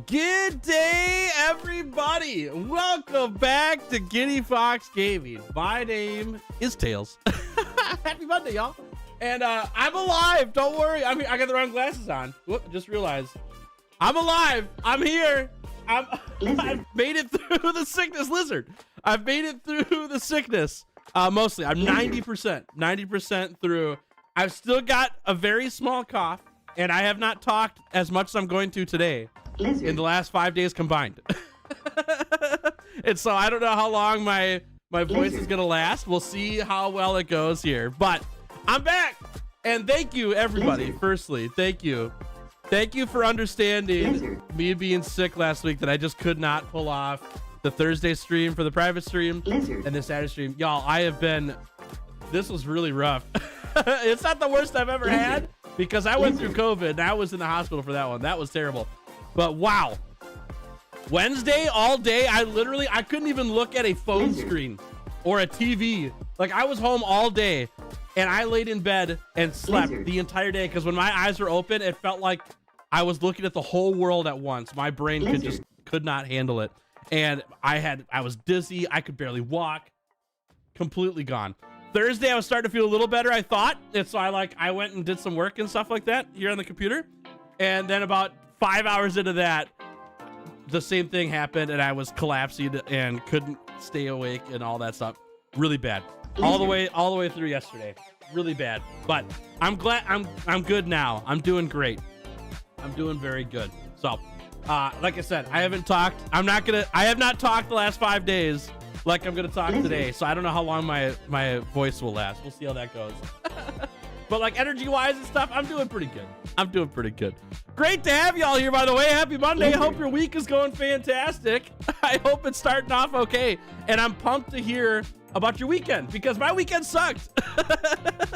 Good day, everybody. Welcome back to Guinea Fox Gaming. My name is Tails. Happy Monday, y'all. And I'm alive. Don't worry. I got the wrong glasses on. Whoop, just realized. I'm alive. I'm here. I've made it through the sickness, Lizard. I've made it through the sickness. Mostly. I'm 90% through. I've still got a very small cough, and I have not talked as much as I'm going to today. Lizard. In the last 5 days combined. And so I don't know how long my voice is gonna last. We'll see how well it goes here, but I'm back, and thank you, everybody. Lizard. Firstly, thank you for understanding Lizard. Me being sick last week, that I just could not pull off the Thursday stream for the private stream Lizard. And the Saturday stream. Y'all, this was really rough. It's not the worst I've ever had, because I went through COVID and I was in the hospital for that one. That was terrible. But wow, Wednesday all day, I couldn't even look at a phone screen or a TV. Like, I was home all day, and I laid in bed and slept the entire day, because when my eyes were open, it felt like I was looking at the whole world at once. My brain could not handle it, and I was dizzy. I could barely walk. Completely gone. Thursday, I was starting to feel a little better, I thought, and so I went and did some work and stuff like that here on the computer, and then about 5 hours into that, the same thing happened, and I was collapsing and couldn't stay awake and all that stuff. Really bad. All the way through yesterday. Really bad. But I'm glad I'm good now. I'm doing great. I'm doing very good. So, like I said, I haven't talked. I have not talked the last 5 days like I'm gonna talk today. So I don't know how long my voice will last. We'll see how that goes. But like energy wise and stuff, I'm doing pretty good. Great to have y'all here, by the way. Happy Monday. I hope your week is going fantastic. I hope it's starting off okay. And I'm pumped to hear about your weekend because my weekend sucked.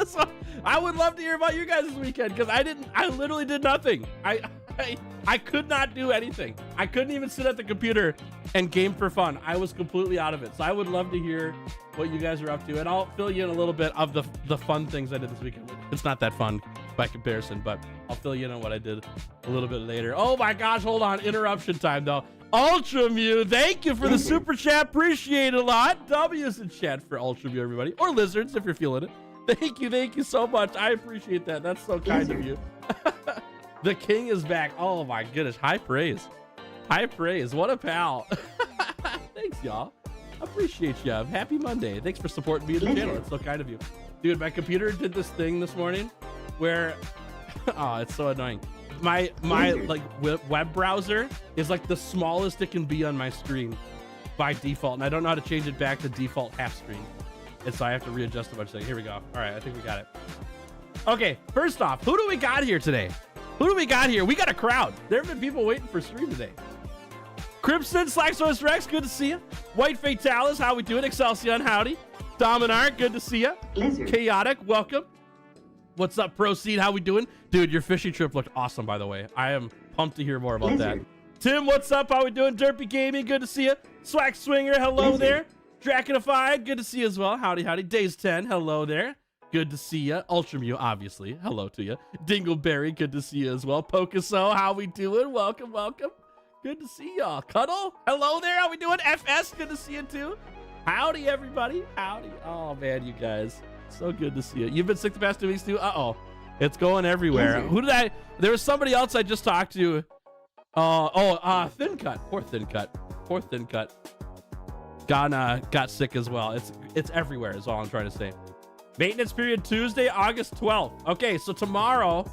So I would love to hear about you guys' weekend because I literally did nothing. I could not do anything. I couldn't even sit at the computer and game for fun. I was completely out of it. So I would love to hear what you guys are up to, and I'll fill you in a little bit of the fun things I did this weekend. It's not that fun by comparison, but I'll fill you in on what I did a little bit later. Oh my gosh, hold on. Interruption time though. Ultramew, thank you for the super chat. Appreciate it a lot. W's in chat for Ultramew, everybody. Or lizards if you're feeling it. Thank you so much. I appreciate that. That's so kind of you. The king is back. Oh my goodness. High praise. High praise. What a pal. Thanks, y'all. Appreciate you. Happy Monday. Thanks for supporting me in the channel. It's so kind of you. Dude, my computer did this thing this morning where oh, it's so annoying. My like web browser is like the smallest it can be on my screen by default, and I don't know how to change it back to default half screen. And so I have to readjust a bunch of things. Here we go. All right, I think we got it. Okay, first off, who do we got here today? Who do we got here? We got a crowd. There have been people waiting for stream today. Crimson, Slaxos Rex, good to see you. White Fatalis, how we doing? Excelsior, howdy. Dominar, good to see you. Chaotic, welcome. What's up, Proceed? How we doing? Dude, your fishing trip looked awesome, by the way. I am pumped to hear more about that. Tim, what's up? How we doing? Derpy Gaming, good to see you. Swag Swinger, hello there. Drakenified, good to see you as well. Howdy, howdy. Days 10, hello there. Good to see you. Ultramew, obviously. Hello to you. Dingleberry, good to see you as well. Pokeso, how we doing? Welcome, welcome. Good to see y'all. Cuddle, hello there. How we doing? FS, good to see you too. Howdy, everybody. Howdy. Oh, man, you guys. So good to see you. You've been sick the past 2 weeks too? Uh-oh. It's going everywhere. Who did I... There was somebody else I just talked to. Thin Cut. Poor Thin Cut. Poor Thin Cut. Got sick as well. It's everywhere is all I'm trying to say. Maintenance period Tuesday, August 12th. Okay, so tomorrow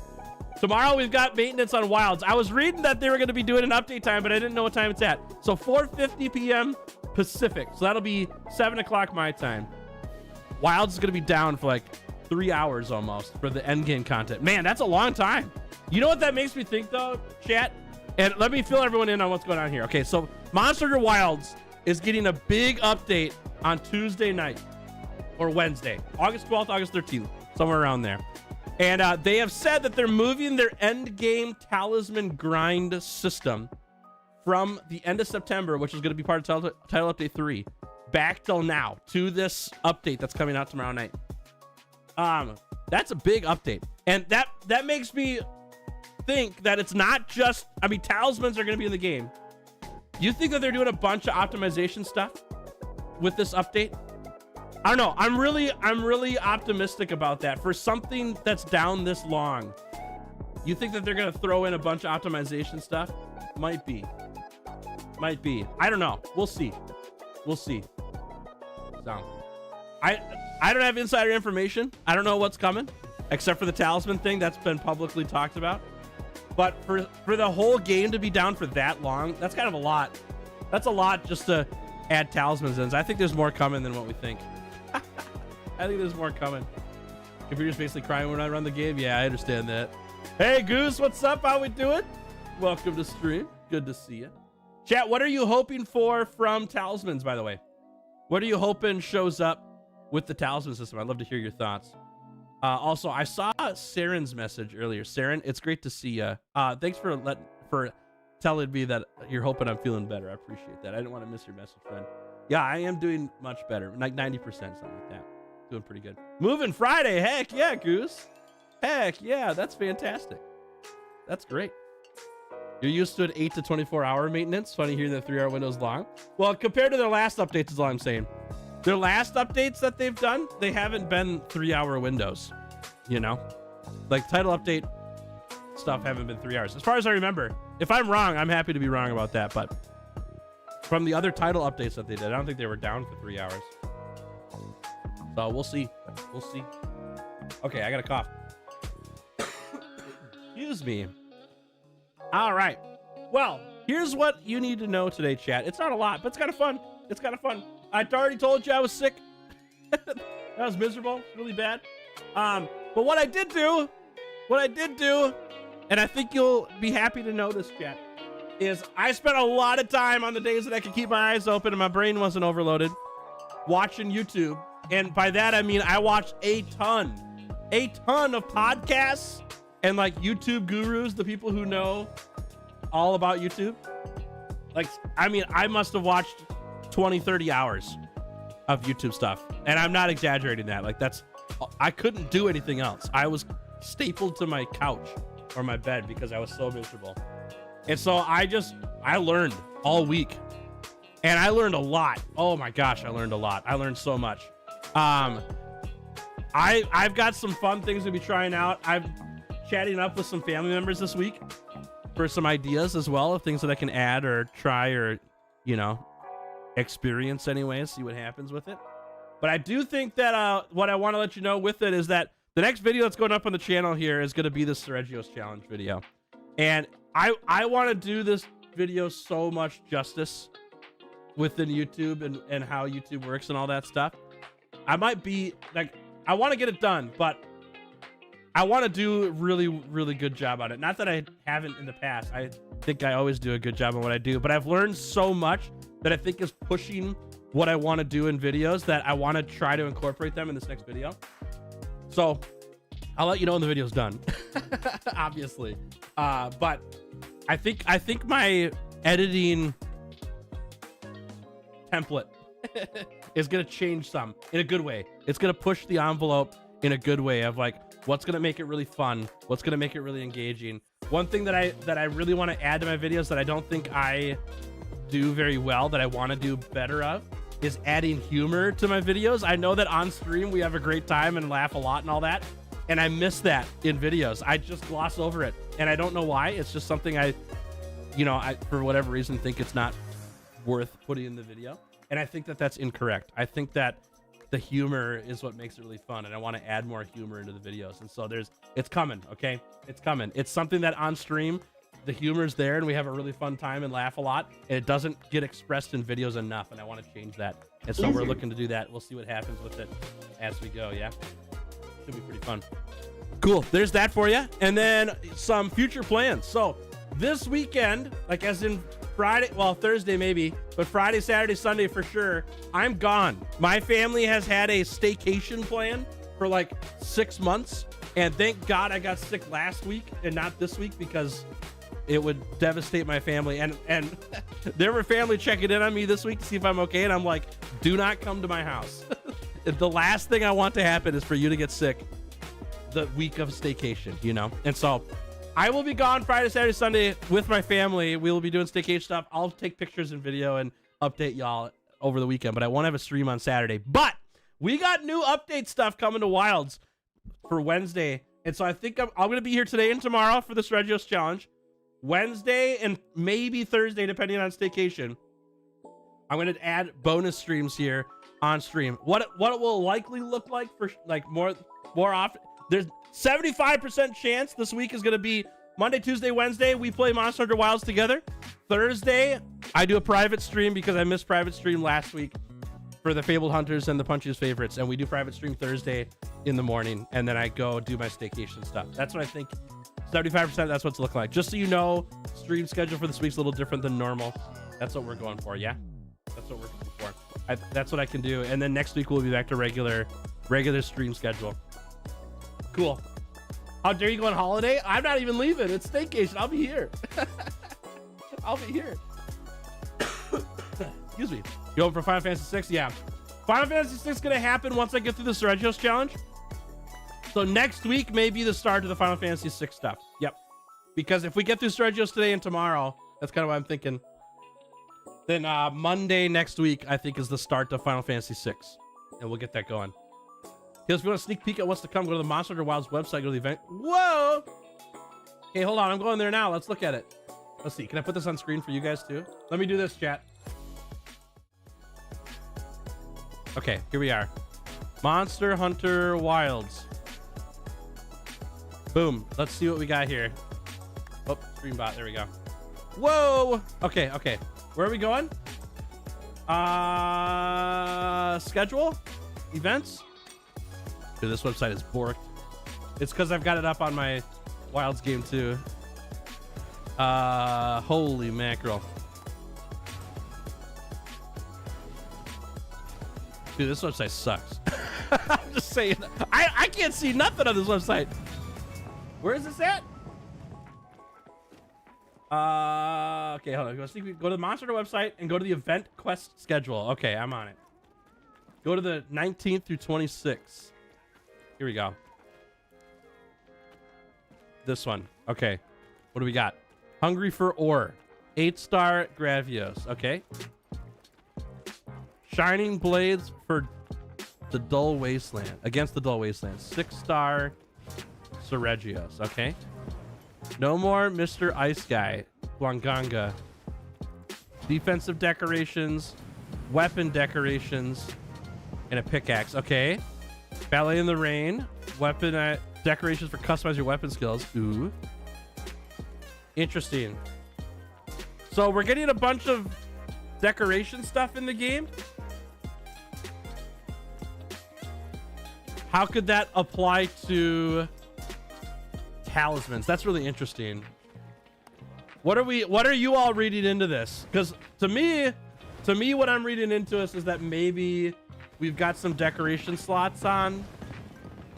we've got maintenance on Wilds. I was reading that they were going to be doing an update time, but I didn't know what time it's at. So 4:50 p.m. Pacific. So that'll be 7 o'clock my time. Wilds is going to be down for like 3 hours almost for the end game content. Man, that's a long time. You know what that makes me think though, chat? And let me fill everyone in on what's going on here. Okay, so Monster Hunter Wilds is getting a big update on Tuesday night or Wednesday, August 12th, August 13th, somewhere around there. And they have said that they're moving their end game talisman grind system from the end of September, which is going to be part of title update 3, back till now to this update that's coming out tomorrow night. That's a big update, and that makes me think that it's not just, I mean, talismans are going to be in the game. You think that they're doing a bunch of optimization stuff with this update? I don't know. I'm really optimistic about that for something that's down this long. You think that they're going to throw in a bunch of optimization stuff? Might be. I don't know. We'll see. So I don't have insider information. I don't know what's coming except for the talisman thing that's been publicly talked about. But for the whole game to be down for that long, that's kind of a lot. That's a lot just to add talismans in. I think there's more coming than what we think. I think there's more coming. Computer's basically crying when I run the game. Yeah, I understand that. Hey, Goose, what's up? How we doing? Welcome to stream. Good to see you. Chat, what are you hoping for from talismans, by the way? What are you hoping shows up with the talisman system? I'd love to hear your thoughts. Also, I saw Saren's message earlier. Saren, it's great to see you. Thanks for telling me that you're hoping I'm feeling better. I appreciate that. I didn't want to miss your message, friend. Yeah, I am doing much better. Like 90%, something like that. Doing pretty good. Moving Friday. Heck yeah, Goose. Heck yeah, that's fantastic. That's great. You're used to an 8 to 24 hour maintenance. Funny hearing that 3 hour window is long. Well, compared to their last updates is all I'm saying. Their last updates that they've done, they haven't been 3 hour windows, you know? Like title update stuff haven't been 3 hours. As far as I remember. If I'm wrong, I'm happy to be wrong about that, but from the other title updates that they did, I don't think they were down for 3 hours. So we'll see. We'll see. Okay, I got a cough. Excuse me. All right. Well, here's what you need to know today, chat. It's not a lot, but it's kind of fun. It's kind of fun. I already told you I was sick. That was miserable. Really bad. But what I did do and I think you'll be happy to know this, chat, is I spent a lot of time on the days that I could keep my eyes open and my brain wasn't overloaded watching YouTube. And by that, I mean, I watched a ton of podcasts and like YouTube gurus, the people who know all about YouTube. Like, I mean, I must have watched 20, 30 hours of YouTube stuff. And I'm not exaggerating that. Like, I couldn't do anything else. I was stapled to my couch or my bed because I was so miserable. And so I learned all week, and I learned a lot. Oh my gosh, I learned a lot. I learned so much. I've got some fun things to be trying out. I'm chatting up with some family members this week for some ideas as well of things that I can add or try or, you know, experience anyways, see what happens with it. But I do think that what I want to let you know with it is that the next video that's going up on the channel here is going to be the Seregios challenge video. And I want to do this video so much justice within YouTube and how YouTube works and all that stuff. I might be like, I want to get it done, but I want to do a really, really good job on it. Not that I haven't in the past. I think I always do a good job on what I do, but I've learned so much that I think is pushing what I want to do in videos that I want to try to incorporate them in this next video. So I'll let you know when the video's done, obviously. But I think my editing template is going to change some in a good way. It's going to push the envelope in a good way of like, what's going to make it really fun? What's going to make it really engaging? One thing that I really want to add to my videos that I don't think I do very well, that I want to do better of, is adding humor to my videos. I know that on stream we have a great time and laugh a lot and all that, and I miss that in videos. I just gloss over it, and I don't know why. It's just something I for whatever reason think it's not worth putting in the video, and I think that that's incorrect. I think that the humor is what makes it really fun, and I want to add more humor into the videos. And so it's coming. Okay, it's coming. It's something that on stream the humor's there and we have a really fun time and laugh a lot, and it doesn't get expressed in videos enough, and I want to change that. And so we're looking to do that. We'll see what happens with it as we go. Yeah, should be pretty fun. Cool, there's that for you. And then some future plans. So this weekend, like as in Friday, well, Thursday maybe, but Friday, Saturday, Sunday for sure, I'm gone. My family has had a staycation plan for like 6 months, and thank God I got sick last week and not this week, because it would devastate my family. And there were family checking in on me this week to see if I'm okay, and I'm like, do not come to my house. The last thing I want to happen is for you to get sick the week of staycation, you know? And so I will be gone Friday, Saturday, Sunday with my family. We will be doing staycation stuff. I'll take pictures and video and update y'all over the weekend, but I won't have a stream on Saturday. But we got new update stuff coming to Wilds for Wednesday. And so I think I'm going to be here today and tomorrow for the Seregios challenge. Wednesday and maybe Thursday, depending on staycation, I'm going to add bonus streams here on stream. What it will likely look like for like more often. There's 75% chance this week is going to be Monday, Tuesday, Wednesday. We play Monster Hunter Wilds together. Thursday, I do a private stream because I missed private stream last week for the Fabled Hunters and the Punchiest Favorites. And we do private stream Thursday in the morning. And then I go do my staycation stuff. That's what I think. 75%, that's what's looking like. Just so you know, stream schedule for this week's a little different than normal. That's what we're going for, yeah? That's what we're going for. That's what I can do. And then next week we'll be back to regular stream schedule. Cool. How dare you go on holiday? I'm not even leaving. It's staycation. I'll be here. I'll be here. Excuse me. You open for Final Fantasy 6? Yeah. Final Fantasy 6 is going to happen once I get through the Seregios challenge. So next week may be the start of the Final Fantasy 6 stuff. Yep. Because if we get through Seregios today and tomorrow, that's kind of what I'm thinking. Then Monday next week, I think, is the start of Final Fantasy 6. And we'll get that going. If you want a sneak peek at what's to come, go to the Monster Hunter Wilds website, go to the event. Whoa! Okay, hold on. I'm going there now. Let's look at it. Let's see. Can I put this on screen for you guys too? Let me do this, chat. Okay, here we are. Monster Hunter Wilds. Boom. Let's see what we got here. Oh, Streambot. There we go. Whoa! Okay. Where are we going? Schedule? Events? Dude, this website is borked. It's because I've got it up on my Wilds game too. Holy mackerel. Dude, this website sucks. I'm just saying. I can't see nothing on this website. Where is this at? Okay, hold on. Go to the Monster Hunter website and go to the event quest schedule. Okay, I'm on it. Go to the 19th through 26th. Here we go. This one. Okay. What do we got? Hungry for Ore. 8-star Gravios. Okay. Shining Blades for the Dull Wasteland. Against the Dull Wasteland. 6-star Seregios. Okay. No more Mr. Ice Guy. Blanganga. Defensive decorations. Weapon decorations. And a pickaxe. Okay. Ballet in the Rain. Weapon decorations for customize your weapon skills. Ooh. Interesting. So we're getting a bunch of decoration stuff in the game. How could that apply to talismans? That's really interesting. What are you all reading into this? Because to me what I'm reading into this is that maybe we've got some decoration slots on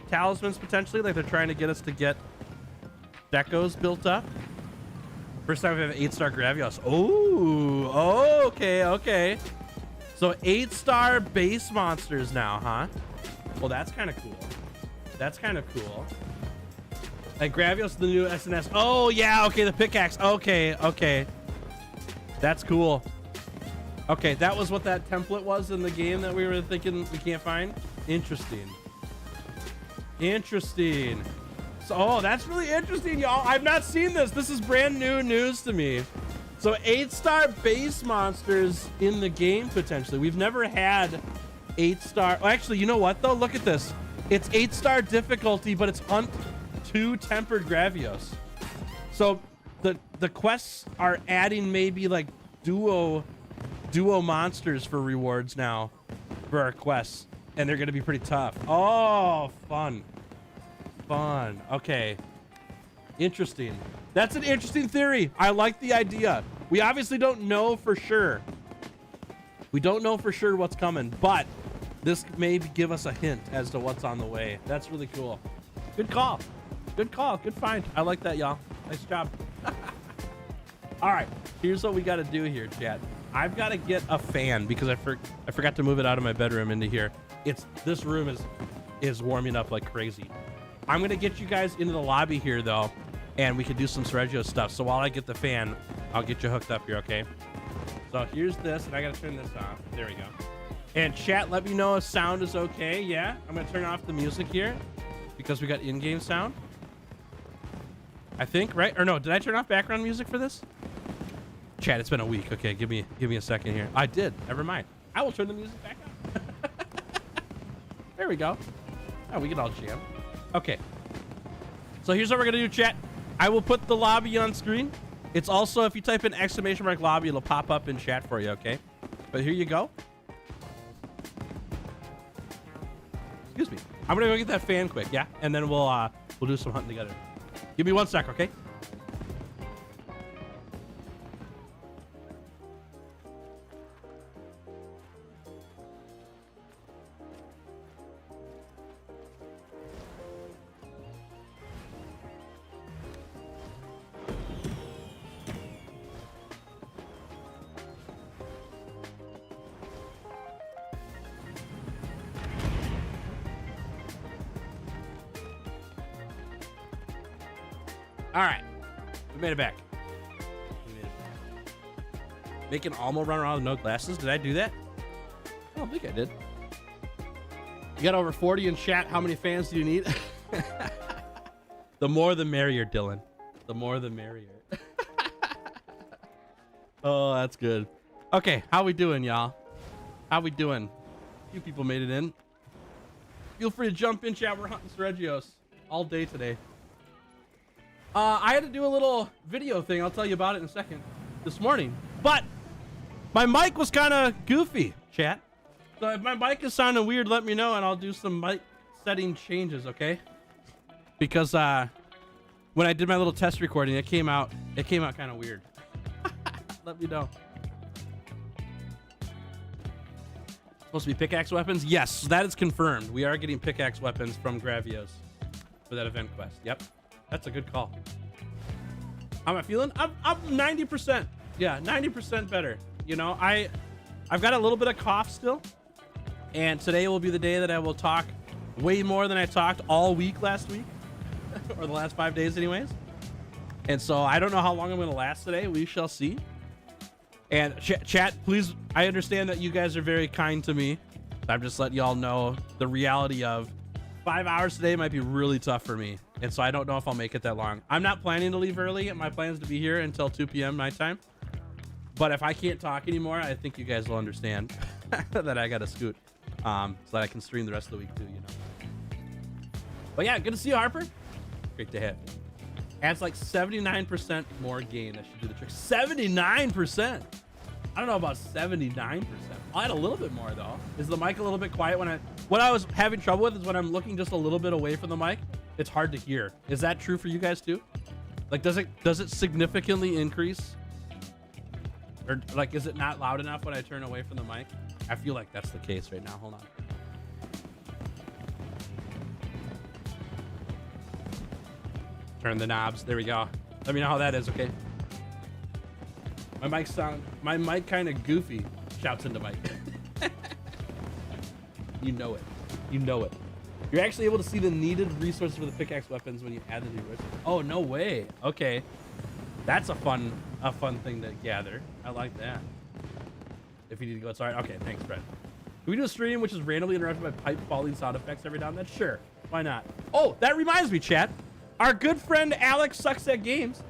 talismans potentially, like they're trying to get us to get decos built up. First time we have 8-star Gravios. Oh, okay. So 8-star base monsters now, huh? Well, that's kind of cool. Like Gravios, the new SNS. Oh yeah, okay, the pickaxe. Okay. That's cool. Okay, that was what that template was in the game that we were thinking we can't find. Interesting. So, oh, that's really interesting, y'all. I've not seen this. This is brand new news to me. So 8-star base monsters in the game potentially. We've never had 8-star. Oh, actually, you know what though? Look at this. It's 8-star difficulty, but it's Hunt 2 Tempered Gravios. So the quests are adding maybe like duo monsters for rewards now for our quests, and they're gonna be pretty tough. Oh, fun. Okay, interesting. That's an interesting theory. I like the idea. We obviously don't know for sure. We don't know for sure what's coming, but this may give us a hint as to what's on the way. That's really cool. Good call. Good find. I like that, y'all. Nice job. All right, here's what we got to do here, chat. I've got to get a fan because I forgot to move it out of my bedroom into here. This room is warming up like crazy. I'm gonna get you guys into the lobby here though, and we can do some Seregios stuff. So while I get the fan, I'll get you hooked up here, okay? So here's this, and I gotta turn this off. There we go. And chat, let me know if sound is okay. Yeah, I'm gonna turn off the music here because we got in-game sound. I think, right? Or no, did I turn off background music for this? Chat, it's been a week. Okay, give me a second here. I did. Never mind. I will turn the music back on. There we go. Oh, we can all jam. Okay. So here's what we're gonna do, chat. I will put the lobby on screen. It's also, if you type in ! lobby, it'll pop up in chat for you, okay? But here you go. Excuse me. I'm gonna go get that fan quick, yeah? And then we'll do some hunting together. Give me 1 sec, okay? All right, we made it back. Making Almo run around with no glasses. Did I do that? I don't think I did. You got over 40 in chat. How many fans do you need? The more the merrier, Dylan. The more the merrier. Oh, that's good. Okay, how we doing, y'all? How we doing? A few people made it in. Feel free to jump in, chat. We're hunting Seregios all day today. I had to do a little video thing. I'll tell you about it in a second. This morning. But my mic was kind of goofy, chat. So if my mic is sounding weird, let me know and I'll do some mic setting changes, okay? Because when I did my little test recording, it came out It came out kind of weird. Let me know. Supposed to be pickaxe weapons? Yes, that is confirmed. We are getting pickaxe weapons from Gravios for that event quest. Yep, that's a good call. How am I feeling? I'm 90%. Yeah, 90% better. You know, I've got a little bit of cough still, and today will be the day that I will talk way more than I talked all week last week, or the last 5 days anyways. And so I don't know how long I'm going to last today. We shall see. And chat, please, I understand that you guys are very kind to me. I'm just letting y'all know the reality of 5 hours today might be really tough for me. And so I don't know if I'll make it that long. I'm not planning to leave early. My plan is to be here until 2 p.m. my time. But if I can't talk anymore, I think you guys will understand that I got to scoot so that I can stream the rest of the week too, you know. But yeah, good to see you, Harper. Great to have you. Adds like 79% more gain. That should do the trick. 79%. I don't know about 79%. I'll add a little bit more though. Is the mic a little bit quiet when what I was having trouble with is when I'm looking just a little bit away from the mic, it's hard to hear. Is that true for you guys too? Like, does it significantly increase? Or like, is it not loud enough when I turn away from the mic? I feel like that's the case right now. Hold on. Turn the knobs. There we go. Let me know how that is, okay? My mic kind of goofy. Shouts into mic. You know it. You know it. You're actually able to see the needed resources for the pickaxe weapons when you add the new resources. Oh, no way. Okay. That's a fun thing to gather. I like that. If you need to go outside. Okay, thanks, Fred. Can we do a stream which is randomly interrupted by pipe falling sound effects every now and then? Sure. Why not? Oh, that reminds me, chat. Our good friend Alex Sucks at Games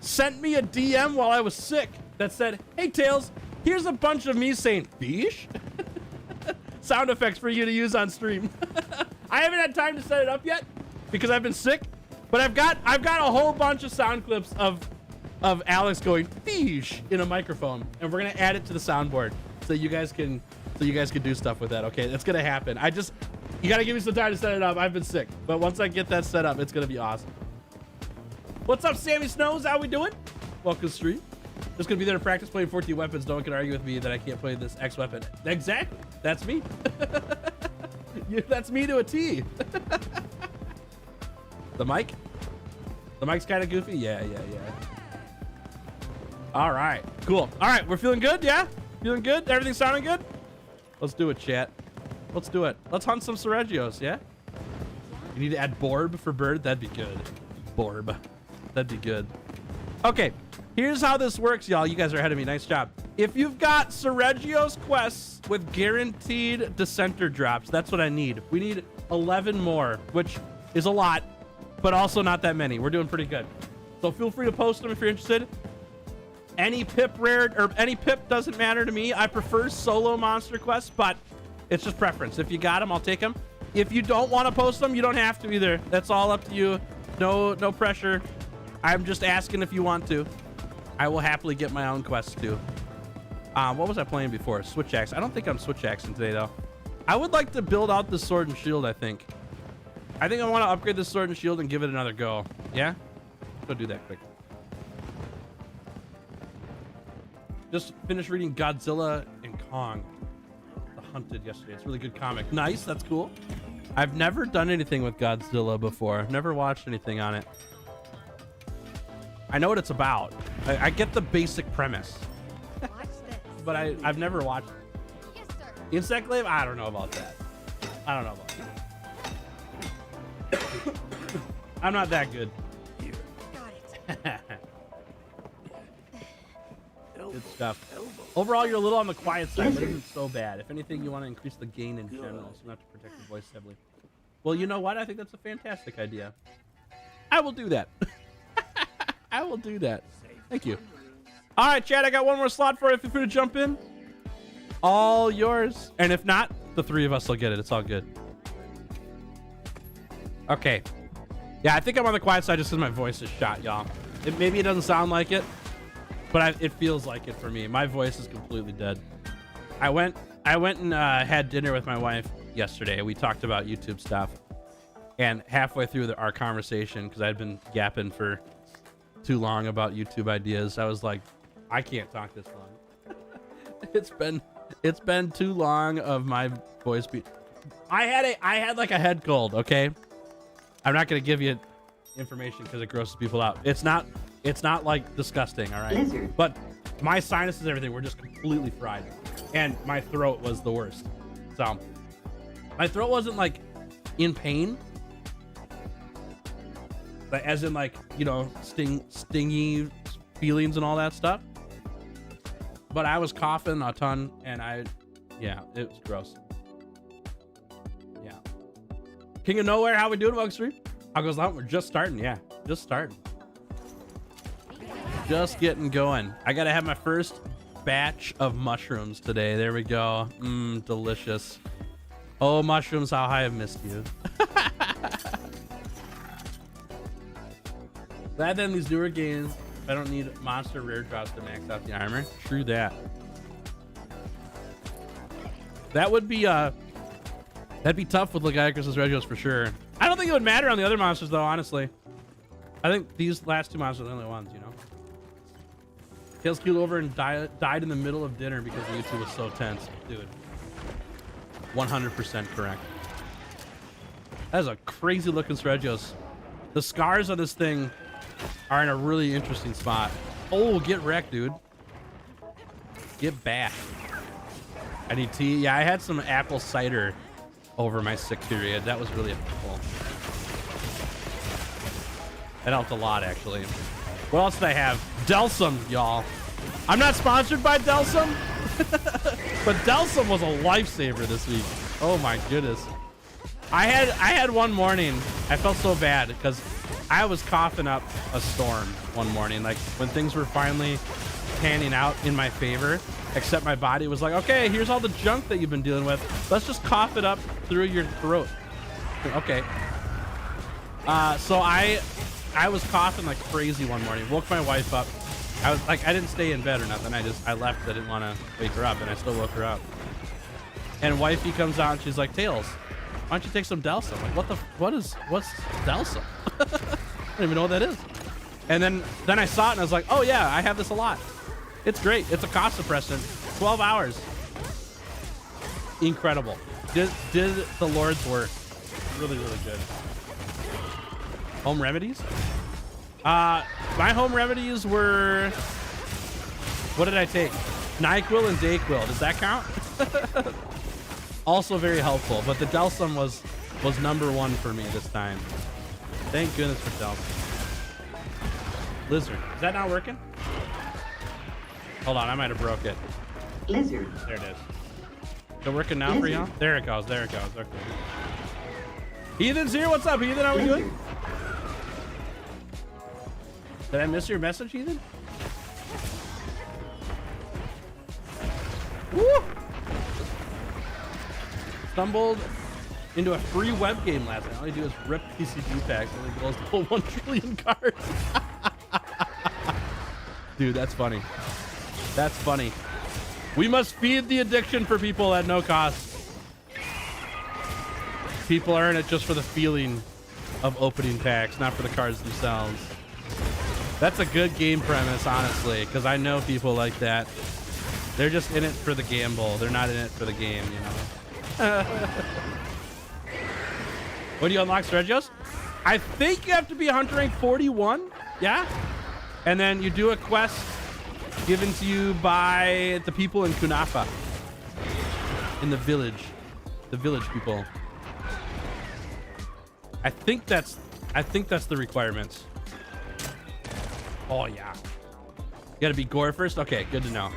sent me a DM while I was sick that said, "Hey Tails, here's a bunch of me saying fish sound effects for you to use on stream." I haven't had time to set it up yet because I've been sick, but I've got a whole bunch of sound clips of Alex going fish in a microphone, and we're gonna add it to the soundboard so you guys can do stuff with that. Okay, that's gonna happen. You gotta give me some time to set it up. I've been sick, but once I get that set up, it's gonna be awesome. What's up, Sammy Snows? How we doing? Welcome to the stream. Just gonna be there to practice playing 14 weapons. No one can argue with me that I can't play this X weapon. Exactly. That's me. That's me to a T. The mic? The mic's kind of goofy? Yeah. All right, cool. All right, we're feeling good, yeah? Feeling good? Everything sounding good? Let's do it, chat. Let's do it. Let's hunt some Seregios, yeah? You need to add Borb for bird? That'd be good. Borb. That'd be good. Okay, here's how this works, y'all. You guys are ahead of me. Nice job. If you've got Seregios quests with guaranteed dissenter drops, that's what I need. We need 11 more, which is a lot, but also not that many. We're doing pretty good. So feel free to post them if you're interested. Any pip rare, or any pip doesn't matter to me. I prefer solo monster quests, but it's just preference. If you got them, I'll take them. If you don't want to post them, you don't have to either. That's all up to you. No pressure. I'm just asking if you want to. I will happily get my own quests too. What was I playing before? Switch axe. I don't think I'm switch axing today though. I would like to build out the sword and shield. I think I want to upgrade the sword and shield and give it another go. Yeah, go do that quick. Just finished reading Godzilla and Kong. Hunted yesterday. It's a really good comic. Nice. That's cool. I've never done anything with Godzilla before. I've never watched anything on it. I know what it's about. I get the basic premise. Watch this. But I've never watched it. Yes, sir. Insect Glaive? I don't know about that. I don't know about that. I'm not that good. Got it. Good stuff. Overall, you're a little on the quiet side, but it isn't so bad. If anything, you want to increase the gain in general, so you don't have to protect your voice heavily. Well, you know what? I think that's a fantastic idea. I will do that. I will do that. Thank you. All right, Chad, I got one more slot for you. Feel free to jump in. All yours. And if not, the three of us will get it. It's all good. Okay. Yeah, I think I'm on the quiet side just because my voice is shot, y'all. Maybe it doesn't sound like it, but it feels like it for me. My voice is completely dead. I went and had dinner with my wife yesterday. We talked about YouTube stuff, and halfway through our conversation, because I'd been yapping for too long about YouTube ideas. I was like, I can't talk this long. it's been too long of my voice beat. I had like a head cold. Okay, I'm not gonna give you information because it grosses people out. It's not like disgusting. All right, Lizard. but my sinuses and everything were just completely fried, and my throat was the worst. So my throat wasn't like in pain, but as in like, you know, stingy feelings and all that stuff. But I was coughing a ton, and yeah, it was gross. Yeah. King of Nowhere, how we doing, Welcome Street? How goes that? We're just starting. Yeah, just starting. Just getting going. I gotta have my first batch of mushrooms today. There we go. Delicious. Oh, mushrooms, how I have missed you. Glad that in these newer games, I don't need monster rare drops to max out the armor. True that. That would be that'd be tough with Legiacus and Seregios for sure. I don't think it would matter on the other monsters though, honestly. I think these last two monsters are the only ones, you know. Tails keeled over and died in the middle of dinner because the YouTube was so tense. Dude. 100% correct. That is a crazy looking Seregios. The scars on this thing are in a really interesting spot. Oh, get wrecked, dude. Get back. I need tea. Yeah, I had some apple cider over my sick period. That was really helpful. That helped a lot, actually. What else did I have? Delsum, y'all. I'm not sponsored by Delsum, but Delsum was a lifesaver this week. Oh my goodness. I had one morning, I felt so bad because I was coughing up a storm one morning, like when things were finally panning out in my favor, except my body was like, okay, here's all the junk that you've been dealing with. Let's just cough it up through your throat. Okay. So I was coughing like crazy one morning, woke my wife up. I was like, I didn't stay in bed or nothing. I left. I didn't want to wake her up, and I still woke her up. And wifey comes out and she's like, Tails, why don't you take some Delsum? I'm like, what's Delsum? I don't even know what that is. And then I saw it and I was like, oh yeah, I have this a lot. It's great. It's a cough suppressant. 12 hours. Incredible. Did the Lord's work. Really, really good. Home remedies? My home remedies were, what did I take? NyQuil and DayQuil. Does that count? Also very helpful, but the Delsum was number one for me this time. Thank goodness for Delsum. Lizard. Is that not working? Hold on, I might have broke it. Lizard. There it is. Is it working now for y'all? There it goes. There it goes. Okay. Heathen's here. What's up, Heathen? How we doing? Did I miss your message, Heathen? Woo! Stumbled into a free web game last night. All I do is rip PCG packs and it goes to pull 1 trillion cards. Dude, that's funny. That's funny. We must feed the addiction for people at no cost. People are in it just for the feeling of opening packs, not for the cards themselves. That's a good game premise, honestly, because I know people like that. They're just in it for the gamble. They're not in it for the game, you know. When do you unlock Seregios? I think you have to be hunter rank 41. Yeah? And then you do a quest given to you by the people in Kunafa. In the village. The village people. I think that's the requirements. Oh yeah. You gotta be gore first? Okay, good to know.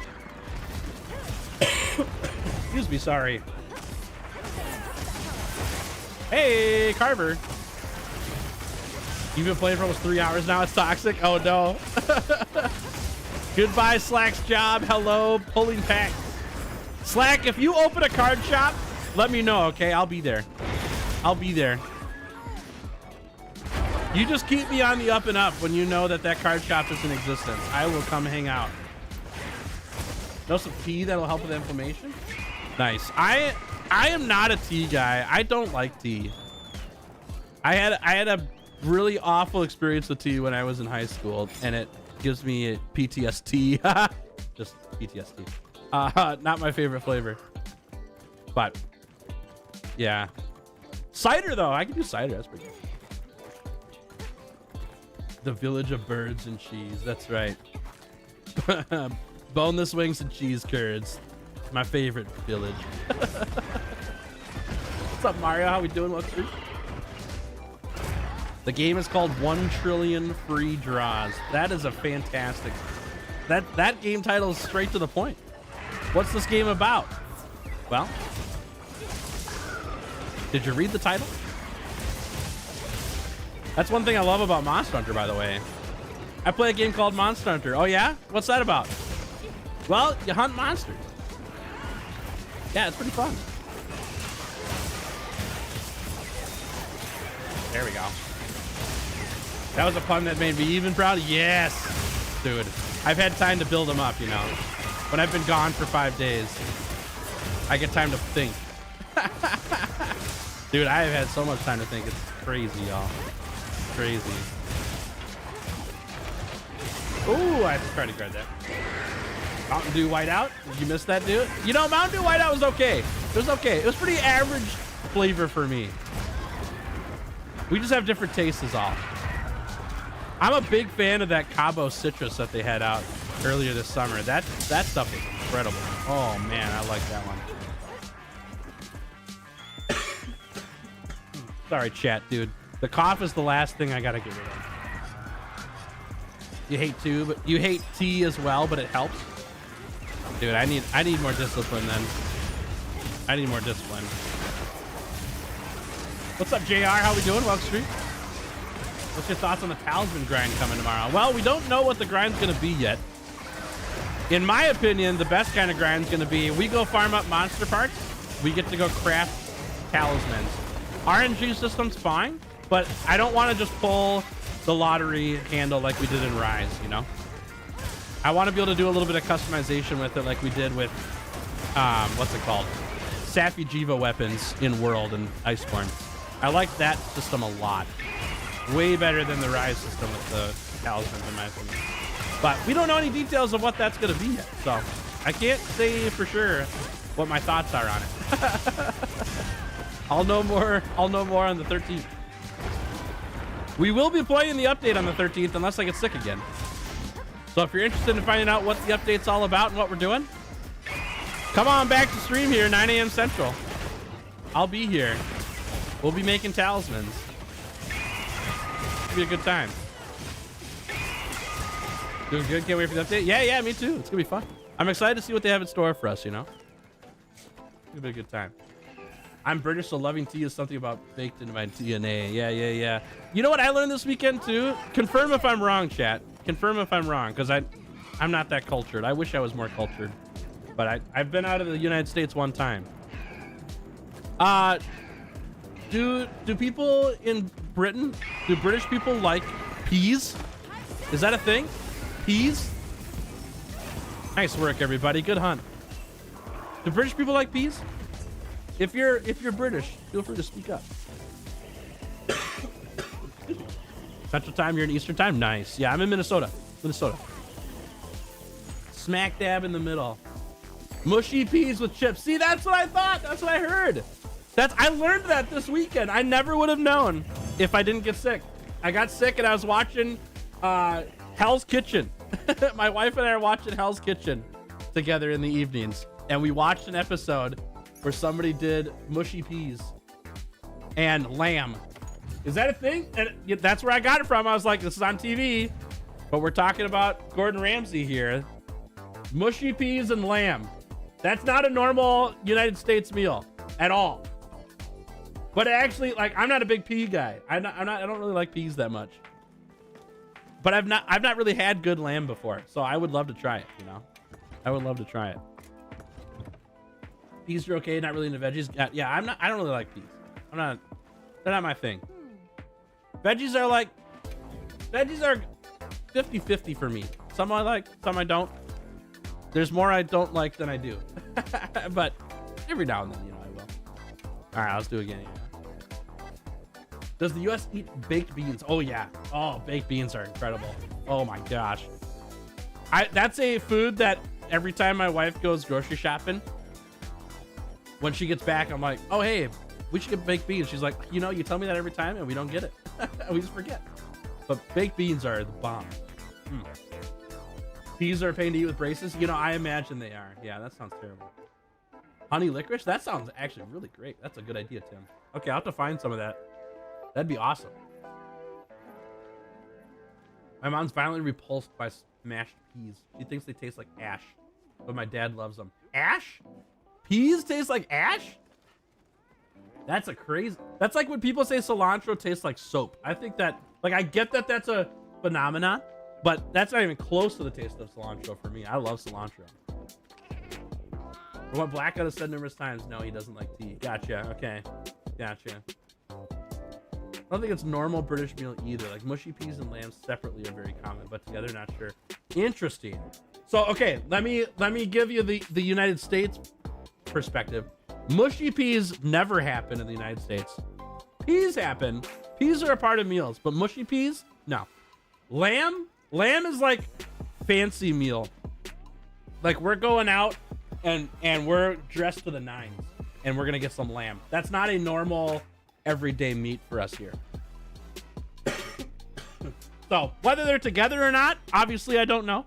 Excuse me, sorry. Hey, Carver. You've been playing for almost 3 hours now. It's toxic. Oh no. Goodbye, Slack's job. Hello, pulling packs. Slack, if you open a card shop, let me know, okay? I'll be there. I'll be there. You just keep me on the up and up when you know that card shop is in existence. I will come hang out. Know some tea that'll help with inflammation? Nice. I am not a tea guy. I don't like tea. I had a really awful experience with tea when I was in high school, and it gives me PTSD. Just PTSD. Not my favorite flavor, but yeah. Cider though, I can do cider. That's pretty good. The Village of Birds and Cheese. That's right. Boneless wings and cheese curds. My favorite village. What's up, Mario? How we doing? What's through? The game is called 1 Trillion Free Draws. That is a fantastic. That game title is straight to the point. What's this game about? Well, did you read the title? That's one thing I love about Monster Hunter, by the way. I play a game called Monster Hunter. Oh yeah? What's that about? Well, you hunt monsters. Yeah, it's pretty fun. There we go. That was a pun that made me even proud. Yes, dude. I've had time to build them up, you know. When I've been gone for 5 days, I get time to think. Dude, I have had so much time to think. It's crazy, y'all. Crazy. Ooh, I tried to grab that. Mountain Dew Whiteout. Did you miss that, dude? You know, Mountain Dew Whiteout was okay. It was okay. It was pretty average flavor for me. We just have different tastes is all. I'm a big fan of that Cabo Citrus that they had out earlier this summer. That stuff is incredible. Oh man, I like that one. Sorry, chat, dude. The cough is the last thing I gotta get rid of. You hate tea as well, but it helps. Dude, I need more discipline then. I need more discipline. What's up, JR? How we doing? Welcome, Street. What's your thoughts on the talisman grind coming tomorrow? Well, we don't know what the grind's gonna be yet. In my opinion, the best kind of grind's gonna be we go farm up monster parts, we get to go craft talismans. RNG system's fine, but I don't want to just pull the lottery handle like we did in Rise, you know? I want to be able to do a little bit of customization with it like we did with, what's it called? Sappy Jiva weapons in World and Iceborne. I like that system a lot. Way better than the Rise system with the talismans, in my opinion. But we don't know any details of what that's going to be yet, so I can't say for sure what my thoughts are on it. I'll know more on the 13th. We will be playing the update on the 13th unless I get sick again. So if you're interested in finding out what the update's all about and what we're doing, come on back to stream here, 9 a.m. Central. I'll be here. We'll be making talismans. It'll be a good time. Doing good? Can't wait for the update? Yeah, me too. It's gonna be fun. I'm excited to see what they have in store for us, you know? It'll be a good time. I'm British, so loving tea is something about baked into my DNA. Yeah. You know what I learned this weekend too? Confirm if I'm wrong, chat. Confirm if I'm wrong, because I'm not that cultured. I wish I was more cultured. But I've been out of the United States one time. Do people in Britain, do British people like peas? Is that a thing? Peas? Nice work, everybody. Good hunt. Do British people like peas? If you're British, feel free to speak up. Central time, you're in Eastern time. Nice. Yeah, I'm in Minnesota. Smack dab in the middle. Mushy peas with chips. See, that's what I thought. That's what I heard. I learned that this weekend. I never would have known if I didn't get sick. I got sick and I was watching Hell's Kitchen. My wife and I are watching Hell's Kitchen together in the evenings, and we watched an episode where somebody did mushy peas and lamb. Is that a thing? And that's where I got it from. I was like, this is on TV, but we're talking about Gordon Ramsay here. Mushy peas and lamb. That's not a normal United States meal at all. But actually, like, I'm not a big pea guy. I don't really like peas that much. But I've not really had good lamb before, so I would love to try it, you know? I would love to try it. Peas are okay, not really into veggies. Yeah, I don't really like peas. They're not my thing. Veggies are 50-50 for me. Some I like, some I don't. There's more I don't like than I do. But every now and then, you know, I will. All right, let's do it again. Does the U.S. eat baked beans? Oh yeah. Oh, baked beans are incredible. Oh my gosh. That's a food that every time my wife goes grocery shopping, when she gets back, I'm like, oh hey, we should get baked beans. She's like, you know, you tell me that every time and we don't get it. We just forget. But baked beans are the bomb. Peas are a pain to eat with braces. You know, I imagine they are. Yeah, that sounds terrible. Honey licorice? That sounds actually really great. That's a good idea, Tim. Okay, I'll have to find some of that. That'd be awesome. My mom's violently repulsed by smashed peas. She thinks they taste like ash, but my dad loves them. Ash? Peas taste like ash? That's a crazy... That's like when people say cilantro tastes like soap. I think that... Like, I get that that's a phenomenon, but that's not even close to the taste of cilantro for me. I love cilantro. From what Blackout has said numerous times, no, he doesn't like tea. Gotcha. Okay. Gotcha. I don't think it's normal British meal either. Like mushy peas and lambs separately are very common, but together, not sure. Interesting. So, okay, let me give you the United States perspective. Mushy peas never happen in the United States. Peas happen. Peas are a part of meals, but mushy peas, no. Lamb is like fancy meal. Like we're going out and we're dressed to the nines and we're gonna get some lamb. That's not a normal everyday meat for us here. So whether they're together or not, obviously I don't know.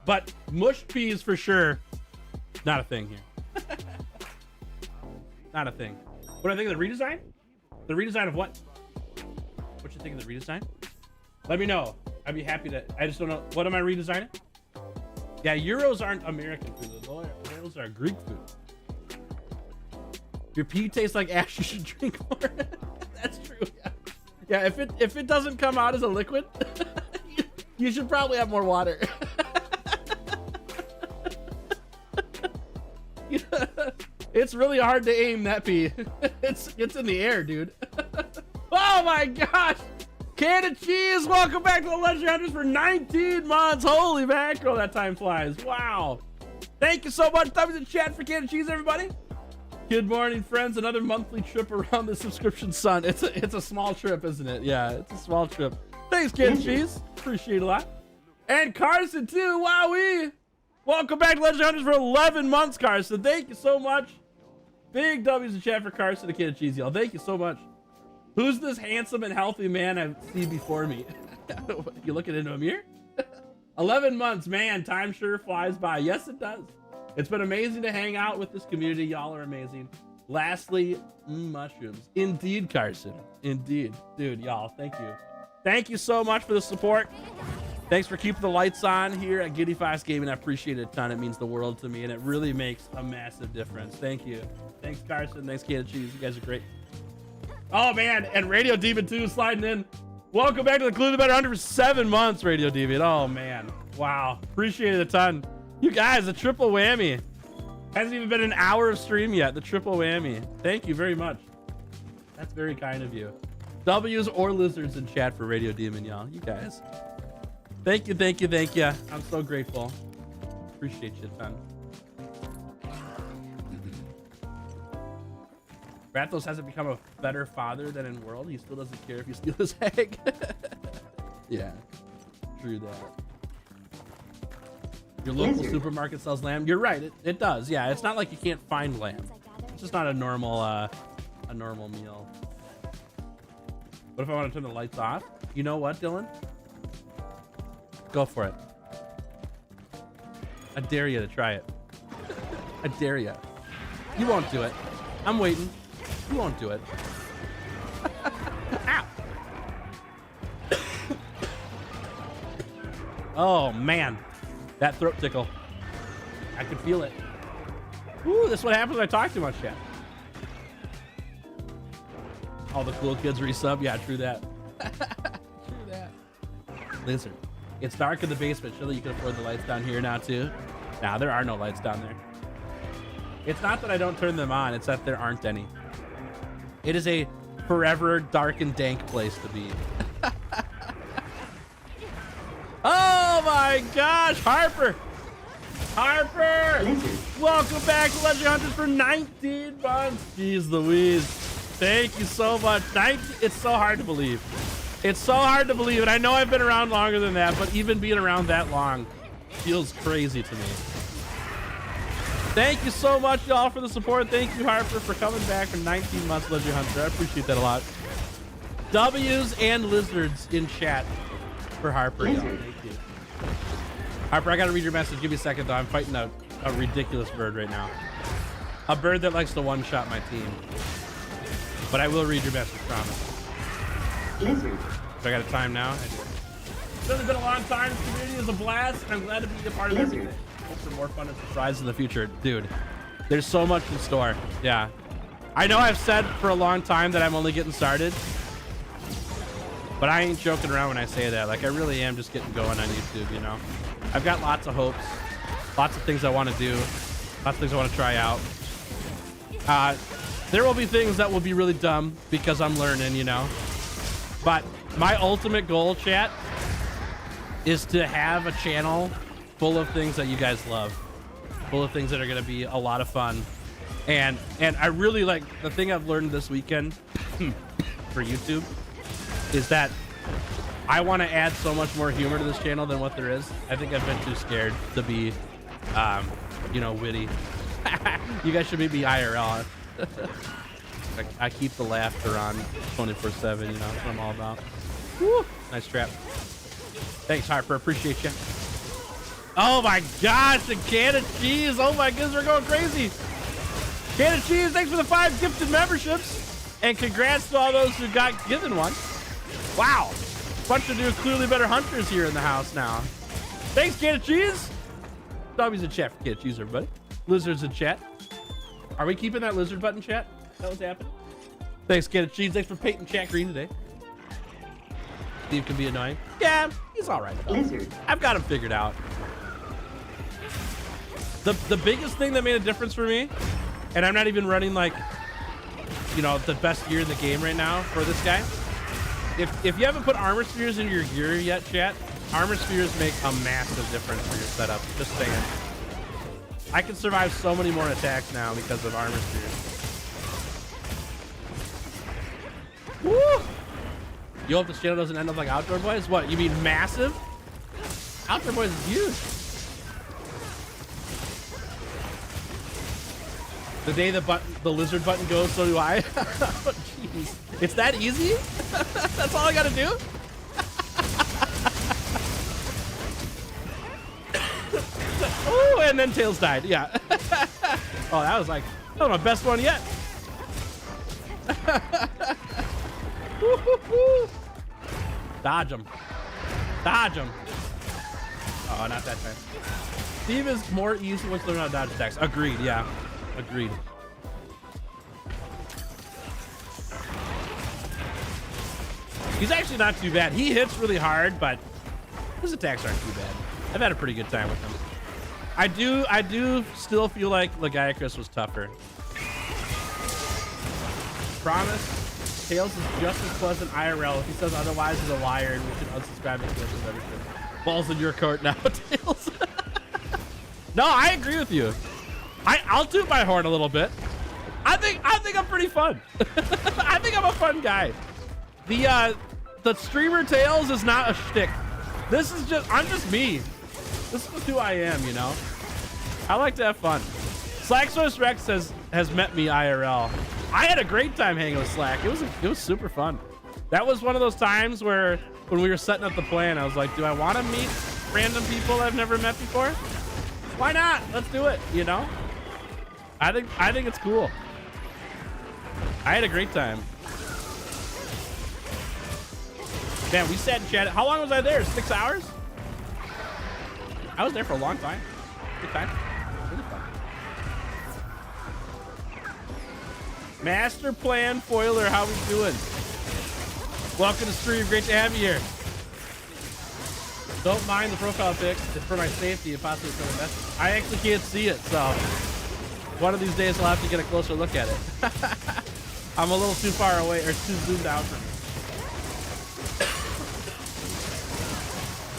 But mush peas for sure, not a thing here. Not a thing. What do I think of the redesign? The redesign of what? What you think of the redesign? Let me know. I'd be happy to. I just don't know. What am I redesigning? Yeah, Euros aren't American food. Those are Greek food. Your pee tastes like ash. You should drink more. That's true. Yeah. Yeah. If it doesn't come out as a liquid, you should probably have more water. It's really hard to aim that pee. It's in the air, dude. Oh my gosh. Can of Cheese, welcome back to the Legendary Hunters for 19 months. Holy mackerel, that time flies. Wow. Thank you so much. Thumbs in chat for Can of Cheese, everybody. Good morning, friends. Another monthly trip around the subscription sun. It's a small trip, isn't it? Yeah, it's a small trip. Thanks, Can of Cheese. Appreciate it a lot. And Carson, too. Wowee. Welcome back to Legendary Hunters for 11 months, Carson. Thank you so much. Big W's in chat for Carson and Can of Cheese, y'all. Thank you so much. Who's this handsome and healthy man I see before me? You looking into a mirror? 11 months, man. Time sure flies by. Yes, it does. It's been amazing to hang out with this community. Y'all are amazing. Lastly, mushrooms. Indeed, Carson. Indeed. Dude, y'all, thank you. Thank you so much for the support. Thanks for keeping the lights on here at Giddy Fox Gaming. I appreciate it a ton. It means the world to me, and it really makes a massive difference. Thank you. Thanks, Carson. Thanks, Can of Cheese. You guys are great. Oh, man. And Radio Demon 2 sliding in. Welcome back to the Clue the Better Hunter for 7 months, Radio Demon. Oh, man. Wow. Appreciate it a ton. You guys, a triple whammy. Hasn't even been an hour of stream yet. The triple whammy. Thank you very much. That's very kind of you. W's or lizards in chat for Radio Demon, y'all. You guys. Thank you, thank you, thank you. I'm so grateful. Appreciate you a ton. Rathos hasn't become a better father than in World. He still doesn't care if you steal his egg. Yeah, true that. Your local supermarket sells lamb. You're right, it does. Yeah, it's not like you can't find lamb. It's just not a normal meal. What if I want to turn the lights off? You know what, Dylan? Go for it. I dare you to try it. I dare you. You won't do it. I'm waiting. You won't do it. Ow. Oh, man. That throat tickle. I can feel it. Ooh, this is what happens when I talk too much, chat. All the cool kids resub. Yeah, true that. True that. Lizard. It's dark in the basement. Surely you can afford the lights down here now, too. Nah, there are no lights down there. It's not that I don't turn them on. It's that there aren't any. It is a forever dark and dank place to be. Oh, my gosh. Harper. Harper. Welcome back to Legendary Hunters for 19 months. Jeez Louise. Thank you so much. It's so hard to believe. It's so hard to believe. And I know I've been around longer than that, but even being around that long feels crazy to me. Thank you so much, y'all, for the support. Thank you, Harper, for coming back for 19 months, Legend Hunter. I appreciate that a lot. W's and lizards in chat for Harper, y'all. Thank you. Harper, I got to read your message. Give me a second, though. I'm fighting a ridiculous bird right now. A bird that likes to one-shot my team. But I will read your message, promise. Lizard. So I got a time now? It's really been a long time. This community is a blast, and I'm glad to be a part of everything. Hope for more fun and surprise in the future. Dude, there's so much in store. Yeah. I know I've said for a long time that I'm only getting started, but I ain't joking around when I say that. Like, I really am just getting going on YouTube, you know? I've got lots of hopes, lots of things I want to do, lots of things I want to try out. There will be things that will be really dumb because I'm learning, you know? But my ultimate goal, chat, is to have a channel full of things that you guys love, full of things that are going to be a lot of fun. And I really like the thing I've learned this weekend for YouTube is that I want to add so much more humor to this channel than what there is. I think I've been too scared to be, you know, witty. You guys should meet me IRL. I keep the laughter on 24/7, you know, that's what I'm all about. Woo! Nice trap. Thanks, Harper. Appreciate you. Oh my gosh, a can of cheese. Oh my goodness, we're going crazy. Can of cheese, thanks for the 5 gifted memberships. And congrats to all those who got given one. Wow. Bunch of new, clearly better hunters here in the house now. Thanks, can of cheese. W's in chat for can of cheese, everybody. Lizards in chat. Are we keeping that lizard button, chat? That was happening. Thanks, can of cheese. Thanks for painting chat green today. Steve can be annoying. Yeah, he's all right, though. Lizard. I've got him figured out. The biggest thing that made a difference for me, and I'm not even running like, you know, the best gear in the game right now for this guy. If you haven't put armor spheres in your gear yet, chat, armor spheres make a massive difference for your setup. Just saying. I can survive so many more attacks now because of armor spheres. Woo! You hope this channel doesn't end up like Outdoor Boys? What, you mean massive? Outdoor Boys is huge. The day the lizard button goes, so do I. Oh, jeez. It's that easy? That's all I gotta do? Oh, and then Tails died. Yeah. Oh, that was my best one yet. Dodge him. Dodge him. Oh, not that time. Steve is more easy once they're not dodge attacks. Agreed, yeah. Agreed. He's actually not too bad. He hits really hard, but his attacks aren't too bad. I've had a pretty good time with him. I do still feel like Legiacus was tougher. Promise, Tails is just as pleasant IRL. If he says otherwise, he's a liar, and we should unsubscribe to him and everything. Balls in your court now, Tails. No, I agree with you. I'll toot my horn a little bit. I think I'm pretty fun. I think I'm a fun guy. The streamer Tails is not a shtick. I'm just me. This is who I am, you know. I like to have fun. Slacksource Rex has met me IRL. I had a great time hanging with Slack. It was super fun. That was one of those times where when we were setting up the plan, I was like, do I want to meet random people I've never met before? Why not? Let's do it, you know? I think it's cool. I had a great time. Man, we sat and chatted. How long was I there? 6 hours? I was there for a long time. Good time. Really fun. Master Plan Foiler, how we doing? Welcome to stream. Great to have you here. Don't mind the profile pic. It's for my safety and possibly for the message. I actually can't see it, so one of these days I'll have to get a closer look at it. I'm a little too far away or too zoomed out for me.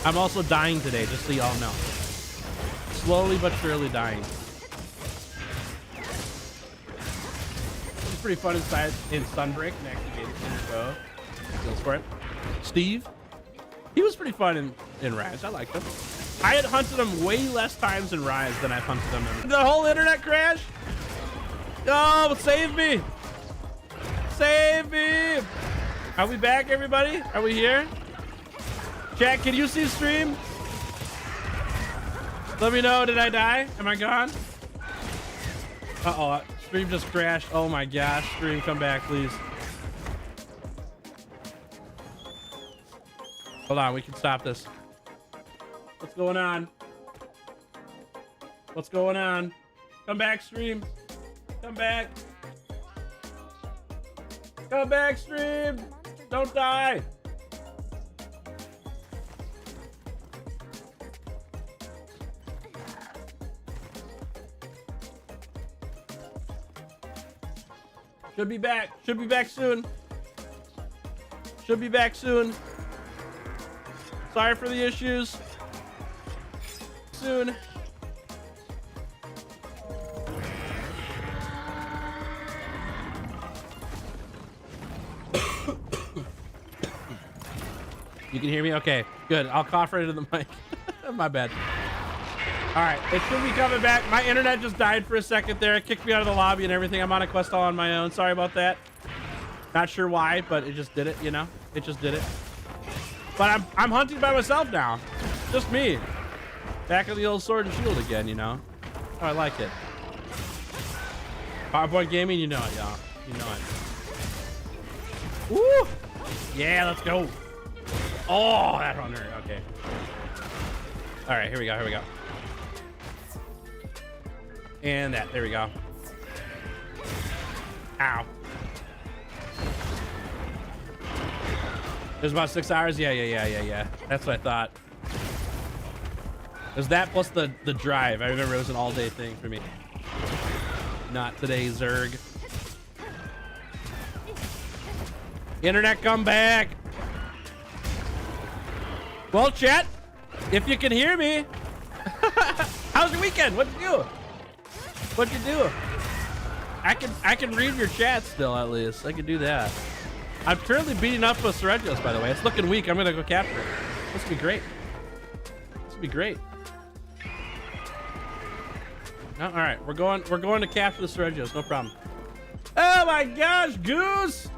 I'm also dying today, just so y'all know. Slowly but surely dying. pretty fun inside in Sunbreak and actually made it in the show. Feels for it. Steve, he was pretty fun in Rise. I liked him. I had hunted him way less times in Rise than I've hunted him in the whole internet crash. Oh, save me. Save me. Are we back, everybody? Are we here? Chat, can you see stream? Let me know. Did I die? Am I gone? Uh-oh. Stream just crashed. Oh my gosh. Stream, come back, please. Hold on. We can stop this. What's going on? What's going on? Come back, stream. Come back. Come back, stream. Don't die. Should be back. Should be back soon. Should be back soon. Sorry for the issues. Soon. You can hear me? Okay, good. I'll cough right into the mic. My bad. All right, it should be coming back. My internet just died for a second there. It kicked me out of the lobby and everything. I'm on a quest all on my own. Sorry about that. Not sure why, but it just did it, you know? It just did it. But I'm hunting by myself now. Just me. Back of the old sword and shield again, you know? Oh, I like it. PowerPoint gaming, you know it, y'all. You know it. Woo! Yeah, let's go. Oh, that hunter. Okay. All right, here we go. Here we go. And that. There we go. Ow. There's about 6 hours. Yeah. That's what I thought. There's that plus the drive. I remember it was an all-day thing for me. Not today, Zerg. Internet, come back. Well, chat, if you can hear me, how's your weekend? What'd you do? What'd you do? I can read your chat still, at least. I can do that. I'm currently beating up with Seregios, by the way. It's looking weak. I'm gonna go capture it. This will be great. This will be great. Oh, all right, we're going to capture the Seregios. No problem. Oh my gosh, Goose!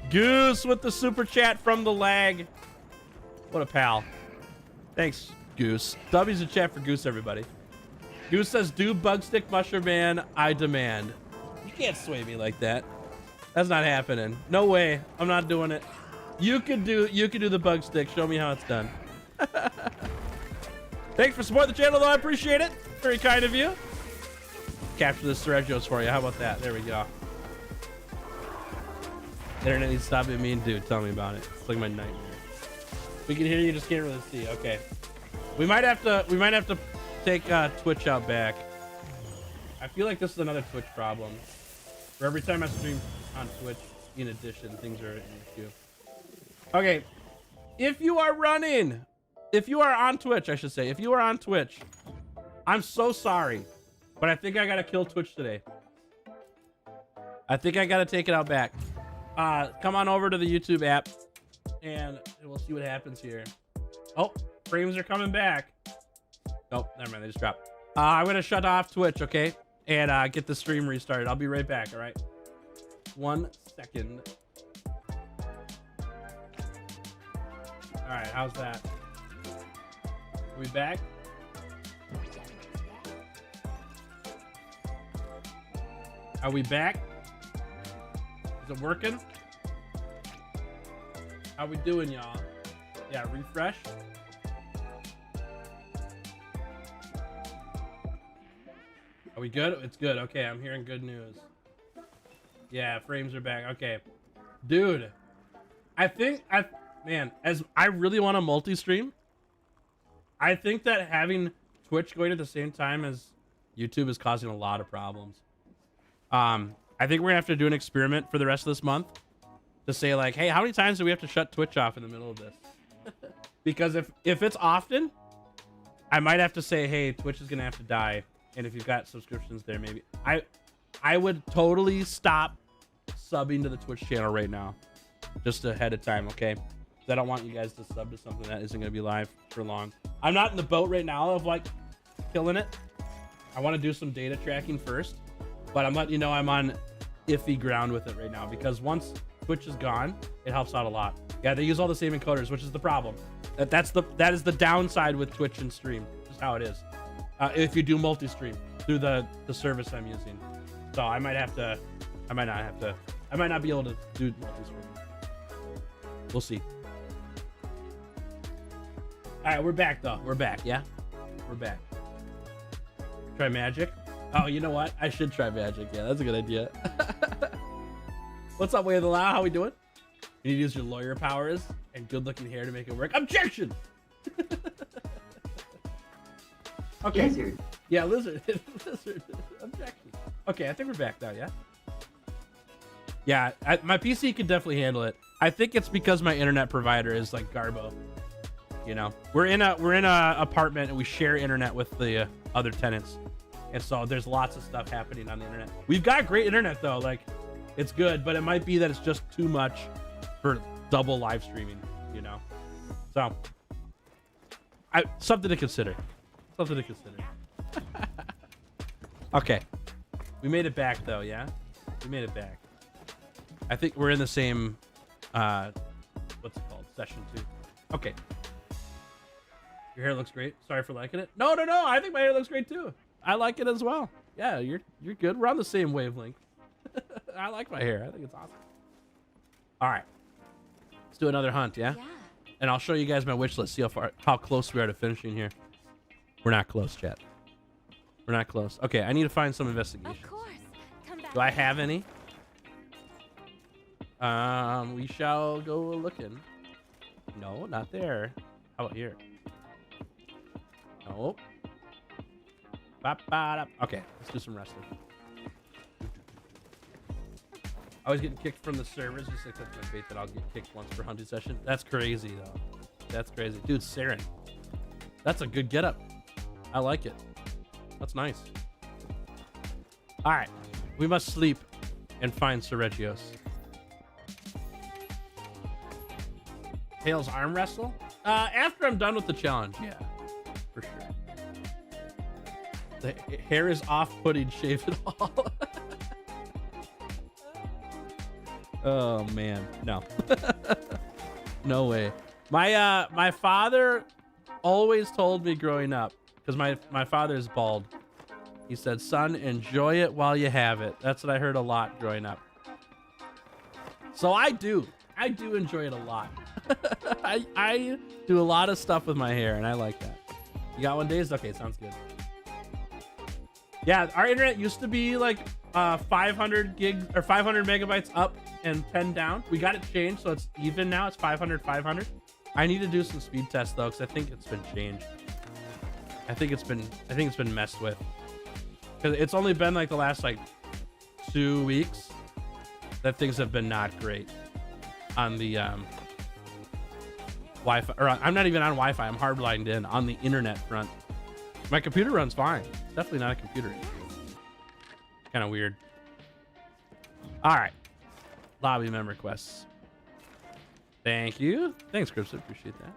Goose with the super chat from the lag. What a pal. Thanks, Goose. W's in chat for Goose, everybody. Goose says, do bug stick mushroom man, I demand. You can't sway me like that. That's not happening. No way. I'm not doing it. You could do the bug stick. Show me how it's done. Thanks for supporting the channel, though. I appreciate it. Very kind of you. Capture the Seregios for you. How about that? There we go. Internet needs to stop being mean, dude. Tell me about it. It's like my nightmare. We can hear you, just can't really see. Okay. We might have to take Twitch out back. I feel like this is another Twitch problem. For every time I stream on Twitch, in addition, things are an issue. Okay. If you are on Twitch, I should say, if you are on Twitch, I'm so sorry, but I think I gotta kill Twitch today. I think I gotta take it out back. Come on over to the YouTube app and we'll see what happens here. Oh, frames are coming back. Oh, never mind, they just dropped. I'm gonna shut off Twitch, okay? And get the stream restarted. I'll be right back, all right? 1 second. All right, how's that? Are we back? Are we back? Is it working? How we doing, y'all? Yeah, refresh. Are we good? It's good. Okay, I'm hearing good news. Yeah, frames are back. Okay. Dude, man, as I really want to multi-stream, I think that having Twitch going at the same time as YouTube is causing a lot of problems. I think we're gonna have to do an experiment for the rest of this month to say like, hey, how many times do we have to shut Twitch off in the middle of this? Because if it's often, I might have to say, hey, Twitch is gonna have to die. And if you've got subscriptions there, maybe I would totally stop subbing to the Twitch channel right now, just ahead of time, okay? 'Cause I don't want you guys to sub to something that isn't gonna be live for long. I'm not in the boat right now of like killing it. I want to do some data tracking first, but I'm letting you know I'm on iffy ground with it right now because once Twitch is gone, it helps out a lot. Yeah, they use all the same encoders, which is the problem. That is the downside with Twitch and stream. Just how it is. If you do multi-stream through the service I'm using, so I might not be able to do multi-stream. We'll see. All right, we're back though. We're back. Yeah, we're back. Try magic. Oh, you know what? I should try magic. Yeah, that's a good idea. What's up, Way of the Law? How we doing? You need to use your lawyer powers and good-looking hair to make it work. Objection! Okay. Lizard. Yeah, lizard. Lizard. Objection. Okay, I think we're back now, yeah? Yeah, my PC can definitely handle it. I think it's because my internet provider is like Garbo. You know, we're in a apartment and we share internet with the other tenants. And so there's lots of stuff happening on the internet. We've got great internet though. Like it's good, but it might be that it's just too much for double live streaming, you know? So something to consider. Something to consider. Okay. We made it back though, yeah? We made it back. I think we're in the same, what's it called? Session 2. Okay. Your hair looks great. Sorry for liking it. No. I think my hair looks great too. I like it as well. Yeah, you're good. We're on the same wavelength. I like my hair. I think it's awesome. All right. Let's do another hunt, yeah? Yeah. And I'll show you guys my wish list. See how close we are to finishing here. We're not close, chat. We're not close. Okay, I need to find some investigations. Of course. Come back. Do I have any? We shall go looking. No, not there. How about here? Nope. Okay, let's do some wrestling. I was getting kicked from the servers. Just accept my fate that I'll get kicked once per hunting session. That's crazy, though. That's crazy. Dude, Saren. That's a good getup. I like it. That's nice. All right. We must sleep and find Seregios. Tails arm wrestle? After I'm done with the challenge, yeah. For sure. The hair is off-putting, shave it all. Oh man, no. No way. My father always told me growing up, because my father is bald. He said, son, enjoy it while you have it. That's what I heard a lot growing up. So I do enjoy it a lot. I do a lot of stuff with my hair and I like that. You got one, Days? Okay, sounds good. Yeah, our internet used to be like 500 gigs or 500 megabytes up and 10 down. We got it changed, so it's even now. It's 500. I need to do some speed tests though, because I think it's been changed. I think it's been messed with. Because it's only been like the last like 2 weeks that things have been not great on the Wi-Fi. Or I'm not even on Wi-Fi. I'm hardlined in on the internet front. My computer runs fine. It's definitely not a computer issue. Kind of weird. All right. Lobby member quests. Thank you. Thanks, Crips. I appreciate that.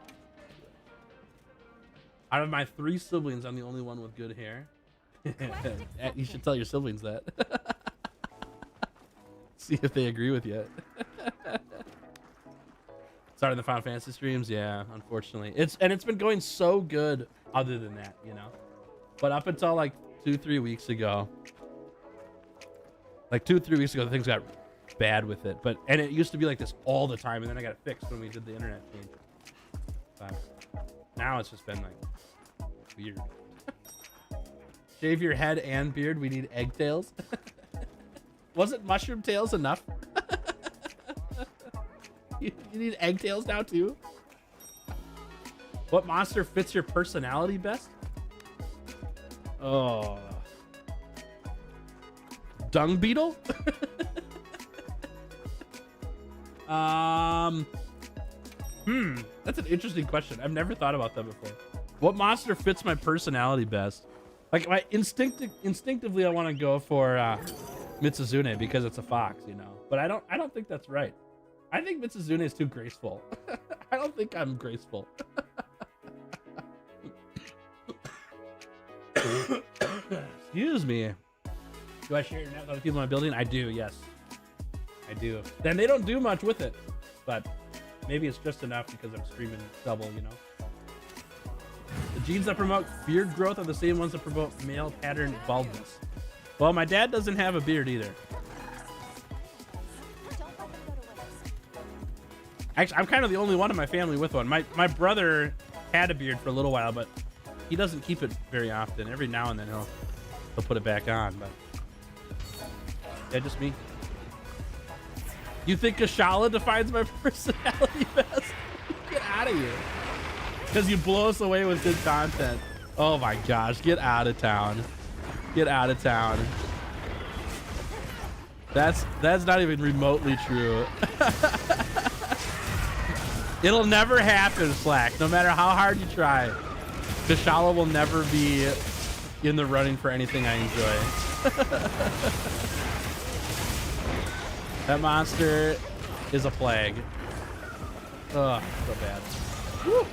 Out of my 3 siblings, I'm the only one with good hair. You should tell your siblings that. See if they agree with you. Starting the Final Fantasy streams, yeah, unfortunately. It's been going so good other than that, you know. But up until like 2-3 weeks ago, things got bad with it. And it used to be like this all the time, and then I got it fixed when we did the internet change. But now it's just been like weird. Shave your head and beard. We need egg tails. Wasn't mushroom tails enough? You need egg tails now too? What monster fits your personality best? Oh. Dung beetle? That's an interesting question. I've never thought about that before. What monster fits my personality best? Like, instinctively, I want to go for Mitsuzune because it's a fox, you know. But I don't think that's right. I think Mitsuzune is too graceful. I don't think I'm graceful. Excuse me. Do I share your net with other people in my building? I do, yes. I do. Then they don't do much with it, but maybe it's just enough because I'm streaming double, you know. The genes that promote beard growth are the same ones that promote male pattern baldness. Well, my dad doesn't have a beard either. Actually, I'm kind of the only one in my family with one. My brother had a beard for a little while, but he doesn't keep it very often. Every now and then he'll put it back on, but yeah, just me. You think Kashala defines my personality best? Get out of here. Because you blow us away with good content. Oh my gosh, get out of town. Get out of town. That's not even remotely true. It'll never happen, Slack, no matter how hard you try. Kashala will never be in the running for anything I enjoy. That monster is a plague. Ugh, so bad. Woo.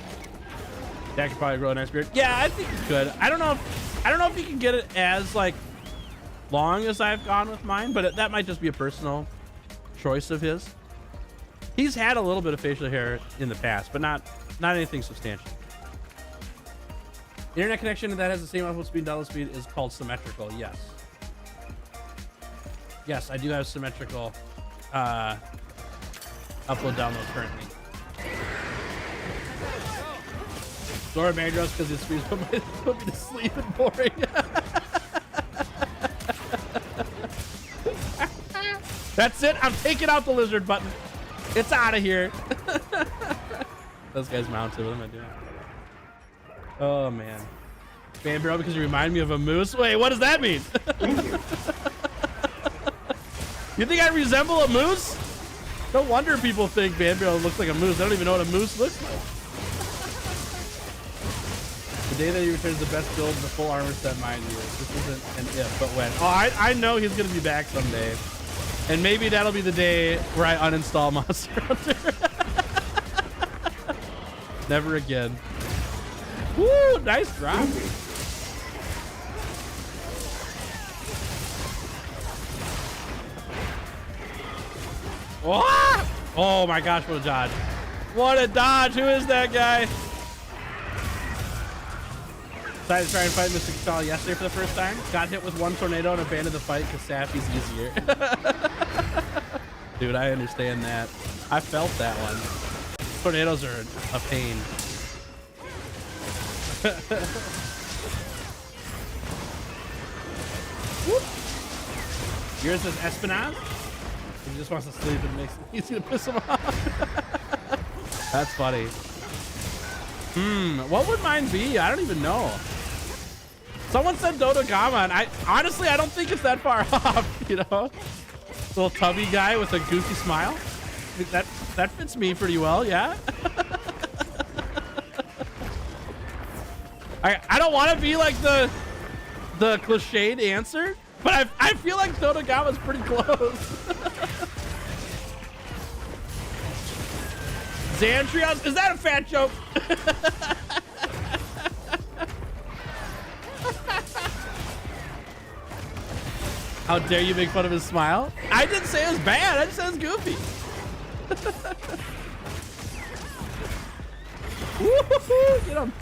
That could probably grow a nice beard. Yeah, I think it could. I don't know if you can get it as like long as I've gone with mine, but that might just be a personal choice of his. He's had a little bit of facial hair in the past, but not anything substantial. Internet connection that has the same upload speed and download speed is called symmetrical. Yes. Yes, I do have symmetrical upload download currently. Dora Mandros because his streams put me to sleep and boring. That's it. I'm taking out the lizard button. It's out of here. Those guys mounted. What am I doing? Oh man. Fanbarrel because you remind me of a moose. Wait, what does that mean? You think I resemble a moose? No wonder people think Fanbarrel looks like a moose. I don't even know what a moose looks like. The day that he returns the best build, the full armor set, mind you. This isn't an if, but when. Oh, I know he's gonna be back someday. And maybe that'll be the day where I uninstall Monster Hunter. Never again. Woo, nice drop. What? Oh my gosh, what a dodge. What a dodge. Who is that guy? Decided to try and fight Mr. Kashala yesterday for the first time. Got hit with one tornado and abandoned the fight because Sappy's easier. Dude, I understand that. I felt that one. Tornadoes are a pain. Yours is Espinaz? He just wants to sleep and makes it easy to piss him off. That's funny. What would mine be? I don't even know. Someone said Dodogama, and I don't think it's that far off, you know? Little tubby guy with a goofy smile. That fits me pretty well, yeah. I don't want to be like the cliched answer, but I feel like Dodogama's pretty close. Xantrios, is that a fat joke? How dare you make fun of his smile? I didn't say it was bad. I just said it was goofy. Woo-hoo-hoo, get him.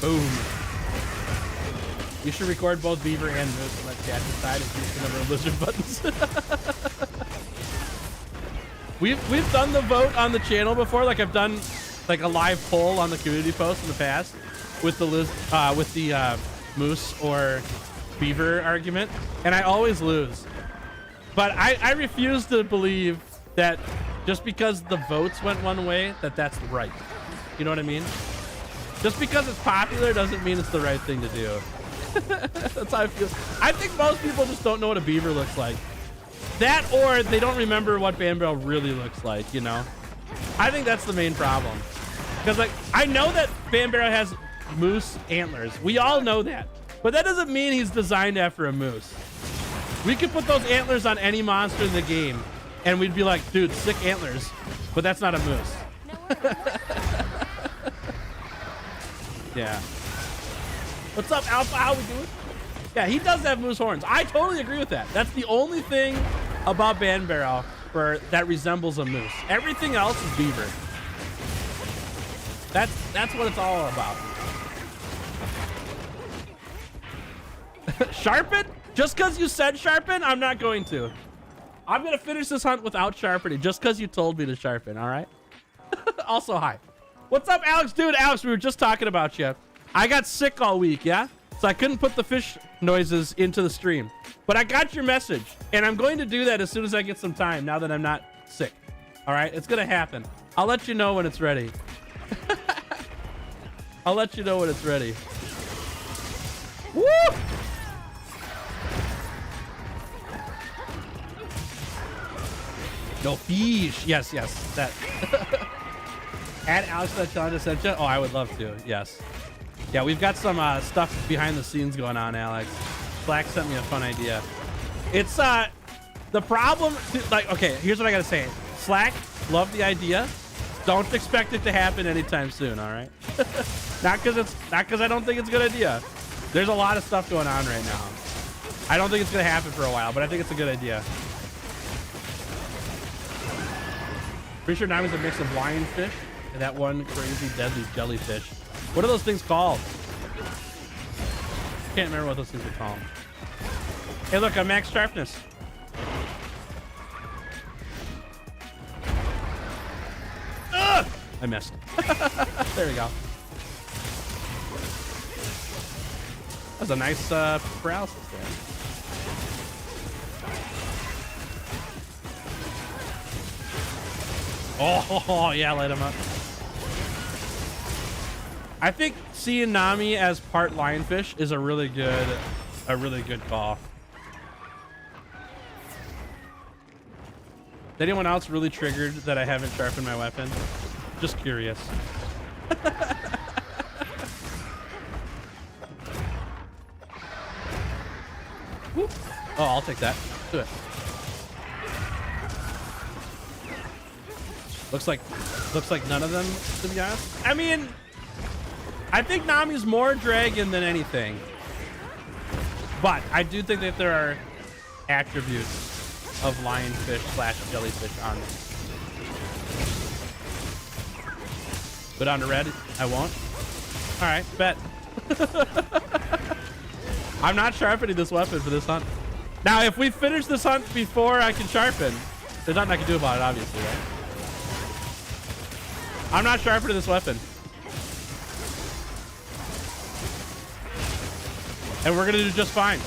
Boom. You should record both Beaver and Moose and let chat decide if you use the number of lizard buttons. We've done the vote on the channel before. Like I've done like a live poll on the community post in the past with the Moose or Beaver argument, and I always lose. But I refuse to believe that just because the votes went one way, that's right. You know what I mean? Just because it's popular doesn't mean it's the right thing to do. That's how I feel. I think most people just don't know what a beaver looks like. That or they don't remember what Banbarrel really looks like, you know? I think that's the main problem. Because like I know that Banbarrel has moose antlers. We all know that. But that doesn't mean he's designed after a moose. We could put those antlers on any monster in the game, and we'd be like, dude, sick antlers. But that's not a moose. Yeah. What's up, Alpha? How we doing? Yeah, he does have moose horns. I totally agree with that. That's the only thing about Banbarrow that resembles a moose. Everything else is beaver. That's what it's all about. Sharpen? Just because you said sharpen, I'm not going to. I'm going to finish this hunt without sharpening just because you told me to sharpen, all right? Also, hi. What's up, Alex? Dude, Alex, we were just talking about you. I got sick all week, yeah? So I couldn't put the fish noises into the stream. But I got your message, and I'm going to do that as soon as I get some time now that I'm not sick. All right? It's going to happen. I'll let you know when it's ready. I'll let you know when it's ready. Woo! No fish. Yes, yes. That. Add Alex to that challenge I sent you. Oh, I would love to. Yes. Yeah, we've got some stuff behind the scenes going on, Alex. Slack sent me a fun idea. It's the problem. Like, okay, here's what I gotta say. Slack, love the idea. Don't expect it to happen anytime soon. All right. not because I don't think it's a good idea. There's a lot of stuff going on right now. I don't think it's gonna happen for a while, but I think it's a good idea. Pretty sure Nami's a mix of lionfish and that one crazy deadly jellyfish. What are those things called? Can't remember what those things are called. Hey, look, I'm max sharpness. Ugh! I missed. There we go. That's a nice paralysis there. Oh, yeah, light him up. I think seeing Nami as part lionfish is a really good call. Is anyone else really triggered that I haven't sharpened my weapon? Just curious. Oh, I'll take that. Do it. Looks like none of them, to be honest. I mean, I think Nami's more dragon than anything. But I do think that there are attributes of lionfish / jellyfish on them. Put on to red. I won't. All right, bet. I'm not sharpening this weapon for this hunt. Now, if we finish this hunt before I can sharpen, there's nothing I can do about it, obviously, right? I'm not sharpening this weapon. And we're gonna do just fine.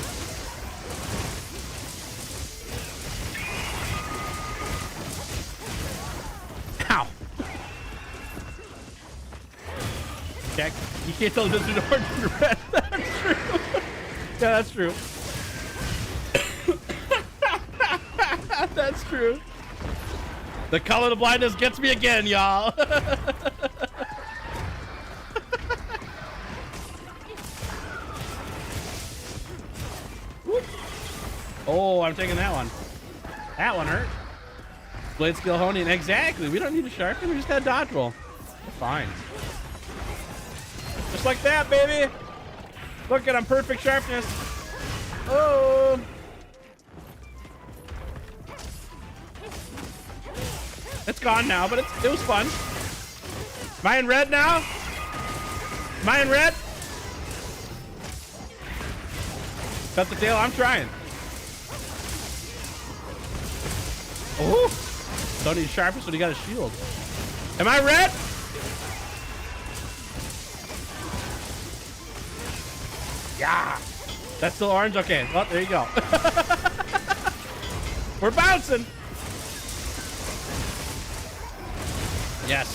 Ow. Jack, you can't tell the difference between orange and red. That's true. Yeah, that's true. That's true. The color of the blindness gets me again, y'all. Oh, I'm taking that one. That one hurt. Blade skill honing. Exactly. We don't need to sharpen. We just got a dodge roll. We're fine. Just like that, baby. Look at him. Perfect sharpness. Oh. It's gone now, but it was fun. Am I in red now? Am I in red? Cut the tail. I'm trying. Oh, don't need sharpness when you got a shield. Am I red? Yeah. That's still orange? Okay. Well, there you go. We're bouncing. Yes.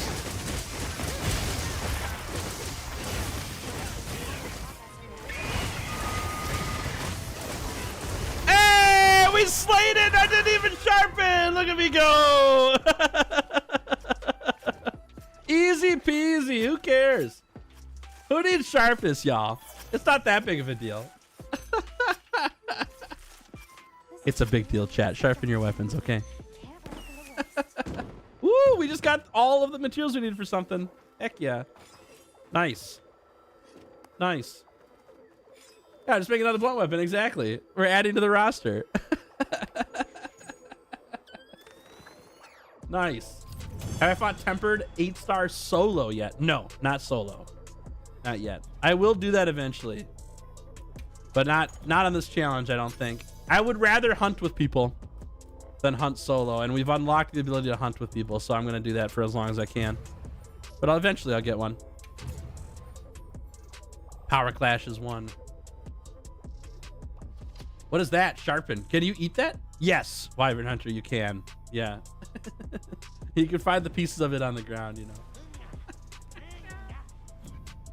Hey, we slayed it. I didn't even sharpen. Look at me go. Easy peasy. Who cares? Who needs sharpness, y'all? It's not that big of a deal. It's a big deal, chat. Sharpen your weapons, okay? Woo! We just got all of the materials we need for something. Heck yeah. Nice. Nice. Yeah, just make another blunt weapon. Exactly. We're adding to the roster. Nice. Have I fought tempered 8-star solo yet? No, not solo. Not yet. I will do that eventually. But not on this challenge, I don't think. I would rather hunt with people than hunt solo, and we've unlocked the ability to hunt with people, so I'm going to do that for as long as I can. But eventually I'll get one. Power Clash is one. What is that? Sharpen. Can you eat that? Yes. Wyvern Hunter, you can. Yeah. You can find the pieces of it on the ground, you know.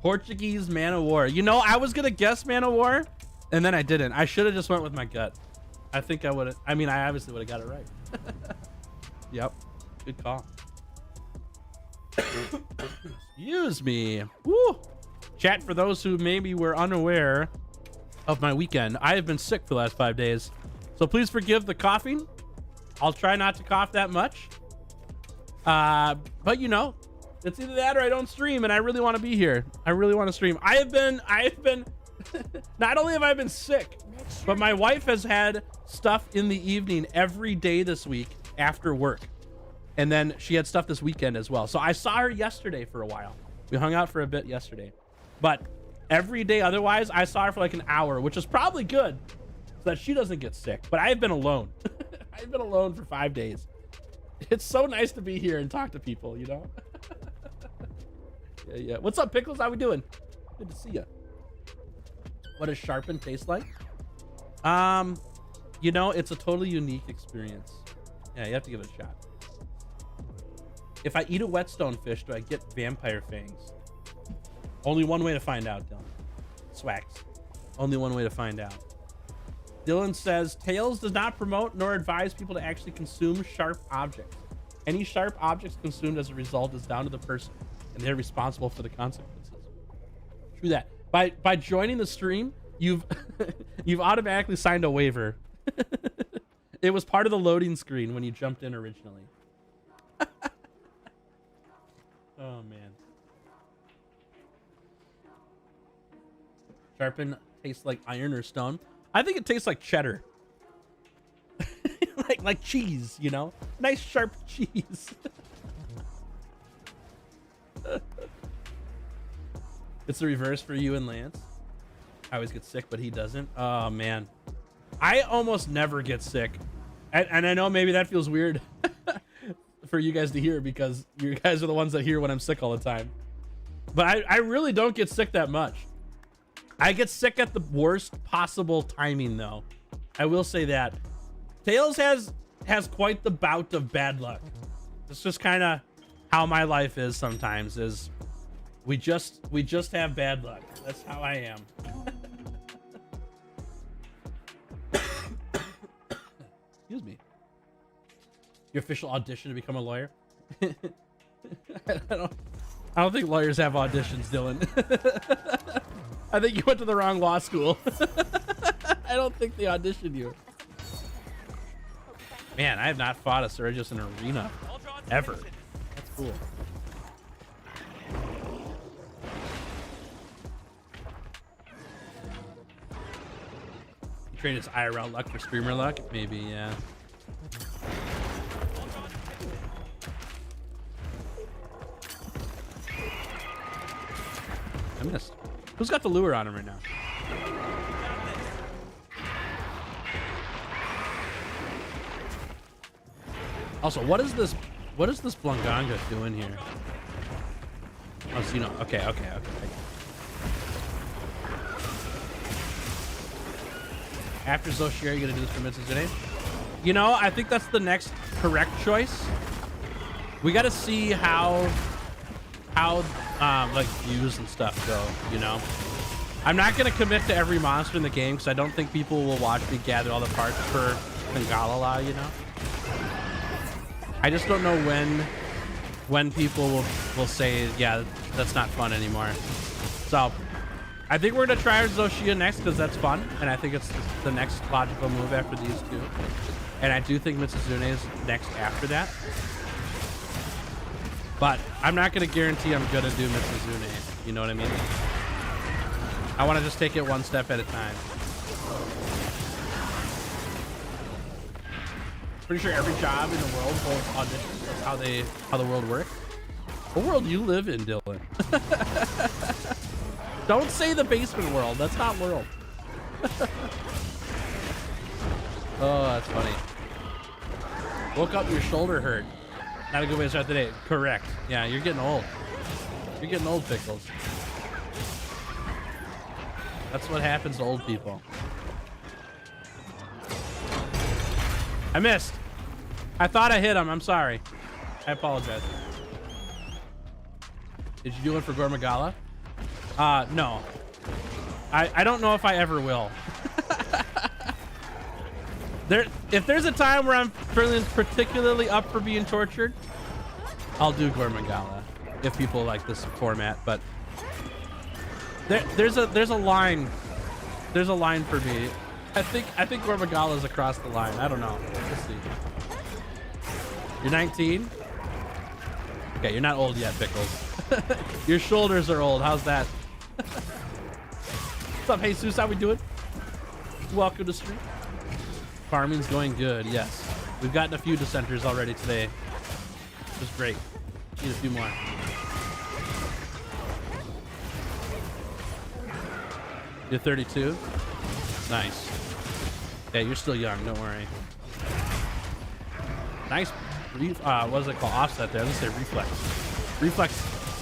Portuguese Man of War. You know, I was going to guess Man of War, and then I didn't. I should have just went with my gut. I think I would have. I mean, I obviously would have got it right. Yep. Good call. Excuse me. Woo. Chat, for those who maybe were unaware of my weekend, I have been sick for the last 5 days. So please forgive the coughing. I'll try not to cough that much. But you know, it's either that or I don't stream, and I really want to be here. I really want to stream. I have been not only have I been sick, but my wife has had stuff in the evening every day this week after work. And then she had stuff this weekend as well. So I saw her yesterday for a while. We hung out for a bit yesterday. But every day otherwise, I saw her for like an hour, which is probably good so that she doesn't get sick. But I have been alone. I've been alone for 5 days. It's so nice to be here and talk to people, you know? Yeah. What's up, Pickles? How we doing? Good to see you. What does Sharpen taste like? You know, it's a totally unique experience. Yeah, you have to give it a shot. If I eat a whetstone fish, do I get vampire fangs? Only one way to find out, Dylan. Swax. Only one way to find out. Dylan says, Tails does not promote nor advise people to actually consume sharp objects. Any sharp objects consumed as a result is down to the person, and they're responsible for the consequences. True that. By joining the stream, you've you've automatically signed a waiver. It was part of the loading screen when you jumped in originally. Oh man. Sharpen tastes like iron or stone. I think it tastes like cheddar. like cheese, you know? Nice sharp cheese. It's the reverse for you and Lance. I always get sick, but he doesn't. Oh man. I almost never get sick. And I know maybe that feels weird for you guys to hear because you guys are the ones that hear when I'm sick all the time. But I really don't get sick that much. I get sick at the worst possible timing though. I will say that. Tails has quite the bout of bad luck. It's just kind of how my life is sometimes, is we just have bad luck. That's how I am. Excuse me. Your official audition to become a lawyer? I don't think lawyers have auditions, Dylan. I think you went to the wrong law school. I don't think they auditioned you. Man, I have not fought a Seregios in an arena ever. That's cool. You traded his IRL luck for streamer luck? Maybe, yeah. I missed. Who's got the lure on him right now? Also, what is this Blanganga doing here? Oh, so you know. Okay. After Zoshir, you gonna do this for Mrs. Today? You know, I think that's the next correct choice. We gotta see how like views and stuff go, you know? I'm not gonna commit to every monster in the game because I don't think people will watch me gather all the parts for Pengalala, you know? I just don't know when people will say, yeah, that's not fun anymore. So I think we're gonna try Zoshia next because that's fun, and I think it's the next logical move after these two. And I do think Mitsuzune is next after that. But I'm not gonna guarantee I'm gonna do Mitsuzune. You know what I mean? I want to just take it one step at a time. Pretty sure every job in the world holds auditions. That's how the world works. What world do you live in, Dylan? Don't say the basement world. That's not world. Oh, that's funny. Woke up, your shoulder hurt. Not a good way to start the day. Correct. Yeah, you're getting old. You're getting old, Pickles. That's what happens to old people. I missed. I thought I hit him. I'm sorry. I apologize. Did you do one for Gormagala? No. I don't know if I ever will. If there's a time where I'm feeling particularly up for being tortured, I'll do Gormagala if people like this format. But there's a line. There's a line for me. I think Gormagala is across the line. I don't know. Let's see. You're 19. Okay, you're not old yet, Pickles. Your shoulders are old. How's that? What's up, Jesus? How we doing? Welcome to stream. Farming's going good. Yes, we've gotten a few dissenters already today, which is great. Need a few more. You're 32. Nice. Yeah, you're still young. Don't worry. Nice. What is it called? Offset there. Let's say reflex. Reflex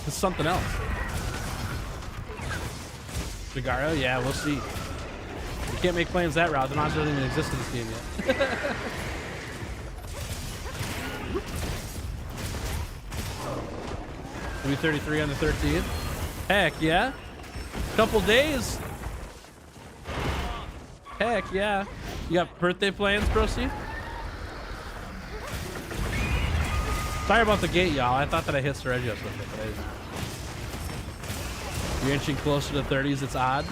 is something else. Figaro? Yeah, we'll see. You can't make claims that route. The monster doesn't even exist in this game yet. We'll be 33 on the 13th. Heck yeah. Couple days. Heck yeah. You got birthday plans, Brosi? Sorry about the gate, y'all. I thought that I hit Seregios with it, but I didn't. You're inching closer to 30s. It's odd.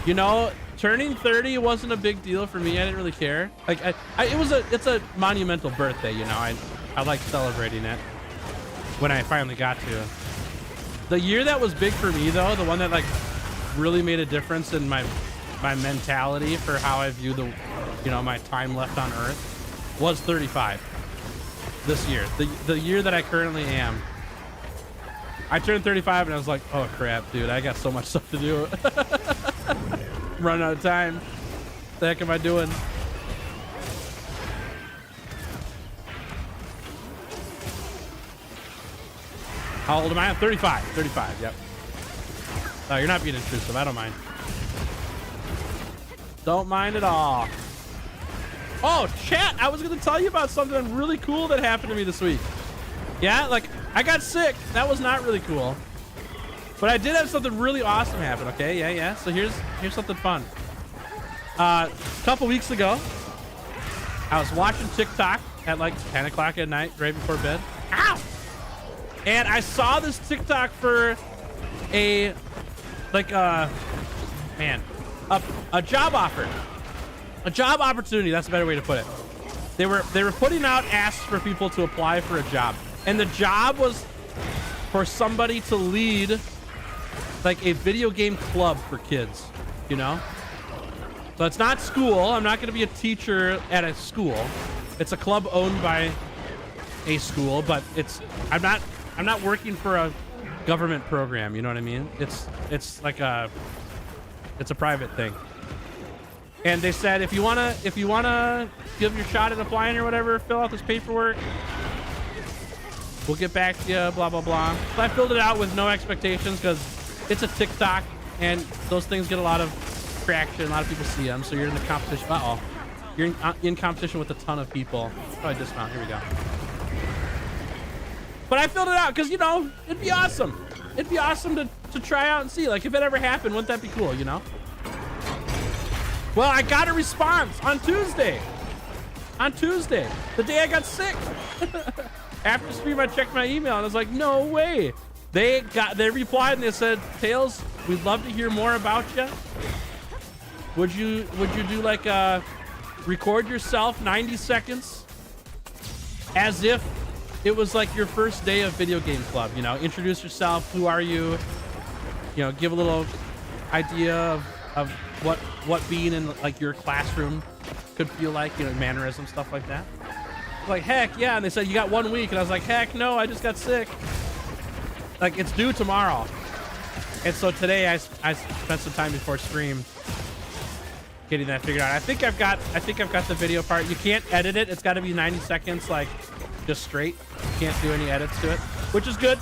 You know, turning 30 wasn't a big deal for me. I didn't really care. Like, it's a monumental birthday, you know. I like celebrating it when I finally got to. The year that was big for me, though, the one that like really made a difference in my mentality for how I view my time left on Earth was 35. This year, the year that I currently am. I turned 35 and I was like, oh crap, dude, I got so much stuff to do. Running out of time. What the heck am I doing? How old am I? 35. 35, yep. Oh, you're not being intrusive. I don't mind. Don't mind at all. Oh, chat, I was going to tell you about something really cool that happened to me this week. Yeah, like, I got sick. That was not really cool. But I did have something really awesome happen, okay? Yeah. So here's something fun. A couple weeks ago, I was watching TikTok at like 10 o'clock at night, right before bed. Ow! And I saw this TikTok for a job offer. A job opportunity, that's a better way to put it. They were putting out asks for people to apply for a job. And the job was for somebody to lead like a video game club for kids, you know? So it's not school. I'm not gonna be a teacher at a school. It's a club owned by a school, but I'm not working for a government program, you know what I mean? It's a private thing. And they said, if you wanna give your shot at applying or whatever, fill out this paperwork. We'll get back to you, blah, blah, blah. So I filled it out with no expectations because it's a TikTok and those things get a lot of traction. A lot of people see them. So you're in the competition. Uh-oh. You're in competition with a ton of people. Probably dismount. Here we go. But I filled it out because, you know, it'd be awesome. It'd be awesome to try out and see. Like, if it ever happened, wouldn't that be cool, you know? Well, I got a response on Tuesday. On Tuesday, the day I got sick. After stream, I checked my email and I was like, no way. They replied and they said, Tails, we'd love to hear more about you. Would you do like record yourself 90 seconds as if it was like your first day of video game club, you know, introduce yourself, who are you, you know, give a little idea of what being in like your classroom could feel like, you know, mannerisms, stuff like that. Like, heck yeah. And they said, you got 1 week. And I was like, heck no, I just got sick. Like, it's due tomorrow. And so today I spent some time before stream getting that figured out. I think I've got the video part. You can't edit it. It's got to be 90 seconds, like just straight. You can't do any edits to it, which is good.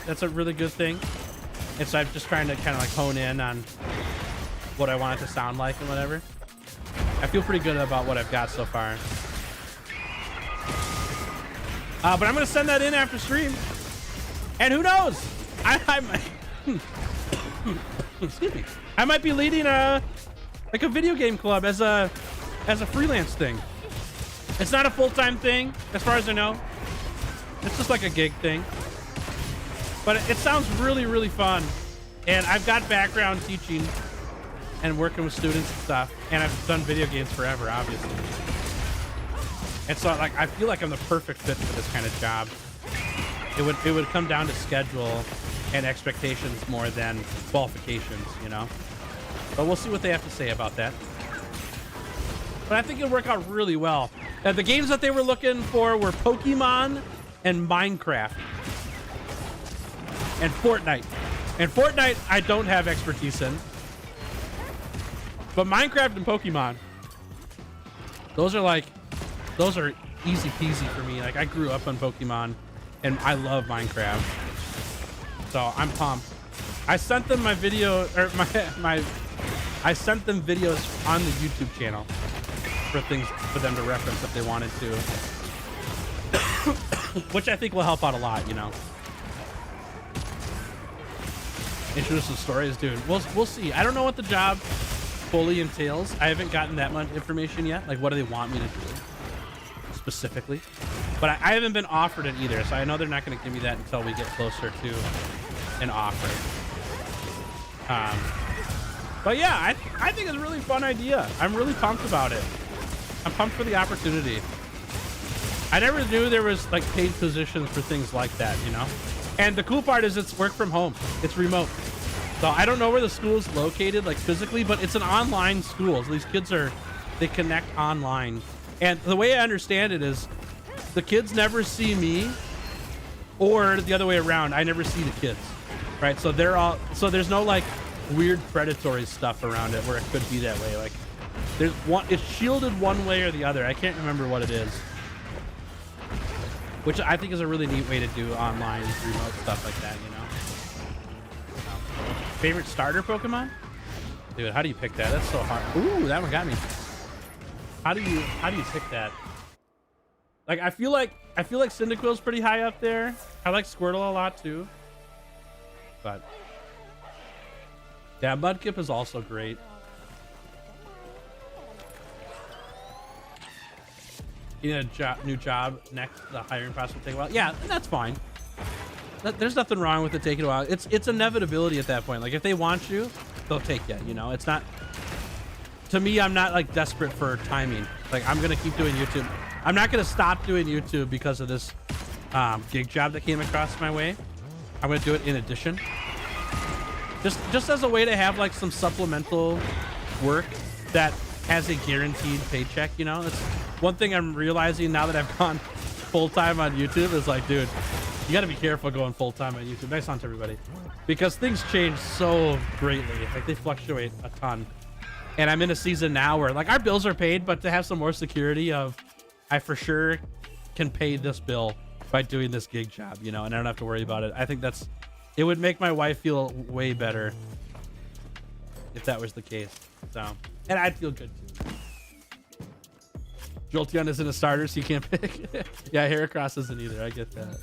That's a really good thing. And so I'm just trying to kind of like hone in on what I want it to sound like and whatever. I feel pretty good about what I've got so far. But I'm gonna send that in after stream, and who knows? I might, excuse me. I might be leading like a video game club as a freelance thing. It's not a full-time thing, as far as I know. It's just like a gig thing. But it sounds really, really fun. And I've got background teaching and working with students and stuff, and I've done video games forever, obviously. And so, like, I feel like I'm the perfect fit for this kind of job. It would come down to schedule and expectations more than qualifications, you know. But we'll see what they have to say about that. But I think it'll work out really well. The games that they were looking for were Pokemon and Minecraft and Fortnite. And Fortnite, I don't have expertise in. But Minecraft and Pokemon, those are easy peasy for me. Like, I grew up on Pokemon and I love Minecraft. So I'm pumped. I sent them my video, or I sent them videos on the YouTube channel for things for them to reference if they wanted to. Which I think will help out a lot, you know. Introduce some stories, dude. We'll see. I don't know what the job fully entails. I haven't gotten that much information yet. Like, what do they want me to do specifically? But I haven't been offered it either, so I know they're not going to give me that until we get closer to an offer. But yeah, I think it's a really fun idea. I'm really pumped about it. I'm pumped for the opportunity. I never knew there was like paid positions for things like that, you know? And the cool part is it's work from home. It's remote. So I don't know where the school is located, like physically, but it's an online school. So these kids they connect online. And the way I understand it is the kids never see me, or the other way around. I never see the kids, right? So there's no like weird predatory stuff around it where it could be that way. Like it's shielded one way or the other. I can't remember what it is. Which I think is a really neat way to do online remote stuff like that, you know? Favorite starter Pokemon? Dude, how do you pick that? That's so hard. Ooh, that one got me. How do you pick that? Like, I feel like Cyndaquil's pretty high up there. I like Squirtle a lot too. But yeah, Mudkip is also great. You need a new job next. The hiring process will take a while. Yeah, that's fine. There's nothing wrong with it taking a while. It's inevitability at that point. Like, if they want you, they'll take you. You know, it's not. To me, I'm not like desperate for timing. Like, I'm gonna keep doing YouTube. I'm not gonna stop doing YouTube because of this gig job that came across my way. I'm gonna do it in addition, just as a way to have like some supplemental work that has a guaranteed paycheck. You know, it's one thing I'm realizing now that I've gone full-time on YouTube is like, dude, you got to be careful going full-time on YouTube. Nice on to everybody, because things change so greatly. Like, they fluctuate a ton. And I'm in a season now where like our bills are paid, but to have some more security of I for sure can pay this bill by doing this gig job, you know, and I don't have to worry about it. I think it would make my wife feel way better if that was the case. So, and I'd feel good too. Jolteon isn't a starter, so you can't pick. Yeah, Heracross isn't either. I get that.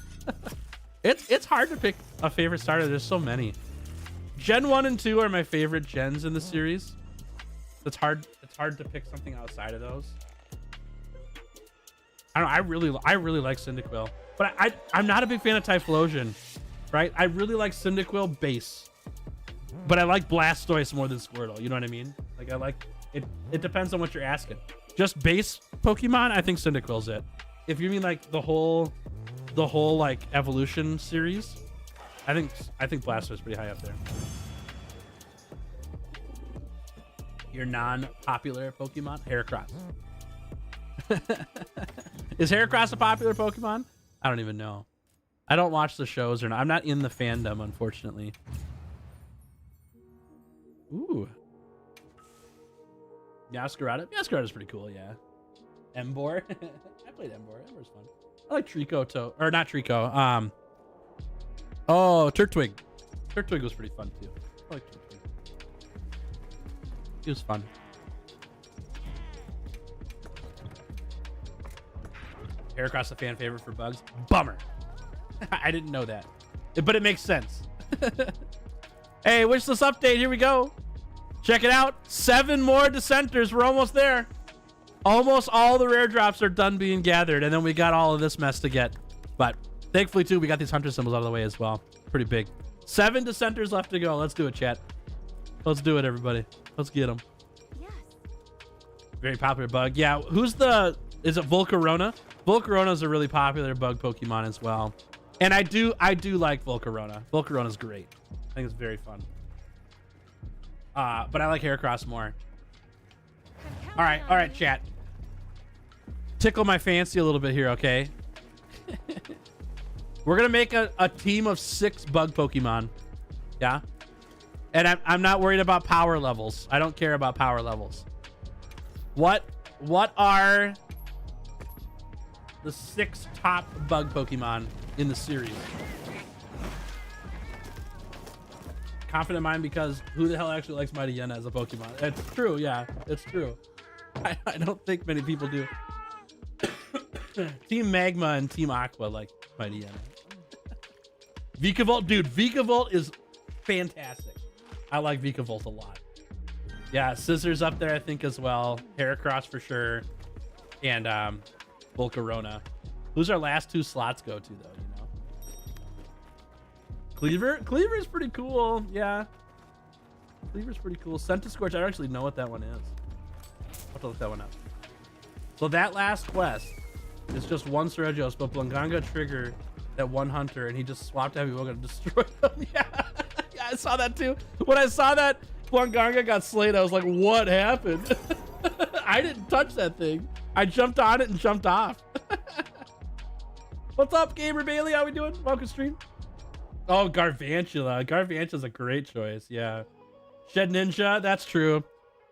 It's hard to pick a favorite starter. There's so many. Gen 1 and 2 are my favorite gens in the series. It's hard to pick something outside of those. I don't know, I really like Cyndaquil, but I'm not a big fan of Typhlosion. right? I really like Cyndaquil base, but I like Blastoise more than Squirtle. You know what I mean? Like I like it. It depends on what you're asking. Just base Pokemon, I think Cyndaquil's it. If you mean like the whole like evolution series, I think Blastoise is pretty high up there. Your non-popular Pokemon, Heracross. Is Heracross a popular Pokemon? I don't even know. I don't watch the shows or not. I'm not in the fandom, unfortunately. Ooh. Meowscarada. Meowscarada's pretty cool, yeah. Emboar. I played Emboar. Emboar's fun. I like Trico or not Trico. Oh, Turtwig. Turtwig was pretty fun too. I like Turtwig. He was fun. Heracross a fan favorite for bugs. Bummer. I didn't know that, but it makes sense. Hey, wishlist update. Here we go. Check it out. 7 more dissenters. We're almost there. Almost all the rare drops are done being gathered, and then we got all of this mess to get. But thankfully, too, we got these hunter symbols out of the way as well. Pretty big. 7 dissenters left to go. Let's do it, chat. Let's do it, everybody. Let's get them. Yes. Very popular bug. Yeah, who's the... Is it Volcarona? Volcarona is a really popular bug Pokemon as well. And I do like Volcarona. Volcarona's great. I think it's very fun. But I like Heracross more. All right, chat. Tickle my fancy a little bit here, okay? We're gonna make a team of 6 bug Pokemon. Yeah? And I'm not worried about power levels. I don't care about power levels. What are the 6 top bug Pokemon in the series? Confident in mine, because who the hell actually likes Mightyena as a Pokemon? It's true, yeah, it's true. I don't think many people do. Team Magma and Team Aqua like Mightyena. Vikavolt, dude, Vikavolt is fantastic. I like Vikavolt a lot. Yeah, Scissors up there, I think, as well. Heracross for sure. And Volcarona. Who's our last 2 slots go to, though, you know? Cleaver is pretty cool. Yeah. Cleaver's pretty cool. Centiskorch, I don't actually know what that one is. I'll have to look that one up. So that last quest is just 1 Seregios, but Blanganga triggered that 1 hunter, and he just swapped Heavy Woga and destroyed him. Yeah. Yeah, I saw that too. When I saw that Blanganga got slayed, I was like, what happened? I didn't touch that thing. I jumped on it and jumped off. What's up, Gamer Bailey? How we doing? Welcome stream. Oh, Garvantula. Garvantula's a great choice. Yeah. Shed Ninja. That's true.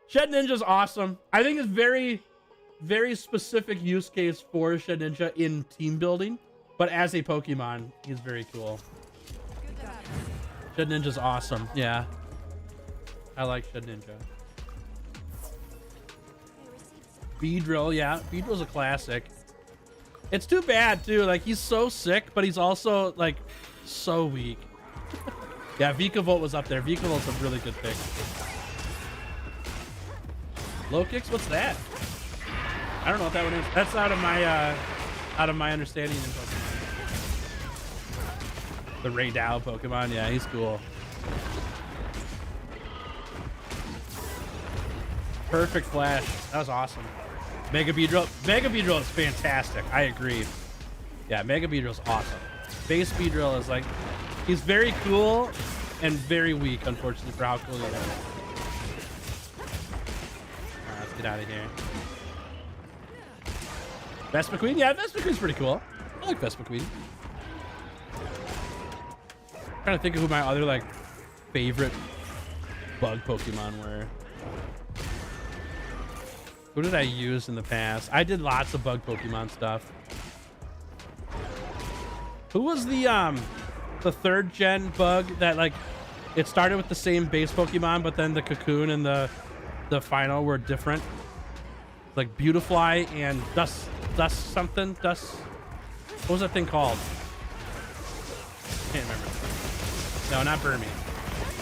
Shed Ninja's awesome. I think it's very, very specific use case for Shed Ninja in team building, but as a Pokemon, he's very cool. Shed Ninja's awesome. Yeah. I like Shed Ninja. Beedrill. Yeah. Beedrill's a classic. It's too bad too. Like, he's so sick, but he's also like so weak. Yeah, Vikavolt was up there. Vikavolt's a really good pick. Low kicks? What's that? I don't know what that one is. That's out of my understanding in Pokemon. The Raydao Pokemon. Yeah, he's cool. Perfect flash. That was awesome. Mega Beedrill. Mega Beedrill is fantastic. I agree. Yeah, Mega Beedrill's awesome. Base Beedrill is like, he's very cool and very weak, unfortunately, for how cool he is. Alright, let's get out of here. Vespiquen? Yeah, Vespiquen's pretty cool. I like Vespiquen. I'm trying to think of who my other like favorite bug Pokemon were. Who did I use in the past? I did lots of bug Pokemon stuff. Who was the 3rd gen bug that, like, it started with the same base Pokemon, but then the Cocoon and the final were different? Like Beautifly and Dust something? Dust. What was that thing called? Can't remember. No, not Burmy.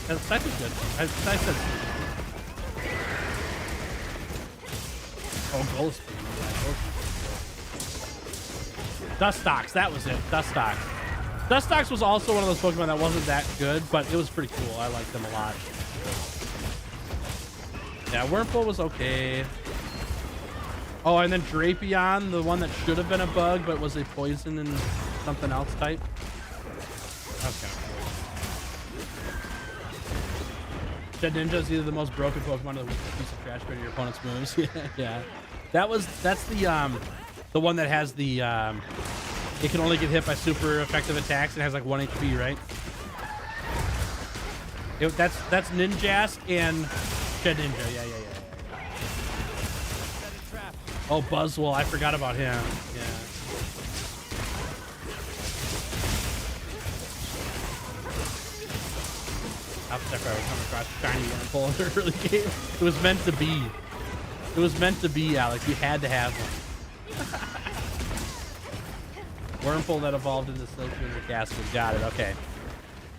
That was good. I said. Oh, Ghost. Dustox, that was it. Dustox. Dustox was also one of those Pokemon that wasn't that good, but it was pretty cool. I liked them a lot. Yeah, Wurmple was okay. Oh, and then Drapion, the one that should have been a bug, but was a poison and something else type. That's kind of cool. Shed Ninja is either the most broken Pokemon or the weakest piece of trash to your opponent's moves. Yeah. That's the one that has the it can only get hit by super effective attacks and has like 1 HP, right? That's Ninjask and Shed Ninja. Yeah. Oh, Buzzwole, I forgot about him. Yeah. After I was coming across shiny Wurmple in the early game. It was meant to be. It was meant to be, Alex. You had to have one. Wurmple that evolved into Silcoon and Cascade. Got it. Okay.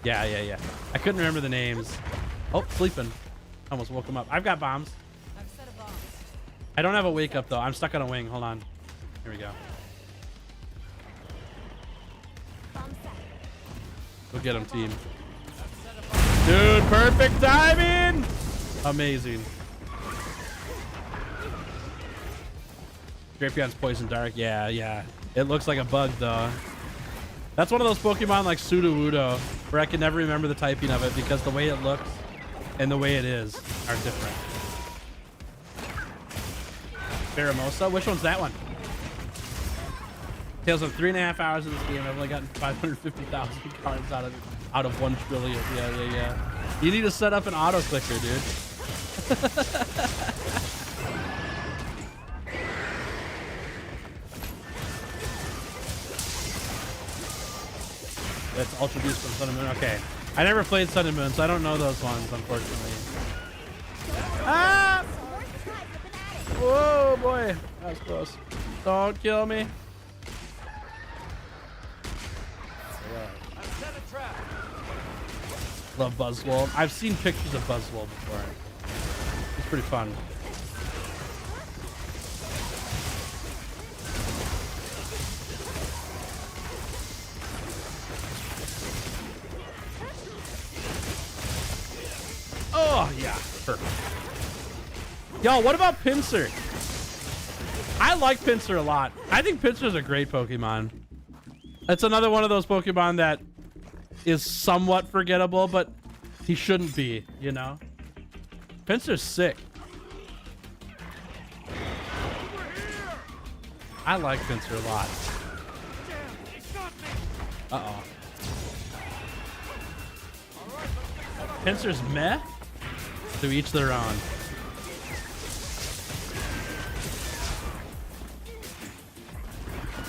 Yeah. I couldn't remember the names. Oh, sleeping. Almost woke him up. I've got bombs. I don't have a wake up though. I'm stuck on a wing. Hold on. Here we go. Go get him, team. Dude, perfect timing. Amazing. Drapion's Poison Dark. Yeah. It looks like a bug though. That's one of those Pokemon like Sudowoodo where I can never remember the typing of it because the way it looks and the way it is are different. Pheromosa? Which one's that one? Tails of 3.5 hours in this game. I've only gotten 550,000 cards out of 1 trillion. Yeah. You need to set up an auto clicker, dude. That's Ultra Beast from Sun and Moon. Okay. I never played Sun and Moon, so I don't know those ones, unfortunately. Ah! Whoa, boy. That was close. Don't kill me. Love Buzzwole. I've seen pictures of Buzzwole before. It's pretty fun. Oh, yeah. Perfect. Yo, what about Pinsir? I like Pinsir a lot. I think Pinsir's a great Pokemon. It's another one of those Pokemon that is somewhat forgettable, but he shouldn't be, you know? Pinsir's sick. I like Pinsir a lot. Uh-oh. Pinsir's meh? To each their own.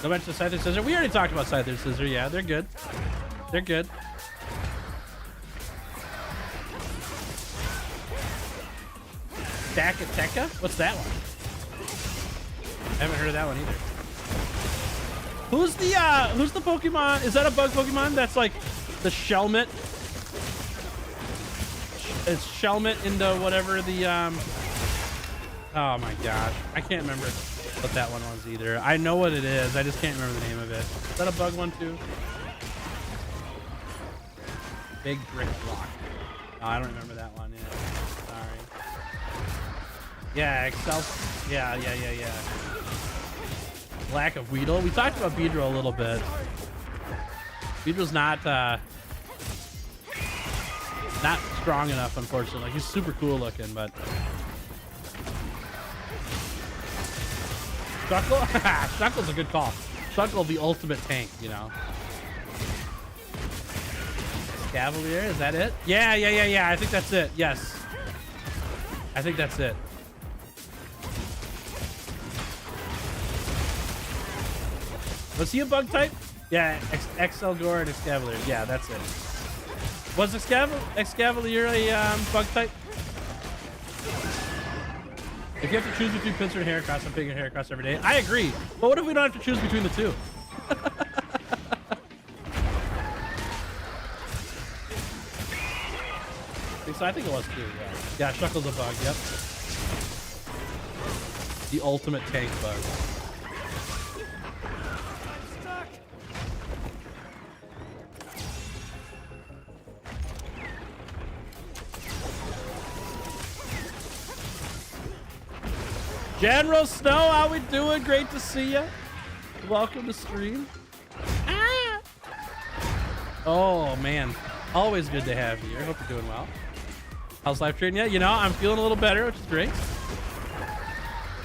Go back to Scyther Scissor. We already talked about Scyther Scissor. Yeah, they're good. They're good. Dakateka? What's that one? I haven't heard of that one either. Who's the Pokemon? Is that a bug Pokemon? That's like the Shelmet. It's Shelmet into whatever the oh my gosh. I can't remember what that one was either. I know what it is. I just can't remember the name of it. Is that a bug one too? Big brick block. Oh, I don't remember that one. Yeah. Sorry. Yeah, Excel. Yeah. Lack of Weedle. We talked about Beedrill a little bit. Beedrill's not strong enough, unfortunately. He's super cool looking, but Shuckle? Shuckle's a good call. Shuckle, the ultimate tank, you know. Cavalier, is that it? Yeah. I think that's it. Yes. I think that's it. Was he a bug type? Yeah, Excalibur and Excavalier. Yeah, that's it. Was Excavalier a bug type? If you have to choose between Pinsir and Heracross, I'm picking Heracross every day. I agree. But what if we don't have to choose between the two? So I think it was too, yeah. Yeah, Shuckle's a bug, yep. The ultimate tank bug. General Snow, how we doing? Great to see you. Welcome to stream. Ah! Oh man, always good to have you. I hope you're doing well. How's life treating you? You know, I'm feeling a little better, which is great.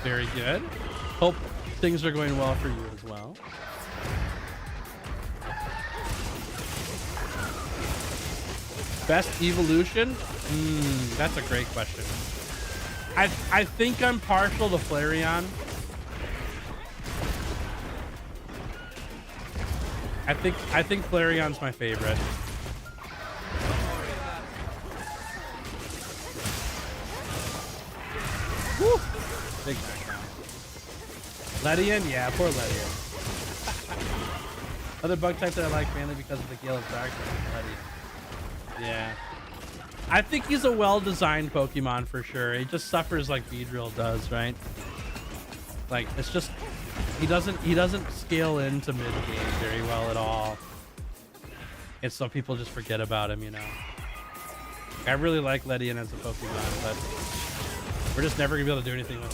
Very good. Hope things are going well for you as well. Best evolution? That's a great question. I think I'm partial to Flareon. I think Flareon's my favorite. Woo! Big knockdown. Ledian? Yeah, poor Ledian. Other bug types that I like mainly because of the Gale of Darkness. Ledian. Yeah. I think he's a well-designed Pokemon for sure. He just suffers like Beedrill does, right? Like, it's just he doesn't scale into mid-game very well at all. And so people just forget about him, you know. I really like Ledian as a Pokemon, but we're just never gonna be able to do anything with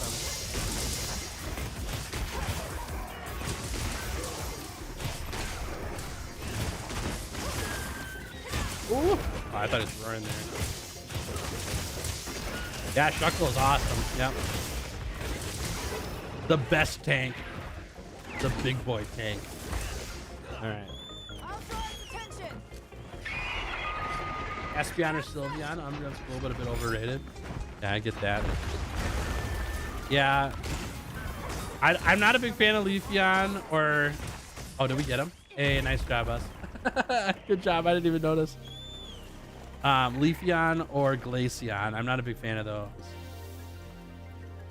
him. Ooh. Oh, I thought it was roaring there. Yeah, Shuckle is awesome. Yep. The best tank. The big boy tank. All right. Espeon or Sylveon? Umbreon's cool, but a bit overrated. Yeah, I get that. Yeah. I'm not a big fan of Leafeon or... Oh, did we get him? Hey, nice job, us. Good job. I didn't even notice. Leafeon or Glaceon. I'm not a big fan of those.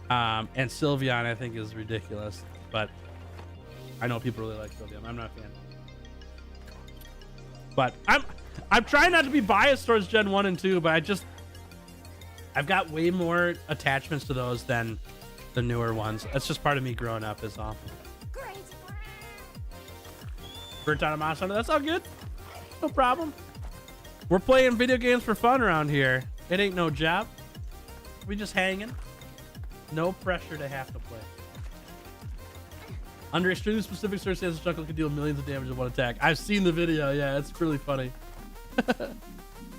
And Sylveon, I think, is ridiculous. But I know people really like Sylveon. I'm not a fan. But I'm trying not to be biased towards Gen 1 and 2, but I've got way more attachments to those than the newer ones. That's just part of me growing up is all. Great. Burnt out of Monster Hunter. That's all good. No problem. We're playing video games for fun around here. It ain't no job. We just hanging. No pressure to have to play. Under extremely specific circumstances, Shuckle can deal millions of damage in one attack. I've seen the video. Yeah, it's really funny.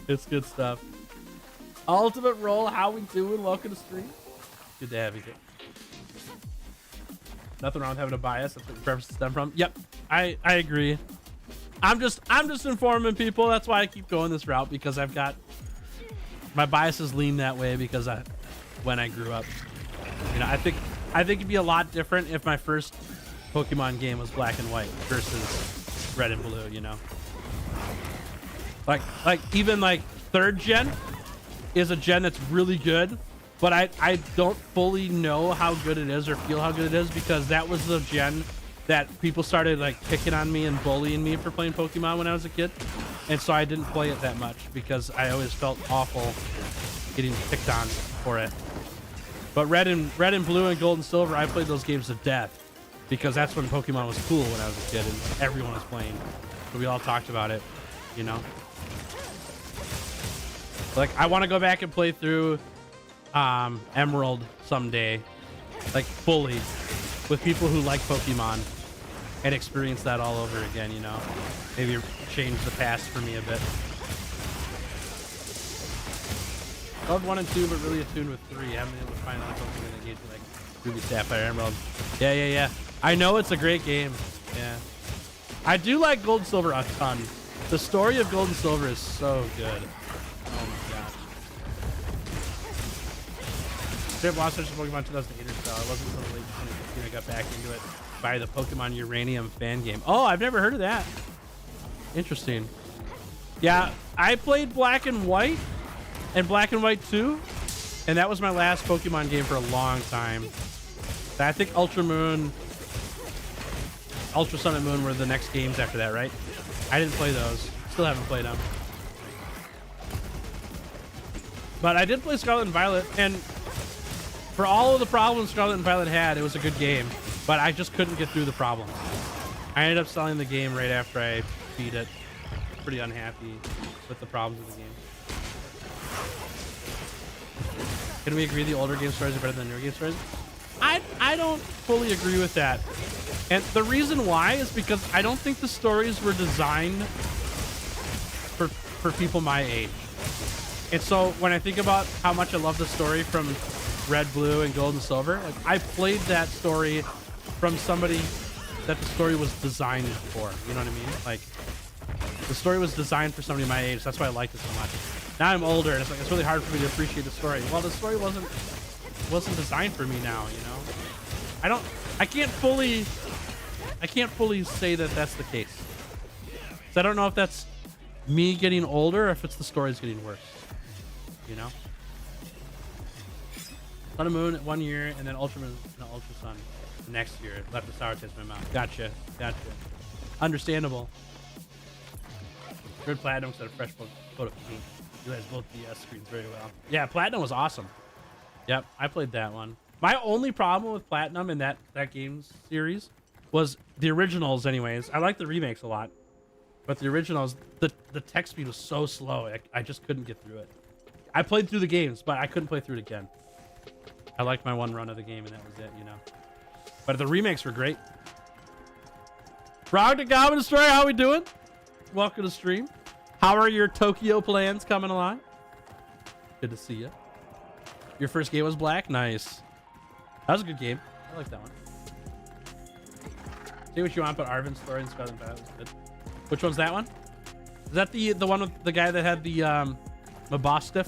It's good stuff. Ultimate Roll, how we doing? Welcome to stream. Good to have you here. Nothing wrong with having a bias. That's what your preferences stem from. Yep, I agree. I'm just informing people. That's why I keep going this route, because I've got my biases lean that way because when I grew up, you know, I think it'd be a lot different if my first Pokemon game was Black and White versus Red and Blue, you know. Like even like 3rd gen is a gen that's really good, but I don't fully know how good it is or feel how good it is because that was the gen that people started like picking on me and bullying me for playing Pokemon when I was a kid. And so I didn't play it that much because I always felt awful getting picked on for it. But Red and Blue and Gold and Silver, I played those games to death because that's when Pokemon was cool when I was a kid and everyone was playing. So we all talked about it, you know? Like, I want to go back and play through Emerald someday, like fully, with people who like Pokemon and experience that all over again, you know? Maybe change the past for me a bit. Loved 1 and 2, but really attuned with 3. Haven't been able to find out something that engaged me like Ruby, Sapphire, Emerald. Yeah. I know it's a great game. Yeah. I do like Gold and Silver a ton. The story of Gold and Silver is so good. Oh my gosh. Straight Lost Search Pokemon 2008 or so. I wasn't until late 2015 I got back into it by the Pokemon Uranium fan game. Oh, I've never heard of that. Interesting. Yeah, I played Black and White and Black and White 2, and that was my last Pokemon game for a long time. I think Ultra Moon, Ultra Sun and Moon were the next games after that, right? I didn't play those. Still haven't played them. But I did play Scarlet and Violet, and for all of the problems Scarlet and Violet had, it was a good game, but I just couldn't get through the problems. I ended up selling the game right after I beat it. Pretty unhappy with the problems of the game. Can we agree the older game stories are better than the newer game stories? I don't fully agree with that. And the reason why is because I don't think the stories were designed for people my age. And so when I think about how much I love the story from Red, Blue, and Gold and Silver, like I played that story from somebody that the story was designed for. You know what I mean? Like the story was designed for somebody my age. That's why I liked it so much. Now I'm older, and it's like it's really hard for me to appreciate the story. Well, the story wasn't designed for me now. You know, I can't fully say that that's the case. So I don't know if that's me getting older or if it's the story's getting worse. You know, Sun and Moon 1 year, and then Ultra Moon and Ultra Sun the next year. Left a sour taste in my mouth. Gotcha. Understandable. Red Platinum got a fresh coat of paint. You guys both DS screens very well. Yeah, Platinum was awesome. Yep, I played that one. My only problem with Platinum in that game series was the originals. Anyways, I like the remakes a lot, but the originals, the text speed was so slow. I just couldn't get through it. I played through the games, but I couldn't play through it again. I liked my one run of the game, and that was it, you know. But the remakes were great. Frog the Goblin Destroyer, how we doing? Welcome to stream. How are your Tokyo plans coming along? Good to see you. Your first game was Black? Nice. That was a good game. I like that one. Say what you want, but Arvin's story and Scarlet Battle was good. Which one's that one? Is that the one with the guy that had the Mabostiff?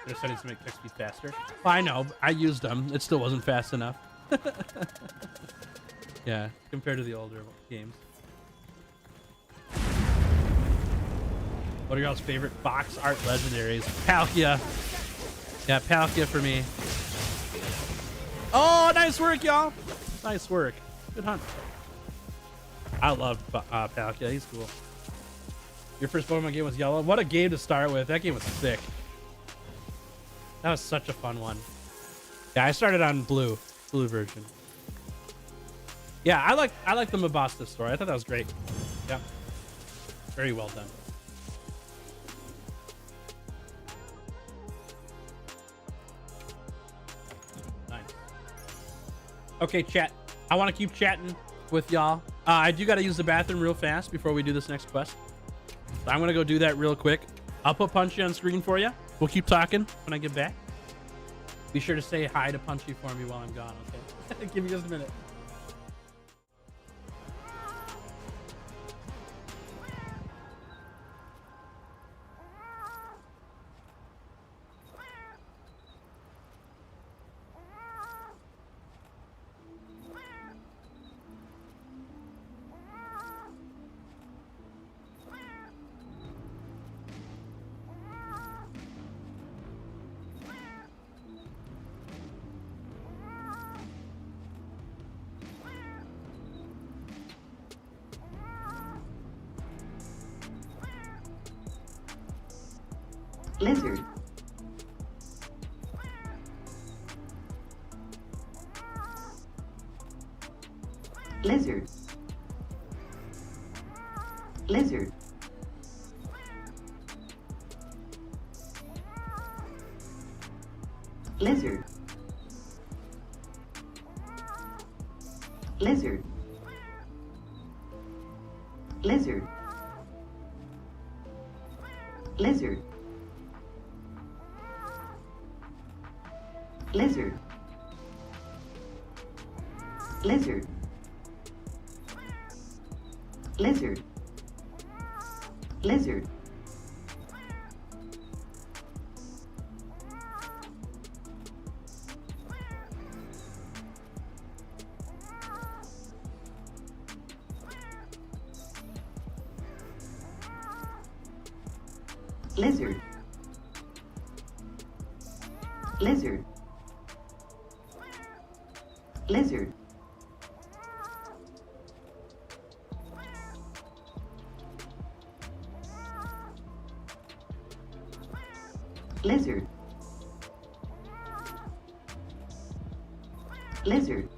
They're settings to make text speed faster. Well, I know. I used them. It still wasn't fast enough. Yeah, compared to the older games. What are y'all's favorite box art legendaries? Palkia. Yeah, Palkia for me. Oh, nice work, y'all. Nice work. Good hunt. I love Palkia. He's cool. Your first Pokemon game was Yellow. What a game to start with. That game was sick. That was such a fun one. Yeah, I started on blue version. Yeah, I like the Mabasta story. I thought that was great. Yeah, very well done. Nice. Okay, chat. I want to keep chatting with y'all. I do got to use the bathroom real fast before we do this next quest. So I'm gonna go do that real quick. I'll put Punchy on screen for you. We'll keep talking when I get back. Be sure to say hi to Punchy for me while I'm gone, okay? Give me just a minute. Lizard. Lizard. Lizard. Lizard. Lizard. Lizard. Lizard. Lizard. Lizard. Lizard. Lizard. Lizard. Lizard. Lizard. Lizard. Lizard.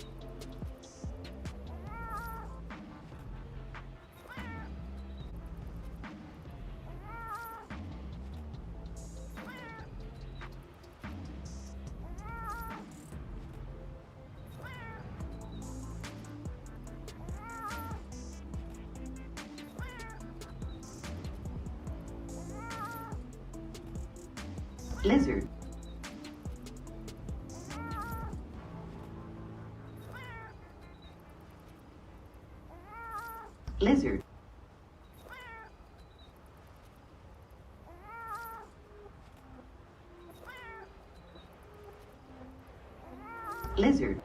Lizard. Lizard. Lizard.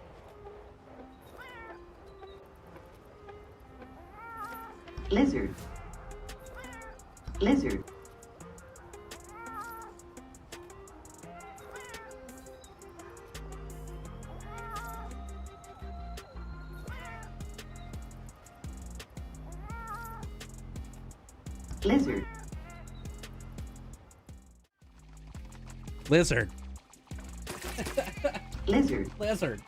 Lizard. Lizard. Lizard. Lizard. Lizard. Lizard.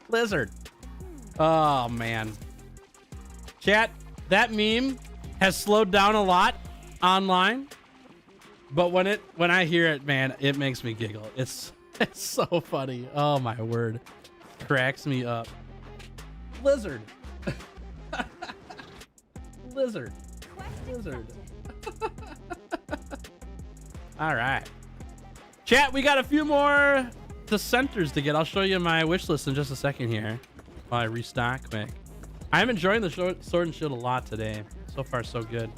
Lizard. Oh man. Chat, that meme has slowed down a lot online, but when I hear it, man, it makes me giggle. It's so funny. Oh my word. Cracks me up. Lizard. Lizard. Lizard. All right. Chat, we got a few more dissenters to get. I'll show you my wish list in just a second here while I restock quick. I'm enjoying the sword and shield a lot today. So far, so good.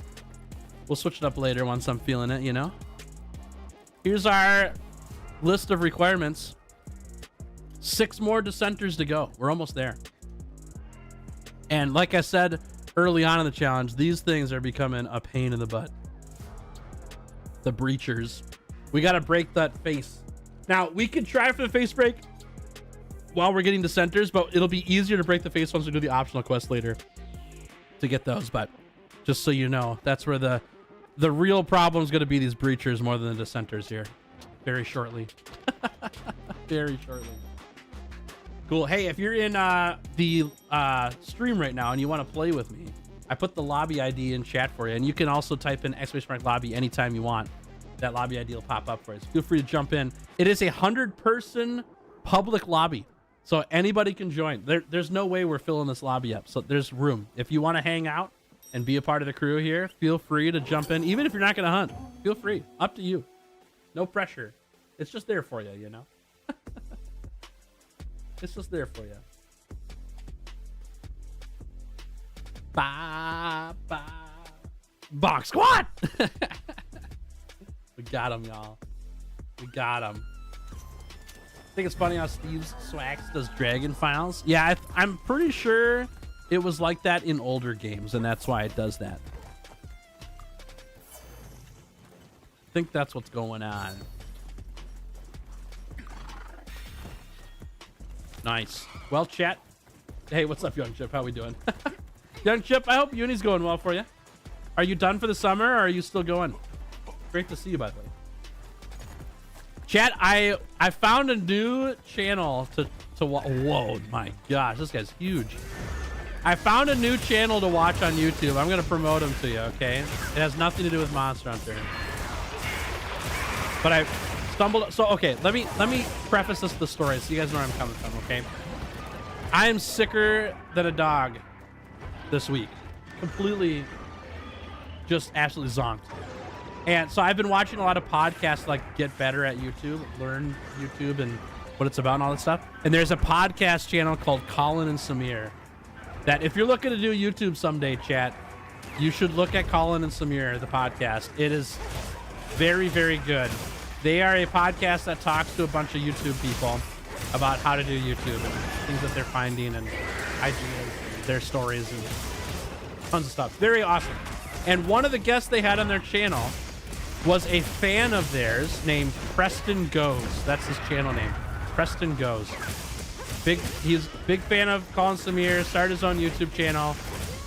We'll switch it up later once I'm feeling it, you know? Here's our list of requirements. 6 more dissenters to go. We're almost there. And like I said early on in the challenge, these things are becoming a pain in the butt. The breachers. We got to break that face. Now, we can try for the face break while we're getting dissenters, but it'll be easier to break the face once we do the optional quest later to get those. But just so you know, that's where the real problem is going to be, these breachers more than the dissenters here. Very shortly. Very shortly. Cool. Hey, if you're in the stream right now and you want to play with me, I put the lobby ID in chat for you, and you can also type in !lobby anytime you want. That lobby ID will pop up for you. So feel free to jump in. It is a 100-person public lobby, so anybody can join. There's no way we're filling this lobby up, so there's room. If you want to hang out and be a part of the crew here, feel free to jump in. Even if you're not going to hunt, feel free. Up to you. No pressure. It's just there for you, you know? It's just there for you. Ba, ba. Box squat! We got him, y'all. We got him. I think it's funny how Steve's Swax does Dragon Files. Yeah, I'm pretty sure it was like that in older games, and that's why it does that. I think that's what's going on. Nice. Well, chat. Hey, what's up, Young Chip? How we doing? Young Chip, I hope uni's going well for you. Are you done for the summer, or are you still going? Great to see you, by the way. Chat, I found a new channel to watch. Whoa, my gosh, this guy's huge. I found a new channel to watch on YouTube. I'm gonna promote him to you, okay? It has nothing to do with Monster Hunter. But I stumbled. So okay, let me preface this with the story so you guys know where I'm coming from, okay? I am sicker than a dog this week. Completely, just absolutely zonked. And so I've been watching a lot of podcasts, like get better at YouTube, learn YouTube and what it's about and all that stuff. And there's a podcast channel called Colin and Samir that if you're looking to do YouTube someday, chat, you should look at Colin and Samir, the podcast. It is very, very good. They are a podcast that talks to a bunch of YouTube people about how to do YouTube and things that they're finding and ideas, their stories and tons of stuff. Very awesome. And one of the guests they had on their channel was a fan of theirs named Preston Goes. That's his channel name. Preston Goes. He's a big fan of Colin Samir, started his own YouTube channel,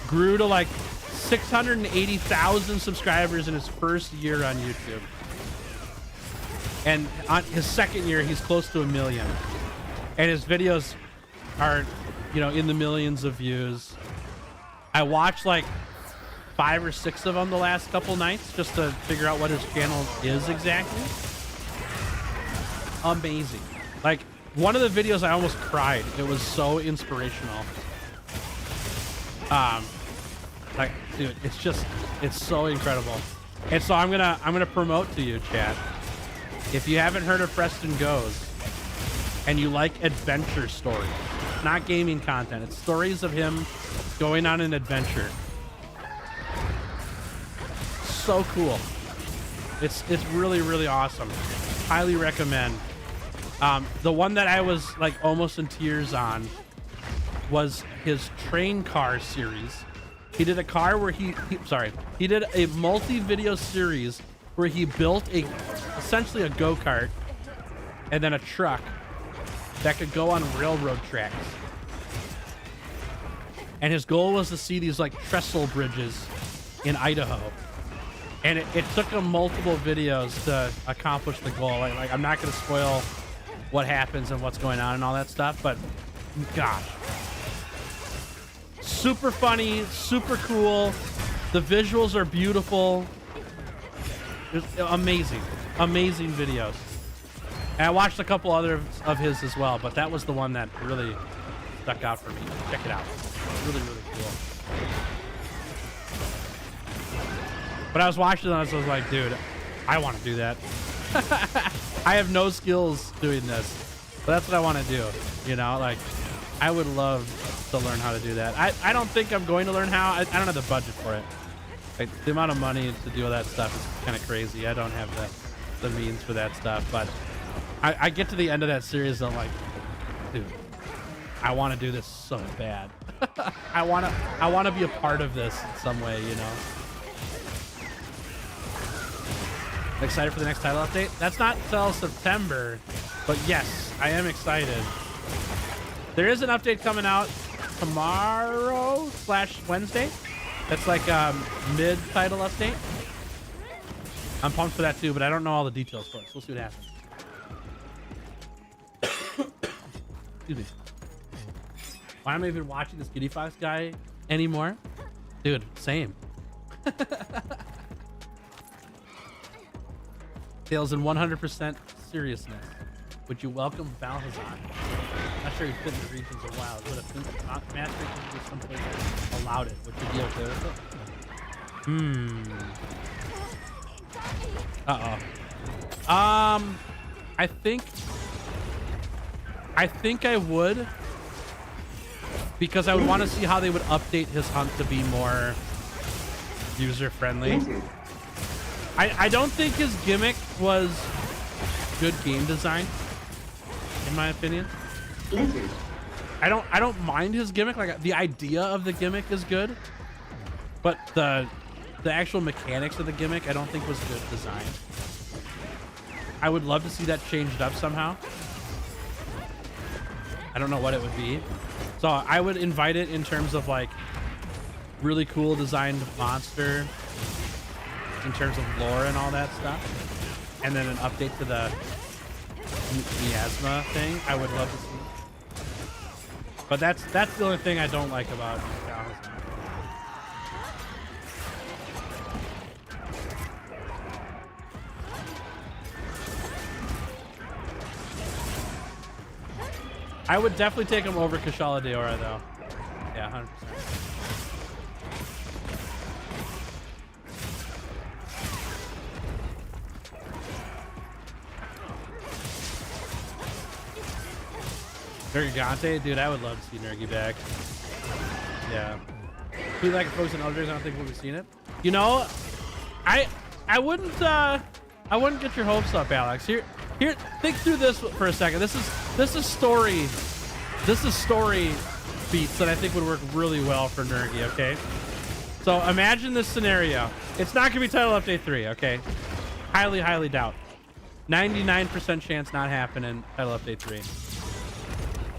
grew to like 680,000 subscribers in his first year on YouTube. And on his second year, he's close to 1 million. And his videos are, you know, in the millions of views. I watched like 5 or 6 of them the last couple nights just to figure out what his channel is exactly. Amazing. Like, one of the videos I almost cried. It was so inspirational. Like, dude, it's so incredible. And so I'm gonna promote to you, chat. If you haven't heard of Preston Goes and you like adventure stories, not gaming content, it's stories of him going on an adventure. So cool. It's really, really awesome. Highly recommend. The one that I was like almost in tears on was his train car series. He did a car where he did a multi-video series where he built essentially a go-kart and then a truck that could go on railroad tracks. And his goal was to see these like trestle bridges in Idaho. And it took him multiple videos to accomplish the goal. Like I'm not going to spoil what happens and what's going on and all that stuff, but gosh. Super funny, super cool. The visuals are beautiful. It's amazing, amazing videos. And I watched a couple other of his as well, but that was the one that really stuck out for me. Check it out. Really, really cool. But I was watching this, I was like, dude, I want to do that. I have no skills doing this, but that's what I want to do. You know, like, I would love to learn how to do that. I don't think I'm going to learn how. I don't have the budget for it. Like, the amount of money to do all that stuff is kind of crazy. I don't have the means for that stuff, but I get to the end of that series and I'm like, dude, I want to do this so bad. I want to be a part of this in some way, you know. Excited for the next title update? That's not till September, but yes, I am excited. There is an update coming out tomorrow/Wednesday. That's like mid-title update. I'm pumped for that too, but I don't know all the details for it, so we'll see what happens. Excuse me. Why am I even watching this Giddy Fox guy anymore? Dude, same. Tales in 100% seriousness. Would you welcome Balhazan? Not sure he fit in the regions of wild. Would a match be someplace that allowed it? Would you be okay with it? I think I would, because I would want to see how they would update his hunt to be more user friendly. I don't think his gimmick was good game design, in my opinion. Lizard. I don't mind his gimmick. Like, the idea of the gimmick is good, but the actual mechanics of the gimmick I don't think was good design. I would love to see that changed up somehow. I don't know what it would be. So I would invite it in terms of like really cool designed monster in terms of lore and all that stuff, and then an update to the miasma thing. I would love to see, but that's the only thing I don't like about Balhazan. I would definitely take him over Kashala Deora though. Yeah, 100%. Nergigante? Dude, I would love to see Nergi back. Yeah. Who like Frozen Elders? I don't think we've seen it. You know, I wouldn't get your hopes up, Alex. Here, think through this for a second. This is story beats that I think would work really well for Nergi, okay? So imagine this scenario. It's not gonna be Title Update 3, okay? Highly, highly doubt. 99% chance not happening Title Update 3.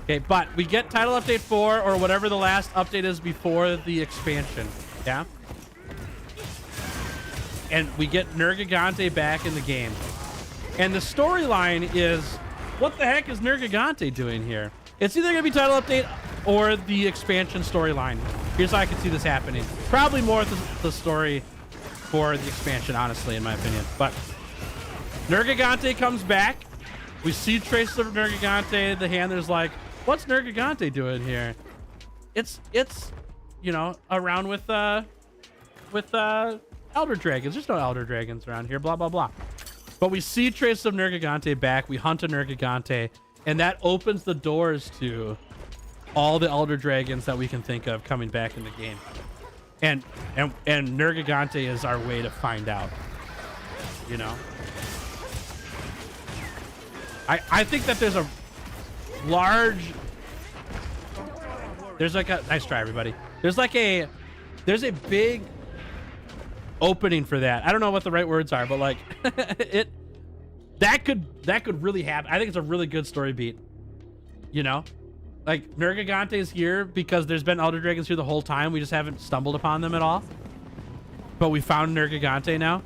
Okay, but we get Title Update 4 or whatever the last update is before the expansion, yeah? And we get Nergigante back in the game. And the storyline is, what the heck is Nergigante doing here? It's either going to be Title Update or the expansion storyline. Here's how I can see this happening. Probably more the story for the expansion, honestly, in my opinion. But Nergigante comes back. We see traces of Nergigante. The handler's like, what's Nergigante doing here? It's you know, around with Elder Dragons. There's no Elder Dragons around here, blah, blah, blah. But we see traces of Nergigante back. We hunt a Nergigante, and that opens the doors to all the Elder Dragons that we can think of coming back in the game. And Nergigante is our way to find out, you know? I think that there's a large... There's like a... Nice try, everybody. There's a big opening for that. I don't know what the right words are, but like that could really happen. I think it's a really good story beat, you know? Like Nergigante is here because there's been Elder Dragons here the whole time. We just haven't stumbled upon them at all. But we found Nergigante now.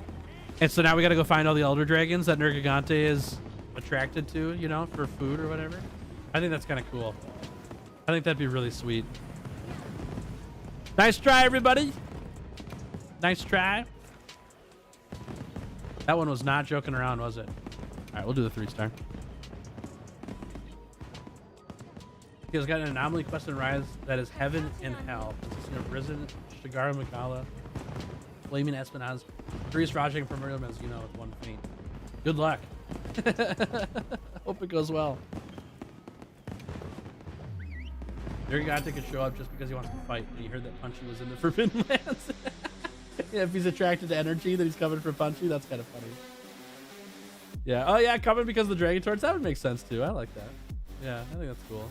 And so now we got to go find all the Elder Dragons that Nergigante is attracted to, you know, for food or whatever. I think that's kind of cool. I think that'd be really sweet. Nice try, everybody. Nice try. That one was not joking around, was it? All right, we'll do the 3-star. He has got an anomaly quest and rise that is heaven and hell. Consisting of Risen, Shigara Magala, Flaming Espinaz, Therese Rajang, and Primordial Mezquino with 1 feint. Good luck. Hope it goes well. Nergigante could show up just because he wants to fight, but he heard that Punchy was in the Forbidden Lands. Yeah, if he's attracted to energy, then he's coming for Punchy. That's kind of funny. Yeah. Oh, yeah, coming because of the Dragon Torch. That would make sense, too. I like that. Yeah, I think that's cool.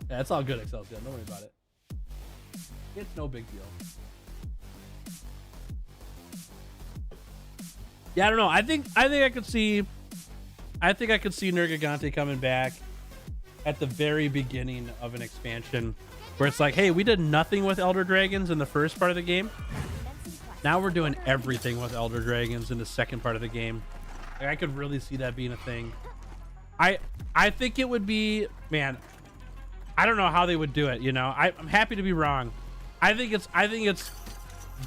Yeah, it's all good, Excelsior. Don't worry about it. It's no big deal. Yeah, I don't know. I think I could see Nergigante coming back at the very beginning of an expansion where it's like, hey, we did nothing with Elder Dragons in the first part of the game. Now we're doing everything with Elder Dragons in the second part of the game. Like, I could really see that being a thing. I think it would be, man, I don't know how they would do it, you know. I'm happy to be wrong. I think it's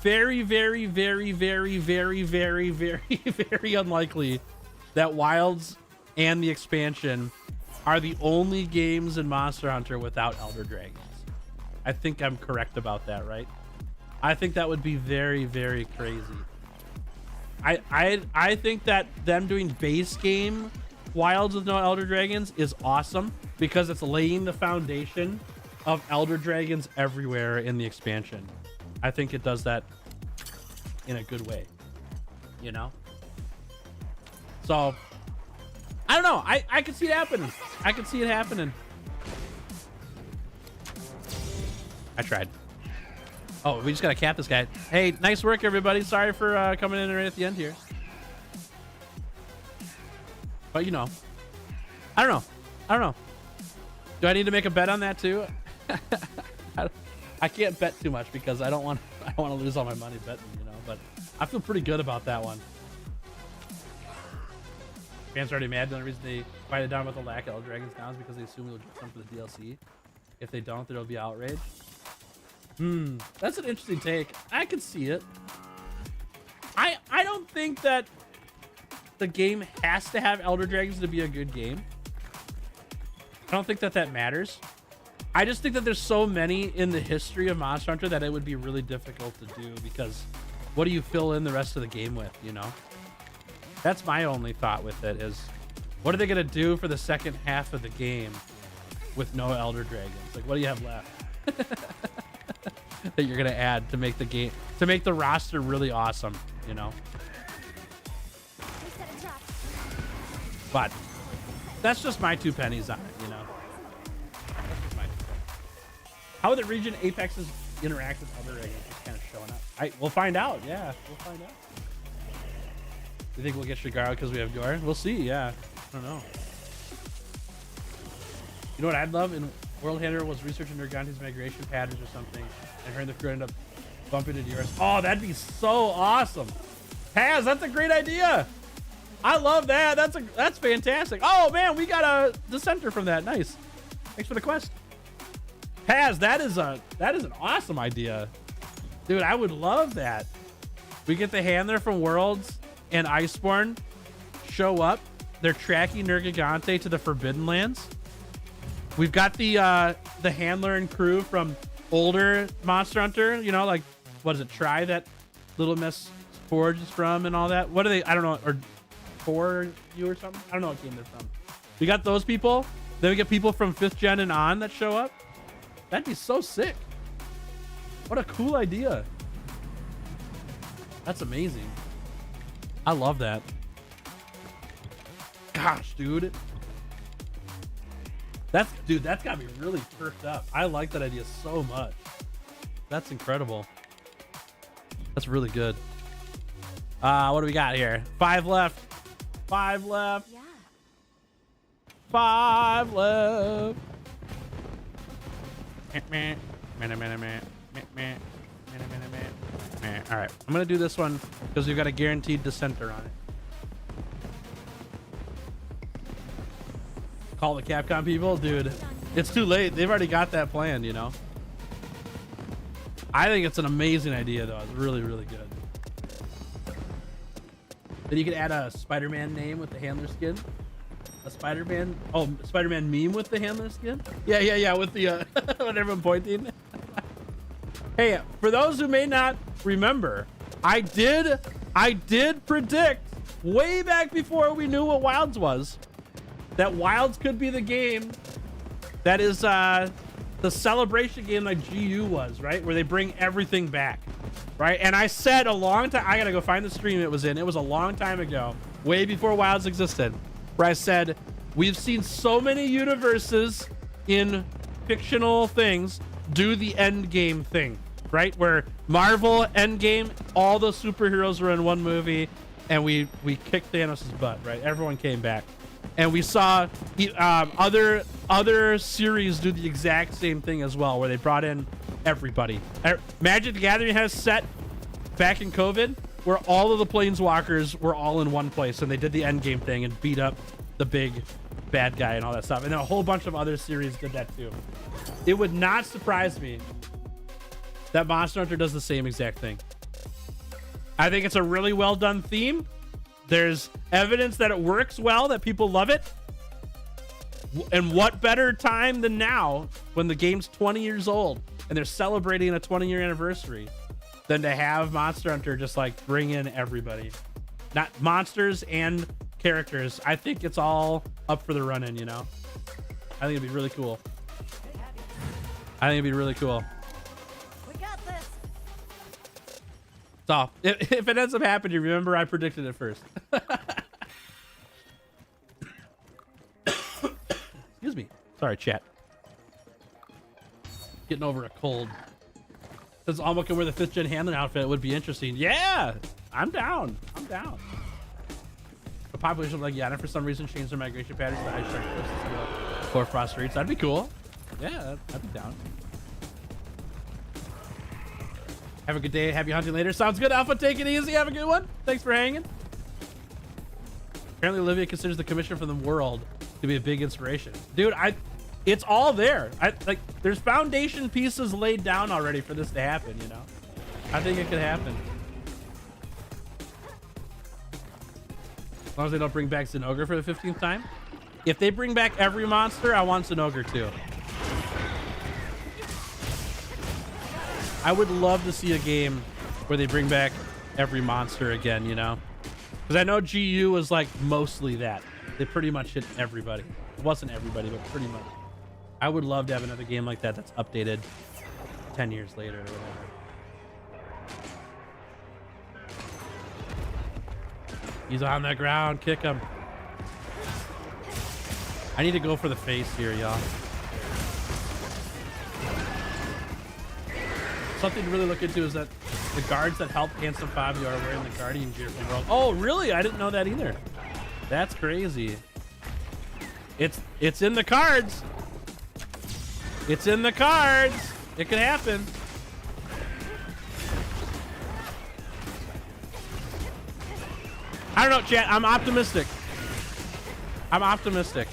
very, very, very, very, very, very, very, very unlikely that Wilds and the expansion are the only games in Monster Hunter without Elder Dragons. I think I'm correct about that, right? I think that would be very, very crazy. I think that them doing base game Wilds with no Elder Dragons is awesome because it's laying the foundation of Elder Dragons everywhere in the expansion. I think it does that in a good way, you know? So, I don't know. I could see it happening. I could see it happening. I tried. Oh, we just got to cap this guy. Hey, nice work, everybody. Sorry for coming in right at the end here. But, you know, I don't know. Do I need to make a bet on that too? I can't bet too much because I don't want to lose all my money betting, you know, but I feel pretty good about that one. Fans are already mad. The only reason they fight it down with the lack of Elder Dragons now is because they assume we'll get some for the DLC. If they don't, there'll be outrage. That's an interesting take. I could see it. I don't think that the game has to have Elder Dragons to be a good game. I don't think that matters. I just think that there's so many in the history of Monster Hunter that it would be really difficult to do because what do you fill in the rest of the game with, you know? That's my only thought with it is what are they going to do for the second half of the game with no Elder Dragons? Like, what do you have left that you're going to add to make the game, to make the roster really awesome, you know? But that's just my 2 pennies on it, you know? That's just my 2 pennies. How would the region Apexes interact with Elder Dragons? Just kind of showing up. We'll find out. Yeah, we'll find out. You think we'll get Shigara because we have Yor? We'll see, yeah. I don't know. You know what I'd love? In World Handler was researching Nergigante's migration patterns or something, and her and the crew ended up bumping into yours. Oh, that'd be so awesome. Paz, that's a great idea. I love that. That's fantastic. Oh man, we got a dissenter from that. Nice. Thanks for the quest. Paz, that is an awesome idea. Dude, I would love that. We get the handler from Worlds and Iceborne show up. They're tracking Nergigante to the Forbidden Lands. We've got the handler and crew from older Monster Hunter, you know, like, what is it, Try that Little Miss Forge is from and all that. What are they? I don't know, or For You or something? I don't know what game they're from. We got those people. Then we get people from 5th gen and on that show up. That'd be so sick. What a cool idea. That's amazing. I love that. Gosh, dude. That's got me really perked up. I like that idea so much. That's incredible. That's really good. What do we got here? 5 left. 5 left. Yeah. 5 left. All right, I'm gonna do this one because we've got a guaranteed dissenter on it. Call the Capcom people, dude. It's too late. They've already got that planned, you know. I think it's an amazing idea, though. It's really, really good. Then you could add a Spider-Man name with the handler skin. A Spider-Man. Oh, Spider-Man meme with the handler skin. Yeah. With the with everyone pointing. Hey, for those who may not remember, I did predict way back before we knew what Wilds was that Wilds could be the game that is the celebration game like GU was, right? Where they bring everything back, right? And I said a long time, I gotta go find the stream it was in. It was a long time ago, way before Wilds existed, where I said, we've seen so many universes in fictional things do the end game thing, right? Where Marvel Endgame, all the superheroes were in one movie and we kicked Thanos' butt, right? Everyone came back. And we saw other series do the exact same thing as well, where they brought in everybody. Magic the Gathering has set back in COVID where all of the planeswalkers were all in one place and they did the endgame thing and beat up the big bad guy and all that stuff. And then a whole bunch of other series did that too. It would not surprise me that Monster Hunter does the same exact thing. I think it's a really well done theme. There's evidence that it works well, that people love it. And what better time than now when the game's 20 years old and they're celebrating a 20-year anniversary than to have Monster Hunter just like bring in everybody. Not monsters and characters. I think it's all up for the run-in, you know? I think it'd be really cool. I think it'd be really cool. We got this. So if it ends up happening, remember I predicted it first. Excuse me. Sorry, chat. Getting over a cold. Since Alma can wear the 5th gen handler outfit, it would be interesting. Yeah, I'm down. I'm down. The population of like Yana for some reason changed their migration patterns to ice shark versus core frost reach. That'd be cool. Yeah, I'd be down. Have a good day. Happy hunting later. Sounds good, Alpha. Take it easy. Have a good one. Thanks for hanging. Apparently, Olivia considers the commission from the world to be a big inspiration. Dude, it's all there. Like, there's foundation pieces laid down already for this to happen, you know? I think it could happen. As long as they don't bring back Zinogre for the 15th time. If they bring back every monster, I want Zinogre too. I would love to see a game where they bring back every monster again, you know? Because I know GU was like mostly that. They pretty much hit everybody. It wasn't everybody, but pretty much. I would love to have another game like that that's updated 10 years later or whatever. He's on the ground. Kick him. I need to go for the face here, y'all. Something to really look into is that the guards that help Handsome Fabio are wearing the Guardian gear from World. Oh, really? I didn't know that either. That's crazy. It's in the cards. It's in the cards. It could happen. I don't know, chat. I'm optimistic. I'm optimistic.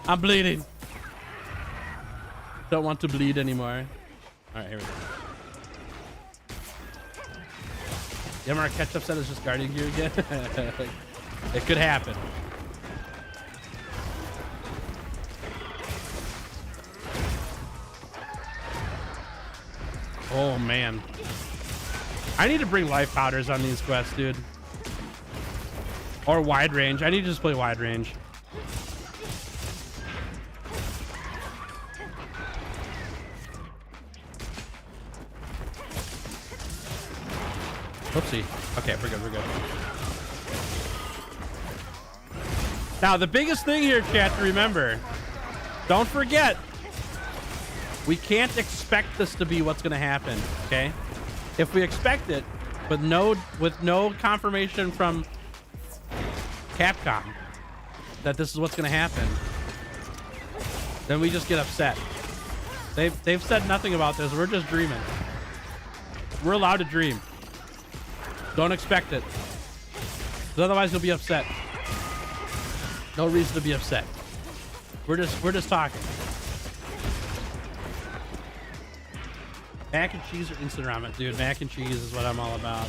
I'm bleeding. Don't want to bleed anymore. All right, here we go. Yammer catch-up set is just guardian gear again. It could happen. Oh man, I need to bring life powders on these quests, dude. Or wide range. I need to just play wide range. Oopsie. Okay, we're good, we're good. Now, the biggest thing here, chat, to remember, don't forget, we can't expect this to be what's going to happen, okay? If we expect it, but with no confirmation from Capcom that this is what's going to happen, then we just get upset. They've said nothing about this. We're just dreaming. We're allowed to dream. Don't expect it, 'cause otherwise you'll be upset. No reason to be upset. We're just talking. Mac and cheese or instant ramen, dude. Mac and cheese is what I'm all about.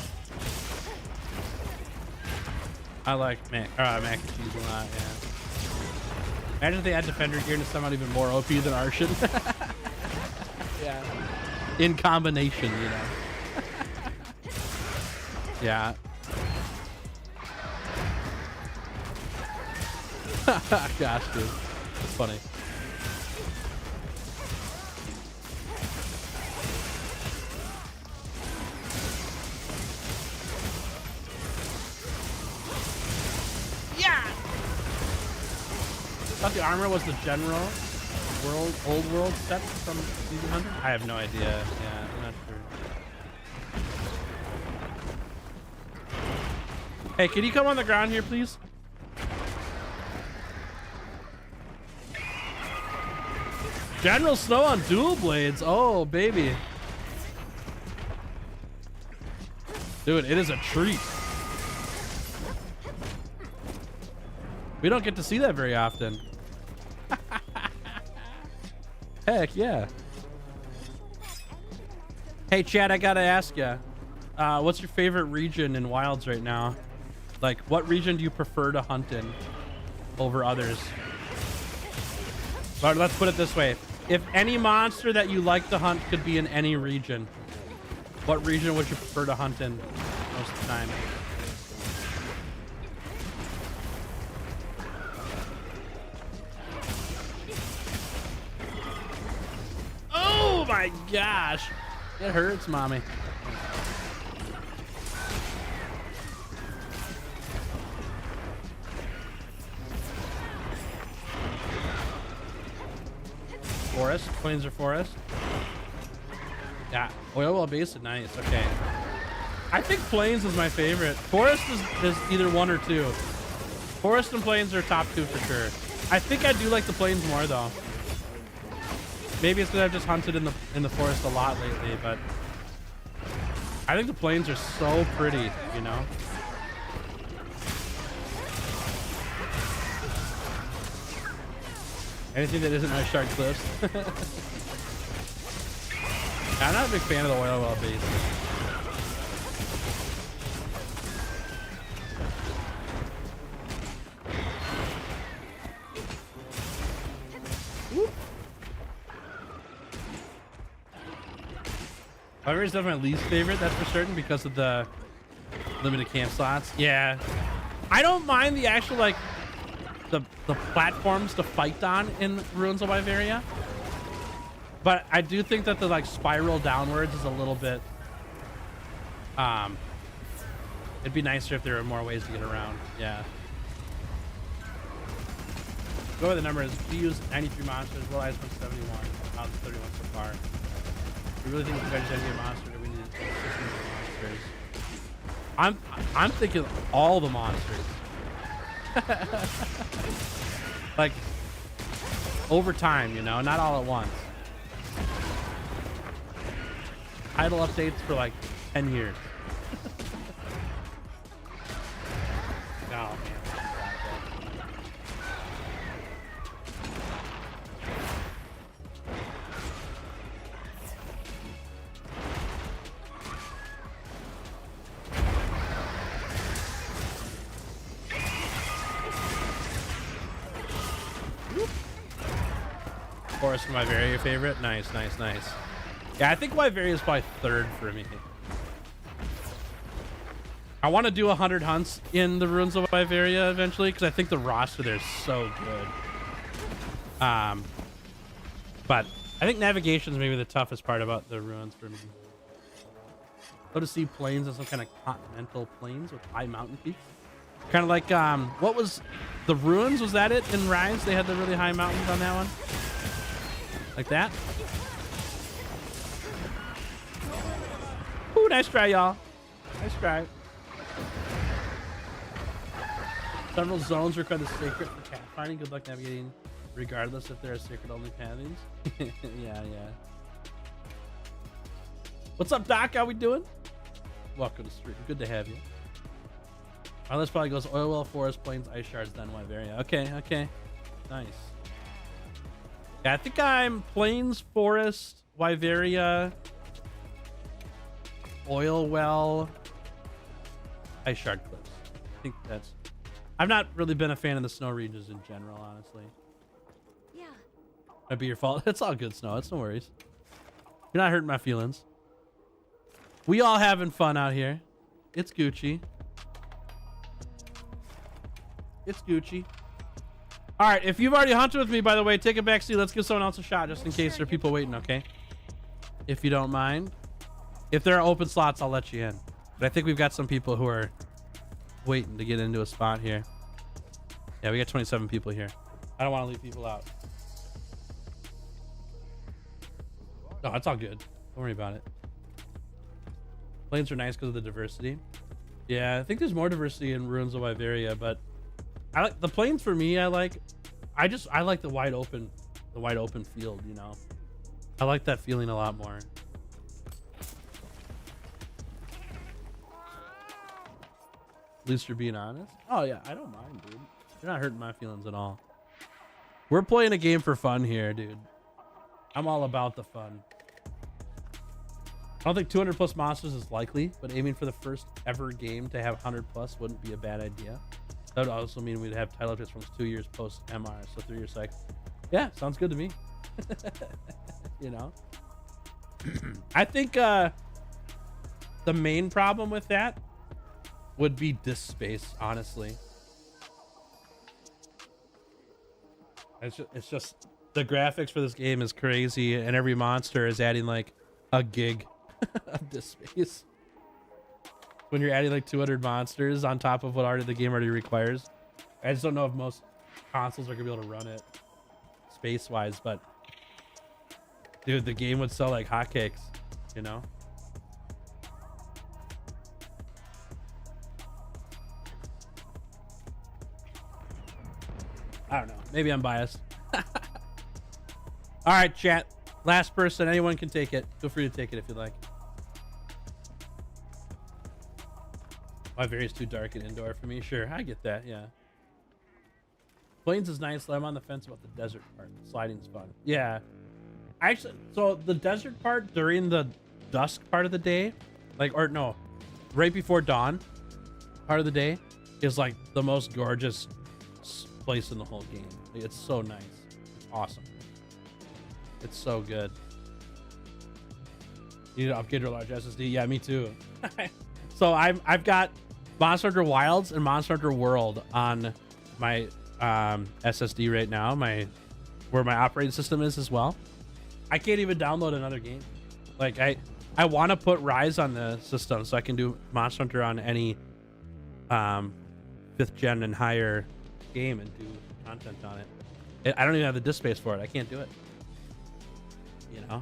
I like mac and cheese a lot. Yeah. Imagine if they add defender gear to someone even more OP than Arshin. Yeah. In combination, you know. Yeah. Gosh, dude. It's funny. Yeah! I thought the armor was the general old world set from season 100? I have no idea. Yeah, I'm not sure. Hey, can you come on the ground here, please? General Snow on dual blades. Oh, baby. Dude, it is a treat. We don't get to see that very often. Heck yeah. Hey, Chad, I gotta ask you. What's your favorite region in Wilds right now? Like, what region do you prefer to hunt in over others? But let's put it this way. If any monster that you like to hunt could be in any region, what region would you prefer to hunt in most of the time? Oh my gosh. It hurts, mommy. Forest, plains or forest? Yeah, oil well base, nice. Okay, I think plains is my favorite. Forest is either one or two. Forest and plains are top two for sure. I think I do like the plains more though. Maybe it's because I've just hunted in the forest a lot lately, but I think the plains are so pretty, you know. Anything that isn't Ice Shark Cliffs. I'm not a big fan of the oil well base. However, is definitely my least favorite, that's for certain, because of the limited camp slots. Yeah. I don't mind the actual, like, the platforms to fight on in Ruins of Wyveria, but I do think that the like spiral downwards is a little bit it'd be nicer if there were more ways to get around. Yeah, go with the numbers. We used 93 monsters, well, I just went 71 out of 31 so far. We really think the Veggie a monster, or we need 6 monsters? I'm thinking all the monsters. Like over time, you know, not all at once. Idle updates for like 10 years. Oh man. Forest and Wyveria your favorite? Nice, nice, nice. Yeah, I think Wyveria is probably third for me. I want to do 100 hunts in the Ruins of Wyveria eventually because I think the roster there is so good. But I think navigation is maybe the toughest part about the ruins for me. Go to see plains and some kind of continental plains with high mountain peaks. Kind of like, what was the ruins? Was that it in Rise? They had the really high mountains on that one? Like that? Ooh, nice try, y'all. Nice try. Several zones require the sacred for cat finding. Good luck navigating regardless if there are sacred only pathings. Yeah. What's up, Doc? How we doing? Welcome to Street. Good to have you. Our list probably goes oil well, forest, plains, ice shards, then Wyveria. Okay. Nice. Yeah, I think I'm plains, forest, Wyveria, oil well, ice shard cliffs. I think that's... I've not really been a fan of the snow regions in general, honestly. Yeah. Might be your fault. It's all good, Snow. It's no worries. You're not hurting my feelings. We all having fun out here. It's Gucci. It's Gucci. All right, if you've already hunted with me, by the way, take a back seat. Let's give someone else a shot just in case there are people waiting, okay? If you don't mind. If there are open slots, I'll let you in. But I think we've got some people who are waiting to get into a spot here. Yeah, we got 27 people here. I don't want to leave people out. No, it's all good. Don't worry about it. Plains are nice because of the diversity. Yeah, I think there's more diversity in Ruins of Wyveria, but I like the plains for me. I like the wide open field, you know. I like that feeling a lot more. At least you're being honest. Oh yeah, I don't mind, dude. You're not hurting my feelings at all. We're playing a game for fun here, dude. I'm all about the fun. I don't think 200 plus monsters is likely, but aiming for the first ever game to have 100 plus wouldn't be a bad idea. That would also mean we'd have title updates from 2 years post MR, so 3 years cycle. Yeah, sounds good to me. You know, I think the main problem with that would be disk space, honestly. It's just the graphics for this game is crazy, and every monster is adding like a gig of disk space. When you're adding like 200 monsters on top of what the game already requires. I just don't know if most consoles are gonna be able to run it space wise, but dude, the game would sell like hotcakes, you know? I don't know. Maybe I'm biased. All right, chat. Last person. Anyone can take it. Feel free to take it if you like. Wyveria is too dark and indoor for me. Sure, I get that. Yeah. Plains is nice. I'm on the fence about the desert part. Sliding's fun. Yeah. Actually, so the desert part during the dusk part of the day, right before dawn part of the day, is like the most gorgeous place in the whole game. It's so nice. It's awesome. It's so good. You need to upgrade your large SSD. Yeah, me too. So I've got Monster Hunter Wilds and Monster Hunter World on my SSD right now. Where my operating system is as well. I can't even download another game. Like I want to put Rise on the system so I can do Monster Hunter on any 5th gen and higher game and do content on it. I don't even have the disk space for it. I can't do it. You know,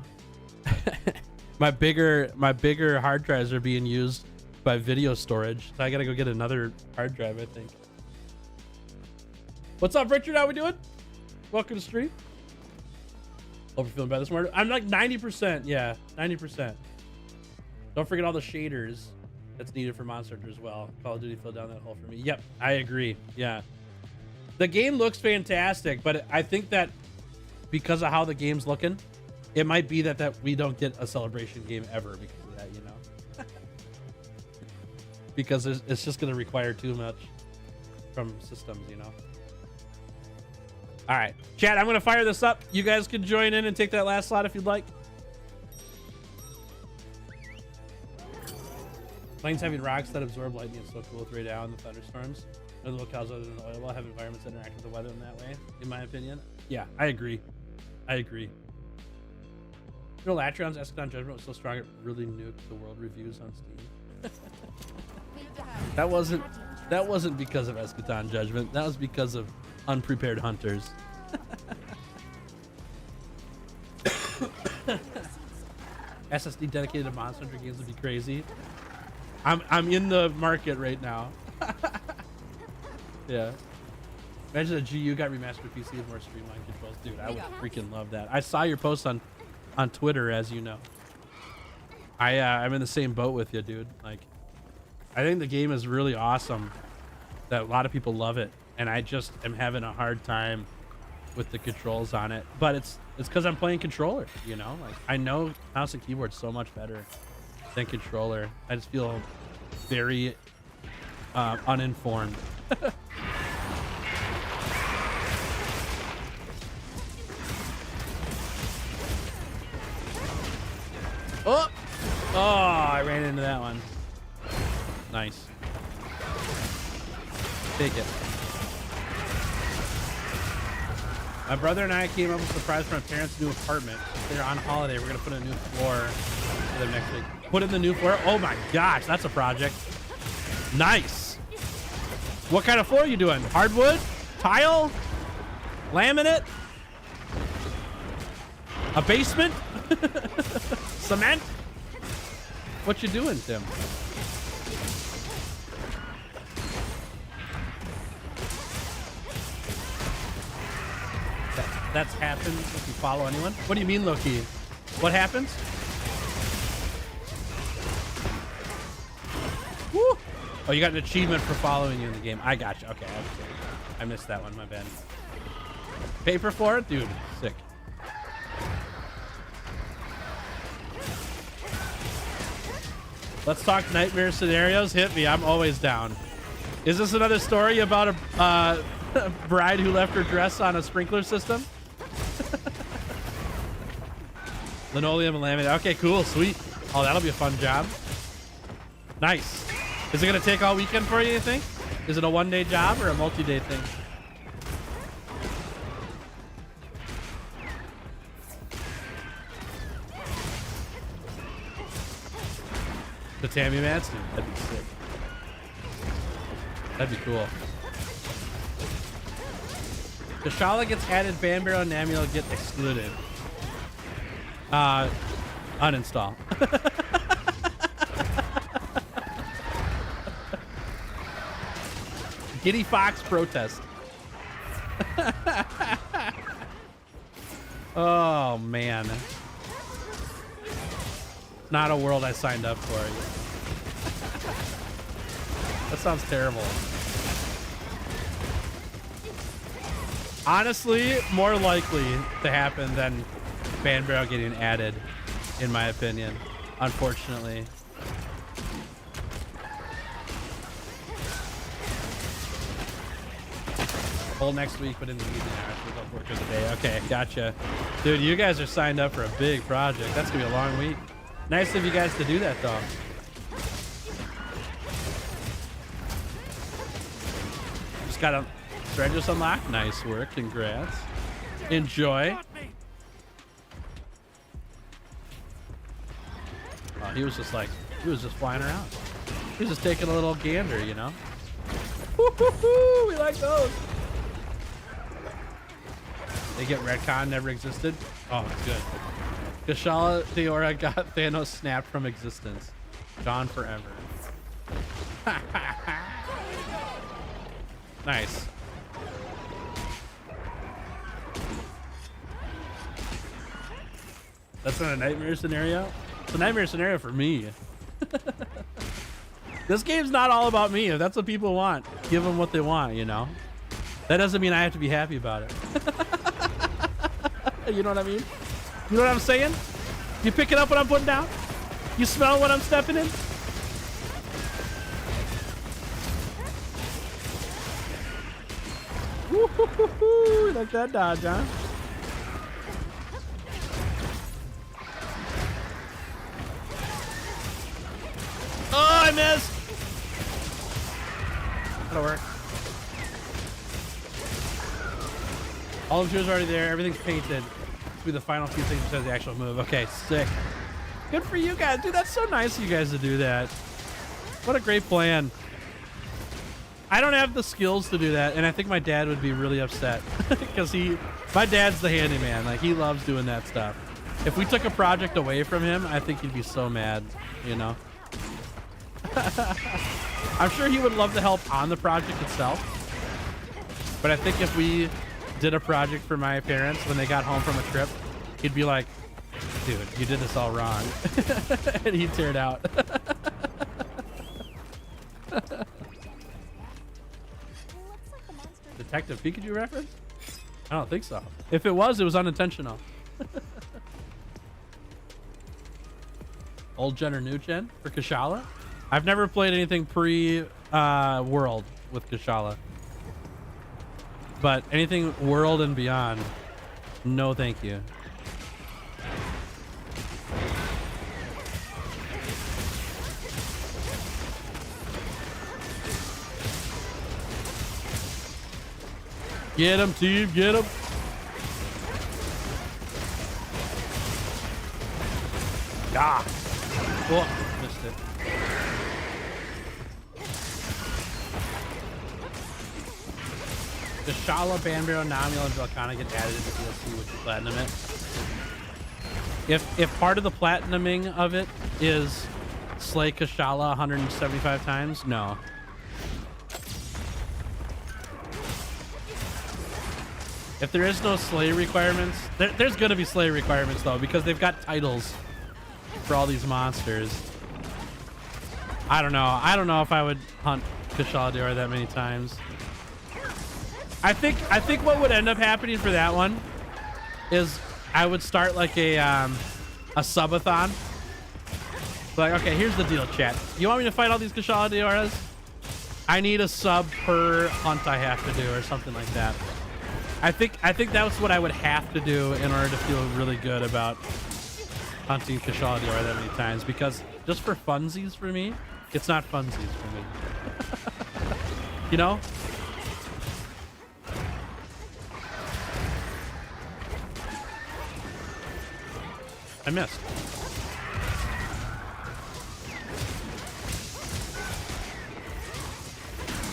my bigger hard drives are being used by video storage, so I gotta go get another hard drive, I think. What's up, Richard? How we doing? Welcome to stream. Hope you're feeling better this morning. I'm like 90%. Yeah, 90%. Don't forget all the shaders that's needed for Monster Hunter as well. Call of Duty filled down that hole for me. Yep, I agree. Yeah. The game looks fantastic, but I think that because of how the game's looking, it might be that we don't get a celebration game ever because of that, you know? Because it's just going to require too much from systems, you know? All right, chat, I'm gonna fire this up. You guys can join in and take that last slot if you'd like. Planes having rocks that absorb lightning is so cool with radar and the thunderstorms. No locales other than oil will have environments that interact with the weather in that way, in my opinion. Yeah, I agree. I agree. You know, Latron's Eschaton Judgment was so strong it really nuked the world reviews on Steam. That wasn't because of Eschaton Judgment. That was because of unprepared hunters. SSD dedicated to Monster Hunter games would be crazy. I'm in the market right now. Yeah. Imagine a GU got remastered PC with more streamlined controls. Dude, I would freaking love that. I saw your post on Twitter, as you know. I'm in the same boat with you, dude. Like, I think the game is really awesome. That a lot of people love it, and I just am having a hard time with the controls on it. But it's because I'm playing controller, you know. Like, I know mouse and keyboard so much better than controller. I just feel very uninformed. Oh, I ran into that one. Nice. Take it. My brother and I came up with a surprise for my parents' new apartment. They're on holiday. We're gonna put a new floor for them next week. Put in the new floor. Oh my gosh, that's a project. Nice. What kind of floor are you doing? Hardwood? Tile? Laminate? A basement? Cement? What you doing, Tim? That's happened if you follow anyone. What do you mean, Loki? What happens? Woo! Oh, you got an achievement for following you in the game. I got you. Okay, I missed that one. My bad. Paper floor, dude. Sick. Let's talk nightmare scenarios. Hit me. I'm always down. Is this another story about a bride who left her dress on a sprinkler system? Linoleum and laminate. Okay, cool. Sweet. Oh, that'll be a fun job. Nice. Is it going to take all weekend for you, you think? Is it a one-day job or a multi-day thing? The Tammy mats? Dude, that'd be sick. That'd be cool. The Shala gets added, Banbarrow and Namule get excluded. Uninstall. Giddy Fox protest. Oh man. Not a world I signed up for. That sounds terrible. Honestly, more likely to happen than Banbarrow getting added, in my opinion, unfortunately. Whole next week, but in the evening hours, I'll work of the day. Okay, gotcha. Dude, you guys are signed up for a big project. That's gonna be a long week. Nice of you guys to do that, though. Just got a Seregios unlocked. Nice work. Congrats. Enjoy. Oh, he was just flying around. He was just taking a little gander, you know? Woo-hoo-hoo, we like those. They get retcon, never existed. Oh, good. Gashala Theora got Thanos snapped from existence. Gone forever. Nice. That's not a nightmare scenario? It's a nightmare scenario for me. This game's not all about me. If that's what people want, give them what they want, you know? That doesn't mean I have to be happy about it. You know what I mean? You know what I'm saying? You picking up what I'm putting down? You smell what I'm stepping in? Woo-hoo-hoo-hoo. Like that dodge, huh? Oh, I missed. That'll work. All the tools are already there. Everything's painted. Through the final few things besides the actual move. Okay, sick. Good for you guys. Dude, that's so nice of you guys to do that. What a great plan. I don't have the skills to do that, and I think my dad would be really upset because my dad's the handyman. Like, he loves doing that stuff. If we took a project away from him, I think he'd be so mad, you know? I'm sure he would love to help on the project itself. But I think if we did a project for my parents when they got home from a trip, he'd be like, dude, you did this all wrong. And he'd tear it out. Detective Pikachu reference? I don't think so. If it was unintentional. Old gen or new gen for Kushala? I've never played anything pre-world with Kushala. But anything world and beyond, no thank you. Get him, team, get him. Ah. Oh, missed it. The Shala, Banbaro, Namiel, and Velcana get added into DLC with the platinum it. If part of the platinuming of it is slay Kushala 175 times, no. If there is no slay requirements, there's gonna be slay requirements though, because they've got titles for all these monsters. I don't know. I don't know if I would hunt Kushala Dior that many times. I think what would end up happening for that one is I would start like a subathon. Like, okay, here's the deal, chat. You want me to fight all these Kushala Dioras? I need a sub per hunt I have to do, or something like that. I think that's what I would have to do in order to feel really good about hunting Kushala Diora that many times, because just for funsies for me, it's not funsies for me. You know? I missed.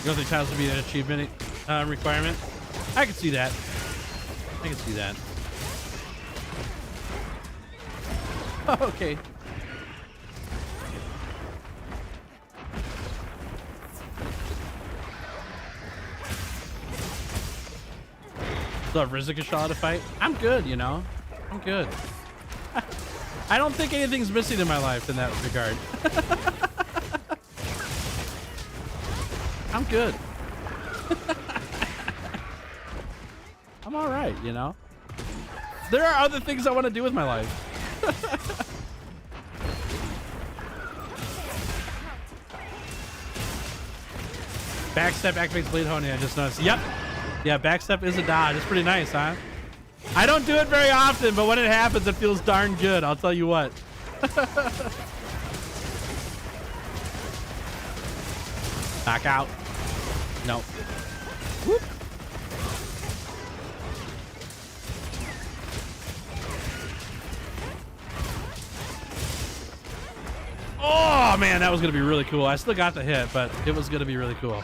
You don't think tiles would be an achievement requirement? I can see that. I can see that. Okay. Still have Rizika Kushala to fight? I'm good, you know? I'm good. I don't think anything's missing in my life in that regard. I'm good. I'm all right, you know? There are other things I want to do with my life. Backstep activates Blade Honey, I just noticed. Yep. Yeah, backstep is a dodge. It's pretty nice, huh? I don't do it very often, but when it happens, it feels darn good. I'll tell you what. Knockout. Nope. Whoop. Oh, man, that was going to be really cool. I still got the hit, but it was going to be really cool.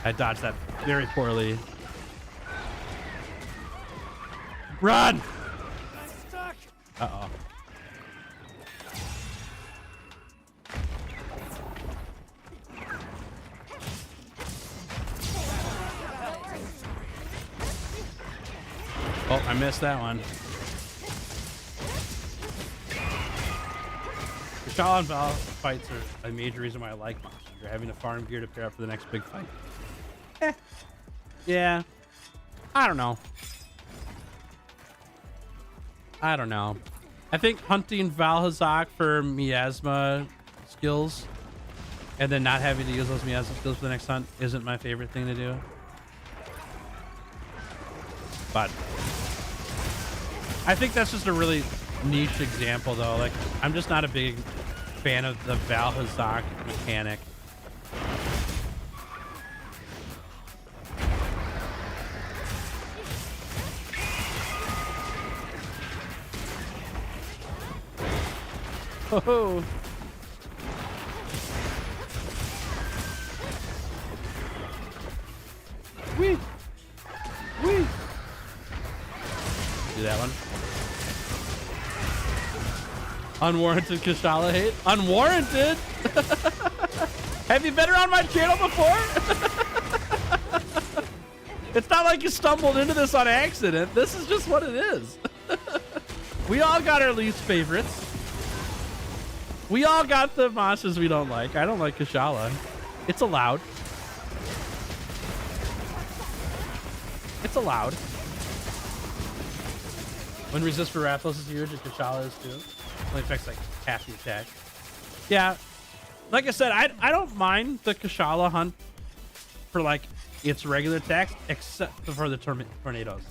I dodged that very poorly. Run! Uh-oh. Oh, I missed that one. The Kushala and Val fights are a major reason why I like monsters. You're having to farm gear to pair up for the next big fight. Yeah. I don't know. I don't know. I think hunting Valhazak for miasma skills and then not having to use those miasma skills for the next hunt isn't my favorite thing to do. But I think that's just a really niche example, though. Like, I'm just not a big fan of the Valhazak mechanic. Oh. Whee! Whee! Do that one. Unwarranted Kushala hate? Unwarranted? Have you been around my channel before? It's not like you stumbled into this on accident. This is just what it is. We all got our least favorites. We all got the monsters we don't like. I don't like Kushala. It's allowed. It's allowed. When resist for Rathalos is huge, and Kushala is too. Only affects like half the attack. Yeah, like I said, I don't mind the Kushala hunt for like its regular attacks, except for the tornadoes.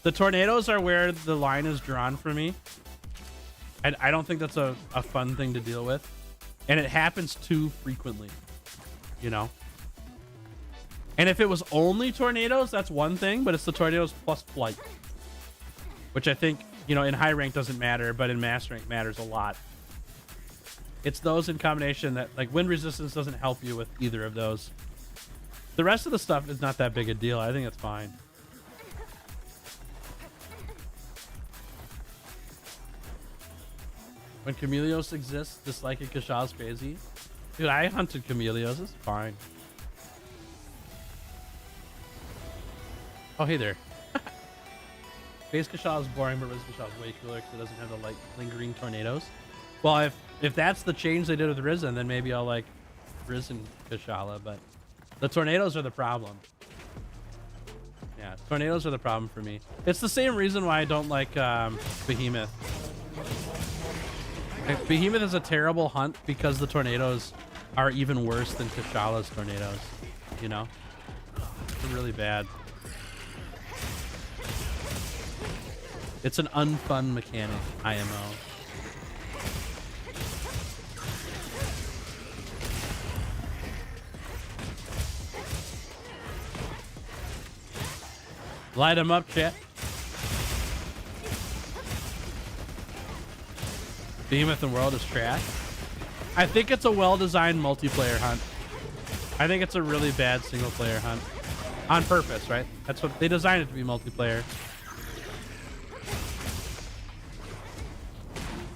The tornadoes are where the line is drawn for me. I don't think that's a fun thing to deal with, and it happens too frequently, you know. And if it was only tornadoes, that's one thing, but it's the tornadoes plus flight, which I think, you know, in high rank doesn't matter, but in master rank matters a lot. It's those in combination that, like, wind resistance doesn't help you with either of those. The rest of the stuff is not that big a deal. I think it's fine. When Chameleos exists, disliking Kushala's crazy. Dude, I hunted Chameleos. It's fine. Oh, hey there. Base Kushala is boring, but Riz Kushala is way cooler because it doesn't have the, like, lingering tornadoes. Well, if that's the change they did with Risen, then maybe I'll like Risen Kushala, but the tornadoes are the problem. Yeah, tornadoes are the problem for me. It's the same reason why I don't like Behemoth. Behemoth is a terrible hunt because the tornadoes are even worse than Kushala's tornadoes, you know? They're really bad. It's an unfun mechanic, IMO. Light them up, chat. Behemoth and World is trash. I think it's a well-designed multiplayer hunt. I think it's a really bad single-player hunt. On purpose, right? That's what they designed it to be, multiplayer.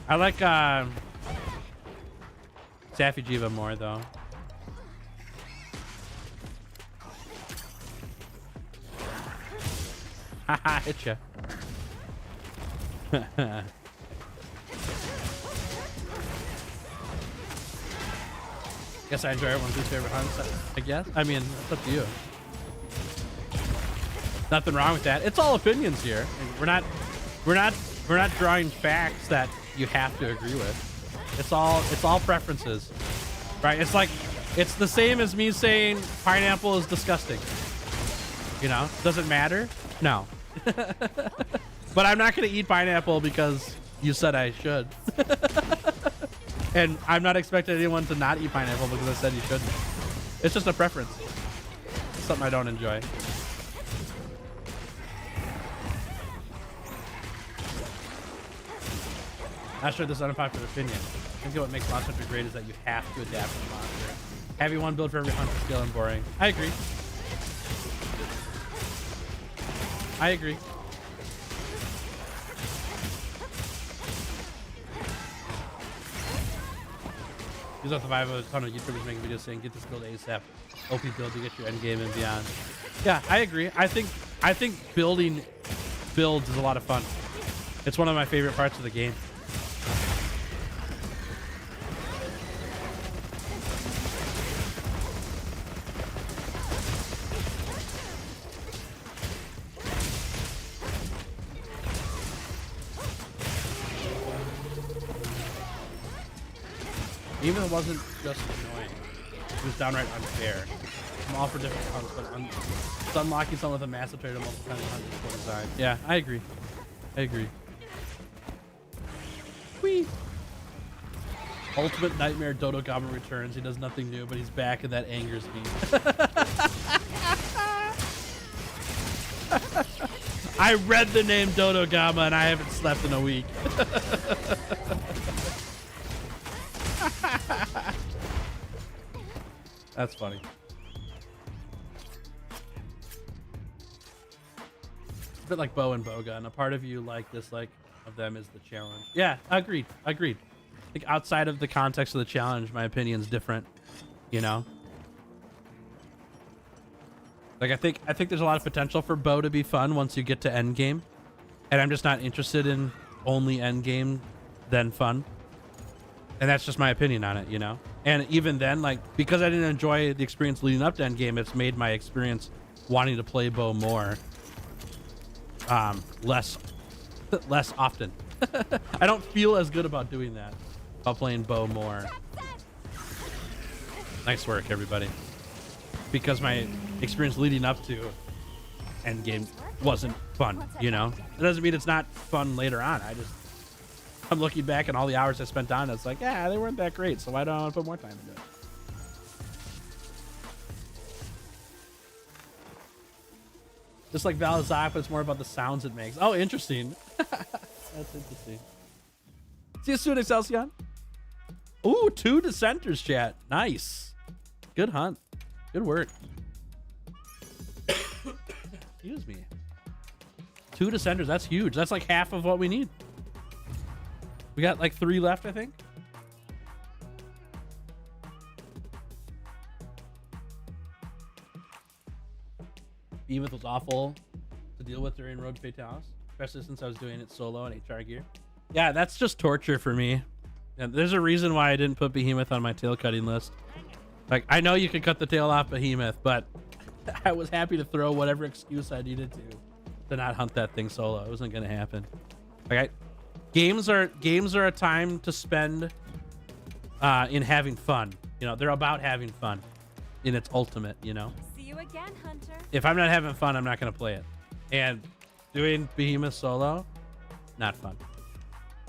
I like Safi Jiva more, though. Haha, hit ya. Guess I enjoy everyone's favorite hunts, I guess. I mean, it's up to you. Nothing wrong with that. It's all opinions here. We're not drawing facts that you have to agree with. It's all preferences, right? It's the same as me saying pineapple is disgusting. You know, does it matter? No. But I'm not going to eat pineapple because you said I should. And I'm not expecting anyone to not eat pineapple because I said you shouldn't. It's just a preference. It's something I don't enjoy. Not sure this is an unpopular opinion. I think what makes Monster Hunter great is that you have to adapt to the monster. Having one build for every hunt is skill and boring. I agree. I agree. Use up the vibe of a ton of YouTubers making videos saying get this build ASAP. OP build to get your end game and beyond. Yeah, I agree. I think building builds is a lot of fun. It's one of my favorite parts of the game. Even if it wasn't just annoying, it was downright unfair. I'm all for different hunts, but it's unlocking someone with a massive trade of multiple hunting hunts for design. Yeah, I agree. I agree. Whee! Ultimate Nightmare Dodo Goblin returns. He does nothing new, but he's back, and that angers me. I read the name Dodo Gama, and I haven't slept in a week. That's funny. It's a bit like Bow and Bowgun. A part of you like dislike of them is the challenge. Yeah, agreed. Agreed. I think outside of the context of the challenge, my opinion's different. You know? Like I think there's a lot of potential for Bow to be fun once you get to end game. And I'm just not interested in only end game then fun. And that's just my opinion on it, you know? And even then, like, because I didn't enjoy the experience leading up to end game, it's made my experience wanting to play Bow more less often. I don't feel as good about doing that, about playing Bow more. Nice work, everybody. Because my experience leading up to end game wasn't fun, you know? It doesn't mean it's not fun later on. I'm looking back and all the hours I spent on it, it's like, yeah, they weren't that great, so why don't I want to put more time into it? Just like Valazak, but it's more about the sounds it makes. Oh, interesting. That's interesting. See you soon, Excelsior. Ooh, 2 dissenters, chat. Nice. Good hunt. Good work. Excuse me. 2 dissenters, that's huge. That's like half of what we need. We got like 3 left, I think. Behemoth was awful to deal with during Road to Fatalis, especially since I was doing it solo in HR gear. Yeah, that's just torture for me. And there's a reason why I didn't put Behemoth on my tail cutting list. Like, I know you could cut the tail off Behemoth, but I was happy to throw whatever excuse I needed to not hunt that thing solo. It wasn't gonna happen. Like, games are a time to spend in having fun. You know, they're about having fun in its ultimate, you know? See you again, Hunter. If I'm not having fun, I'm not going to play it. And doing Behemoth solo, not fun.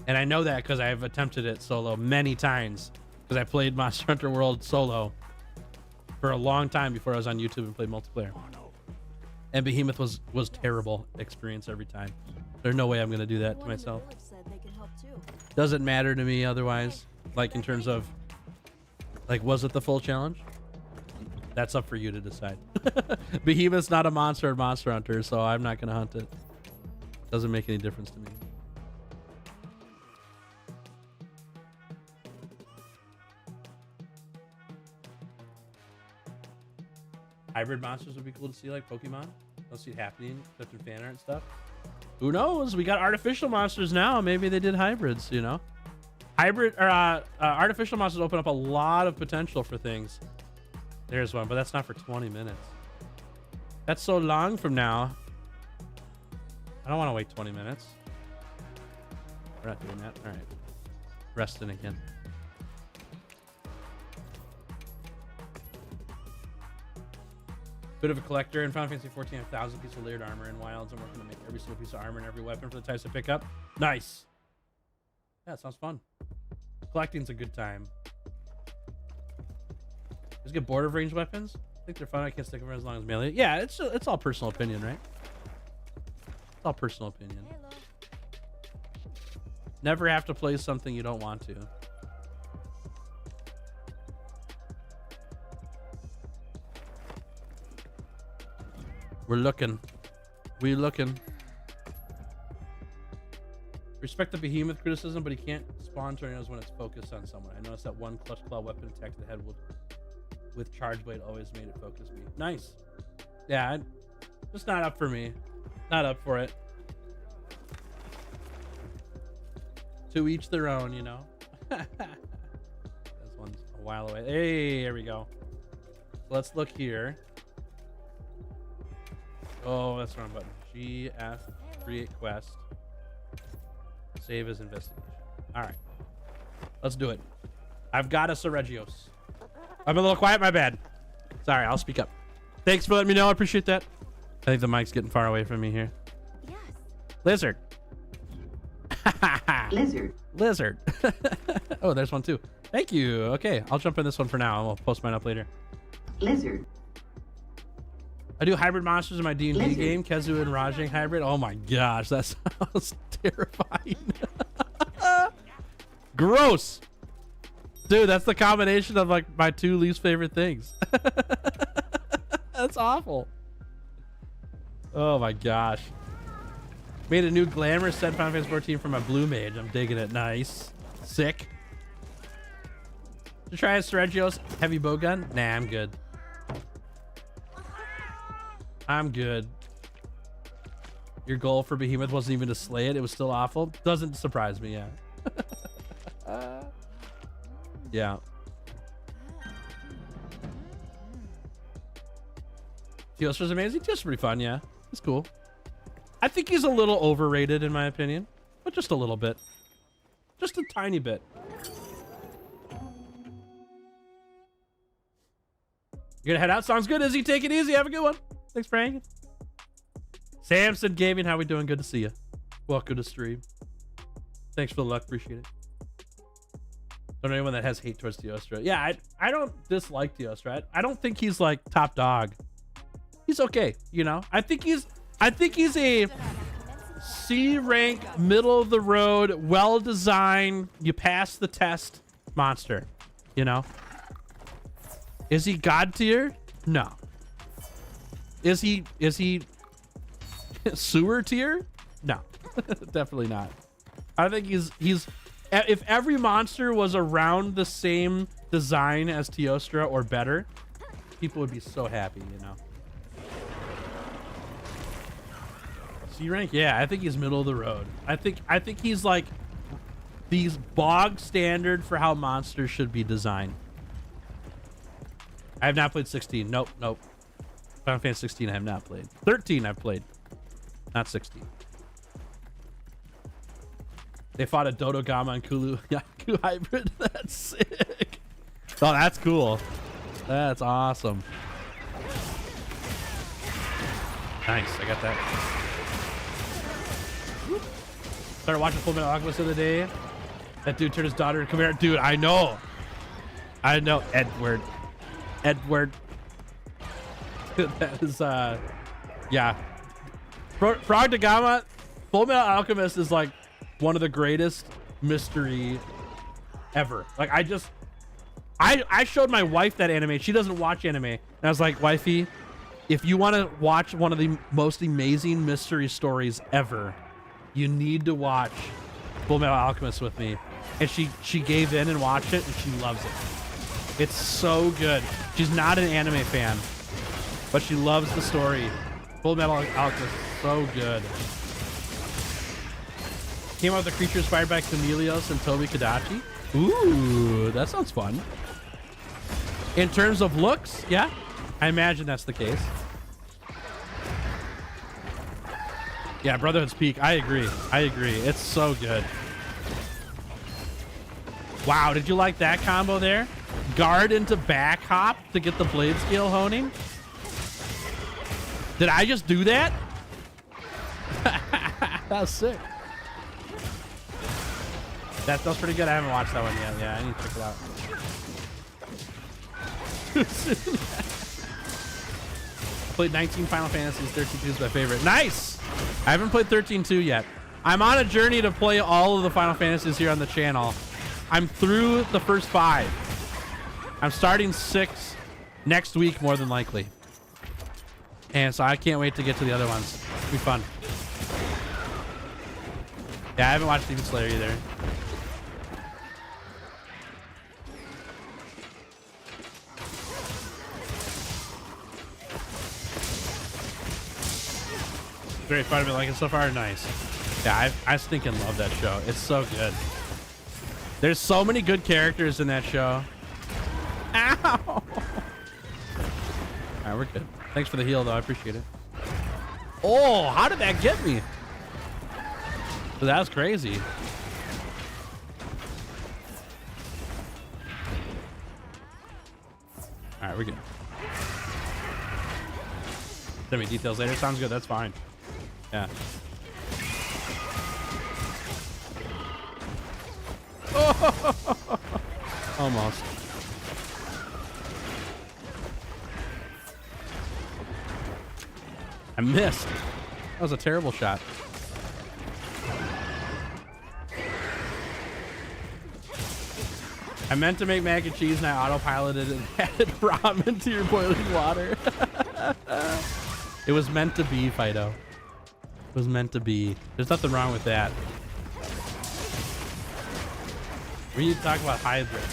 And I know that because I've attempted it solo many times because I played Monster Hunter World solo for a long time before I was on YouTube and played multiplayer. And Behemoth was terrible experience every time. There's no way I'm going to do that to myself. Doesn't matter to me otherwise. Like in terms of, like, was it the full challenge? That's up for you to decide. Behemoth's not a monster in Monster Hunter, so I'm not going to hunt it. Doesn't make any difference to me. Hybrid monsters would be cool to see, like Pokemon. Don't see it happening, except in fan art and stuff. Who knows? We got artificial monsters now. Maybe they did hybrids, you know? Hybrid or artificial monsters open up a lot of potential for things. There's one, but that's not for 20 minutes. That's so long from now. I don't want to wait 20 minutes. We're not doing that. All right. Resting again. Bit of a collector in Final Fantasy 14. 1,000 pieces of layered armor in Wilds. I'm working to make every single piece of armor and every weapon for the types to pick up. Nice. Yeah, it sounds fun. Collecting's a good time. Just get bored of ranged weapons. I think they're fun. I can't stick with them as long as melee. Yeah, it's all personal opinion, right? It's all personal opinion. Never have to play something you don't want to. We're looking. Respect the Behemoth criticism, but he can't spawn tornadoes when it's focused on someone. I noticed that one clutch claw weapon attack to the head with charge blade always made it focus me. Nice. Yeah, just not up for me. Not up for it. To each their own, you know. This one's a while away. Hey, there we go. So let's look here. Oh, that's the wrong button. GF create quest. Save as investigation. All right, let's do it. I've got a Seregios. I'm a little quiet, my bad. Sorry, I'll speak up. Thanks for letting me know. I appreciate that. I think the mic's getting far away from me here. Yes. Lizard. Lizard. Lizard. Oh, there's one too. Thank you. Okay, I'll jump in this one for now and we'll post mine up later. Lizard. I do hybrid monsters in my D&D Lizard. game, Kezu and Rajang hybrid. Oh my gosh, that sounds terrifying. Gross. Dude, that's the combination of like my two least favorite things. That's awful. Oh my gosh. Made a new glamorous set Final Fantasy 14 for my blue mage. I'm digging it. Nice. Sick. To try a Seregios heavy bow gun? Nah, I'm good. I'm good. Your goal for Behemoth wasn't even to slay it. It was still awful. Doesn't surprise me, yeah. Yeah. Teostra's amazing. Teostra's pretty fun, yeah. It's cool. I think he's a little overrated in my opinion, but just a little bit. Just a tiny bit. You gonna head out? Sounds good, Izzy. Take it easy. Have a good one. Thanks for hanging. Samson Gaming, how we doing? Good to see you. Welcome to stream. Thanks for the luck. Appreciate it. Don't know anyone that has hate towards Teostra. Yeah, I don't dislike Teostra. I don't think he's like top dog. He's okay, you know. I think he's a C rank, middle of the road, well designed. You pass the test monster, you know. Is he god tier? No. Is he sewer tier? No. Definitely not. I think he's if every monster was around the same design as Teostra or better, people would be so happy, you know. C rank? Yeah, I think he's middle of the road. I think he's like these bog standard for how monsters should be designed. I have not played 16. Nope. Final Fantasy 16 I have not played. 13 I've played. Not 16. They fought a Dodogama and Kulu Yaku hybrid. That's sick. Oh, that's cool. That's awesome. Nice. I got that. Started watching Full Metal Alchemist the other day. That dude turned his daughter into Chimera. Dude, I know. Edward. That is, yeah. Frog da Gama, Full Metal Alchemist is like one of the greatest mystery ever. Like I showed my wife that anime. She doesn't watch anime. And I was like, wifey, if you want to watch one of the most amazing mystery stories ever, you need to watch Full Metal Alchemist with me. And she gave in and watched it and she loves it. It's so good. She's not an anime fan, but she loves the story. Full Metal Alchemist is so good. Came out with a creature inspired by Chameleos and Tobi Kadachi. Ooh, that sounds fun. In terms of looks, yeah, I imagine that's the case. Yeah, Brotherhood's Peak. I agree. It's so good. Wow, did you like that combo there? Guard into back hop to get the blade scale honing. Did I just do that? That was sick. That was pretty good. I haven't watched that one yet. Yeah, I need to check it out. Played 19 Final Fantasies. 13-2 is my favorite. Nice! I haven't played 13-2 yet. I'm on a journey to play all of the Final Fantasies here on the channel. I'm through the first 5. I'm starting 6 next week, more than likely. And so I can't wait to get to the other ones. It'll be fun. Yeah, I haven't watched Demon Slayer either. Great fun. I've been liking it so far. Nice. Yeah, I stinking love that show. It's so good. There's so many good characters in that show. Ow! All right, we're good. Thanks for the heal, though. I appreciate it. Oh, how did that get me? That was crazy. All right, we're good. Send me details later. Sounds good. That's fine. Yeah. Oh, almost. I missed. That was a terrible shot. I meant to make mac and cheese and I autopiloted and added ramen to your boiling water. It was meant to be, Fido. It was meant to be. There's nothing wrong with that. We need to talk about hybrid.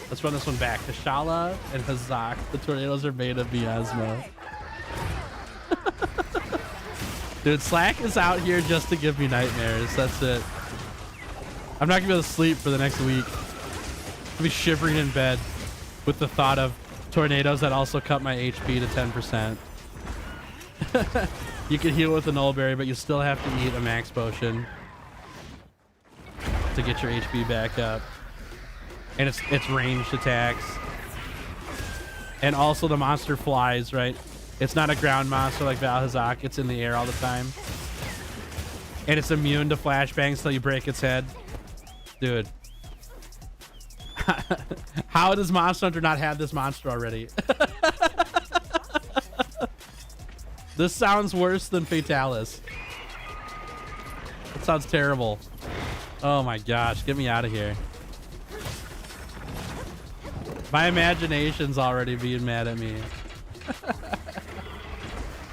Let's run this one back. Kashala and Hazak. The tornadoes are made of miasma. Dude, Slack is out here just to give me nightmares. That's it. I'm not gonna be able to sleep for the next week. I'll be shivering in bed with the thought of tornadoes that also cut my HP to 10%. You can heal with an Nullberry, but you still have to eat a max potion to get your HP back up. And it's ranged attacks. And also the monster flies, right? It's not a ground monster like Valhazak. It's in the air all the time. And it's immune to flashbangs till you break its head. Dude. How does Monster Hunter not have this monster already? This sounds worse than Fatalis. That sounds terrible. Oh my gosh, get me out of here. My imagination's already being mad at me.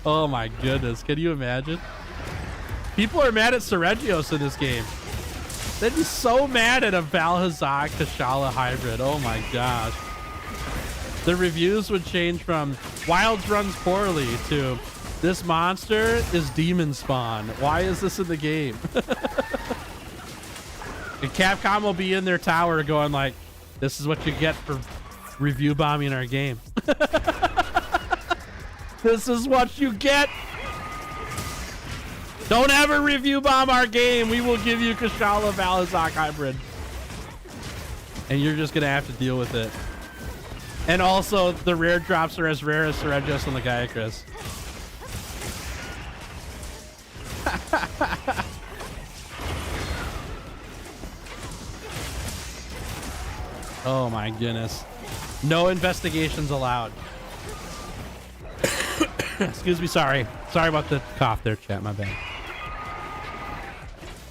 Oh my goodness, can you imagine? People are mad at Seregios in this game. They'd be so mad at a Valhazak Kashala hybrid. Oh my gosh. The reviews would change from Wilds runs poorly to this monster is demon spawn. Why is this in the game? And Capcom will be in their tower going like, this is what you get for review bombing our game. This is what you get. Don't ever review bomb our game. We will give you Kashala Valhazak hybrid. And you're just going to have to deal with it. And also, the rare drops are as rare as Seregios and the Gaiacris. Oh my goodness. No investigations allowed. Excuse me, sorry. Sorry about the cough there, chat, my bad.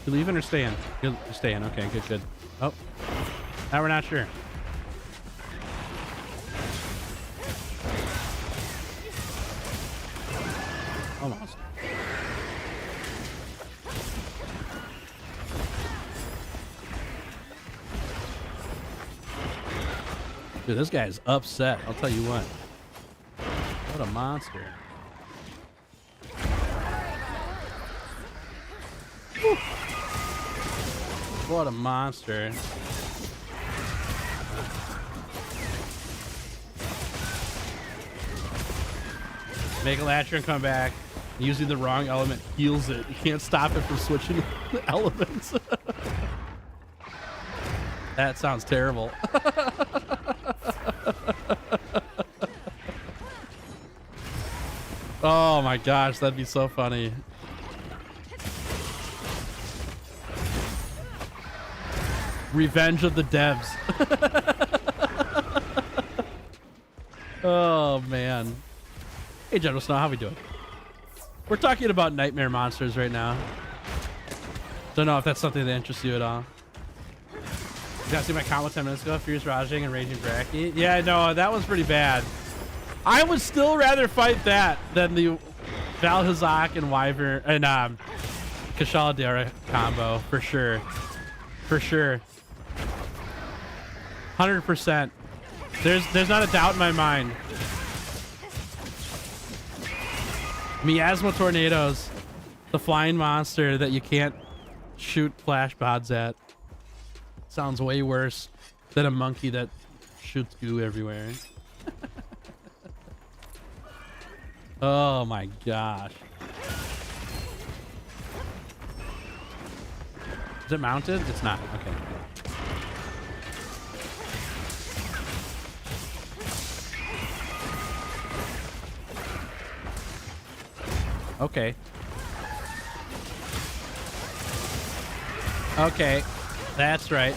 You leaving or staying? You're staying, okay, good, good. Oh, now we're not sure. Almost. Dude, this guy is upset. I'll tell you what. What a monster. Whew. What a monster. Make a Latcher and come back. Using the wrong element heals it. You can't stop it from switching the elements. That sounds terrible. Oh my gosh, that'd be so funny. Revenge of the devs. Oh man. Hey General Snow, how we doing? We're talking about nightmare monsters right now. Don't know if that's something that interests you at all. You guys see my comment 10 minutes ago? Fierce Rajang and Raging Bracky? Yeah, no, that was pretty bad. I would still rather fight that than the Valhazak and Wyvern and Kashala Dara combo for sure. For sure. 100%. There's not a doubt in my mind. Miasma tornadoes, the flying monster that you can't shoot flash pods at, sounds way worse than a monkey that shoots goo everywhere. Oh my gosh. Is it mounted? It's not. Okay. Okay. Okay. That's right.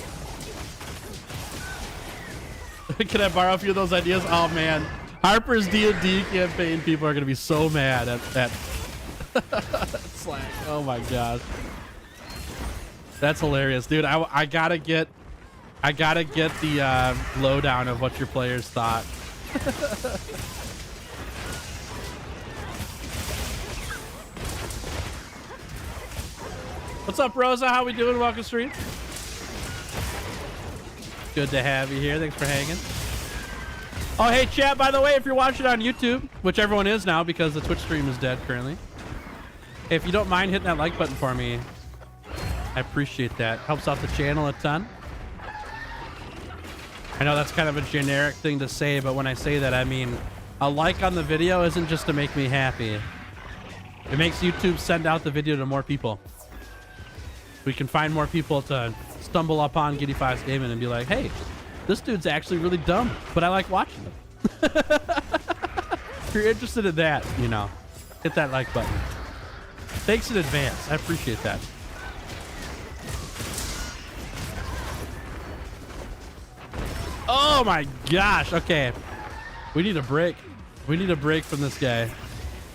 Can I borrow a few of those ideas? Oh man, Harper's D&D campaign people are gonna be so mad at that. Slack. Oh my gosh, that's hilarious, dude. I gotta get the lowdown of what your players thought. What's up, Rosa? How we doing? Welcome stream. Good to have you here. Thanks for hanging. Oh, hey, chat, by the way, if you're watching on YouTube, which everyone is now because the Twitch stream is dead currently, if you don't mind hitting that like button for me, I appreciate that. Helps out the channel a ton. I know that's kind of a generic thing to say, but when I say that, I mean a like on the video isn't just to make me happy. It makes YouTube send out the video to more people. We can find more people to stumble upon Giddy Fox Gaming and be like, hey, this dude's actually really dumb, but I like watching him. If you're interested in that, you know, hit that like button. Thanks in advance. I appreciate that. Oh my gosh. Okay. We need a break. We need a break from this guy.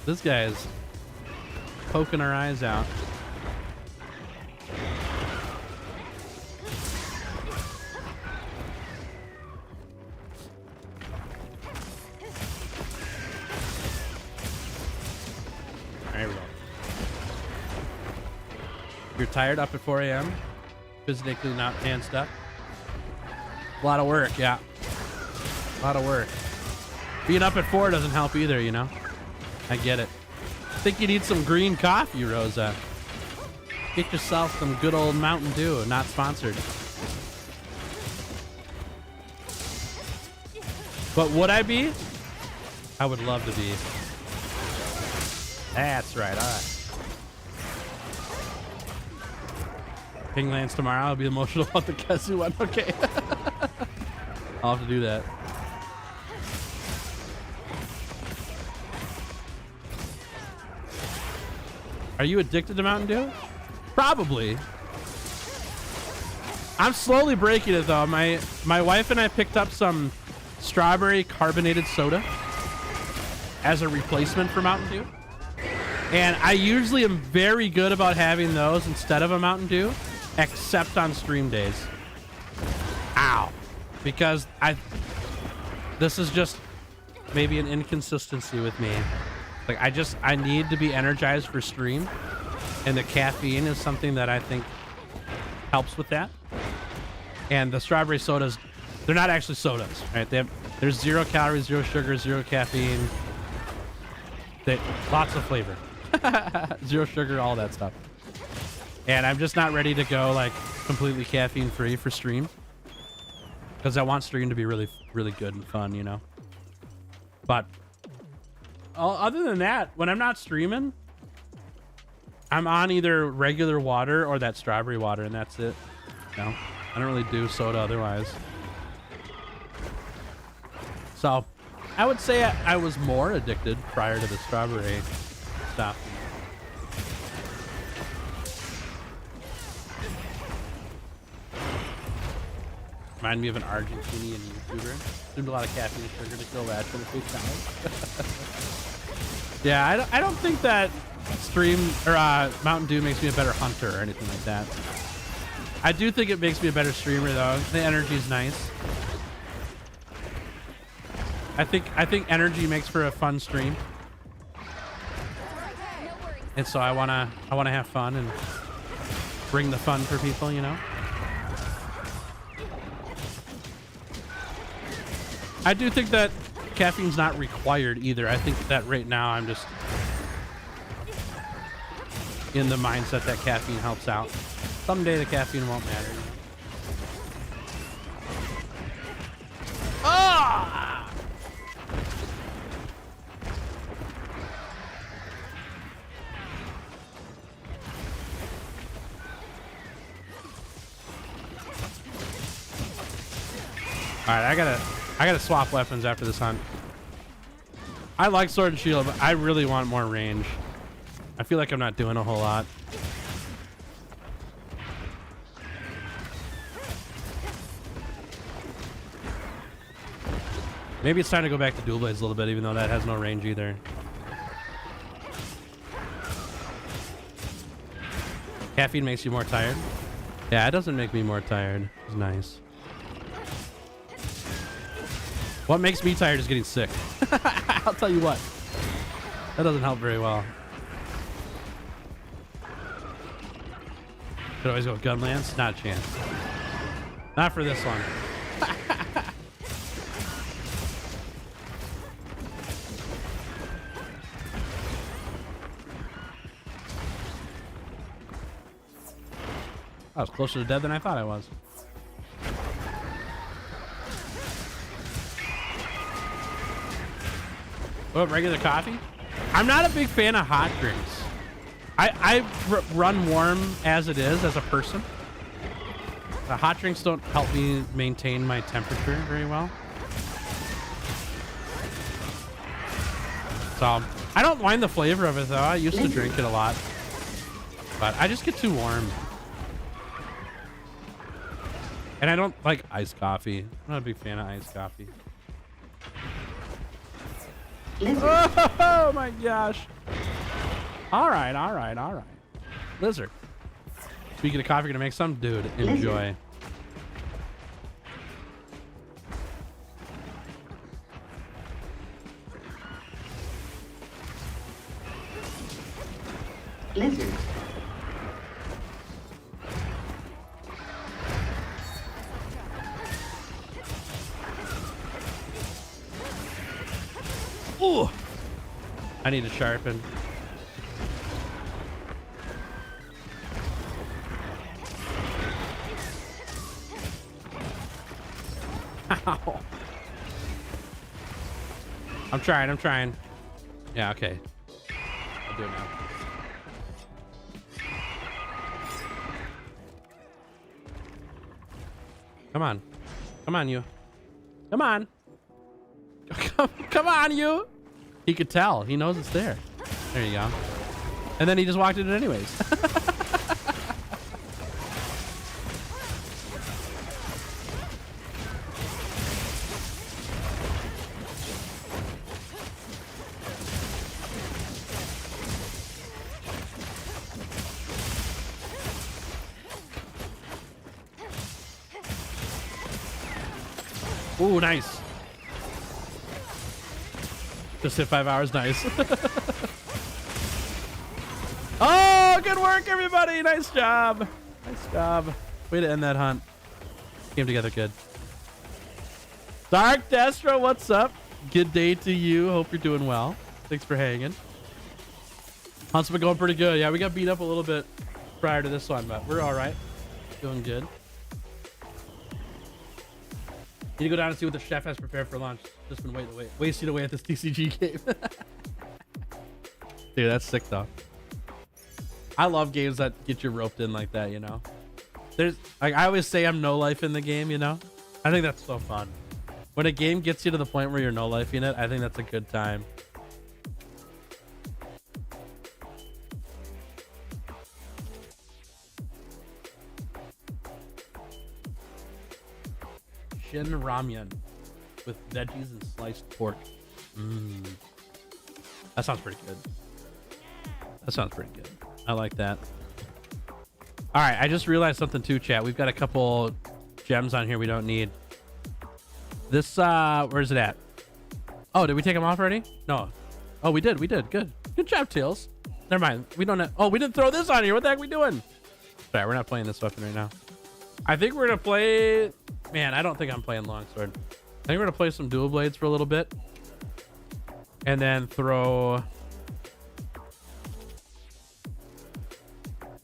This guy is poking our eyes out. There we go. You're tired up at 4 a.m. Physically not hand stuff. A lot of work, yeah. A lot of work. Being up at 4 doesn't help either, you know. I get it. Think you need some green coffee, Rosa. Get yourself some good old Mountain Dew. Not sponsored. But would I be? I would love to be. That's right. All right. Ping lands tomorrow. I'll be emotional about the Kesu one. Okay. I'll have to do that. Are you addicted to Mountain Dew? Probably. I'm slowly breaking it though. My wife and I picked up some strawberry carbonated soda as a replacement for Mountain Dew. And I usually am very good about having those instead of a Mountain Dew, except on stream days. Ow. Because this is just maybe an inconsistency with me. Like I need to be energized for stream, and the caffeine is something that I think helps with that. And the strawberry sodas, they're not actually sodas, right? There's 0 calories, 0 sugar, 0 caffeine. Lots of flavor. 0 sugar, all that stuff. And I'm just not ready to go like completely caffeine free for stream, because I want stream to be really, really good and fun, you know. But other than that, when I'm not streaming, I'm on either regular water or that strawberry water, and that's it. No, I don't really do soda otherwise. So I would say I was more addicted prior to the strawberry stuff. Remind me of an Argentinian YouTuber. Consumed a lot of caffeine and sugar to kill that for the food challenge. Yeah, I don't think that stream or Mountain Dew makes me a better hunter or anything like that. I do think it makes me a better streamer though. The energy's nice. I think energy makes for a fun stream. And so I wanna have fun and bring the fun for people, you know. I do think that caffeine's not required either. I think that right now I'm just in the mindset that caffeine helps out. Someday the caffeine won't matter. Ah! All right, I gotta swap weapons after this hunt. I like sword and shield, but I really want more range. I feel like I'm not doing a whole lot. Maybe it's time to go back to dual blades a little bit, even though that has no range either. Caffeine makes you more tired. Yeah, it doesn't make me more tired. It's nice. What makes me tired is getting sick. I'll tell you what. That doesn't help very well. Could always go with Gunlands. Not a chance. Not for this one. I was closer to dead than I thought I was. What, regular coffee? I'm not a big fan of hot drinks. I run warm as it is as a person. The hot drinks don't help me maintain my temperature very well. So I don't mind the flavor of it though. I used to drink it a lot, but I just get too warm. And I don't like iced coffee. I'm not a big fan of iced coffee. Oh my gosh. All right, all right, all right. Lizard. Speaking of coffee, gonna make some dude. Enjoy. Lizard. Ooh. I need to sharpen. Ow. I'm trying. Yeah, okay. I'll do it now. Come on, you. Come on. Come on, you. He could tell. He knows it's there. There you go. And then he just walked in it anyways. Ooh, nice. Just hit 5 hours. Nice. Oh, good work, everybody. Nice job. Nice job. Way to end that hunt. Came together good. Dark Destro, what's up? Good day to you. Hope you're doing well. Thanks for hanging. Hunt's been going pretty good. Yeah, we got beat up a little bit prior to this one, but we're all right. Doing good. Need to go down and see what the chef has prepared for lunch. Just been wasting away at this TCG game. Dude, that's sick though. I love games that get you roped in like that, you know. There's like I always say I'm no life in the game, you know. I think that's so fun. When a game gets you to the point where you're no life in it, I think that's a good time. Shin ramyun with veggies and sliced pork. That sounds pretty good. That sounds pretty good. I like that. All right, I just realized something too, chat. We've got a couple gems on here we don't need. This, where's it at? Oh, did we take them off already? No. Oh, we did. Good. Good job, Tails. Never mind. We don't have, oh, we didn't throw this on here. What the heck are we doing? Sorry, we're not playing this weapon right now. I think we're gonna play, man, I don't think I'm playing longsword. I think we're gonna play some dual blades for a little bit. And then throw...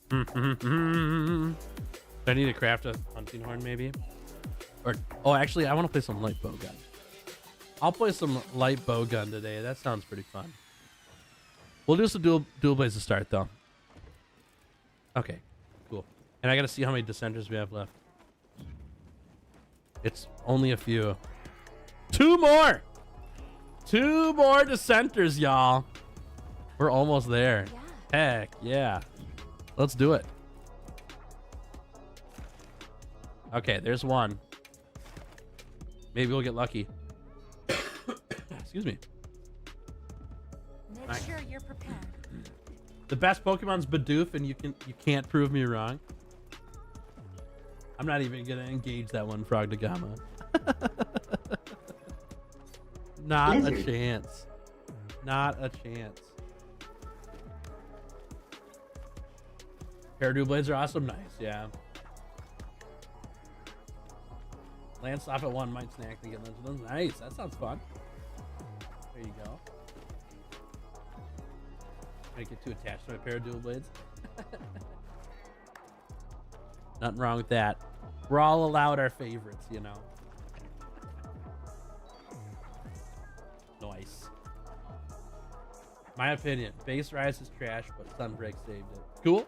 Do I need to craft a hunting horn maybe? Or, oh, actually, I want to play some light bow gun. I'll play some light bow gun today. That sounds pretty fun. We'll do some dual blades to start though. Okay, cool. And I gotta see how many dissenters we have left. It's only a few. Two more dissenters, y'all. We're almost there. Yeah. Heck yeah. Let's do it. Okay, there's one. Maybe we'll get lucky. Excuse me. Make sure you're prepared. The best Pokemon's Bidoof, and you can't prove me wrong. I'm not even gonna engage that one, Frog da Gama. Not a Lizard. chance. Not a chance. Hairdo blades are awesome. Nice, yeah. Land stop at one, might snack to get legend. Nice, that sounds fun. There you go. I get too attached to my pair of dual blades. Nothing wrong with that. We're all allowed our favorites, you know. Nice. My opinion, base rise is trash, but Sunbreak saved it. Cool.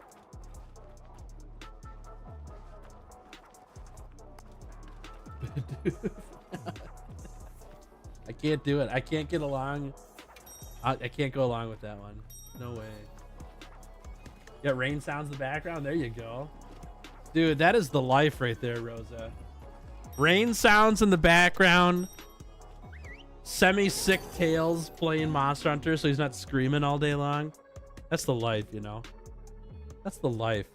I can't do it. I can't get along. I can't go along with that one. No way. Yeah, rain sounds in the background. There you go. Dude, that is the life right there, Rosa. Rain sounds in the background. Semi-sick Tails playing Monster Hunter so he's not screaming all day long. That's the life, you know. That's the life.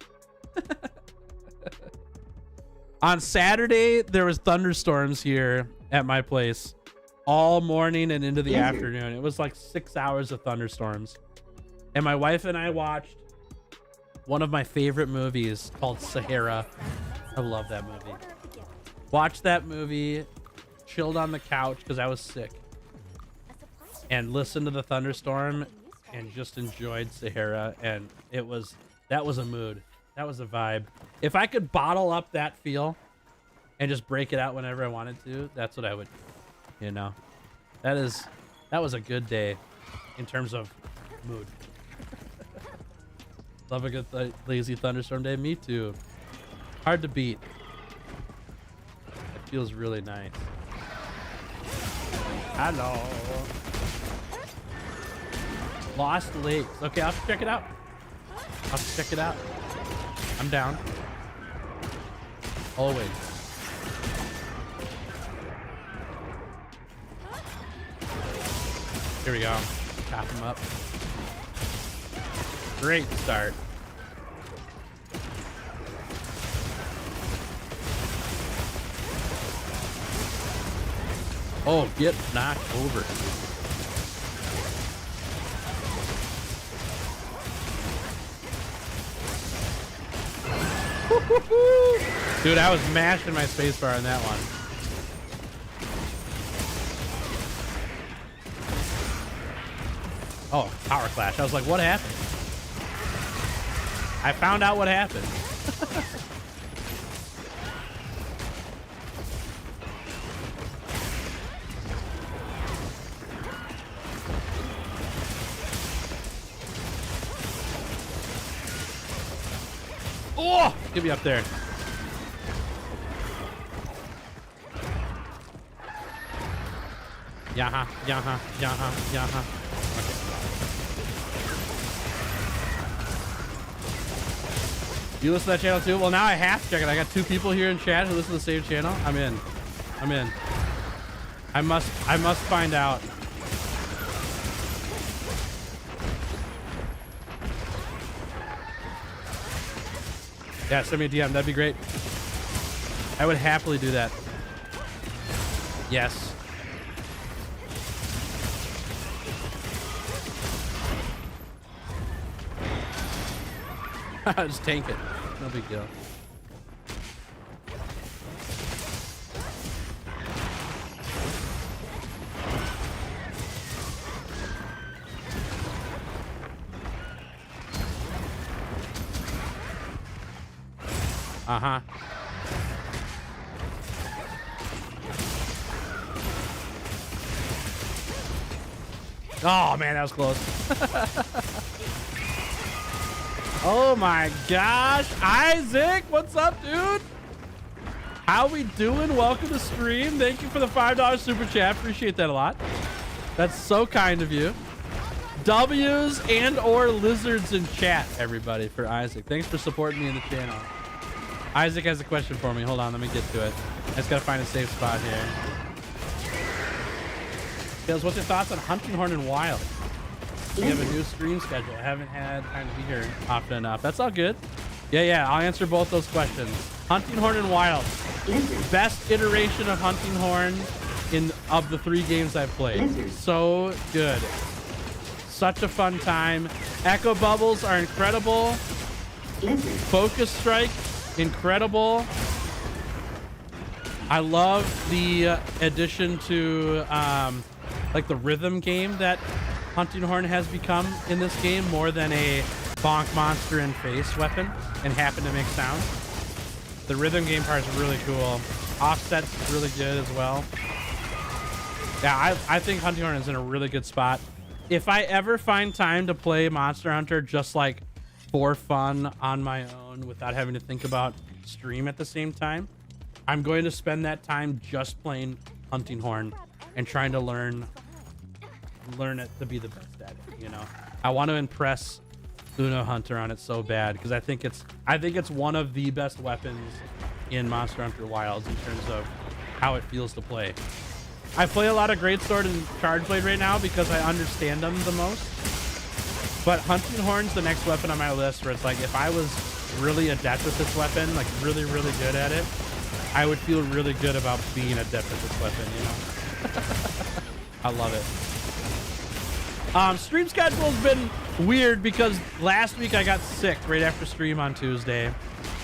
On Saturday, there was thunderstorms here at my place all morning and into the afternoon. It was like 6 hours of thunderstorms. And my wife and I watched one of my favorite movies called Sahara. I love that movie. Watched that movie, chilled on the couch because I was sick, and listened to the thunderstorm and just enjoyed Sahara. And that was a mood. That was a vibe. If I could bottle up that feel and just break it out whenever I wanted to, that's what I would, you know. That was a good day in terms of mood. Love a good lazy thunderstorm day. Me too. Hard to beat. It feels really nice. Hello. Lost Lakes. Okay, I'll have to check it out. I'll have to check it out. I'm down. Always. Here we go. Chop him up. Great start. Oh, get knocked over. Dude, I was mashing my spacebar on that one. Oh, power clash. I was like, what happened? I found out what happened. Oh, get me up there. Yaha, yaha, yaha, yaha. Okay. You listen to that channel too? Well, now I have to check it. I got 2 people here in chat who listen to the same channel. I'm in. I'm in. I must find out. Yeah, send me a DM. That'd be great. I would happily do that. Yes. Just tank it. No big deal. Uh-huh. Oh, man, that was close. Oh, my gosh. Isaac, what's up, dude? How we doing? Welcome to stream. Thank you for the $5 super chat. Appreciate that a lot. That's so kind of you. W's and or lizards in chat, everybody, for Isaac. Thanks for supporting me in the channel. Isaac has a question for me. Hold on, let me get to it. I just gotta find a safe spot here. Tails, what's your thoughts on Hunting Horn and Wild? We have a new stream schedule. I haven't had time to be here often enough. That's all good. Yeah, I'll answer both those questions. Hunting Horn and Wild. Best iteration of Hunting Horn of the 3 games I've played. So good. Such a fun time. Echo Bubbles are incredible. Focus Strike, incredible. I love the addition to like the rhythm game that Hunting Horn has become in this game, more than a bonk monster in face weapon and happen to make sound. The rhythm game part is really cool. Offset's really good as well. Yeah, I think Hunting Horn is in a really good spot. If I ever find time to play Monster Hunter just like for fun on my own without having to think about stream at the same time, I'm going to spend that time just playing Hunting Horn and trying to learn it to be the best at it, you know. I want to impress Uno Hunter on it so bad because I think it's one of the best weapons in Monster Hunter Wilds in terms of how it feels to play. I play a lot of Greatsword and Charge Blade right now because I understand them the most. But Hunting Horn's the next weapon on my list where it's like, if I was really adept with this weapon, like really, really good at it, I would feel really good about being adept with this weapon, you know? I love it. Stream schedule's been weird because last week I got sick right after stream on Tuesday.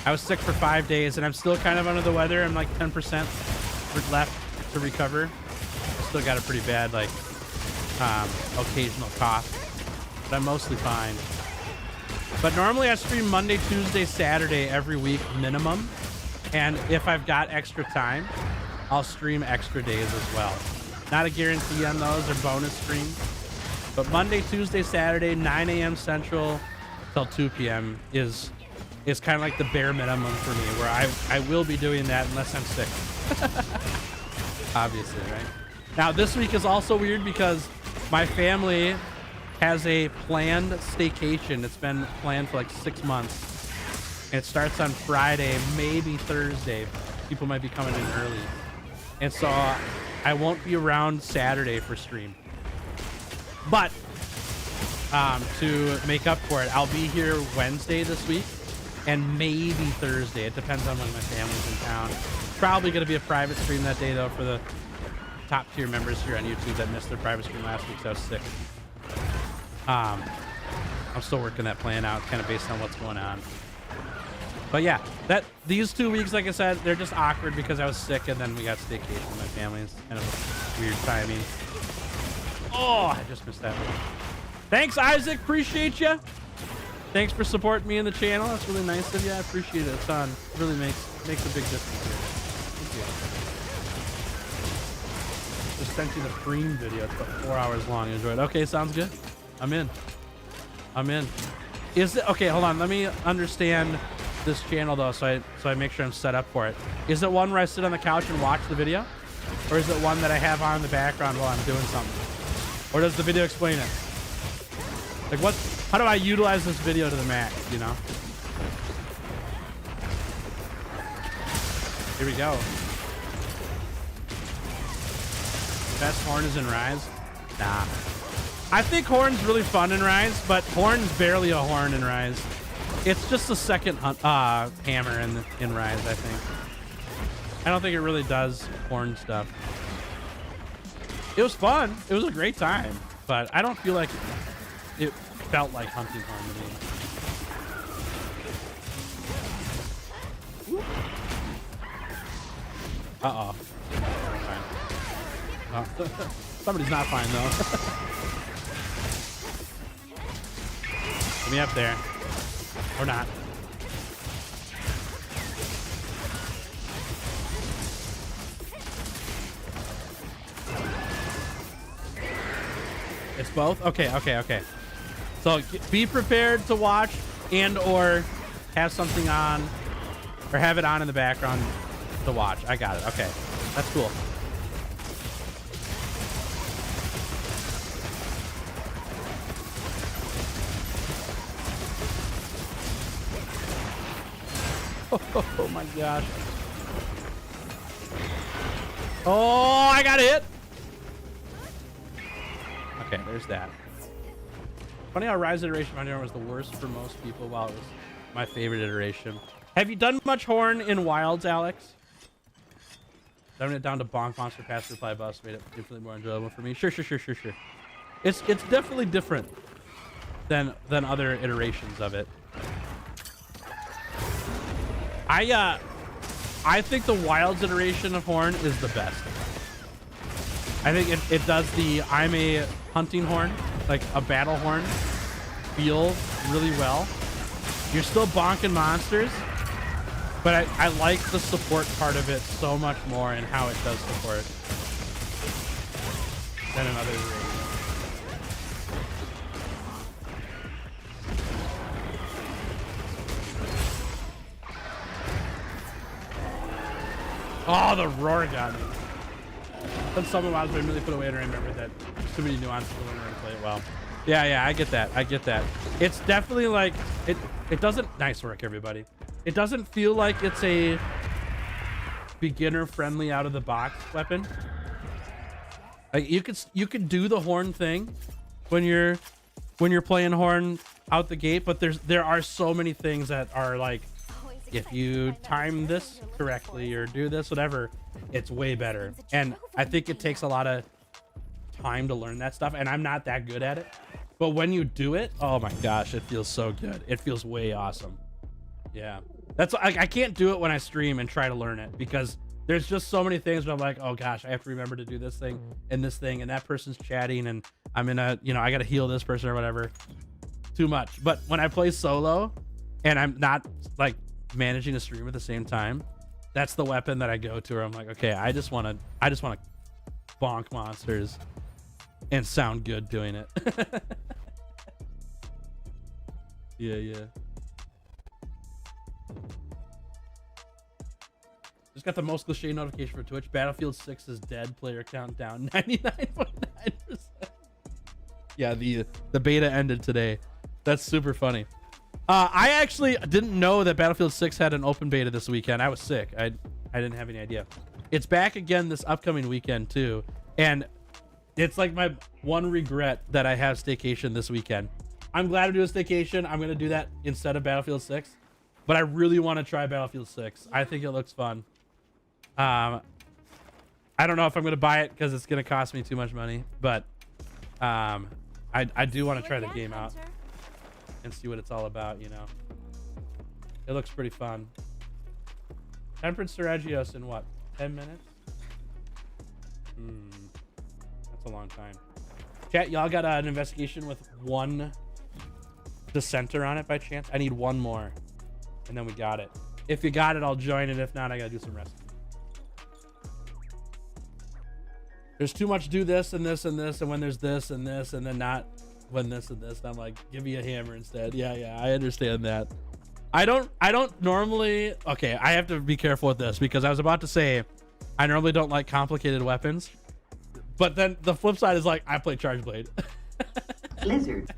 I was sick for 5 days and I'm still kind of under the weather. I'm like 10% left to recover. I still got a pretty bad, like, occasional cough, but I'm mostly fine. But normally I stream Monday, Tuesday, Saturday every week minimum. And if I've got extra time, I'll stream extra days as well. Not a guarantee on those or bonus streams. But Monday, Tuesday, Saturday, 9 a.m. Central till 2 p.m. is kind of like the bare minimum for me, where I will be doing that unless I'm sick. Obviously, right? Now, this week is also weird because my family has a planned staycation. It's been planned for like 6 months. And it starts on Friday, maybe Thursday. People might be coming in early. And so I won't be around Saturday for stream. But to make up for it, I'll be here Wednesday this week and maybe Thursday. It depends on when my family's in town. Probably going to be a private stream that day, though, for the top tier members here on YouTube that missed their private stream last week, so I was sick. I'm still working that plan out, kind of based on what's going on. But yeah, these 2 weeks, like I said, they're just awkward because I was sick and then we got staycation with my family. It's kind of weird timing. Oh, I just missed that one. Thanks, Isaac. Appreciate you. Thanks for supporting me in the channel. That's really nice of you. I appreciate it a ton. It really makes a big difference here. Thank you. Just sent you the Preem video. It's about 4 hours long. Enjoy it. Okay, sounds good. I'm in. Is it okay? Hold on. Let me understand this channel though, so I make sure I'm set up for it. Is it one where I sit on the couch and watch the video, or is it one that I have on in the background while I'm doing something? Or does the video explain it? Like how do I utilize this video to the max, you know? Here we go. Best Horn is in Rise? Nah. I think Horn's really fun in Rise, but Horn's barely a Horn in Rise. It's just the second hammer in Rise, I think. I don't think it really does Horn stuff. It was fun. It was a great time, but I don't feel like it felt like Hunting Horn to me. Uh-oh. Fine. Oh. Somebody's not fine, though. Get me up there. Or not. It's both? Okay. So be prepared to watch and or have something on, or have it on in the background to watch. I got it. Okay. That's cool. Oh my gosh. Oh, I got hit. Okay, there's that. Funny how Rise iteration on here was the worst for most people, while it was my favorite iteration. Have you done much Horn in Wilds, Alex? Dumbing it down to Bonk Monster Pass Reply Bus made it infinitely more enjoyable for me. Sure. It's definitely different than other iterations of it. I think the Wilds iteration of Horn is the best. I think it does the I'm a hunting horn, like a battle horn, feel really well. You're still bonking monsters, but I like the support part of it so much more and how it does support than in other iterations. Oh, the roar got me. Then someone was really put away and I remembered that there's too many nuances to learn and play it well. Yeah, I get that. It's definitely like it doesn't. Nice work, everybody. It doesn't feel like it's a beginner friendly out of the box weapon. Like you could do the horn thing when you're playing Horn out the gate, but there are so many things that are like, if you time this correctly or do this, whatever, it's way better. And I think it takes a lot of time to learn that stuff, and I'm not that good at it. But when you do it, oh my gosh, it feels so good. It feels way awesome. Yeah, that's I can't do it when I stream and try to learn it, because there's just so many things where I'm like, oh gosh, I have to remember to do this thing and this thing, and that person's chatting, and I'm in a, I gotta heal this person or whatever. Too much. But when I play solo and I'm not like managing a stream at the same time, that's the weapon that I go to, where I'm like, okay, I just want to bonk monsters and sound good doing it. Yeah. Just got the most cliche notification for Twitch. Battlefield 6 is dead. Player count down 99.9%. Yeah, the beta ended today. That's super funny. I actually didn't know that Battlefield 6 had an open beta this weekend. I was sick. I didn't have any idea. It's back again this upcoming weekend too. And it's like my one regret that I have staycation this weekend. I'm glad to do a staycation. I'm going to do that instead of Battlefield 6. But I really want to try Battlefield 6. I think it looks fun. I don't know if I'm going to buy it because it's going to cost me too much money. But I do want to try the game out and see what it's all about, It looks pretty fun. Temperate Seregios in what? 10 minutes? That's a long time. Chat, y'all got an investigation with one dissenter on it by chance? I need one more, and then we got it. If you got it, I'll join it. If not, I gotta do some rescue. There's too much do this and this and this, and when there's this and this, and then not when this and this, and I'm like, give me a hammer instead. Yeah, I understand that. I don't normally, okay, I have to be careful with this, because I was about to say I normally don't like complicated weapons, but then the flip side is like, I play Charge Blade. Lizard.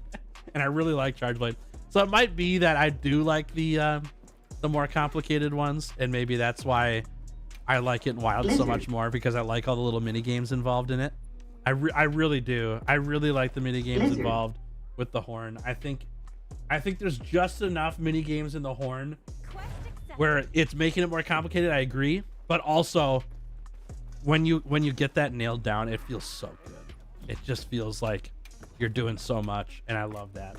And I really like Charge Blade. So it might be that I do like the more complicated ones, and maybe that's why I like it in Wild so much more, because I like all the little mini games involved in it. I really do. I really like the mini games involved with the Horn. I think there's just enough mini games in the Horn where it's making it more complicated. I agree, but also when you get that nailed down, it feels so good. It just feels like you're doing so much, and I love that.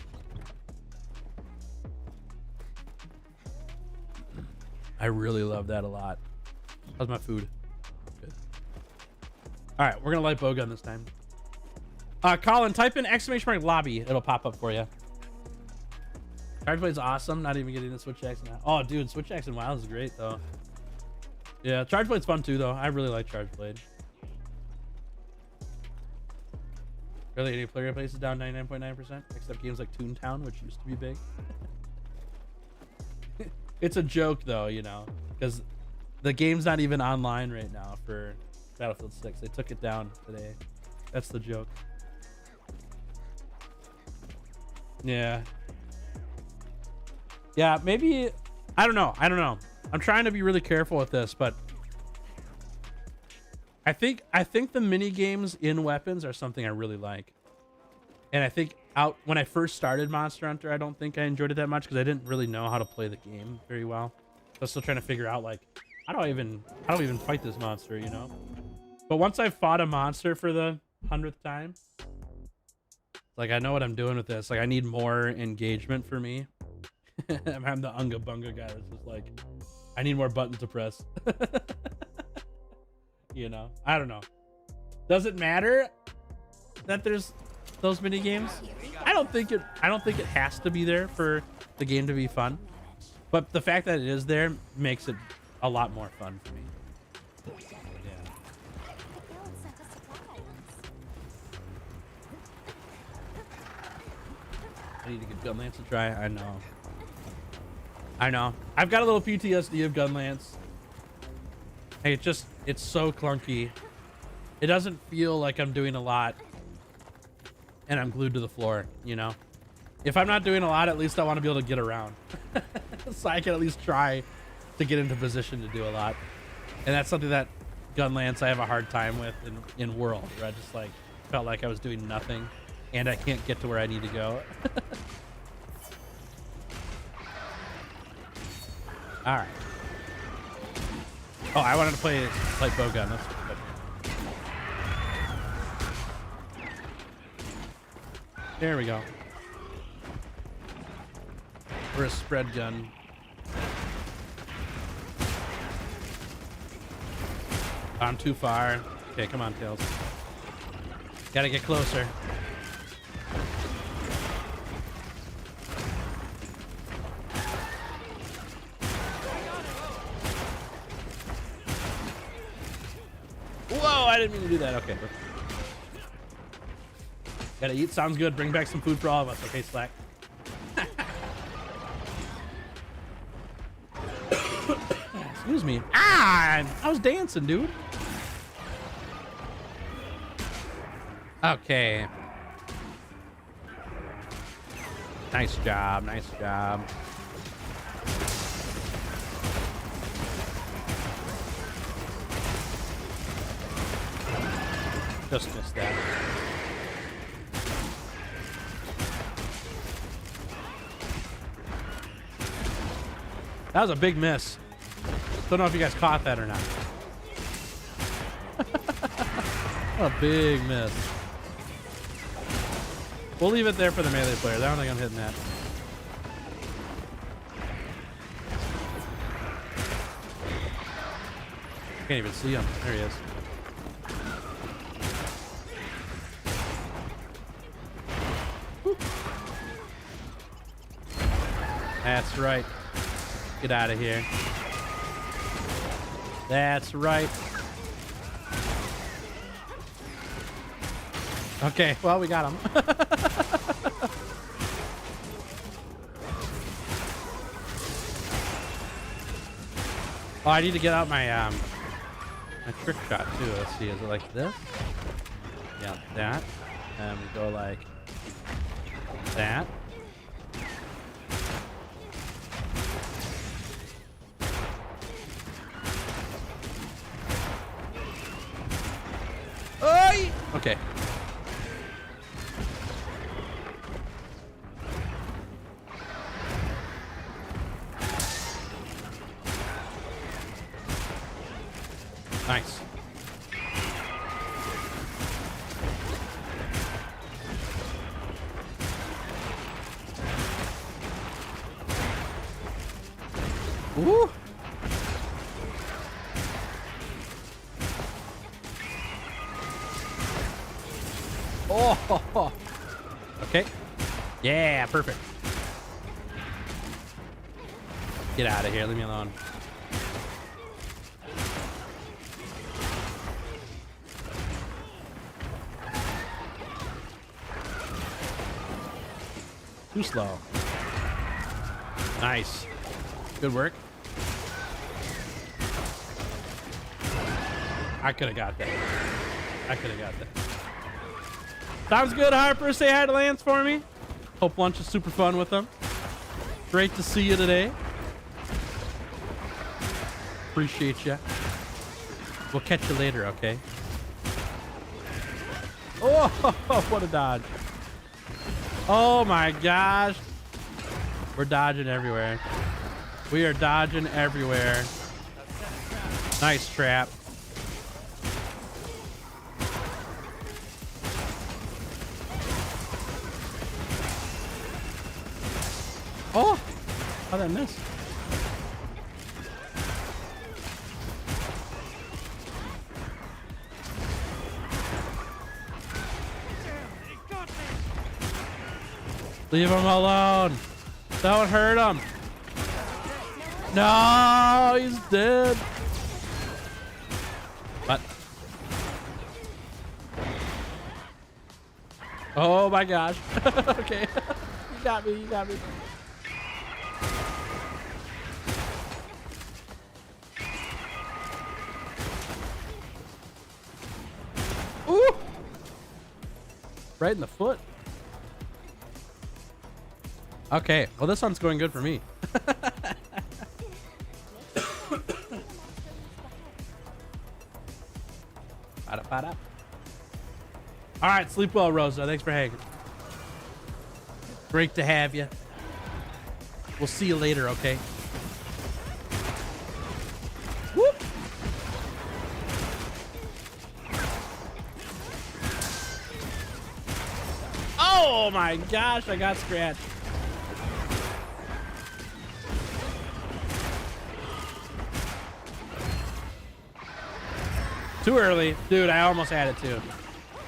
I really love that a lot. How's my food? Good. All right, we're gonna light bowgun this time. Colin, type in !! lobby. It'll pop up for you. Charge Blade's awesome. Not even getting the switch axe now. Oh, dude, switch axe in Wild is great though. Yeah, Charge Blade's fun too though. I really like Charge Blade. Really, any player base is down 99.9%, except games like Toontown, which used to be big. It's a joke though, because the game's not even online right now for Battlefield 6. They took it down today. That's the joke. Yeah, maybe, I don't know. I'm trying to be really careful with this, but I think the mini games in weapons are something I really like. And I think when I first started Monster Hunter, I don't think I enjoyed it that much because I didn't really know how to play the game very well. I was still trying to figure out like how do I even fight this monster, you know? But once I fought a monster for the 100th time, like I know what I'm doing with this. Like I need more engagement for me. I'm the Unga Bunga guy that's just like, I need more buttons to press. You know, I don't know. Does it matter that there's those mini games? I don't think it has to be there for the game to be fun. But the fact that it is there makes it a lot more fun for me. Yeah. I need to give Gunlance a try. I know. I've got a little PTSD of Gunlance. Hey, it's so clunky. It doesn't feel like I'm doing a lot and I'm glued to the floor, you know? If I'm not doing a lot, at least I want to be able to get around. So I can at least try to get into position to do a lot. And that's something that Gunlance I have a hard time with in World, where I just like felt like I was doing nothing and I can't get to where I need to go. All right. Oh, I wanted to play bowgun. That's good. There we go. We're a spread gun. I'm too far. Okay, come on, Tails. Gotta get closer. Whoa, I didn't mean to do that. Okay. Gotta eat. Sounds good. Bring back some food for all of us. Okay, Slack. Excuse me. Ah, I was dancing, dude. Okay. Nice job. Nice job. Just missed that. That was a big miss. Don't know if you guys caught that or not. A big miss. We'll leave it there for the melee players. I don't think I'm hitting that. Can't even see him. There he is. Woo. That's right. Get out of here. That's right. Okay, well, we got him. Oh, I need to get out my my trick shot too. Let's see, is it like this? Yeah, that. And we go like that. Okay. Nice. Woo! Oh, okay. Yeah, perfect. Get out of here. Leave me alone. Too slow. Nice. Good work. I could have got that. I could have got that. Sounds good, Harper. Say hi to Lance for me. Hope lunch is super fun with them. Great to see you today. Appreciate you. We'll catch you later, okay? Oh, what a dodge. Oh my gosh. We're dodging everywhere. We are dodging everywhere. Nice trap. Oh, how'd I miss? Leave him alone. Don't hurt him. No, he's dead. What? Oh my gosh. Okay. You got me. You got me. Ooh. Right in the foot. Okay, well this one's going good for me. All right, sleep well, Rosa. Thanks for hanging. Great to have you. We'll see you later, okay? Whoop. Oh my gosh, I got scratched. Too early. Dude, I almost had it too.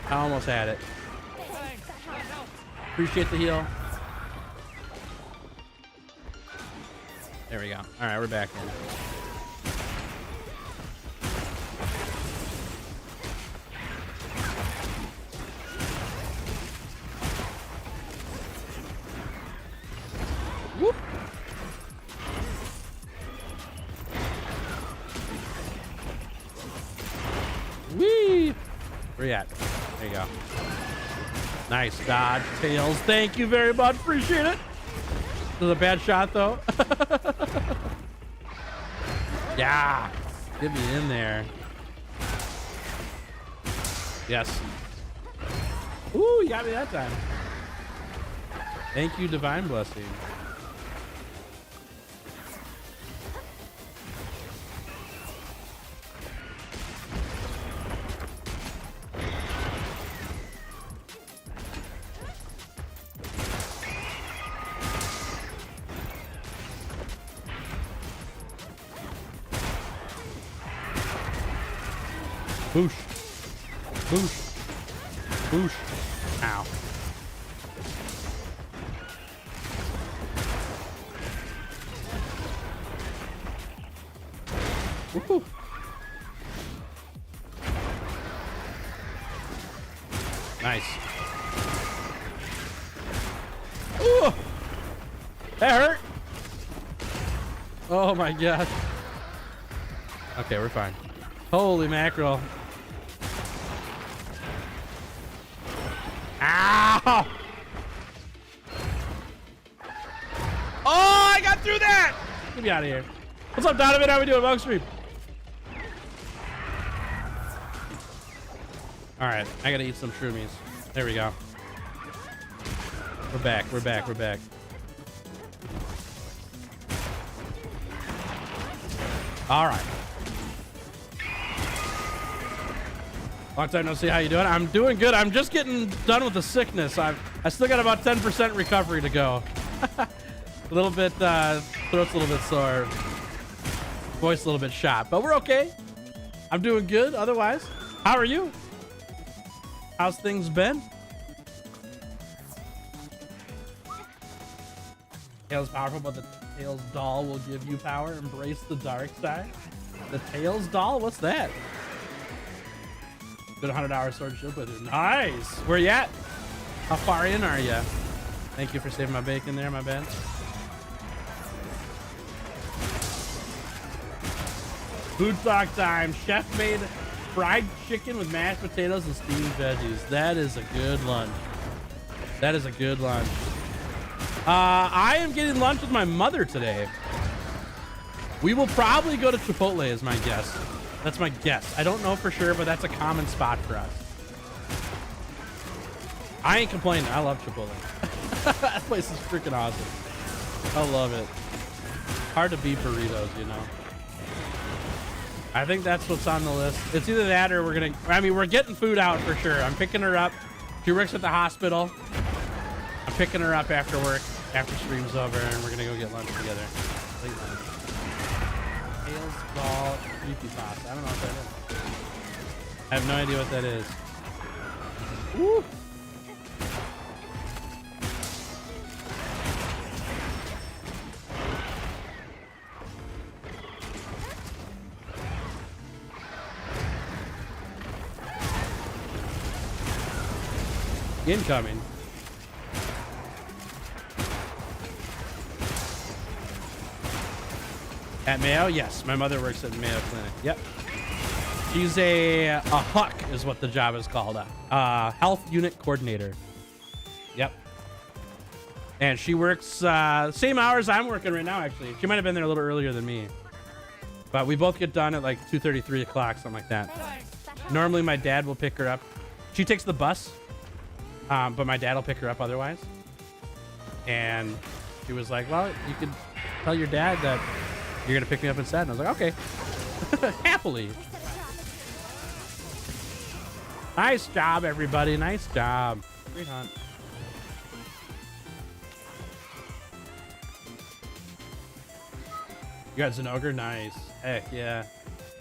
I almost had it. Appreciate the heal. There we go. All right, we're back in. Whoop. Whee! Where you at? There you go. Nice dodge, Tails. Thank you very much. Appreciate it. This is a bad shot, though. Yeah. Get me in there. Yes. Ooh, you got me that time. Thank you, Divine Blessing. Boosh. Boosh. Boosh. Ow. Woohoo. Nice. Ooh. That hurt. Oh my gosh. Okay, we're fine. Holy mackerel. Ow! Oh, I got through that! Get me out of here. What's up, Donovan? How we doing? Long stream. All right, I gotta eat some shroomies. There we go. We're back. We're back. We're back. All right. Long time no see. How you doing? I'm doing good. I'm just getting done with the sickness. I still got about 10% recovery to go. A little bit, throat's a little bit sore. Voice a little bit shot, but we're okay. I'm doing good otherwise. How are you? How's things been? Tails powerful, but the Tails doll will give you power. Embrace the dark side. The Tails doll? What's that? Good 100-hour swordship with you. Nice. Where you at? How far in are you? Thank you for saving my bacon there, my bad. Food talk time. Chef made fried chicken with mashed potatoes and steamed veggies. That is a good lunch. That is a good lunch. I am getting lunch with my mother today. We will probably go to Chipotle is my guess. That's my guess. I don't know for sure, but that's a common spot for us. I ain't complaining. I love Chipotle. That place is freaking awesome. I love it. Hard to beat burritos, you know. I think that's what's on the list. It's either that or we're getting food out for sure. I'm picking her up. She works at the hospital. I'm picking her up after work, after stream's over, and we're gonna go get lunch together. Late lunch. Tails ball creepy pasta. I don't know what that is. I have no idea what that is. Woo! Incoming. At Mayo? Yes, my mother works at Mayo Clinic. Yep. She's a HUC is what the job is called. Health Unit Coordinator. Yep. And she works same hours I'm working right now, actually. She might have been there a little earlier than me. But we both get done at like 2:30, 3 o'clock, something like that. Normally my dad will pick her up. She takes the bus. But my dad will pick her up otherwise. And she was like, well, you could tell your dad that you're going to pick me up instead. And I was like, okay. Happily. Nice job, everybody. Nice job. Great hunt. You got Zenogre? Nice. Heck yeah.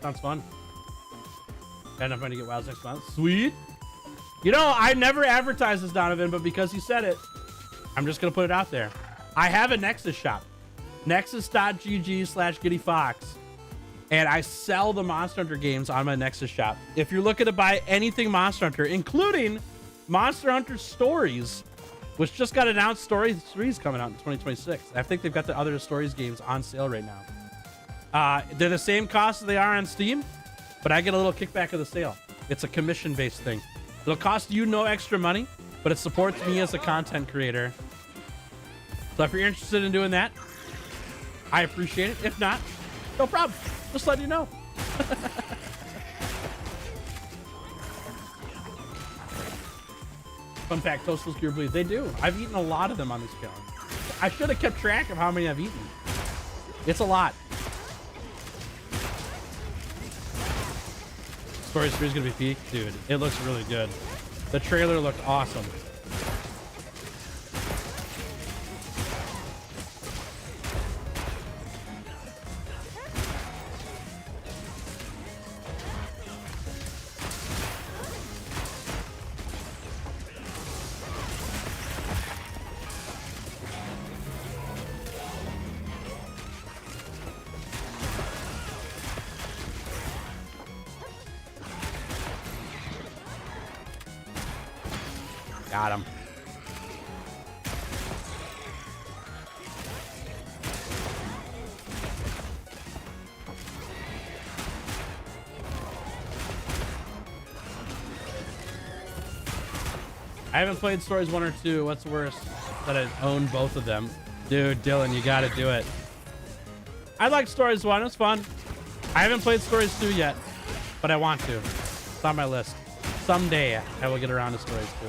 Sounds fun. Got enough money to get wilds next month. Sweet. You know, I never advertised this, Donovan, but because you said it, I'm just going to put it out there. I have a Nexus shop. Nexus.gg/GiddyFox. And I sell the Monster Hunter games on my Nexus shop. If you're looking to buy anything Monster Hunter, including Monster Hunter Stories, which just got announced, Stories 3 is coming out in 2026. I think they've got the other Stories games on sale right now. They're the same cost as they are on Steam, but I get a little kickback of the sale. It's a commission-based thing. It'll cost you no extra money, but it supports me as a content creator. So if you're interested in doing that, I appreciate it. If not, no problem. Just let you know. Fun fact, Toastless Cure Bleed. They do. I've eaten a lot of them on this challenge. I should have kept track of how many I've eaten. It's a lot. Story 3 is gonna be peak, dude. It looks really good. The trailer looked awesome. Got him. I haven't played Stories 1 or 2. What's worse? That I own both of them. Dude, Dylan, you gotta do it. I like Stories 1. It's fun. I haven't played Stories 2 yet, but I want to. It's on my list. Someday I will get around to Stories 2.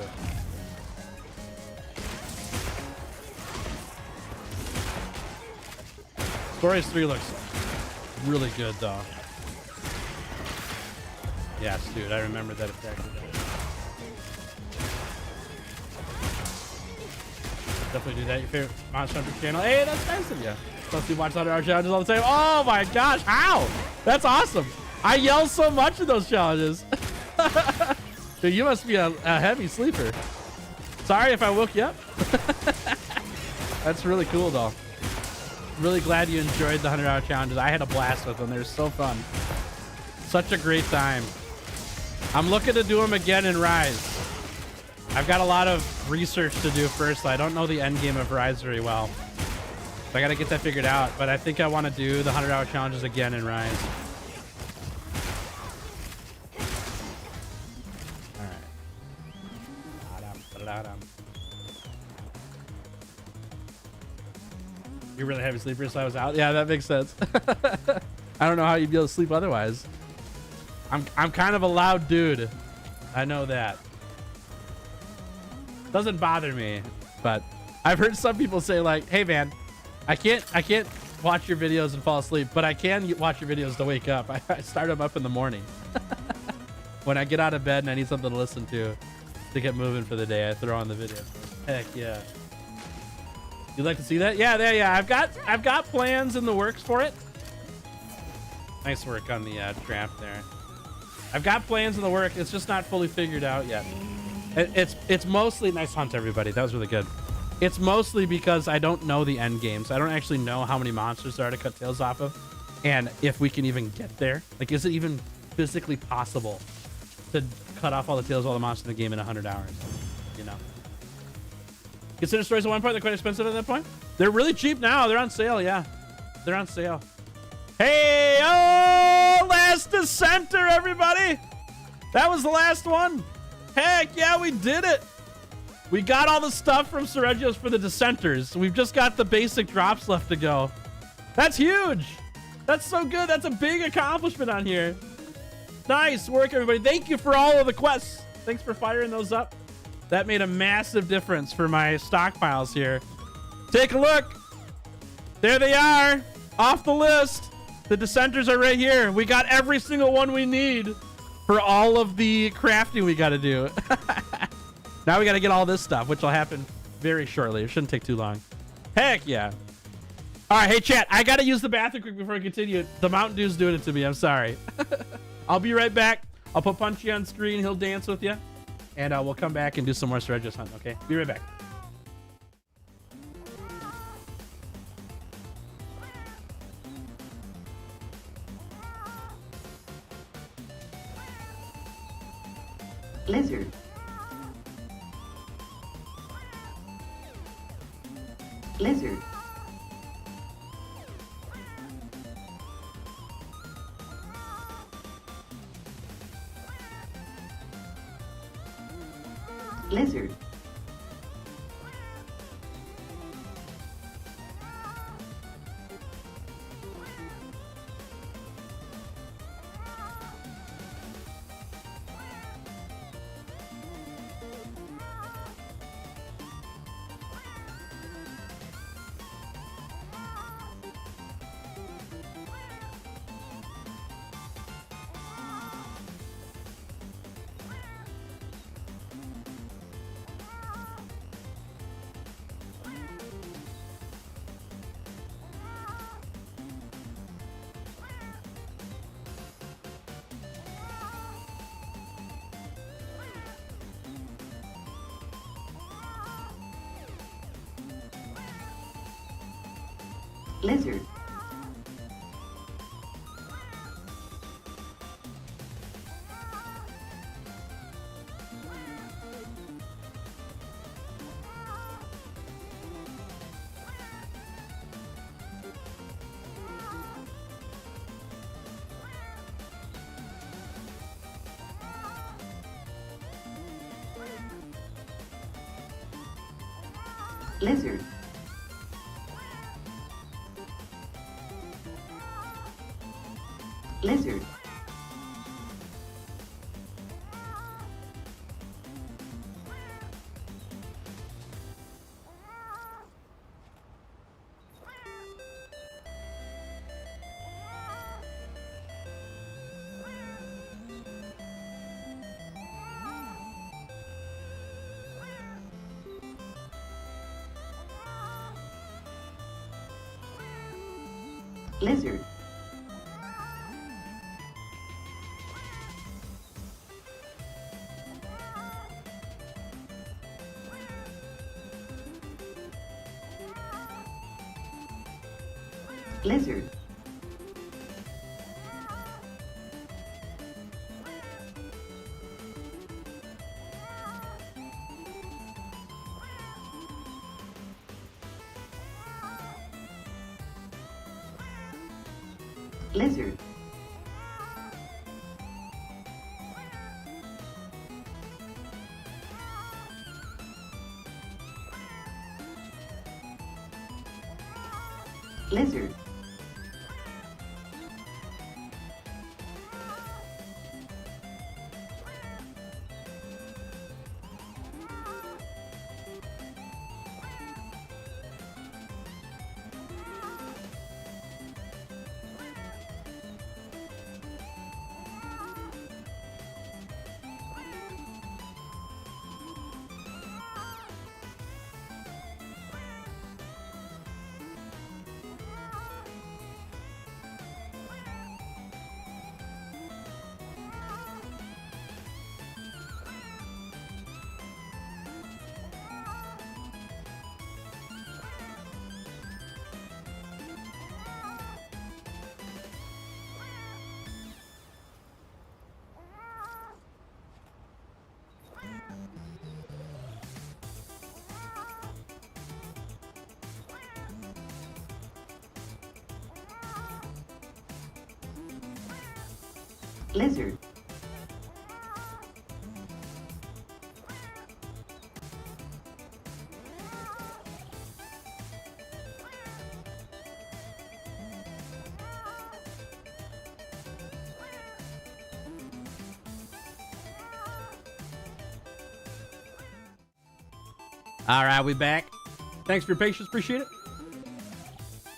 Stories 3 looks really good, though. Yes, dude, I remember that attack. Definitely do that. Your favorite Monster Hunter channel. Hey, that's nice of you. Plus, you watch other art challenges all the time. Oh my gosh, how? That's awesome. I yell so much in those challenges. Dude, you must be a heavy sleeper. Sorry if I woke you up. That's really cool, though. Really glad you enjoyed the 100-hour challenges. I had a blast with them. They're so fun. Such a great time. I'm looking to do them again in Rise. I've got a lot of research to do first. So I don't know the end game of Rise very well. So I got to get that figured out. But I think I want to do the 100-hour challenges again in Rise. All right. You're really heavy sleeper, so I was out. Yeah, that makes sense. I don't know how you'd be able to sleep otherwise. I'm kind of a loud dude. I know that. Doesn't bother me, but I've heard some people say like, "Hey man, I can't watch your videos and fall asleep, but I can watch your videos to wake up. I start them up in the morning." When I get out of bed and I need something to listen to get moving for the day, I throw on the video. Heck yeah. You'd like to see that? Yeah, there, yeah. I've got plans in the works for it. Nice work on the trap there. I've got plans in the work. It's just not fully figured out yet. It's mostly nice hunt, everybody. That was really good. It's mostly because I don't know the end game, so I don't actually know how many monsters there are to cut tails off of, and if we can even get there. Like, is it even physically possible to cut off all the tails of all the monsters in the game in 100 hours? You know. Consider stories at one point. They're quite expensive at that point. They're really cheap now. They're on sale. Yeah, they're on sale. Hey, oh, last dissenter, everybody. That was the last one. Heck yeah, we did it. We got all the stuff from Seregios for the dissenters. We've just got the basic drops left to go. That's huge. That's so good. That's a big accomplishment on here. Nice work, everybody. Thank you for all of the quests. Thanks for firing those up. That made a massive difference for my stockpiles here. Take a look. There they are, off the list. The dissenters are right here. We got every single one we need for all of the crafting we got to do. Now we got to get all this stuff, which will happen very shortly. It shouldn't take too long. Heck yeah. All right, hey, chat. I got to use the bathroom quick before I continue. The Mountain Dew's doing it to me. I'm sorry. I'll be right back. I'll put Punchy on screen. He'll dance with you. And we'll come back and do some more Seregios hunt, okay? Be right back. Lizard. Lizard. Lizard. Lizard. Lizard. Lizard. Lizard. Lizard. Lizard. Lizard. Lizard. All right, we back. Thanks for your patience. Appreciate it.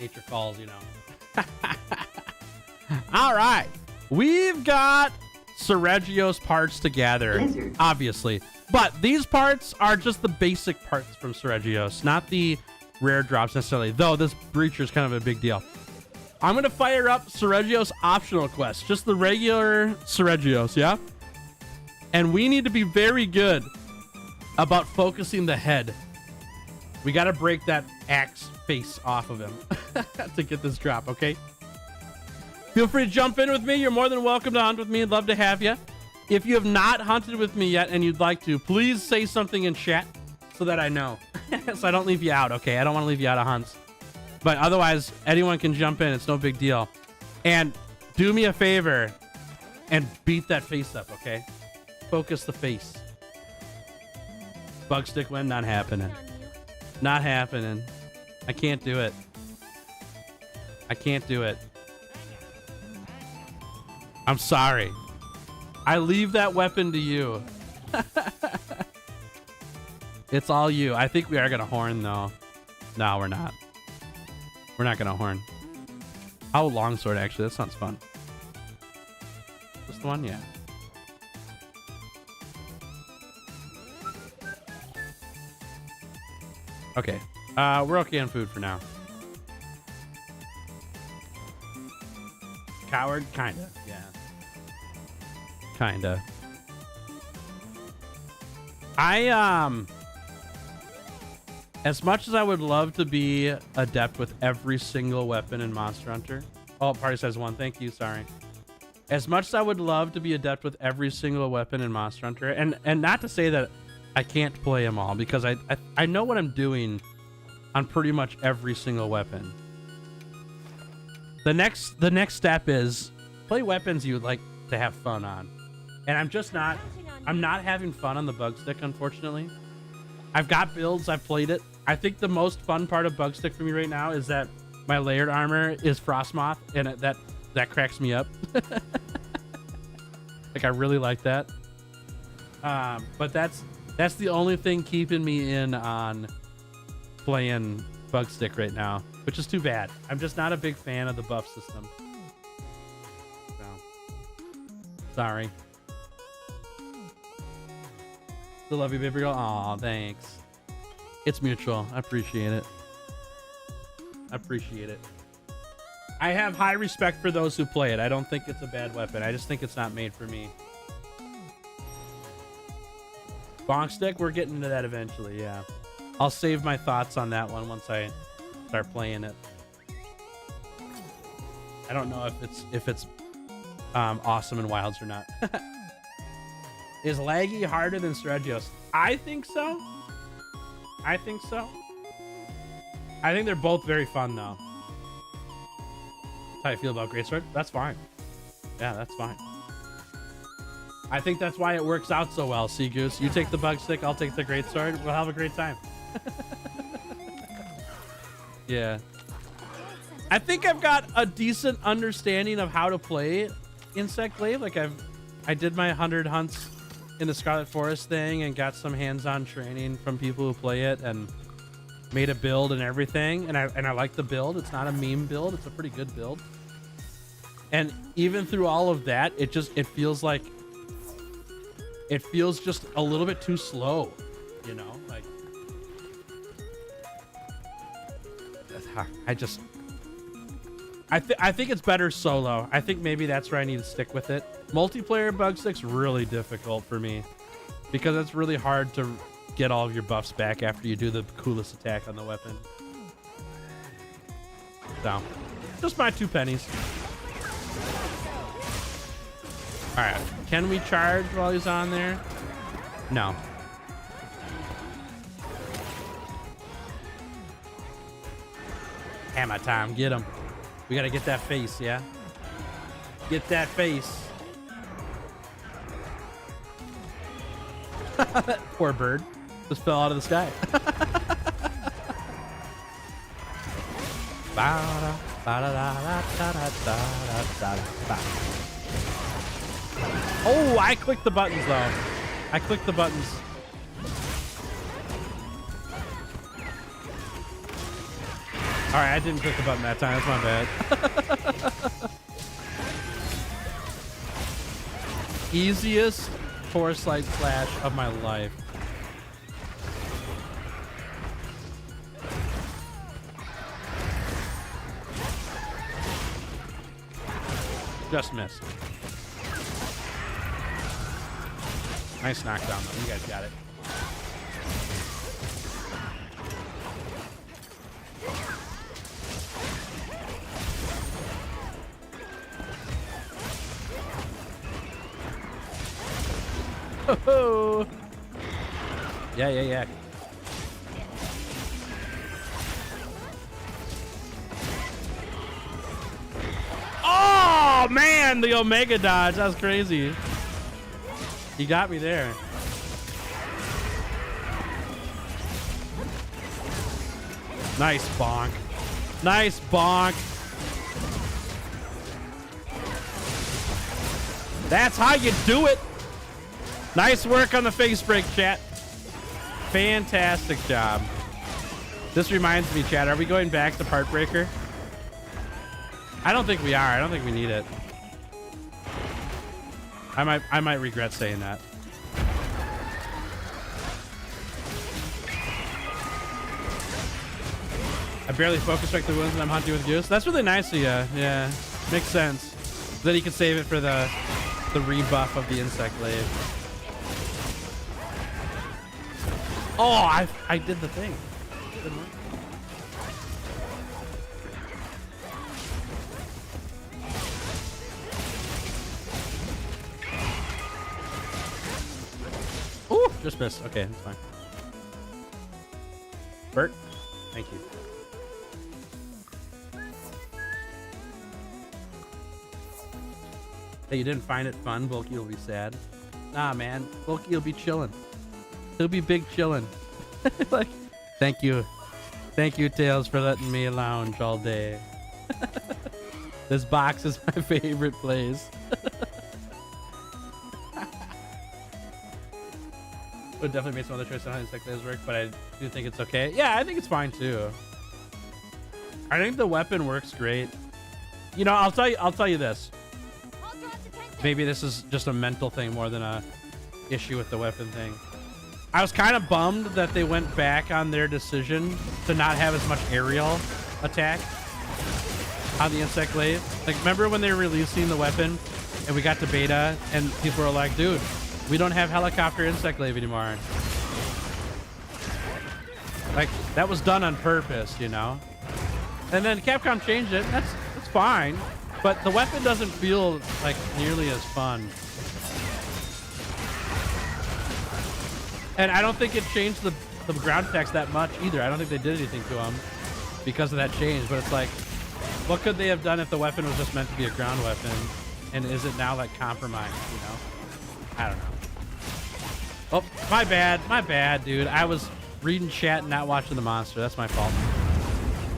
Nature calls, you know. All right. We've got Seregios parts to gather, Lizard. obviously. But these parts are just the basic parts from Seregios, not the rare drops necessarily, though this breacher is kind of a big deal. I'm going to fire up Seregios optional quest, just the regular Seregios, yeah? And we need to be very good about focusing the head. We got to break that axe face off of him to get this drop, okay? Feel free to jump in with me. You're more than welcome to hunt with me. I'd love to have you. If you have not hunted with me yet and you'd like to, please say something in chat so that I know. So I don't leave you out, okay? I don't want to leave you out of hunts. But otherwise, anyone can jump in. It's no big deal. And do me a favor and beat that face up, okay? Focus the face. Bug stick win, not happening. Not happening. I can't do it. I can't do it. I'm sorry. I leave that weapon to you. It's all you. I think we are going to horn, though. No, we're not. We're not going to horn. How longsword, actually? That sounds fun. This the one? Yeah. Okay. We're okay on food for now. Coward? Kinda. Yeah. Kinda. As much as I would love to be adept with every single weapon in Monster Hunter. Oh, party says one. Thank you. Sorry. As much as I would love to be adept with every single weapon in Monster Hunter, and not to say that I can't play them all, because I know what I'm doing on pretty much every single weapon. The next step is play weapons you would like to have fun on. And I'm not having fun on the bug stick, unfortunately. I've got builds, I've played it. I think the most fun part of bug stick for me right now is that my layered armor is Frostmoth, and that cracks me up. Like, I really like that. But that's the only thing keeping me in on playing bug stick right now, which is too bad. I'm just not a big fan of the buff system. So, sorry. Still love you, baby girl. Aw, thanks. It's mutual. I appreciate it. I appreciate it. I have high respect for those who play it. I don't think it's a bad weapon. I just think it's not made for me. Bonk stick, we're getting into that eventually, yeah. I'll save my thoughts on that one once I start playing it. I don't know if it's awesome in wilds or not. Is laggy harder than Seregios? I think so. I think so. I think they're both very fun, though. How do you feel about Greatsword? That's fine. Yeah, that's fine. I think that's why it works out so well, Sea Goose. You take the bug stick, I'll take the Greatsword. We'll have a great time. Yeah. I think I've got a decent understanding of how to play Insect Glaive. Like I did my 100 hunts in the Scarlet Forest thing and got some hands-on training from people who play it and made a build and everything. And I like the build. It's not a meme build. It's a pretty good build. And even through all of that, it feels just a little bit too slow, you know? Like I think it's better solo. I think maybe that's where I need to stick with it. Multiplayer bug stick's really difficult for me because it's really hard to get all of your buffs back after you do the coolest attack on the weapon. So, just my 2 pennies. All right, can we charge while he's on there? No. Hammer time, get him. We gotta get that face, yeah? Get that face. Poor bird. Just fell out of the sky. Oh, I clicked the buttons, though. I clicked the buttons. All right, I didn't click the button that time. That's my bad. Easiest forest light slash of my life. Just missed. Nice knockdown, though. You guys got it. Oh, yeah. Oh man, the Omega dodge. That was crazy. He got me there. Nice bonk. Nice bonk. That's how you do it. Nice work on the face break, chat. Fantastic job. This reminds me, chat, are we going back to Part Breaker? I don't think we are. I don't think we need it. I might regret saying that. I barely focus strike the wounds when I'm hunting with Goose. That's really nice of you. Yeah, makes sense. Then he can save it for the rebuff of the Insect Glaive. Oh, I did the thing. Good one. Ooh, just missed. Okay, that's fine. Bert, thank you. Hey, you didn't find it fun? Bulky will be sad. Nah, man. Bulky will be chilling. He'll be big chillin'. Like, thank you. Thank you, Tails, for letting me lounge all day. This box is my favorite place. Would definitely make some other choice on how Insect Glaives work, but I do think it's okay. Yeah, I think it's fine too. I think the weapon works great. You know, I'll tell you this. Maybe this is just a mental thing more than a issue with the weapon thing. I was kind of bummed that they went back on their decision to not have as much aerial attack on the Insect Glaive. Like, remember when they were releasing the weapon and we got to beta and people were like, dude, we don't have helicopter Insect Glaive anymore. Like, that was done on purpose, you know? And then Capcom changed it. That's fine. But the weapon doesn't feel like nearly as fun. And I don't think it changed the ground attacks that much either. I don't think they did anything to them because of that change. But it's like, what could they have done if the weapon was just meant to be a ground weapon? And is it now like compromised, you know? I don't know. Oh, my bad, dude. I was reading chat and not watching the monster. That's my fault.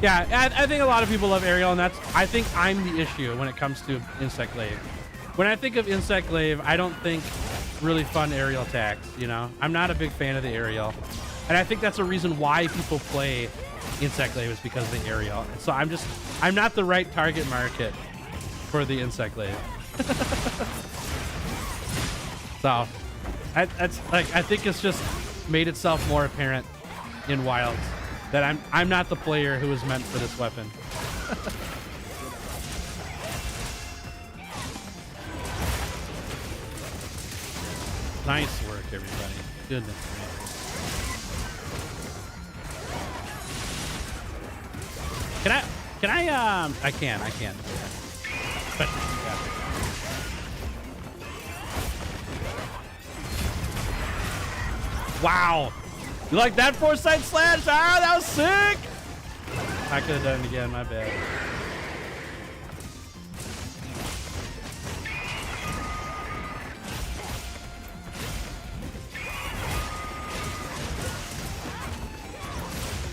Yeah, I think a lot of people love aerial, and I think I'm the issue when it comes to insect glaive. When I think of insect glaive, I don't think really fun aerial attacks, you know? I'm not a big fan of the aerial. And I think that's a reason why people play insect glaive is because of the aerial. So I'm not the right target market for the insect glaive. So I think it's just made itself more apparent in Wilds that I'm not the player who is meant for this weapon. Nice work, everybody. Goodness gracious. Can I can. Wow. You like that foresight slash? Ah, that was sick. I could have done it again, my bad.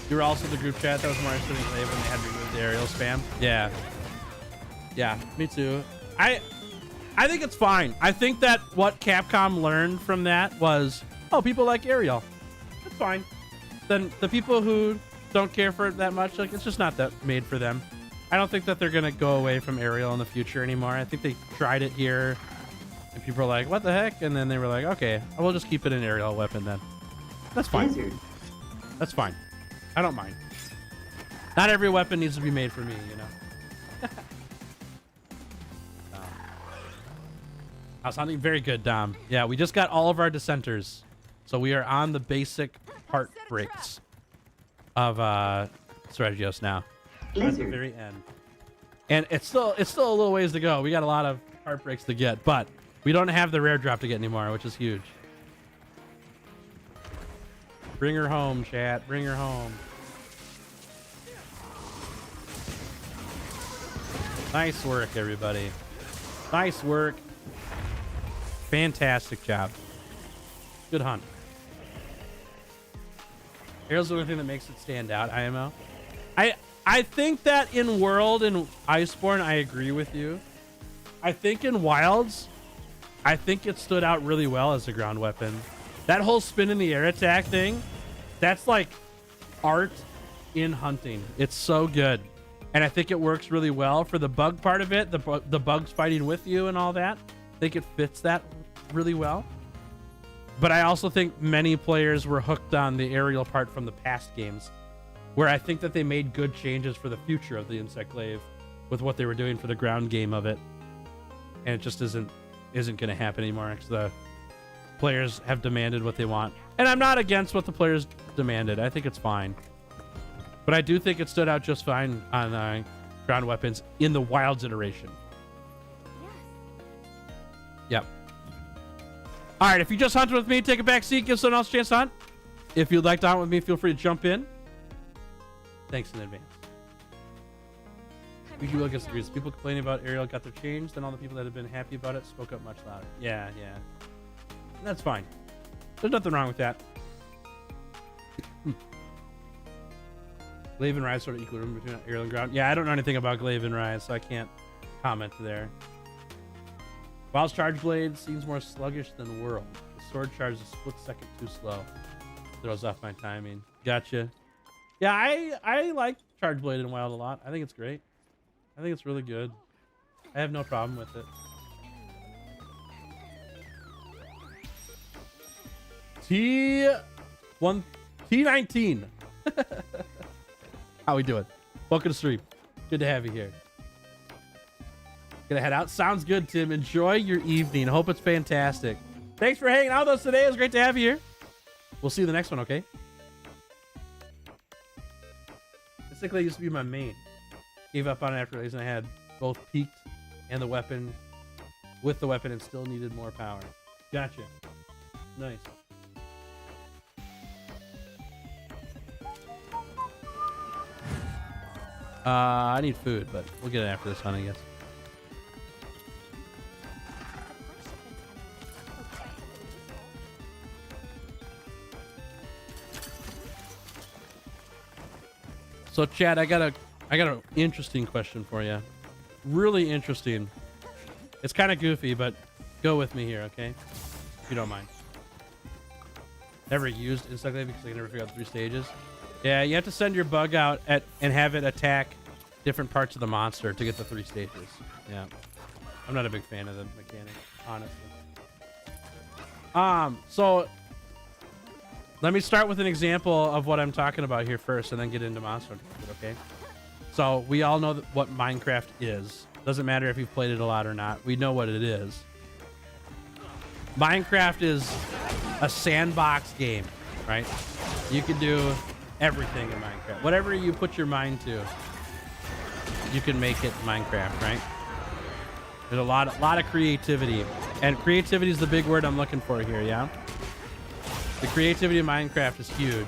You were also the group chat that was more interested in glaive when they had removed the aerial spam. Yeah. Yeah, me too. I think it's fine. I think that what Capcom learned from that was, oh, people like aerial. That's fine. Then the people who don't care for it that much, like, it's just not that made for them. I don't think that they're gonna go away from aerial in the future anymore. I think they tried it here and people are like, what the heck? And then they were like, okay, we'll just keep it an aerial weapon then. That's fine. Lizard. That's fine. I don't mind. Not every weapon needs to be made for me, you know. Something very good, Dom. Yeah, we just got all of our dissenters, so we are on the basic part breaks of Seregios now. At the very end, and it's still a little ways to go. We got a lot of heartbreaks to get, but we don't have the rare drop to get anymore, which is huge. Bring her home, chat. Bring her home. Nice work, everybody. Nice work. Fantastic job. Good hunt. Aerial's the only thing that makes it stand out, IMO. I think that in World and Iceborne, I agree with you. I think in Wilds, I think it stood out really well as a ground weapon. That whole spin in the air attack thing, that's like art in hunting. It's so good. And I think it works really well for the bug part of it, the bugs fighting with you and all that. I think it fits that really well. But I also think many players were hooked on the aerial part from the past games, where I think that they made good changes for the future of the insect glaive with what they were doing for the ground game of it. And it just isn't going to happen anymore because the players have demanded what they want. And I'm not against what the players demanded. I think it's fine. But I do think it stood out just fine on ground weapons in the Wilds iteration. Yep. All right, if you just hunted with me, take a back seat, give someone else a chance to hunt. If you'd like to hunt with me, feel free to jump in. Thanks in advance. We do look at the people complaining about aerial got their change, then all the people that have been happy about it spoke up much louder. Yeah. And that's fine. There's nothing wrong with that. Glaive and Rise sort of equal room between aerial and ground. Yeah, I don't know anything about Glaive and Rise, so I can't comment there. Wild's charge blade seems more sluggish than World. The sword charge is a split second too slow. Throws off my timing. Gotcha. Yeah, I like charge blade in Wild a lot. I think it's great. I think it's really good. I have no problem with it. T19. How we doing? Welcome to stream. Good to have you here. Gonna head out. Sounds good, Tim. Enjoy your evening. Hope it's fantastic. Thanks for hanging out with us today. It was great to have you here. We'll see you the next one, okay? Basically, used to be my main. Gave up on it after I had both peaked and the weapon with the weapon and still needed more power. Gotcha. Nice. I need food, but we'll get it after this hunt, I guess. So Chad, I got an interesting question for you. Really interesting. It's kind of goofy, but go with me here, okay? If you don't mind. Never used insect life because I can never figure out the 3 stages. Yeah, you have to send your bug out and have it attack different parts of the monster to get the 3 stages. Yeah. I'm not a big fan of the mechanic, honestly. So let me start with an example of what I'm talking about here first and then get into Monster Hunter, okay? So we all know what Minecraft is. Doesn't matter if you've played it a lot or not. We know what it is. Minecraft is a sandbox game, right? You can do everything in Minecraft. Whatever you put your mind to, you can make it Minecraft, right? There's a lot of creativity, and creativity is the big word I'm looking for here. Yeah, the creativity of Minecraft is huge.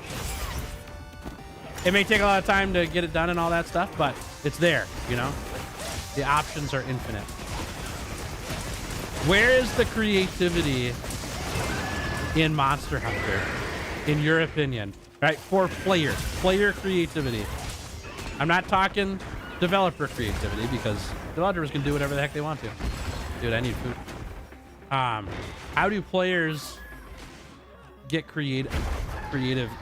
It may take a lot of time to get it done and all that stuff, but it's there. You know, the options are infinite. Where is the creativity in Monster Hunter, in your opinion? Right, for player creativity. I'm not talking developer creativity, because developers can do whatever the heck they want to. Dude, I need food. How do players get creative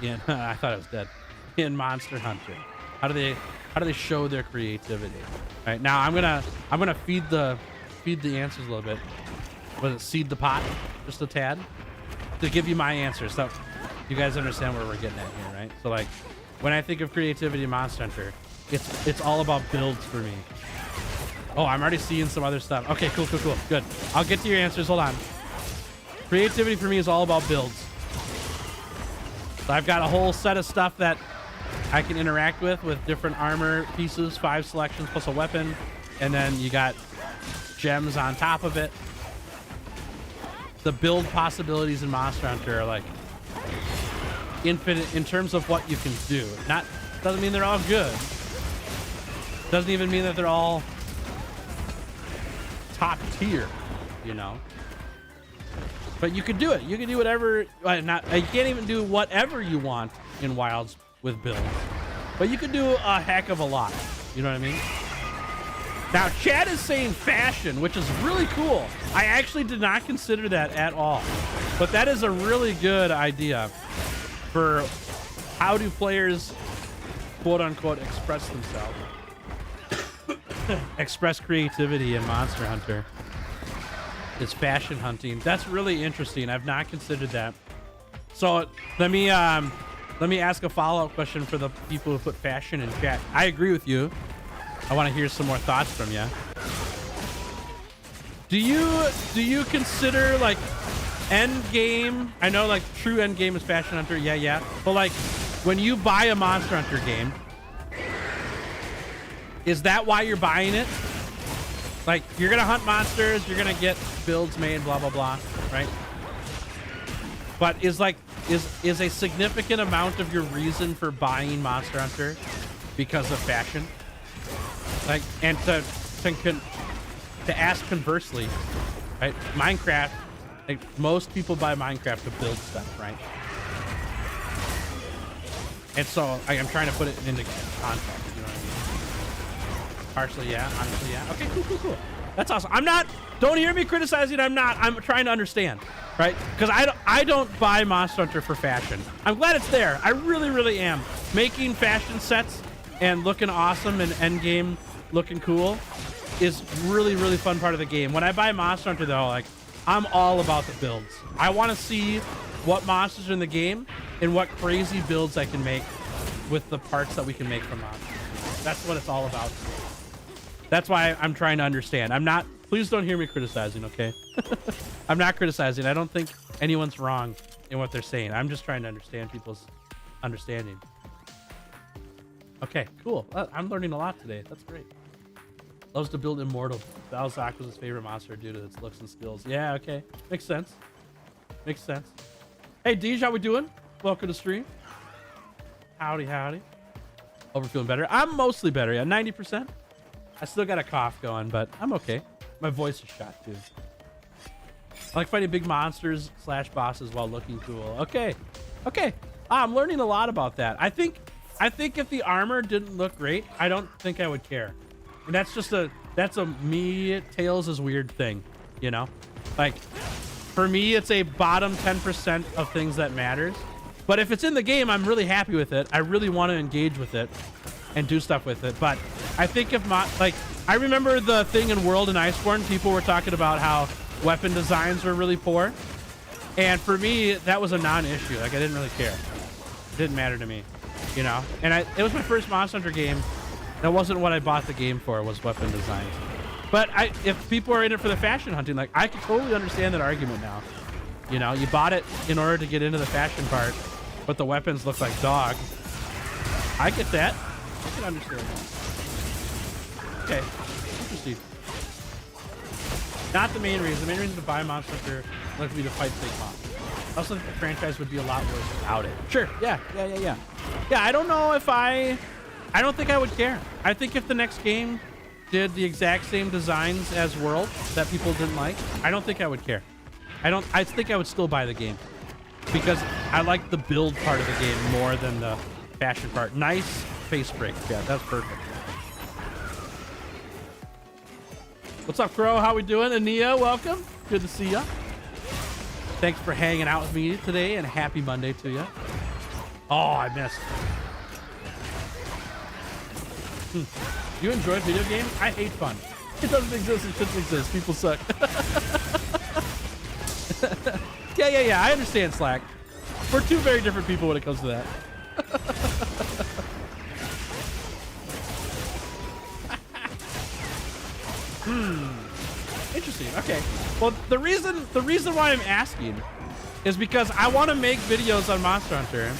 in I thought I was dead, in Monster Hunter? How do they show their creativity? All right, now I'm gonna feed the answers a little bit. Was it seed the pot just a tad to give you my answers, so you guys understand where we're getting at here, right? So like, when I think of creativity in Monster Hunter, it's all about builds for me. Oh, I'm already seeing some other stuff. Okay, cool, good. I'll get to your answers. Hold on. Creativity for me is all about builds. So I've got a whole set of stuff that I can interact with different armor pieces, 5 selections plus a weapon, and then you got gems on top of it. The build possibilities in Monster Hunter are like infinite in terms of what you can do. Doesn't mean they're all good. Doesn't even mean that they're all top tier, you know. But you could do it. You can do whatever. You can't even do whatever you want in Wilds with builds, but you could do a heck of a lot. You know what I mean? Now, Chad is saying fashion, which is really cool. I actually did not consider that at all, but that is a really good idea for how do players, quote unquote, express themselves. Express creativity in Monster Hunter. It's fashion hunting. That's really interesting. I've not considered that. So let me ask a follow-up question for the people who put fashion in chat. I agree with you. I want to hear some more thoughts from you. Do you consider like end game? I know like true end game is fashion hunter. Yeah. But like when you buy a Monster Hunter game, is that why you're buying it? Like, you're gonna hunt monsters, you're gonna get builds made, blah blah blah, right? But is a significant amount of your reason for buying Monster Hunter because of fashion? Like, and to ask conversely, right? Minecraft, like most people buy Minecraft to build stuff, right? And so I'm trying to put it into context. You know what I mean? Partially, yeah. Honestly, yeah. Okay, cool. That's awesome. Don't hear me criticizing. I'm trying to understand, right? Because I don't buy Monster Hunter for fashion. I'm glad it's there. I really, really am. Making fashion sets and looking awesome and end game looking cool is really, really fun part of the game. When I buy Monster Hunter, though, like, I'm all about the builds. I want to see what monsters are in the game and what crazy builds I can make with the parts that we can make from monsters. That's what it's all about. That's why I'm trying to understand. Please don't hear me criticizing, okay? I'm not criticizing. I don't think anyone's wrong in what they're saying. I'm just trying to understand people's understanding. Okay, cool. I'm learning a lot today. That's great. Loves to build immortal. Balzac was his favorite monster due to its looks and skills. Yeah, okay. Makes sense. Hey, Deej, how we doing? Welcome to stream. Howdy. Hope we're feeling better. I'm mostly better, yeah. 90%. I still got a cough going, but I'm okay. My voice is shot too. I like fighting big monsters / bosses while looking cool. Okay. I'm learning a lot about that. I think I think if the armor didn't look great, I don't think I would care. And that's a me, Tails is weird thing, you know? Like, for me, it's a bottom 10% of things that matters. But if it's in the game, I'm really happy with it. I really want to engage with it and do stuff with it. But I think if I remember the thing in World and Iceborne, people were talking about how weapon designs were really poor. And for me, that was a non-issue. Like, I didn't really care. It didn't matter to me, you know? And it was my first Monster Hunter game. That wasn't what I bought the game for, was weapon designs. But if people are in it for the fashion hunting, like, I can totally understand that argument now. You know, you bought it in order to get into the fashion part, but the weapons look like dog. I get that. I can understand that. Okay, interesting. Not the main reason. The main reason to buy Monster Hunter would be to fight big monsters. I also think the franchise would be a lot worse without it. Sure, yeah. Yeah, I don't know if I don't think I would care. I think if the next game did the exact same designs as World that people didn't like, I don't think I would care. I think I would still buy the game because I like the build part of the game more than the fashion part. Nice face break. Yeah, that's perfect. What's up, Crow? How we doing? Ania, welcome. Good to see ya. Thanks for hanging out with me today, and happy Monday to you. Oh, I missed. You enjoy video games? I hate fun. It doesn't exist. It shouldn't exist. People suck. Yeah. I understand, Slack. We're two very different people when it comes to that. Interesting. Okay. Well, the reason why I'm asking is because I want to make videos on Monster Hunter,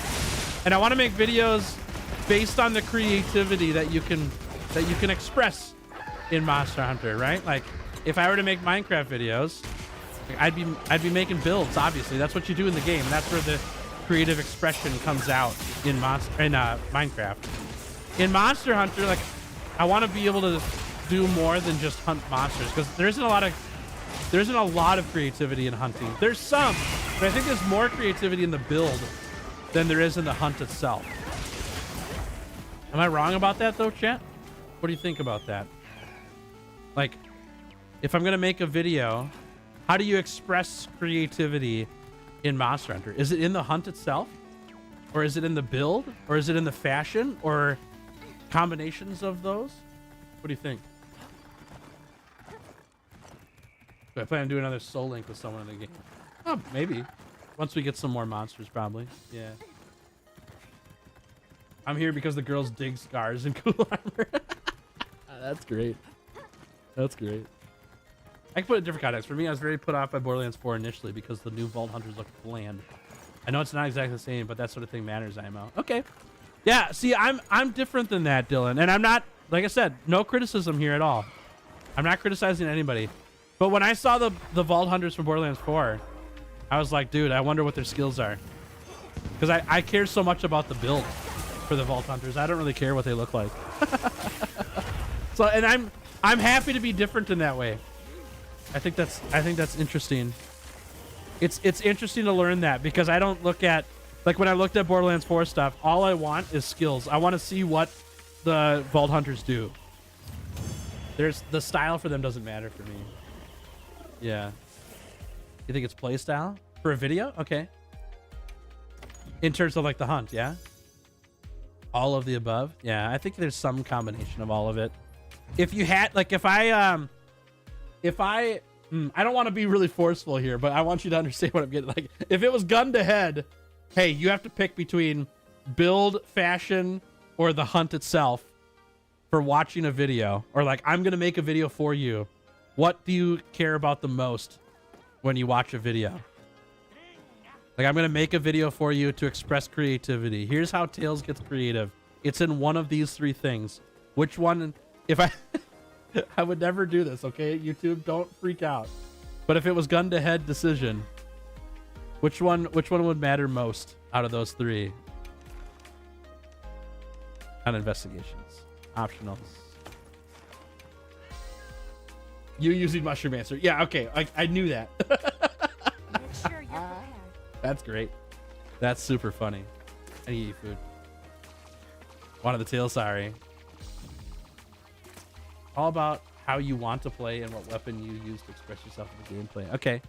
and I want to make videos based on the creativity that you can express in Monster Hunter, right? Like, if I were to make Minecraft videos, I'd be making builds. Obviously, that's what you do in the game, and that's where the creative expression comes out in Minecraft. In Monster Hunter, like, I want to be able to do more than just hunt monsters, because there isn't a lot of creativity in hunting. There's some, but I think there's more creativity in the build than there is in the hunt itself. Am I wrong about that though, chat? What do you think about that? Like, if I'm gonna make a video, how do you express creativity in Monster Hunter? Is it in the hunt itself? Or is it in the build? Or is it in the fashion? Or combinations of those? What do you think? Do I plan on doing another Soul Link with someone in the game? Oh, maybe. Once we get some more monsters, probably. Yeah. I'm here because the girls dig scars and cool armor. That's great. That's great. I can put it in different context. For me, I was very put off by Borderlands 4 initially because the new Vault Hunters look bland. I know it's not exactly the same, but that sort of thing matters, IMO. Okay. Yeah, see, I'm different than that, Dylan. And I'm not, like I said, no criticism here at all. I'm not criticizing anybody. But when I saw the Vault Hunters from Borderlands 4, I was like, dude, I wonder what their skills are. Because I care so much about the build for the Vault Hunters. I don't really care what they look like. So, and I'm happy to be different in that way. I think that's interesting. It's interesting to learn that, because I don't look at, like, when I looked at Borderlands 4 stuff, all I want is skills. I want to see what the Vault Hunters do. There's the style for them doesn't matter for me. Yeah. You think it's play style for a video? Okay. In terms of like the hunt, yeah. All of the above, yeah. I think there's some combination of all of it. If you had, like, I don't want to be really forceful here, but I want you to understand what I'm getting. Like, if it was gun to head, hey, you have to pick between build, fashion, or the hunt itself for watching a video, or like, I'm gonna make a video for you. What do you care about the most when you watch a video? Like, I'm gonna make a video for you to express creativity. Here's how Tails gets creative. It's in one of these three things. Which one? If I I would never do this, okay? YouTube, don't freak out. But if it was gun to head decision, which one would matter most out of those three? On investigations. Optionals. You using Mushroom Answer. Yeah, okay. I knew that. Make sure you're prepared. That's great. That's super funny. I need to eat food. One of the tails, sorry. All about how you want to play and what weapon you use to express yourself in the gameplay. Okay.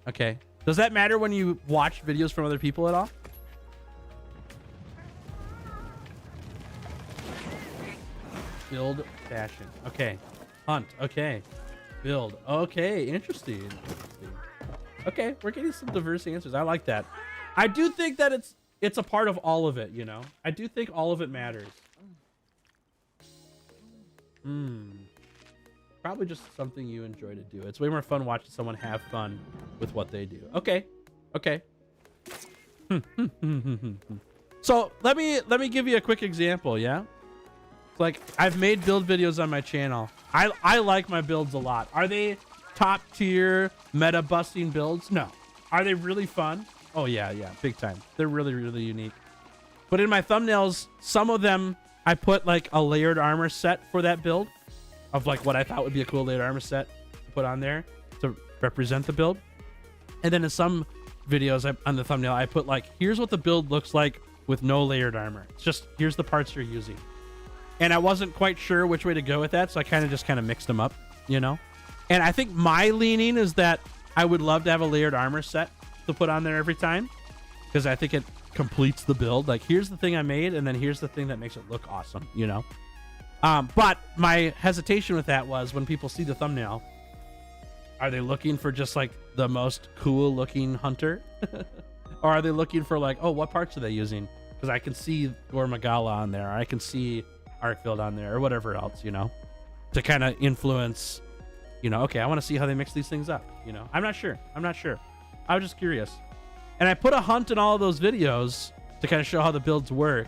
Okay. Does that matter when you watch videos from other people at all? Build, fashion. Okay. Hunt. Okay. Build. Okay. Interesting. Okay, we're getting some diverse answers. I like that. I do think that it's a part of all of it, you know? I do think all of it matters. Probably just something you enjoy to do. It's way more fun watching someone have fun with what they do. Okay. Okay. So let me give you a quick example, yeah? Like, I've made build videos on my channel. I like my builds a lot. Are they top tier meta busting builds? No. Are they really fun? Oh yeah, big time. They're really, really unique. But in my thumbnails, some of them I put like a layered armor set for that build of like what I thought would be a cool layered armor set to put on there to represent the build. And then in some videos on the thumbnail, I put like, here's what the build looks like with no layered armor. It's just, here's the parts you're using. And I wasn't quite sure which way to go with that, so I kind of mixed them up, you know? And I think my leaning is that I would love to have a layered armor set to put on there every time, because I think it completes the build. Like, here's the thing I made, and then here's the thing that makes it look awesome, you know? But my hesitation with that was when people see the thumbnail, are they looking for just like the most cool looking hunter? Or are they looking for like, oh, what parts are they using? Because I can see Gore Magala on there. I can see Arkfield on there or whatever else, you know, to kind of influence, you know, okay, I want to see how they mix these things up, you know. I'm not sure. I was just curious. And I put a hunt in all of those videos to kind of show how the builds work,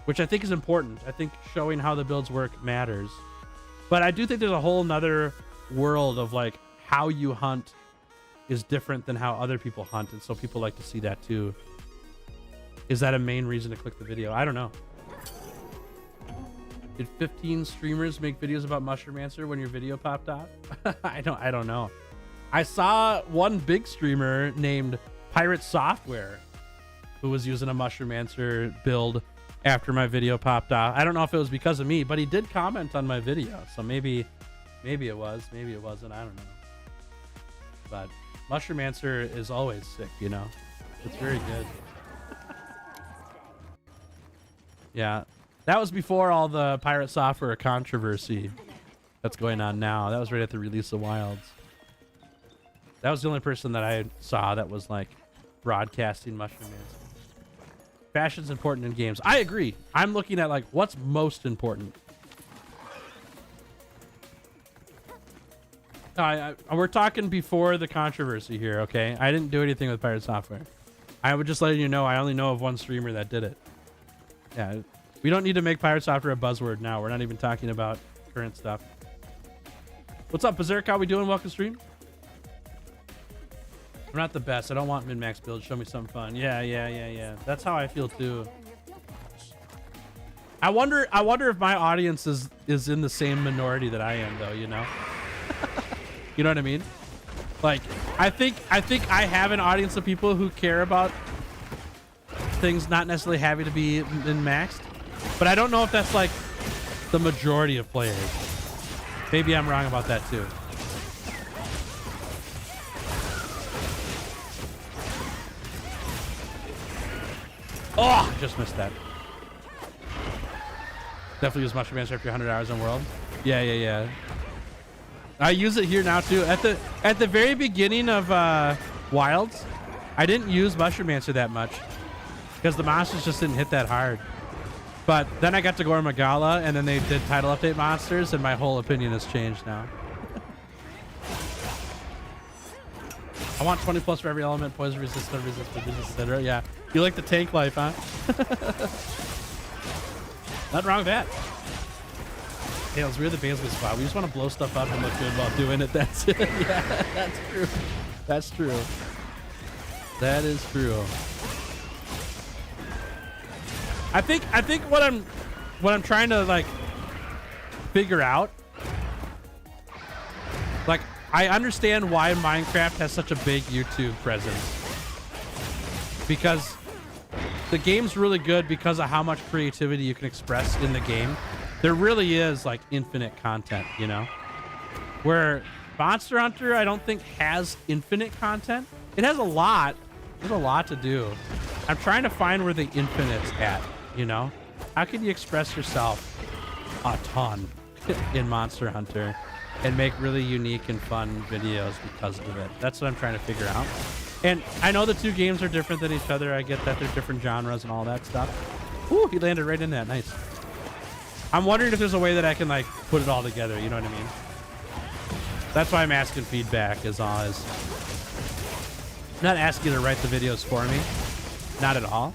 which I think is important. I think showing how the builds work matters. But I do think there's a whole nother world of like how you hunt is different than how other people hunt. And so people like to see that too. Is that a main reason to click the video? I don't know. Did 15 streamers make videos about Mushroom when your video popped out? I don't know. I saw one big streamer named Pirate Software who was using a Mushroom build after my video popped out. I don't know if it was because of me, but he did comment on my video. So maybe it was, maybe it wasn't. I don't know. But Mushroom is always sick, you know? It's very good. Yeah. That was before all the Pirate Software controversy that's going on now. That was right at the release of Wilds. That was the only person that I saw that was like broadcasting Mushroom Fashion's important in games. I agree. I'm looking at like what's most important. We're talking before the controversy here, okay? I didn't do anything with Pirate Software. I would just let you know I only know of one streamer that did it. Yeah. We don't need to make Pirate Software a buzzword now. We're not even talking about current stuff. What's up, Berserk? How we doing? Welcome stream. I'm not the best. I don't want min-max builds. Show me something fun. Yeah. That's how I feel too. I wonder if my audience is in the same minority that I am though, you know? You know what I mean? Like, I think I have an audience of people who care about things not necessarily having to be min-maxed. But I don't know if that's like the majority of players. Maybe I'm wrong about that too. Oh, just missed that. Definitely use Mushroom after 100 hours on World. Yeah. I use it here now too. At the very beginning of Wilds, I didn't use Mushroom that much because the monsters just didn't hit that hard. But then I got to Gore Magala, and then they did title update monsters, and my whole opinion has changed now. I want 20 plus for every element, poison resistant, etc. Yeah, you like the tank life, huh? Nothing wrong with that. Tails, we're the Baisley spot. We just want to blow stuff up and look good while doing it. That's it. Yeah, that's true. That's true. That is true. I think what I'm trying to like figure out, like, I understand why Minecraft has such a big YouTube presence, because the game's really good because of how much creativity you can express in the game. There really is like infinite content, you know? Where Monster Hunter, I don't think has infinite content. It has a lot. There's a lot to do. I'm trying to find where the infinite's at, you know? How can you express yourself a ton in Monster Hunter and make really unique and fun videos because of it? That's what I'm trying to figure out. And I know the two games are different than each other. I get that they're different genres and all that stuff. Ooh, he landed right in that. Nice. I'm wondering if there's a way that I can like put it all together. You know what I mean? That's why I'm asking feedback is all is. I'm not asking you to write the videos for me. Not at all.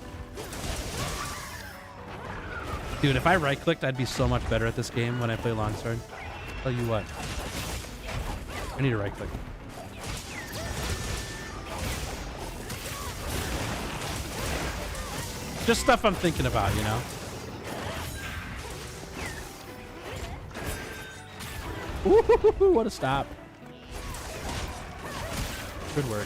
Dude, if I right-clicked, I'd be so much better at this game when I play Longsword. Tell you what. I need to right-click. Just stuff I'm thinking about, you know? Ooh, what a stop. Good work.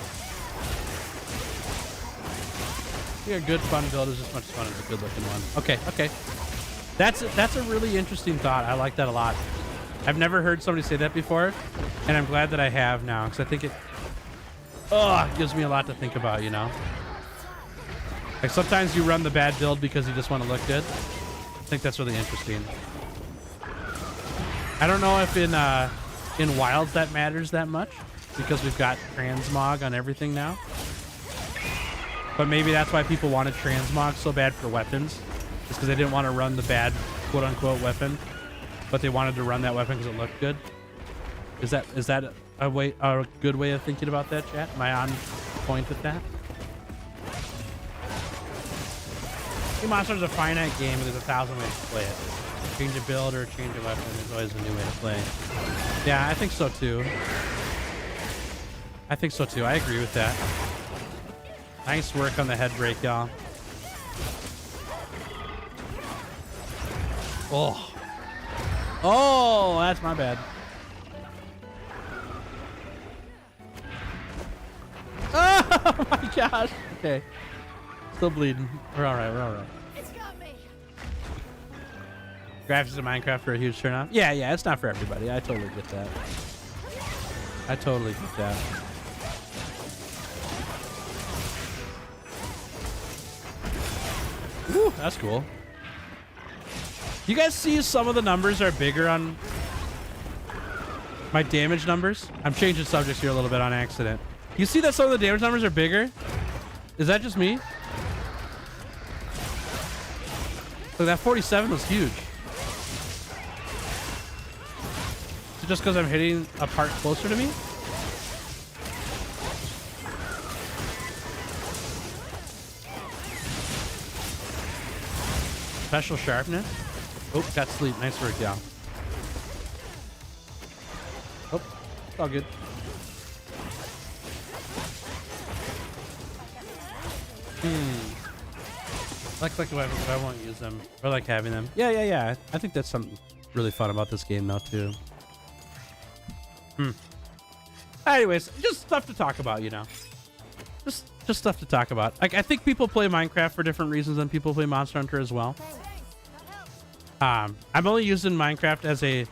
Yeah, a good fun build is just much fun as a good looking one. Okay, okay. That's a really interesting thought. I like that a lot. I've never heard somebody say that before, and I'm glad that I have now, because I think it gives me a lot to think about, you know? Like sometimes you run the bad build because you just want to look good. I think that's really interesting. I don't know if in Wilds that matters that much, because we've got transmog on everything now. But maybe that's why people wanted transmog so bad for weapons. Just because they didn't want to run the bad quote-unquote weapon. But they wanted to run that weapon because it looked good. Is that a good way of thinking about that, chat? Am I on point with that? Monster is a finite game and there's 1,000 ways to play it. Change a build or change a weapon, there's always a new way to play. Yeah, I think so too. I think so too. I agree with that. Nice work on the head break, y'all. Oh. Oh, that's my bad. Oh my gosh. Okay. Still bleeding. We're all right. We're all right. It's got me. Graphics in Minecraft are a huge turn off. Yeah, it's not for everybody. I totally get that. I totally get that. Woo, that's cool. You guys see some of the numbers are bigger on my damage numbers? I'm changing subjects here a little bit on accident. You see that some of the damage numbers are bigger? Is that just me? Look, that 47 was huge. Is it just because I'm hitting a part closer to me? Special sharpness. Oh, got sleep. Nice work, y'all. Oh, it's all good. I like the weapons, but I won't use them. Or like having them. Yeah. I think that's something really fun about this game, though, too. Anyways, just stuff to talk about, you know. Just stuff to talk about. Like, I think people play Minecraft for different reasons than people play Monster Hunter as well. I'm only using Minecraft as a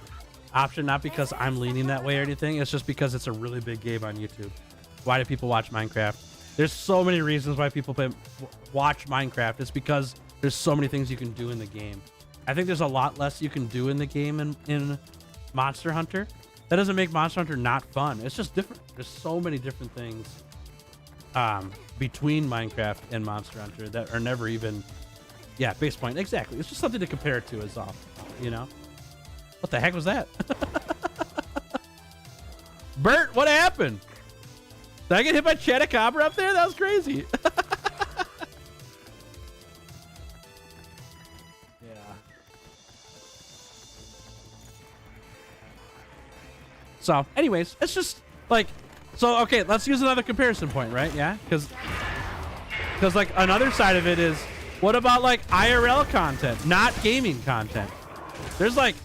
option, not because I'm leaning that way or anything. It's just because it's a really big game on YouTube. Why do people watch Minecraft? There's so many reasons why people watch Minecraft. It's because there's so many things you can do in the game. I think there's a lot less you can do in the game in Monster Hunter. That doesn't make Monster Hunter not fun. It's just different. There's so many different things between Minecraft and Monster Hunter that are never even... Yeah, base point. Exactly. It's just something to compare it to is all, you know? What the heck was that? Bert, what happened? Did I get hit by Chatacabra up there? That was crazy. Yeah. So, anyways, it's just like... So, okay, let's use another comparison point, right? Yeah? Because like, another side of it is... What about like IRL content, not gaming content? There's like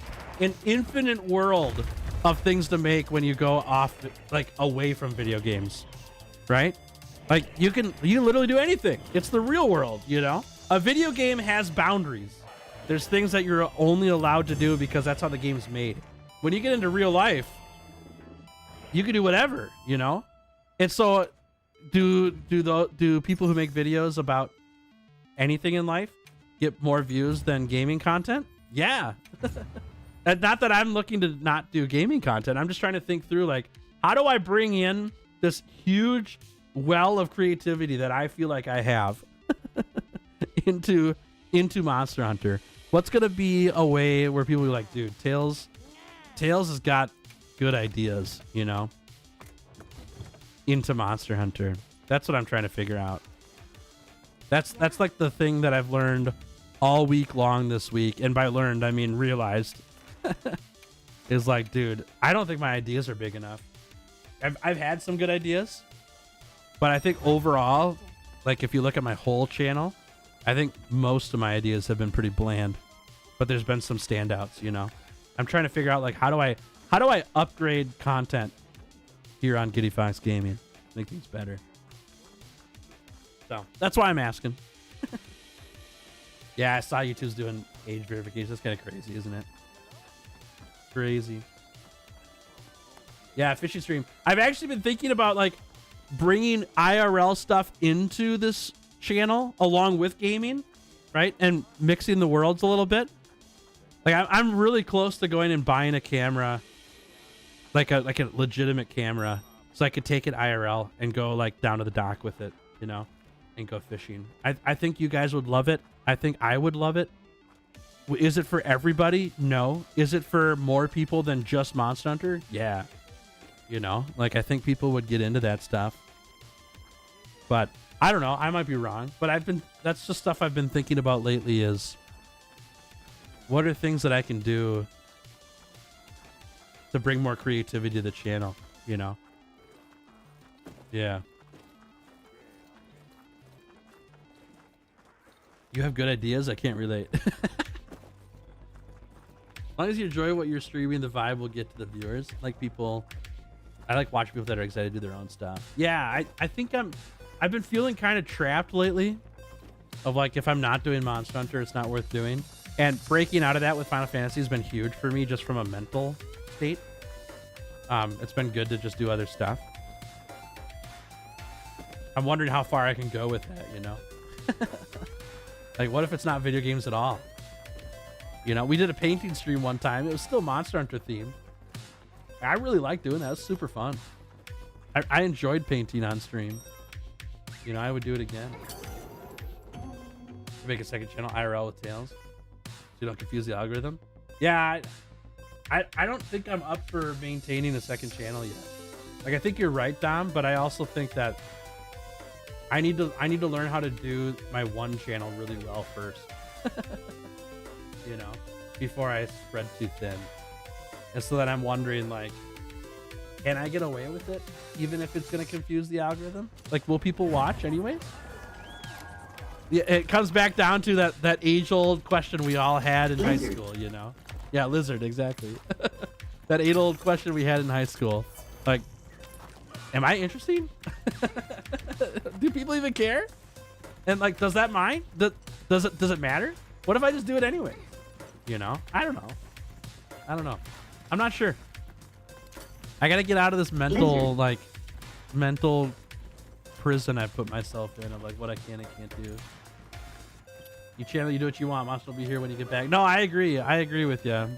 an infinite world of things to make when you go off, like away from video games, right? Like you can literally do anything. It's the real world, you know? a video game has boundaries. There's things that you're only allowed to do because that's how the game's made. When you get into real life, you can do whatever, you know? And so do people who make videos about anything in life get more views than gaming content? Yeah. And not that I'm looking to not do gaming content. I'm just trying to think through, like, how do I bring in this huge well of creativity that I feel like I have into Monster Hunter? What's gonna be a way where people are like, dude, Tails has got good ideas, you know, into Monster Hunter. That's what I'm trying to figure out. That's like the thing that I've learned all week long this week, and by learned I mean realized. Is like, dude, I don't think my ideas are big enough. I've had some good ideas, but I think overall, like if you look at my whole channel, I think most of my ideas have been pretty bland, but there's been some standouts, you know. I'm trying to figure out, like, how do I upgrade content here on Giddy Fox Gaming, make things better. So that's why I'm asking. Yeah, I saw YouTube's doing age verification. That's kind of crazy, isn't it? Crazy. Yeah, fishy stream. I've actually been thinking about, like, bringing IRL stuff into this channel along with gaming, right? And mixing the worlds a little bit. Like, I'm really close to going and buying a camera, like a legitimate camera, so I could take it IRL and go, like, down to the dock with it, you know, and go fishing. I think you guys would love it. I think I would love it. Is it for everybody? No. Is it for more people than just Monster Hunter? Yeah. You know, like, I think people would get into that stuff. But I don't know. I might be wrong. But that's just stuff I've been thinking about lately, is what are things that I can do to bring more creativity to the channel, you know? Yeah. You have good ideas? I can't relate. As long as you enjoy what you're streaming, the vibe will get to the viewers. Like, people, I like watching people that are excited to do their own stuff. Yeah, I think I've been feeling kind of trapped lately, of like, if I'm not doing Monster Hunter, it's not worth doing. And breaking out of that with Final Fantasy has been huge for me, just from a mental state. It's been good to just do other stuff. I'm wondering how far I can go with that, you know? Like, what if it's not video games at all? You know, we did a painting stream one time. It was still Monster Hunter themed. I really liked doing that. It was super fun. I enjoyed painting on stream. You know, I would do it again. Make a second channel, IRL with Tails, so you don't confuse the algorithm. Yeah, I don't think I'm up for maintaining a second channel yet. Like, I think you're right, Dom, but I also think that I need to learn how to do my one channel really well first. You know, before I spread too thin. And so that I'm wondering, like, can I get away with it even if it's going to confuse the algorithm? Like, will people watch anyways? Yeah, it comes back down to that age-old question we all had in high school, you know? Yeah, lizard, exactly. That age-old question we had in high school. Like, am I interesting? Do people even care? And, like, does that mind? Does it matter? What if I just do it anyway? You know? I don't know. I'm not sure. I gotta get out of this mental prison I put myself in of, like, what I can and can't do. You channel, you do what you want. Monster will be here when you get back. No, I agree. I agree with you.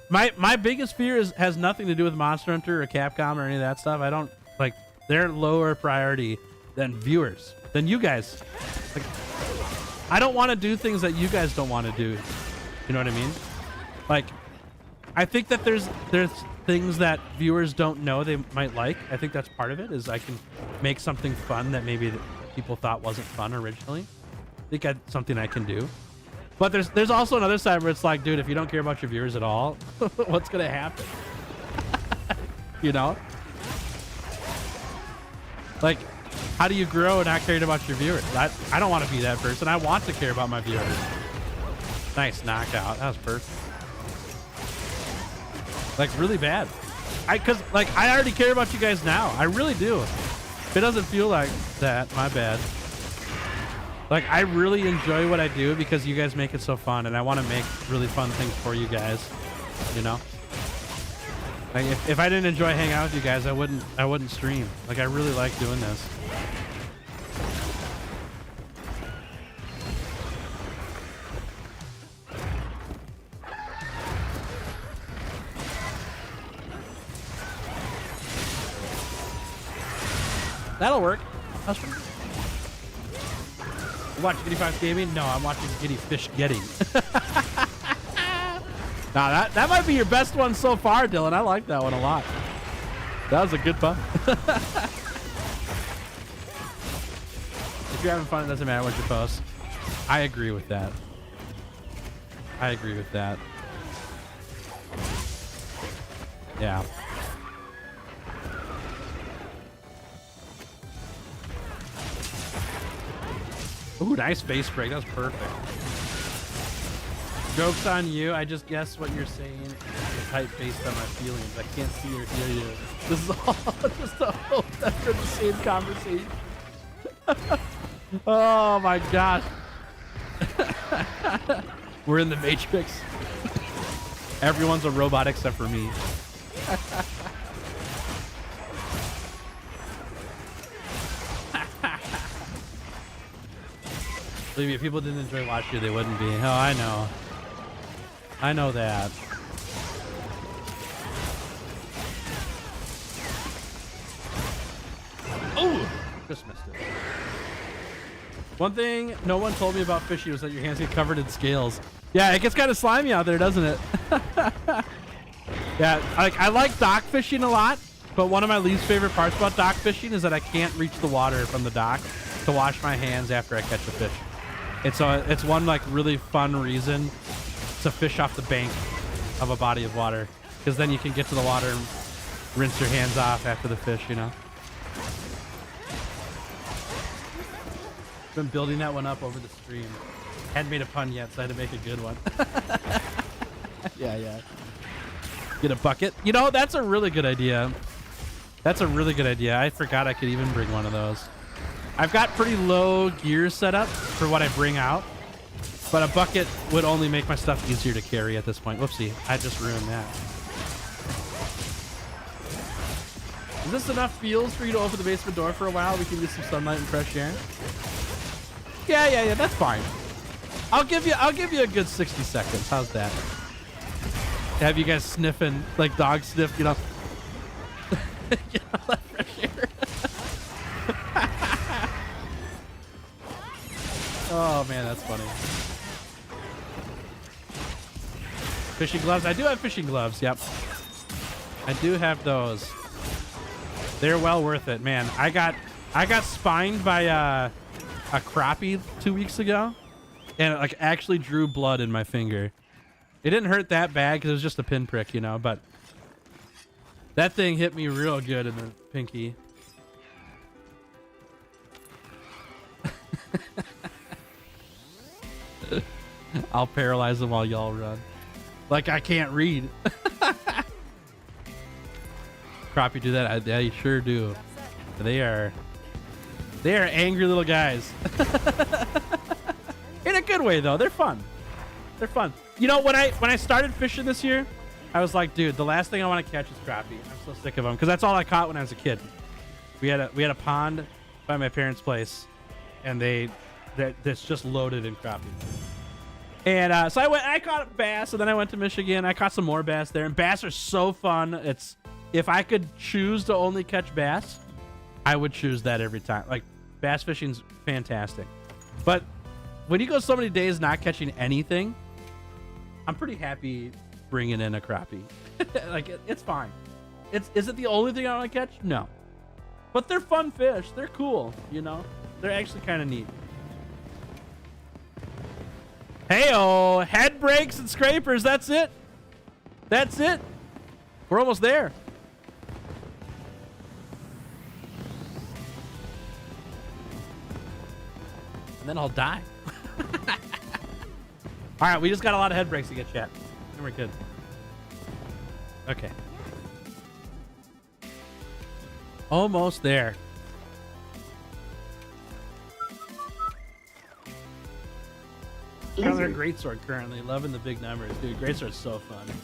My biggest fear has nothing to do with Monster Hunter or Capcom or any of that stuff. I don't, like, they're lower priority than viewers, than you guys. Like, I don't want to do things that you guys don't want to do. You know what I mean? Like, I think that there's things that viewers don't know they might like. I think that's part of it, is I can make something fun that maybe people thought wasn't fun originally. I think that's something I can do. But there's also another side where it's like, dude, if you don't care about your viewers at all, what's gonna happen? You know? Like, how do you grow and not caring about your viewers? I don't want to be that person. I want to care about my viewers. Nice knockout. That was perfect. Like, really bad. Cause like, I already care about you guys now. I really do. If it doesn't feel like that, my bad. Like, I really enjoy what I do because you guys make it so fun, and I want to make really fun things for you guys, you know? Like, if I didn't enjoy hanging out with you guys, I wouldn't stream. Like, I really like doing this. That'll work. Watch Giddy Fox Gaming? No, I'm watching Giddy Fish Getting. Nah, that might be your best one so far, Dylan. I like that one a lot. That was a good pun. If you're having fun, it doesn't matter what you post. I agree with that. I agree with that. Yeah. Ooh, nice face break. That was perfect. Joke's on you. I just guessed what you're saying. It's type based on my feelings. I can't see or hear you. This is all just a hope after the same conversation. Oh my gosh. We're in the Matrix. Everyone's a robot except for me. Believe me, if people didn't enjoy watching you, they wouldn't be. Oh, I know. I know that. Oh, just missed it. One thing no one told me about fishing was that your hands get covered in scales. Yeah, it gets kind of slimy out there, doesn't it? Yeah, I like dock fishing a lot, but one of my least favorite parts about dock fishing is that I can't reach the water from the dock to wash my hands after I catch a fish. It's one like really fun reason to fish off the bank of a body of water, because then you can get to the water and rinse your hands off after the fish, you know. Been building that one up over the stream. Hadn't made a pun yet, so I had to make a good one. Yeah. Get a bucket. You know, that's a really good idea. That's a really good idea. I forgot I could even bring one of those. I've got pretty low gear set up for what I bring out, but a bucket would only make my stuff easier to carry at this point. Whoopsie, I just ruined that. Is this enough fuels for you to open the basement door for a while? We can get some sunlight and fresh air. Yeah, that's fine. I'll give you a good 60 seconds. How's that? Have you guys sniffing like dog sniff, you know? Get all that fresh air. Oh man, that's funny. Fishing gloves. I do have fishing gloves. Yep. I do have those. They're well worth it, man. I got spined by a crappie 2 weeks ago, and it like actually drew blood in my finger. It didn't hurt that bad because it was just a pinprick, you know, but that thing hit me real good in the pinky. I'll paralyze them while y'all run. Like I can't read. Crappie do that? Yeah, you sure do. They are angry little guys. In a good way though. They're fun. They're fun. You know, when I started fishing this year, I was like, dude, the last thing I want to catch is crappie. I'm so sick of them because that's all I caught when I was a kid. We had a pond by my parents' place, and that's just loaded in crappie. And so I caught bass, and then I went to Michigan. I caught some more bass there, and bass are so fun. If I could choose to only catch bass, I would choose that every time. Like, bass fishing's fantastic. But when you go so many days not catching anything, I'm pretty happy bringing in a crappie. Like, it's fine. Is it the only thing I want to catch? No. But they're fun fish. They're cool, you know? They're actually kind of neat. Hey-oh, head breaks and scrapers. That's it. That's it. We're almost there. And then I'll die. All right, we just got a lot of head breaks to get, chat. And we're good. Okay. Almost there. Another Lizard. greatsword currently. Loving the big numbers. Dude, greatsword's so fun. Make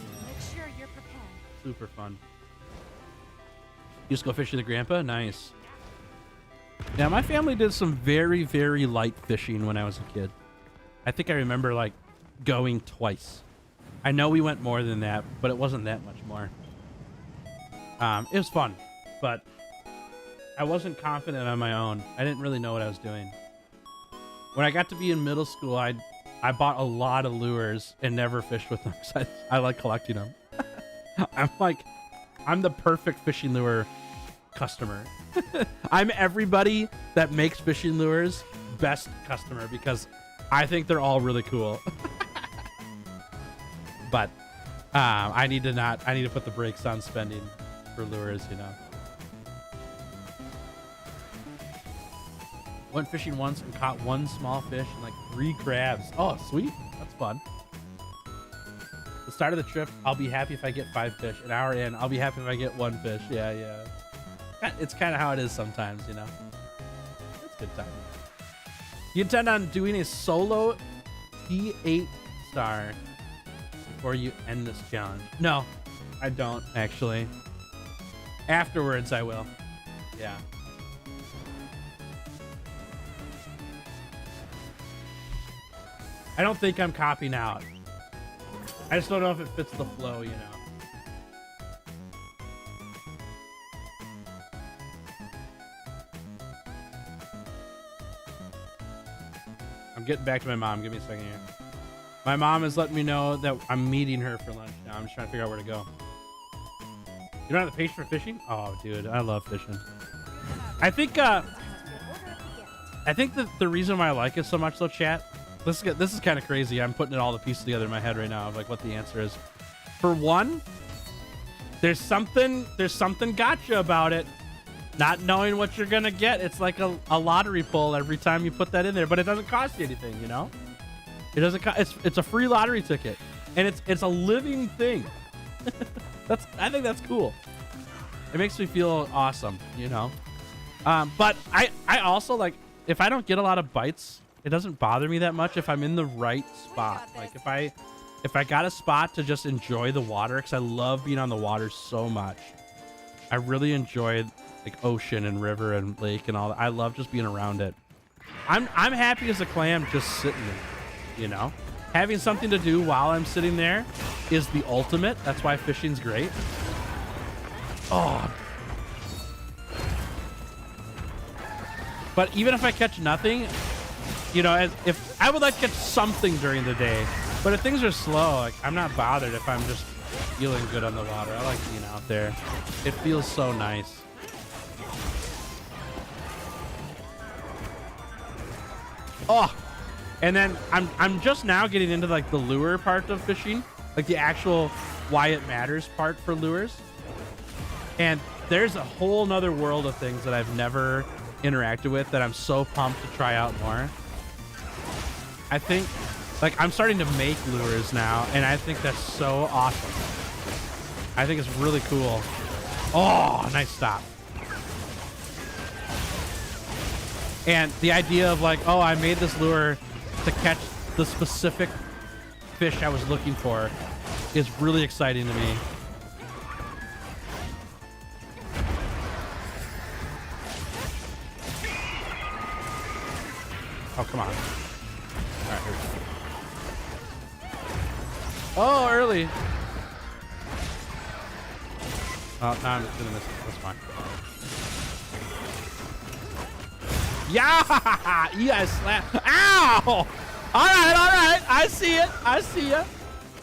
sure you're prepared. Super fun. You just go fishing with grandpa? Nice. Yeah, my family did some very, very light fishing when I was a kid. I think I remember like going twice. I know we went more than that, but it wasn't that much more. It was fun, but I wasn't confident on my own. I didn't really know what I was doing. When I got to be in middle school, I bought a lot of lures and never fished with them. So I like collecting them. I'm the perfect fishing lure customer. I'm everybody that makes fishing lures best customer because I think they're all really cool. But I need to put the brakes on spending for lures, you know. Went fishing once and caught one small fish and like 3 crabs. Oh, sweet. That's fun. The start of the trip, I'll be happy if I get 5 fish. An hour in, I'll be happy if I get 1 fish. Yeah, yeah. It's kind of how it is sometimes, you know. It's a good time. You intend on doing a solo T8 star before you end this challenge? No, I don't actually. Afterwards, I will. Yeah. I don't think I'm copying out. I just don't know if it fits the flow, you know. I'm getting back to my mom. Give me a second here. My mom is letting me know that I'm meeting her for lunch now. I'm just trying to figure out where to go. You don't have the patience for fishing? Oh, dude, I love fishing. I think that the reason why I like it so much, though, chat. This is kind of crazy. I'm putting all the pieces together in my head right now of like what the answer is. For one, there's something gotcha about it. Not knowing what you're gonna get. It's like a lottery pull every time you put that in there, but it doesn't cost you anything, you know? It doesn't it's a free lottery ticket. And it's a living thing. I think that's cool. It makes me feel awesome, you know? But I also like if I don't get a lot of bites, it doesn't bother me that much if I'm in the right spot. Like if I got a spot to just enjoy the water, because I love being on the water so much. I really enjoy like ocean and river and lake and all that. I love just being around it. I'm happy as a clam just sitting there, you know? Having something to do while I'm sitting there is the ultimate. That's why fishing's great. Oh. But even if I catch nothing, you know, if I would like to catch something during the day, but if things are slow, like I'm not bothered if I'm just feeling good on the water. I like being out there. It feels so nice. Oh, and then I'm just now getting into like the lure part of fishing, like the actual why it matters part for lures. And there's a whole nother world of things that I've never interacted with that I'm so pumped to try out more. I think like I'm starting to make lures now, and I think that's so awesome. I think it's really cool. Oh, nice stop. And the idea of like, oh, I made this lure to catch the specific fish I was looking for is really exciting to me. Oh, come on. All right, here we go. Oh, early. Oh, no, I'm just gonna miss it. That's fine. Yeah! Yeah, slap. Ow! All right. I see it. I see ya.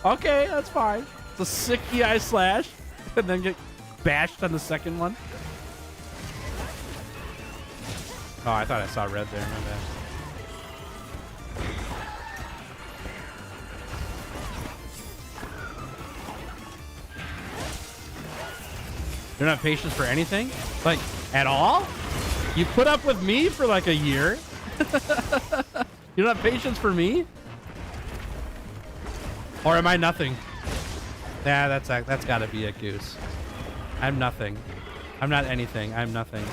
Okay, that's fine. It's a sick EI slash. And then get bashed on the second one. Oh, I thought I saw red there. My bad. You don't have patience for anything? Like, at all? You put up with me for like a year? You don't have patience for me? Or am I nothing? Yeah, that's gotta be a goose. I'm nothing. I'm not anything. I'm nothing.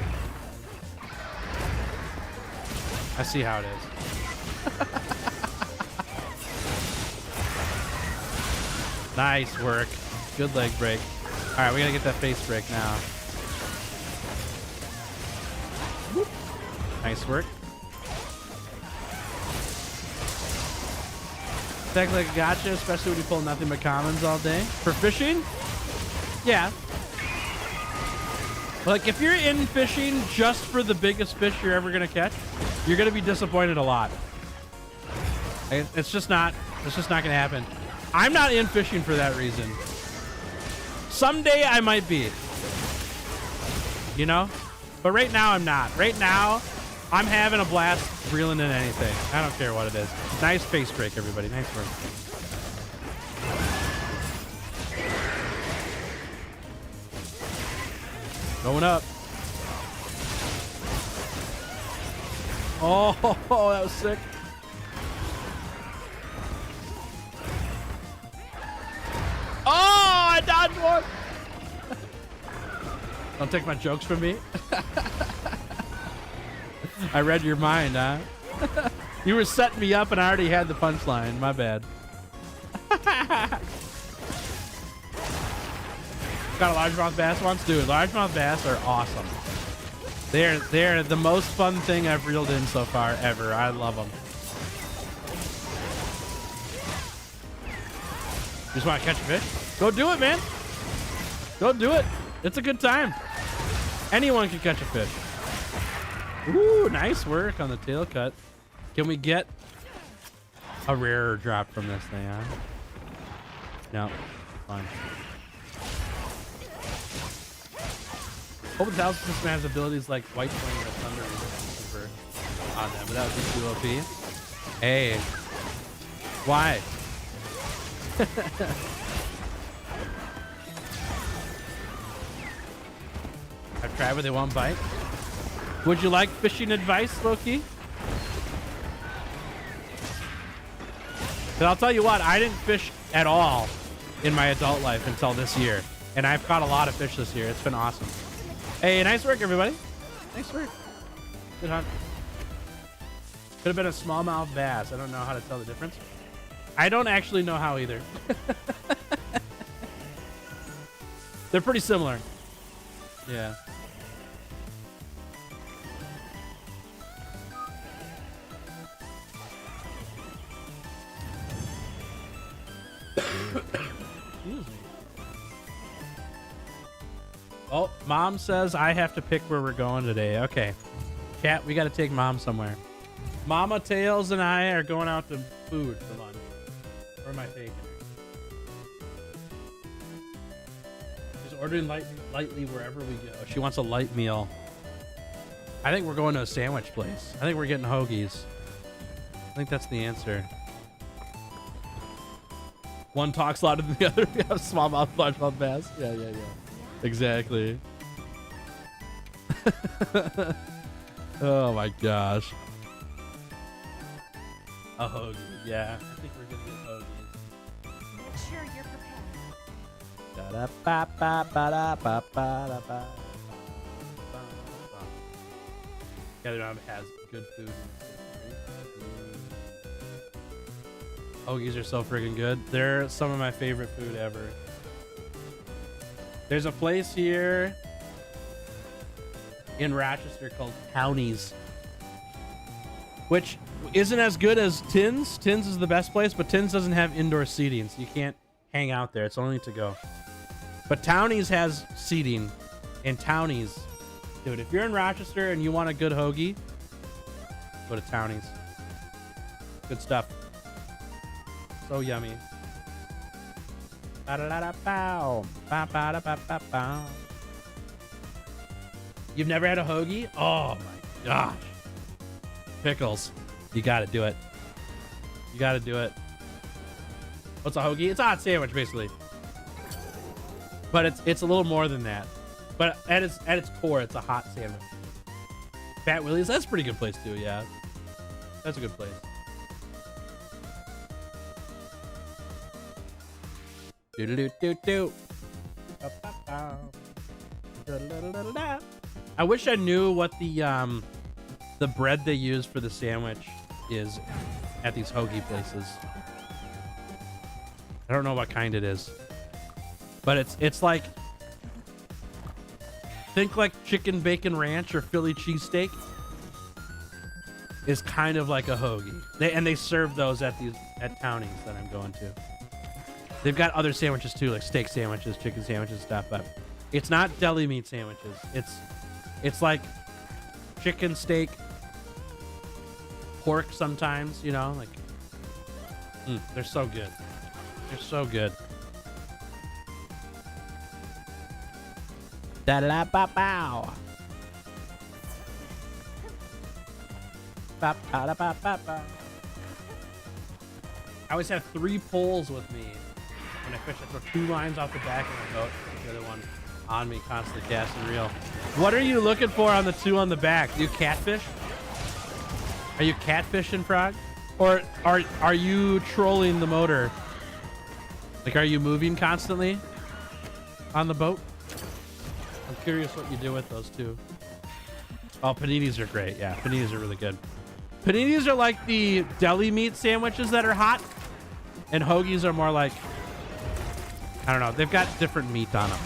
I see how it is. Nice work. Good leg break. All right, we gotta get that face break now. Whoop. Nice work. Act like a gotcha, especially when you pull nothing but commons all day. For fishing? Yeah. Like, if you're in fishing just for the biggest fish you're ever gonna catch, you're gonna be disappointed a lot. It's just not gonna happen. I'm not in fishing for that reason. Someday I might be. You know? But right now I'm not. Right now, I'm having a blast reeling in anything. I don't care what it is. Nice face break, everybody. Nice work. Going up. Oh, that was sick. Oh, I dodged one. Don't take my jokes from me. I read your mind, huh? You were setting me up and I already had the punchline. My bad. Got a largemouth bass once? Dude, largemouth bass are awesome. They're the most fun thing I've reeled in so far ever. I love them. You just want to catch a fish? Go do it, man. Go do it. It's a good time. Anyone can catch a fish. Ooh, nice work on the tail cut. Can we get a rarer drop from this thing, huh? No. Fine. Hope the thousand system has abilities like White Flame or Thunder Reaver on them, but that would be too OP. Hey. Why? I've tried, but they won't bite. Would you like fishing advice, Loki? But I'll tell you what, I didn't fish at all in my adult life until this year. And I've caught a lot of fish this year. It's been awesome. Hey, nice work, everybody. Nice work. Good hunt. Could have been a smallmouth bass. I don't know how to tell the difference. I don't actually know how either. They're pretty similar. Yeah. Excuse me. Oh, Mom says I have to pick where we're going today. Okay. Chat, we got to take Mom somewhere. Mama Tails and I are going out to food for lunch. Where am I taking her? She's ordering lightly wherever we go. She wants a light meal. I think we're going to a sandwich place. I think we're getting hoagies. I think that's the answer. One talks louder than the other. We have smallmouth, largemouth bass. Yeah. Exactly. Oh my gosh. A hoagie. Yeah, I think we're gonna get hoagies. Make sure you're prepared. Yeah, it has good food. Hoagies are so freaking good. They're some of my favorite food ever. There's a place here in Rochester called Townies, which isn't as good as Tins. Tins is the best place, but Tins doesn't have indoor seating, so you can't hang out there. It's only to go. But Townies has seating, and Townies, dude, if you're in Rochester and you want a good hoagie, go to Townies. Good stuff. So yummy. You've never had a hoagie? Oh my gosh. Pickles. You gotta do it. You gotta do it. What's a hoagie? It's a hot sandwich, basically. But it's a little more than that. But at its core, it's a hot sandwich. Fat Willie's, that's a pretty good place too, yeah. That's a good place. I wish I knew what the bread they use for the sandwich is at these hoagie places. I don't know what kind it is, but it's like, think like chicken bacon ranch or Philly cheesesteak is kind of like a hoagie. They serve those at Townies that I'm going to. They've got other sandwiches too, like steak sandwiches, chicken sandwiches, stuff, but it's not deli meat sandwiches. It's like chicken, steak, pork sometimes, you know, like they're so good. They're so good. Da la ba bow. Ba ba da ba ba ba. I always have 3 poles with me when I fish. I throw 2 lines off the back of my boat, the other one on me, constantly casting reel. What are you looking for on the 2 on the back? Do you catfish? Are you catfishing, Frog? Or are you trolling the motor? Like, are you moving constantly on the boat? I'm curious what you do with those 2. Oh, paninis are great. Yeah, paninis are really good. Paninis are like the deli meat sandwiches that are hot, and hoagies are more like, I don't know, they've got different meat on them.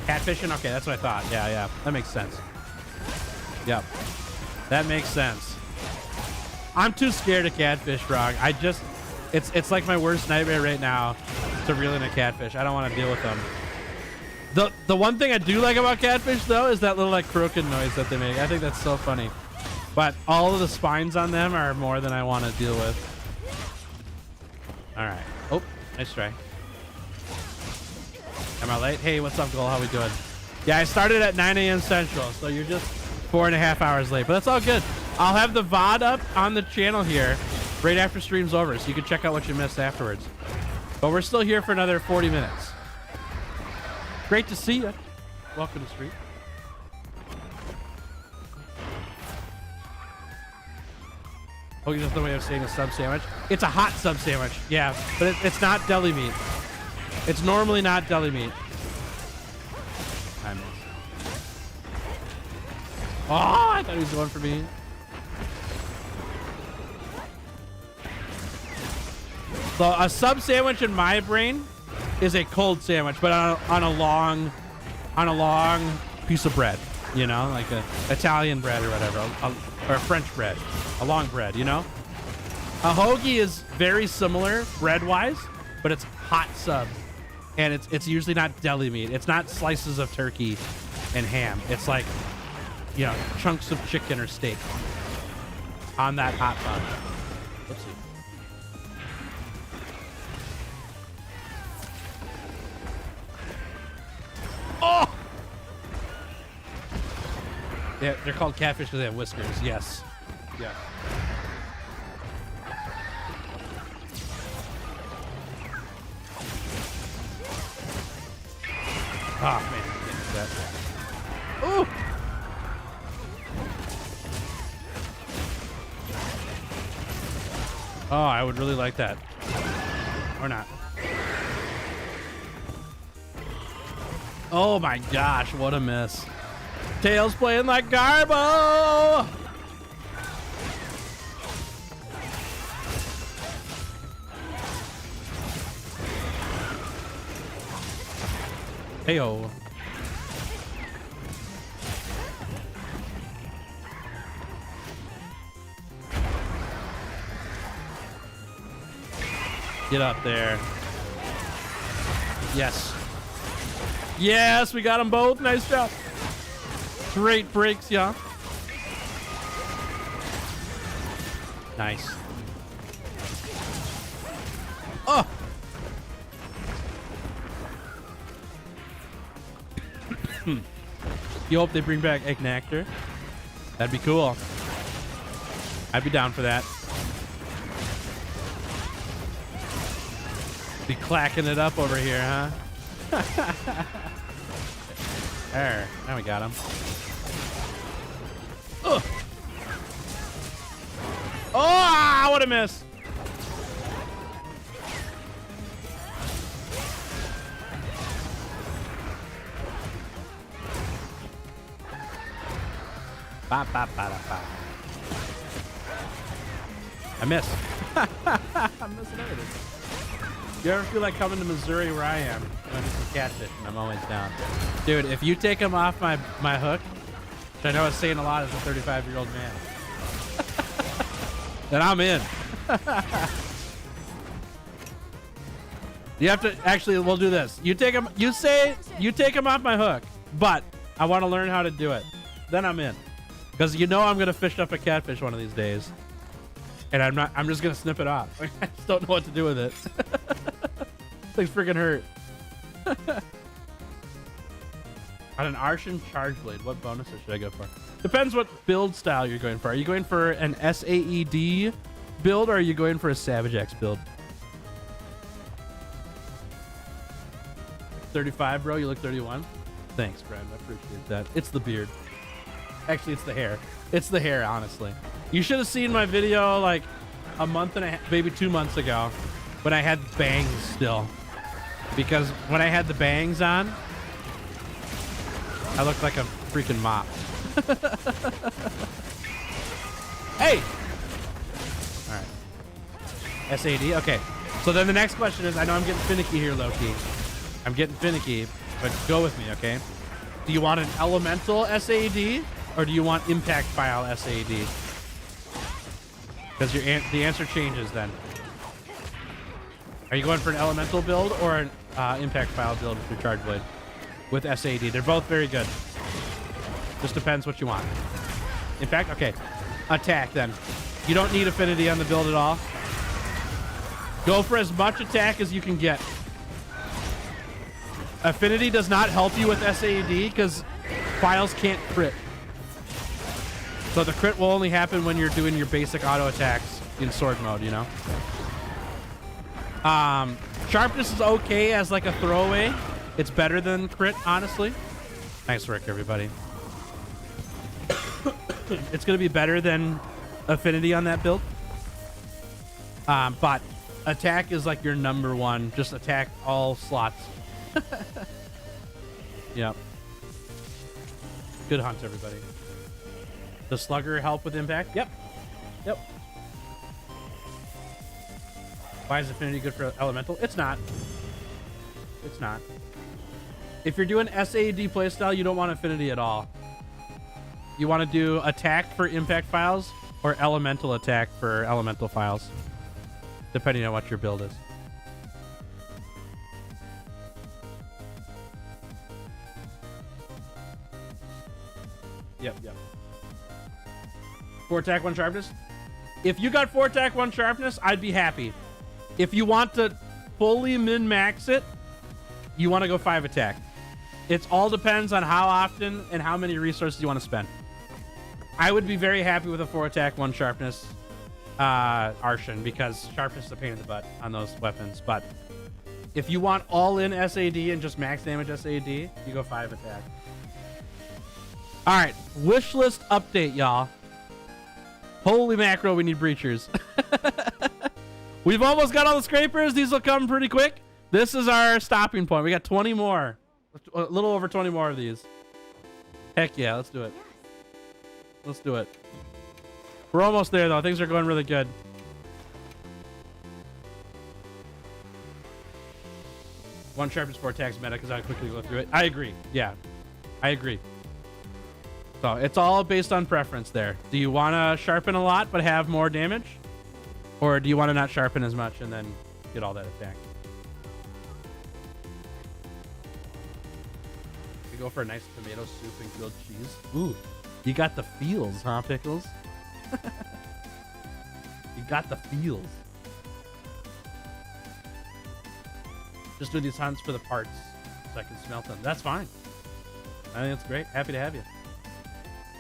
Catfishing? Okay, that's what I thought. Yeah, that makes sense. Yep, that makes sense. I'm too scared of catfish, Frog. It's like my worst nightmare right now to reel in a catfish. I don't want to deal with them. The one thing I do like about catfish, though, is that little like croaking noise that they make. I think that's so funny. But all of the spines on them are more than I want to deal with. All right. Oh, nice try. Am I late? Hey, what's up, Goal? How we doing? Yeah, I started at 9 a.m. Central, so you're just 4.5 hours late. But that's all good. I'll have the VOD up on the channel here right after stream's over, so you can check out what you missed afterwards. But we're still here for another 40 minutes. Great to see you. Welcome to Street. Oh, that's the way of saying a sub sandwich. It's a hot sub sandwich. Yeah, but it's not deli meat. It's normally not deli meat. I miss. Oh, I thought he was going for me. So a sub sandwich in my brain is a cold sandwich, but on a long piece of bread, you know, like a Italian bread or whatever, or a French bread, a long bread, you know. A hoagie is very similar bread-wise, but it's hot sub, and it's usually not deli meat. It's not slices of turkey and ham. It's like, you know, chunks of chicken or steak on that hot bun. Whoopsie. Oh! Yeah, they're called catfish because they have whiskers. Yes. Yeah. Oh, man. I can't do that. Ooh! Oh, I would really like that. Or not. Oh my gosh, what a miss. Tails playing like Garbo! Heyo. Get up there. Yes. Yes, we got them both. Nice job. Great breaks, yeah. Nice. Oh! You hope they bring back Egg Nectar? That'd be cool. I'd be down for that. Be clacking it up over here, huh? There. Now we got him. Ugh. Oh, what a miss. Ba, ba, ba, da, ba. I miss. I'm missing everything. You ever feel like coming to Missouri where I am? I'm just catfish and I'm always down. Dude, if you take him off my hook, which I know is saying a lot as a 35-year-old man, then I'm in. You have to actually. We'll do this. You take him. You take him off my hook, but I want to learn how to do it. Then I'm in, because you know I'm gonna fish up a catfish one of these days, and I'm not. I'm just gonna snip it off. I just don't know what to do with it. Things freaking hurt. On an Arshan charge blade, what bonuses should I go for? Depends what build style you're going for. Are you going for an SAED build, or are you going for a Savage X build? 35, bro. You look 31. Thanks, friend. I appreciate that. It's the beard. Actually, it's the hair. It's the hair, honestly. You should have seen my video like a month and a half, maybe 2 months ago, when I had bangs still. Because when I had the bangs on, I looked like a freaking mop. Hey! All right. SAD? Okay. So then the next question is, I know I'm getting finicky here, Loki. I'm getting finicky, but go with me, okay? Do you want an elemental SAD, or do you want impact file SAD? Because the answer changes then. Are you going for an elemental build or an impact file build with your charge blade? With SAD. They're both very good. Just depends what you want. In fact, okay. Attack then. You don't need affinity on the build at all. Go for as much attack as you can get. Affinity does not help you with SAD because files can't crit. So the crit will only happen when you're doing your basic auto attacks in sword mode, you know? Sharpness is okay as like a throwaway. It's better than crit, honestly. Nice work, everybody. It's going to be better than affinity on that build. But attack is like your number one. Just attack all slots. Yep. Good hunt, everybody. Does Slugger help with impact? Yep. Yep. Why is affinity good for elemental? It's not. It's not. If you're doing SAD playstyle, you don't want affinity at all. You want to do attack for impact files or elemental attack for elemental files, depending on what your build is. Yep. 4 attack, 1 sharpness. If you got 4 attack, 1 sharpness, I'd be happy. If you want to fully min-max it, you want to go 5 attack. It all depends on how often and how many resources you want to spend. I would be very happy with a 4 attack, 1 sharpness Arshan, because sharpness is a pain in the butt on those weapons. But if you want all in SAD and just max damage SAD, you go 5 attack. All right, wish list update, y'all. Holy macro, we need breachers. We've almost got all the scrapers. These will come pretty quick. This is our stopping point. We got 20 more. A little over 20 more of these. Heck yeah, let's do it. Let's do it. We're almost there, though. Things are going really good. One sharpness 4 attacks meta because I quickly go through it. I agree. Yeah, I agree. So it's all based on preference there. Do you want to sharpen a lot but have more damage? Or do you want to not sharpen as much and then get all that attack? You go for a nice tomato soup and grilled cheese. Ooh, you got the feels, huh, Pickles? You got the feels. Just do these hunts for the parts so I can smelt them. That's fine. I think that's great. Happy to have you.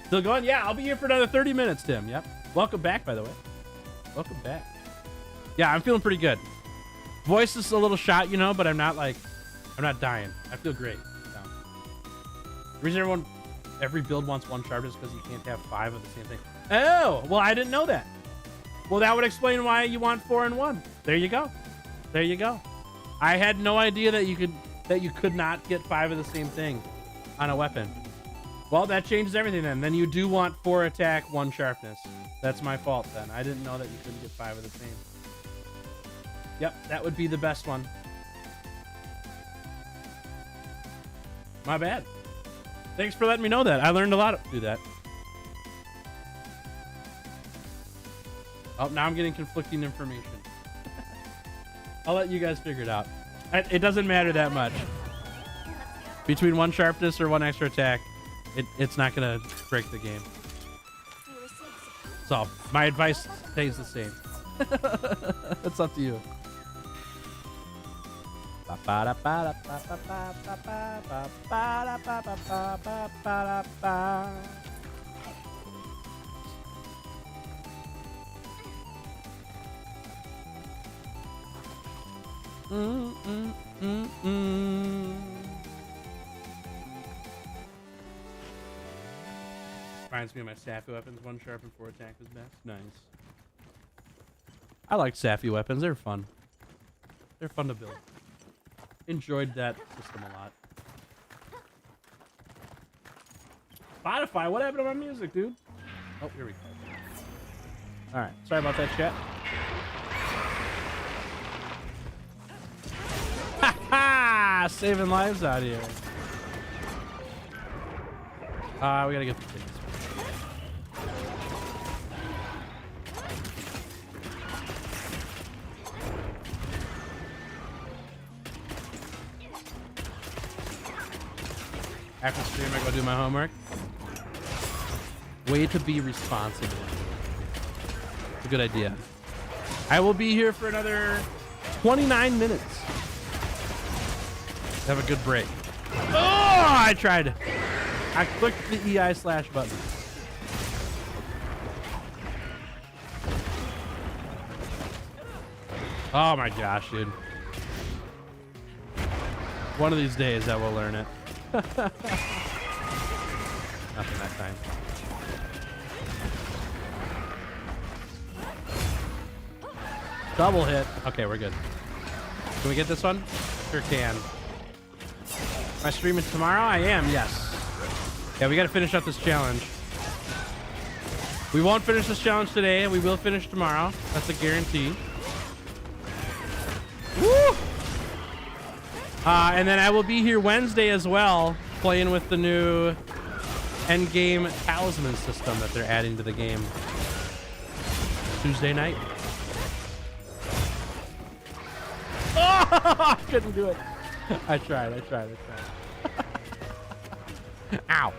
Still going? Yeah, I'll be here for another 30 minutes, Tim. Yep. Welcome back, by the way. Welcome back. Yeah, I'm feeling pretty good. Voice is a little shot, you know, but I'm not dying. I feel great. So. The reason every build wants 1 sharpness because you can't have 5 of the same thing. Oh, well, I didn't know that. Well, that would explain why you want 4 and 1. There you go. There you go. I had no idea that you could not get 5 of the same thing on a weapon. Well, that changes everything then. Then you do want 4 attack, 1 sharpness. That's my fault then. I didn't know that you couldn't get 5 of the same. Yep, that would be the best one. My bad. Thanks for letting me know that. I learned a lot to do that. Oh, now I'm getting conflicting information. I'll let you guys figure it out. It doesn't matter that much. Between 1 sharpness or 1 extra attack, it's not going to break the game. So, my advice stays the same. It's up to you. Reminds me of my Safi weapons. 1 sharp and 4 attack was best. Nice. I like Safi weapons. They're fun. They're fun to build. Enjoyed that system a lot. Spotify, what happened to my music, dude? Oh, here we go. All right, sorry about that, chat. Ha ha! Saving lives out here. We gotta get the tickets. After stream, I go do my homework. Way to be responsible. It's a good idea. I will be here for another 29 minutes. Have a good break. Oh, I tried. I clicked the EI slash button. Oh my gosh, dude. One of these days I will learn it. Nothing that time. Double hit. Okay, we're good. Can we get this one? Sure can. Am I streaming tomorrow? I am, yes. Yeah, we gotta finish up this challenge. We won't finish this challenge today. We will finish tomorrow. That's a guarantee. Woo! And then I will be here Wednesday as well, playing with the new endgame talisman system that they're adding to the game. Tuesday night. Oh, I couldn't do it. I tried. Ow.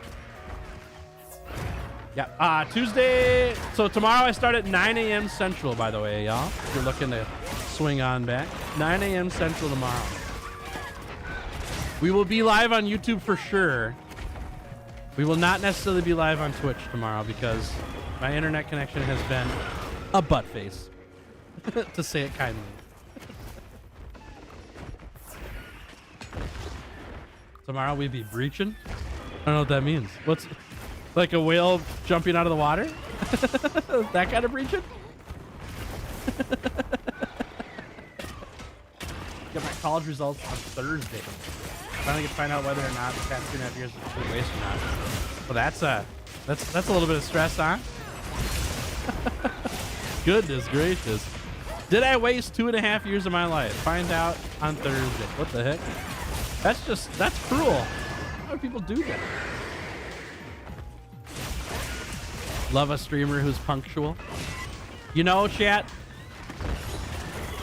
Yeah, Tuesday. So tomorrow I start at 9 a.m. Central, by the way, y'all. If you're looking to swing on back. 9 a.m. Central tomorrow. We will be live on YouTube for sure. We will not necessarily be live on Twitch tomorrow because my internet connection has been a butt face, to say it kindly. Tomorrow we be breaching. I don't know what that means. What's like a whale jumping out of the water? That kind of breaching? Get my college results on Thursday. Finally get to find out whether or not the past 2.5 years was a waste or not. Well, that's a little bit of stress, huh? Goodness gracious. Did I waste 2.5 years of my life? Find out on Thursday. What the heck? That's cruel. Why do people do that? Love a streamer who's punctual. You know, chat,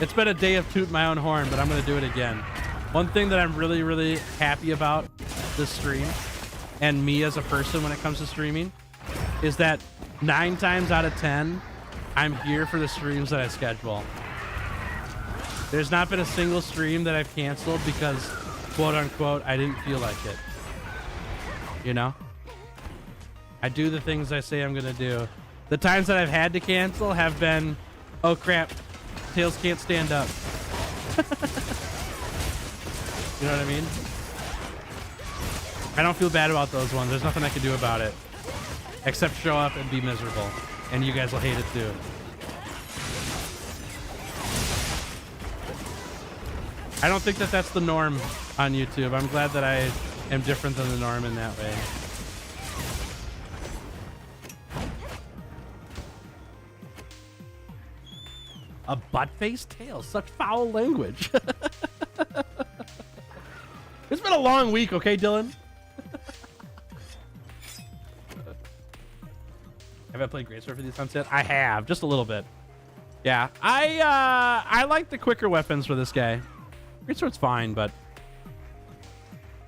it's been a day of toot my own horn, but I'm going to do it again. One thing that I'm really, really happy about this stream and me as a person when it comes to streaming is that 9 times out of 10, I'm here for the streams that I schedule. There's not been a single stream that I've canceled because, quote unquote, I didn't feel like it. You know? I do the things I say I'm going to do. The times that I've had to cancel have been, oh crap, Tails can't stand up. You know what I mean? I don't feel bad about those ones. There's nothing I can do about it. Except show up and be miserable. And you guys will hate it too. I don't think that that's the norm on YouTube. I'm glad that I am different than the norm in that way. A butt-faced tail. Such foul language. It's been a long week, okay, Dylan? Have I played Greatsword for the Sunset? I have, just a little bit. Yeah, I like the quicker weapons for this guy. Greatsword's fine, but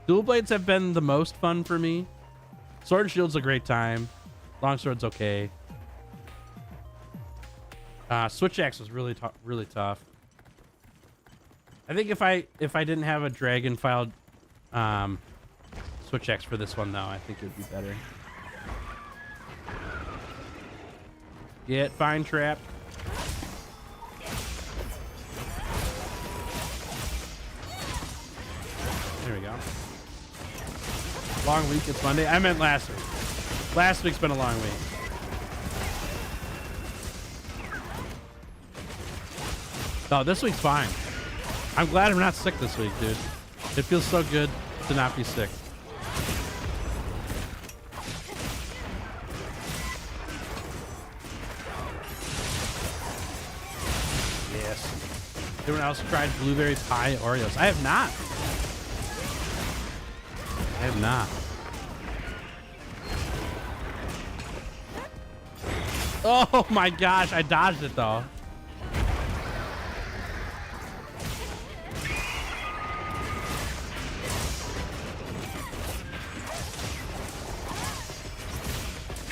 dual blades have been the most fun for me. Sword and Shield's a great time. Longsword's okay. Switch axe was really tough. I think if I didn't have a dragon filed switch axe for this one though, I think it would be better. Get fine trap. There we go. Long week. It's Monday. I meant last week. Last week's been a long week. Oh, this week's fine. I'm glad I'm not sick this week, dude. It feels so good to not be sick. Yes. Anyone else tried blueberry pie Oreos? I have not. I have not. Oh my gosh, I dodged it though.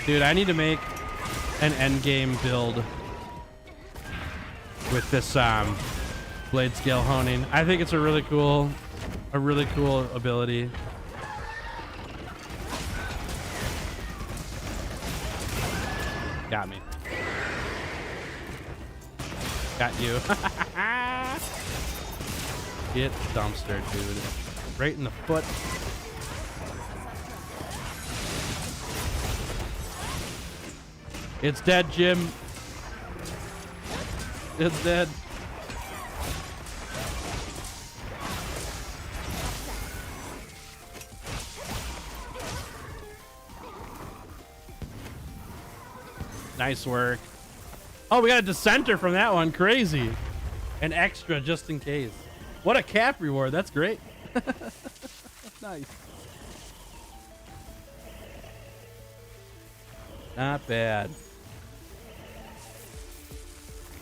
Dude, I need to make an endgame build with this blade scale honing. I think it's a really cool ability. Got me. Got you. Get dumpster, dude. Right in the foot. It's dead, Jim. It's dead. Nice work. Oh, we got a dissenter from that one. Crazy. An extra just in case. What a cap reward. That's great. Nice. Not bad.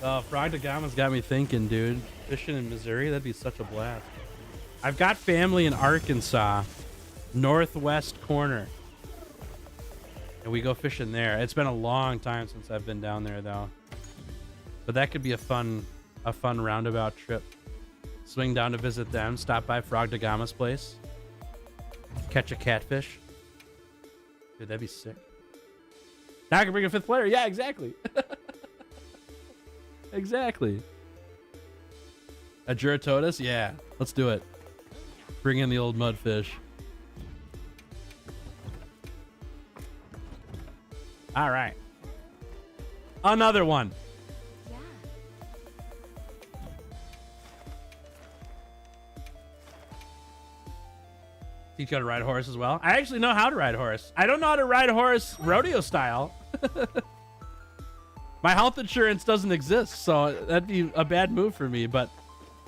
Oh, Frog da Gama's got me thinking, dude. Fishing in Missouri, that'd be such a blast. I've got family in Arkansas, northwest corner. And we go fishing there. It's been a long time since I've been down there, though. But that could be a fun roundabout trip. Swing down to visit them, stop by Frog da Gama's place, catch a catfish. Dude, that'd be sick. Now I can bring a fifth player. Yeah, exactly. Exactly. A Juratotus? Yeah, let's do it. Bring in the old mudfish. All right. Another one. Yeah. Teach you how to ride a horse as well. I actually know how to ride a horse. I don't know how to ride a horse rodeo style. My health insurance doesn't exist, so that'd be a bad move for me. But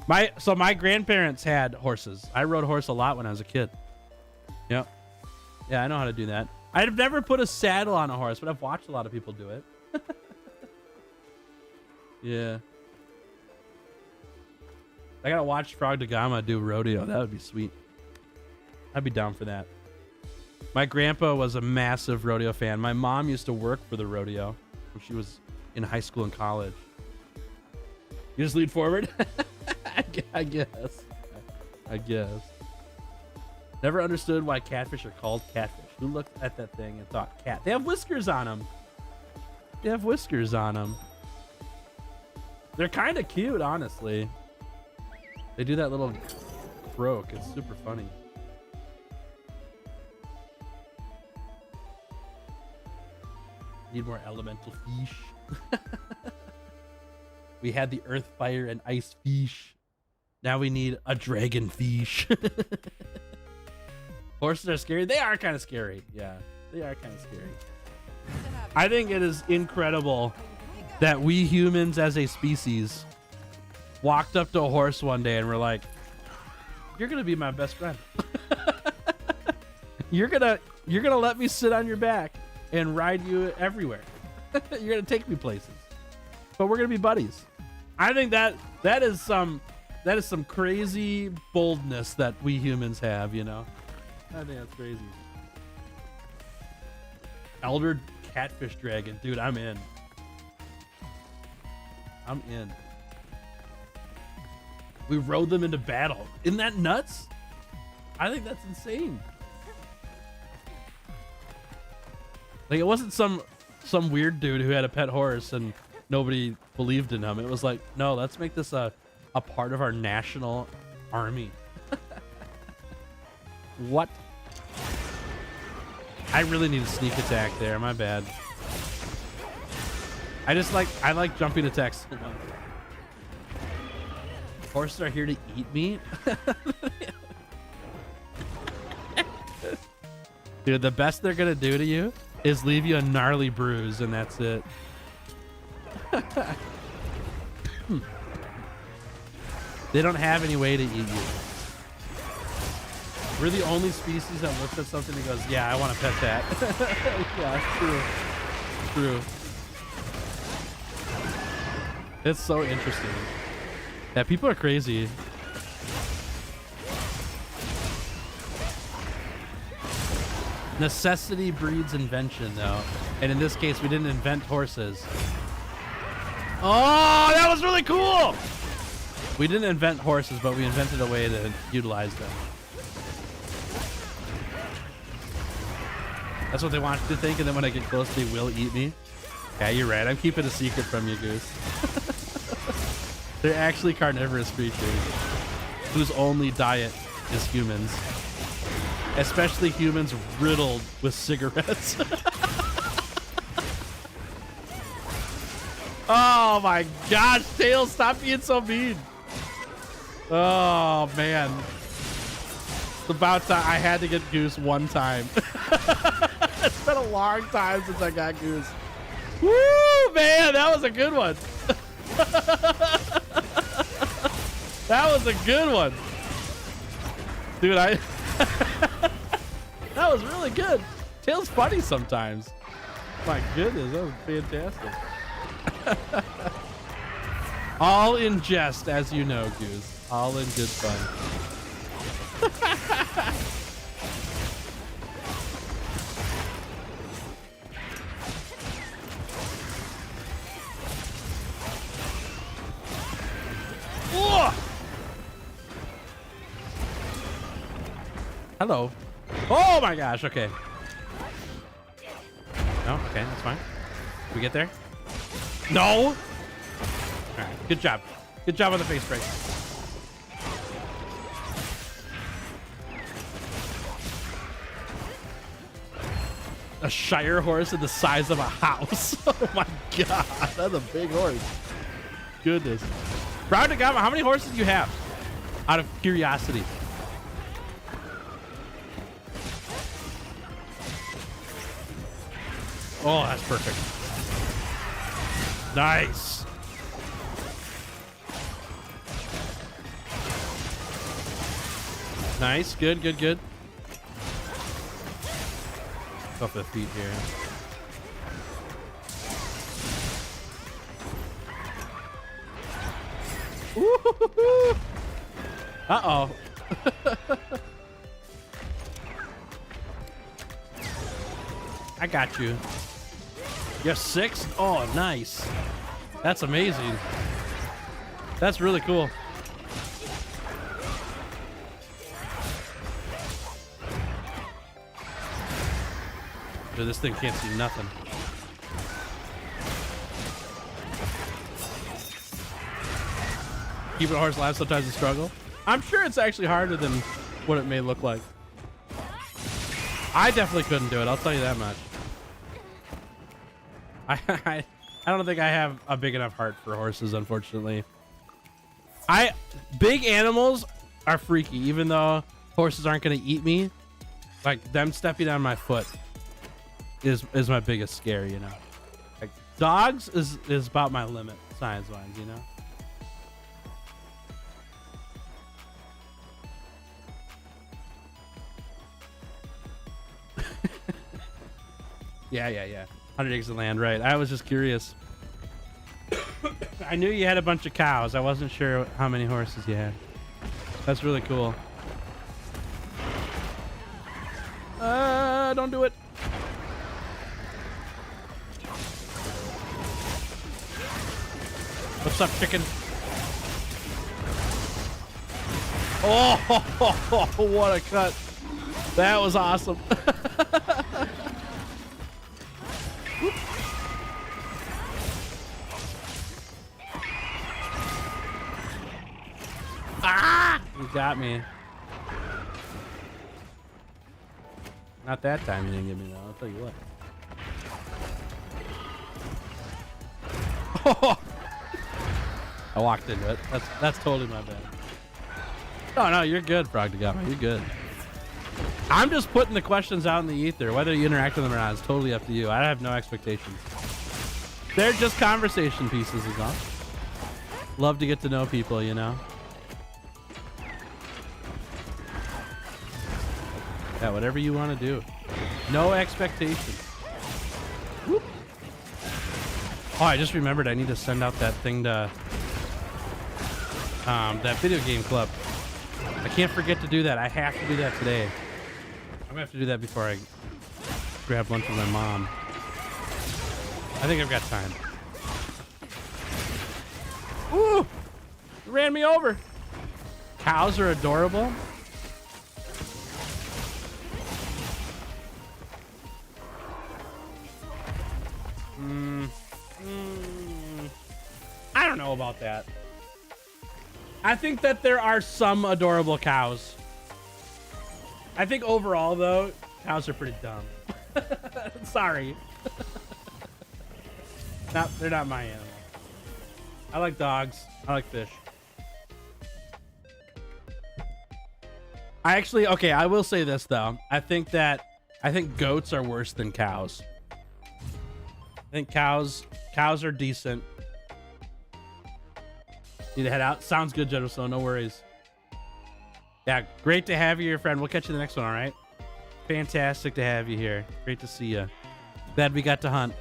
my grandparents had horses. I rode a horse a lot when I was a kid. Yep. Yeah, I know how to do that. I've never put a saddle on a horse, but I've watched a lot of people do it. Yeah. I gotta watch Frog da Gama do rodeo. That would be sweet. I'd be down for that. My grandpa was a massive rodeo fan. My mom used to work for the rodeo when she was in high school and college. You just lead forward? I guess. Never understood why catfish are called catfish. Who looked at that thing and thought cat? They have whiskers on them. They're kind of cute, honestly. They do that little croak. It's super funny. Need more elemental fish. We had the earth, fire, and ice fish. Now we need a dragon fish. Horses are scary. They are kind of scary. Yeah, they are kind of scary. I think it is incredible that we humans as a species walked up to a horse one day and were like, you're gonna be my best friend. you're gonna let me sit on your back and ride you everywhere. You're gonna take me places, but we're gonna be buddies. I think that is some crazy boldness that we humans have, you know. I think that's crazy. Elder catfish dragon, dude, I'm in. We rode them into battle. Isn't that nuts? I think that's insane. Like, it wasn't some weird dude who had a pet horse and nobody believed in him. It was like, no, let's make this a part of our national army. What? I really need a sneak attack there. My bad. I like jumping attacks so much. Horses are here to eat me. Dude, the best they're gonna do to you is leave you a gnarly bruise, and that's it. They don't have any way to eat you. We're the only species that looks at something and goes, yeah, I want to pet that. Yeah, true. It's so interesting. Yeah, people are crazy. Necessity breeds invention, though. And in this case, we didn't invent horses. Oh, that was really cool! We didn't invent horses, but we invented a way to utilize them. That's what they want you to think, and then when I get close, they will eat me. Yeah, you're right. I'm keeping a secret from you, Goose. They're actually carnivorous creatures whose only diet is humans. Especially humans riddled with cigarettes. Oh my gosh, Tails, stop being so mean. Oh man. It's about time. I had to get Goose one time. It's been a long time since I got Goose. Woo, man, that was a good one. That was a good one. Dude, that was really good. Tails funny sometimes. My goodness, that was fantastic. All in jest, as you know, Goose. All in good fun. Hello. Oh my gosh, okay. No, okay, that's fine. We get there? No! All right, good job. Good job on the face break. A Shire horse in the size of a house. Oh my god, that's a big horse. Goodness. Brown to Gamma, how many horses do you have? Out of curiosity. Oh, that's perfect. Nice. Nice. Good, good, good. Off the feet here. Uh-oh. I got you. You have 6? Oh, nice. That's amazing. That's really cool. Dude, this thing can't see nothing. Keeping a horse alive sometimes a struggle. I'm sure it's actually harder than what it may look like. I definitely couldn't do it. I'll tell you that much. I don't think I have a big enough heart for horses, unfortunately. Big animals are freaky, even though horses aren't going to eat me. Like, them stepping on my foot is my biggest scare, you know. Like, Dogs is about my limit size wise, you know. Yeah. 100 acres of land, right? I was just curious. I knew you had a bunch of cows. I wasn't sure how many horses you had. That's really cool. Don't do it. What's up, chicken? Oh, what a cut. That was awesome. Ah! You got me. Not that time you didn't get me though, I'll tell you what. I walked into it. That's totally my bad. Oh no, you're good, Frogdagama. You're good. I'm just putting the questions out in the ether. Whether you interact with them or not is totally up to you. I have no expectations. They're just conversation pieces, is all. Love to get to know people, you know. Yeah, whatever you want to do. No expectations. Whoop. Oh, I just remembered I need to send out that thing to that video game club. I can't forget to do that. I have to do that today. I'm gonna have to do that before I grab lunch with my mom. I think I've got time. Ooh! You ran me over. Cows are adorable. I don't know about that. I think that there are some adorable cows. I think overall, though, cows are pretty dumb. Sorry. They're not my animal. I like dogs. I like fish. Okay, I will say this, though. I think goats are worse than cows. I think cows are decent. Need to head out. Sounds good, General, so no worries. Yeah, great to have you here, friend. We'll catch you the next one, all right? Fantastic to have you here. Great to see you. Glad we got to hunt.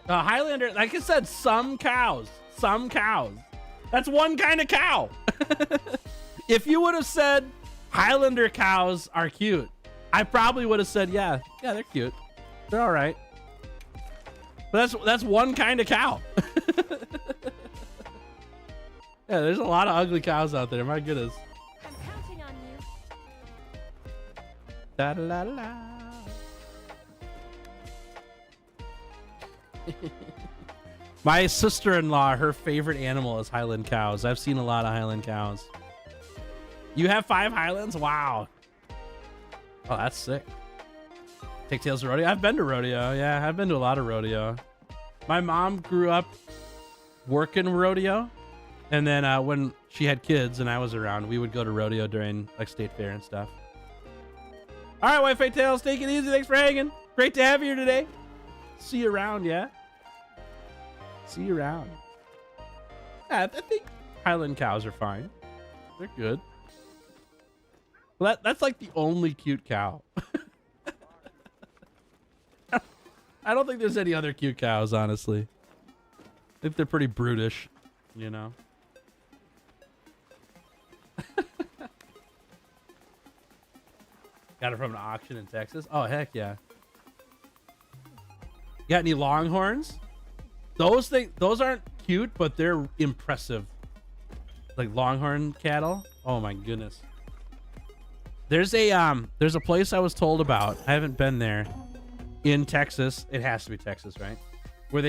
Highlander, like I said, some cows. Some cows. That's one kind of cow. If you would have said Highlander cows are cute, I probably would have said, yeah, they're cute. They're all right. But that's one kind of cow. Yeah, there's a lot of ugly cows out there. My goodness. I'm counting on you. Da da da da. My sister-in-law, her favorite animal is Highland cows. I've seen a lot of Highland cows. You have 5 Highlands? Wow. Oh, that's sick. Take Tails to rodeo? I've been to rodeo. Yeah, I've been to a lot of rodeo. My mom grew up working rodeo. And then when she had kids and I was around, we would go to rodeo during like state fair and stuff. All right, Wi-Fi Tails, take it easy. Thanks for hanging. Great to have you here today. See you around, yeah? See you around. Yeah, I think Highland cows are fine. They're good. Well, that's like the only cute cow. I don't think there's any other cute cows, honestly. I think they're pretty brutish, you know? Got it from an auction in Texas? Oh, heck yeah. You got any longhorns? Those aren't cute, but they're impressive. Like longhorn cattle. Oh my goodness. There's a place I was told about. I haven't been there. In Texas. It has to be Texas, right? Where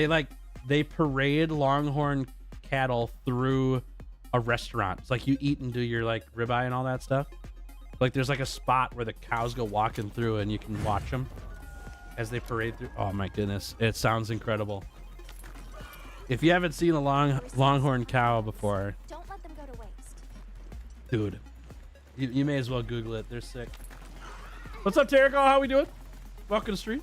they parade longhorn cattle through a restaurant. It's like you eat and do your like ribeye and all that stuff. Like there's like a spot where the cows go walking through and you can watch them as they parade through. Oh my goodness. It sounds incredible. If you haven't seen a longhorn cow before, Don't let them go to waste. dude, you may as well Google it. They're sick. What's up, Terrico? How we doing? Welcome to the stream.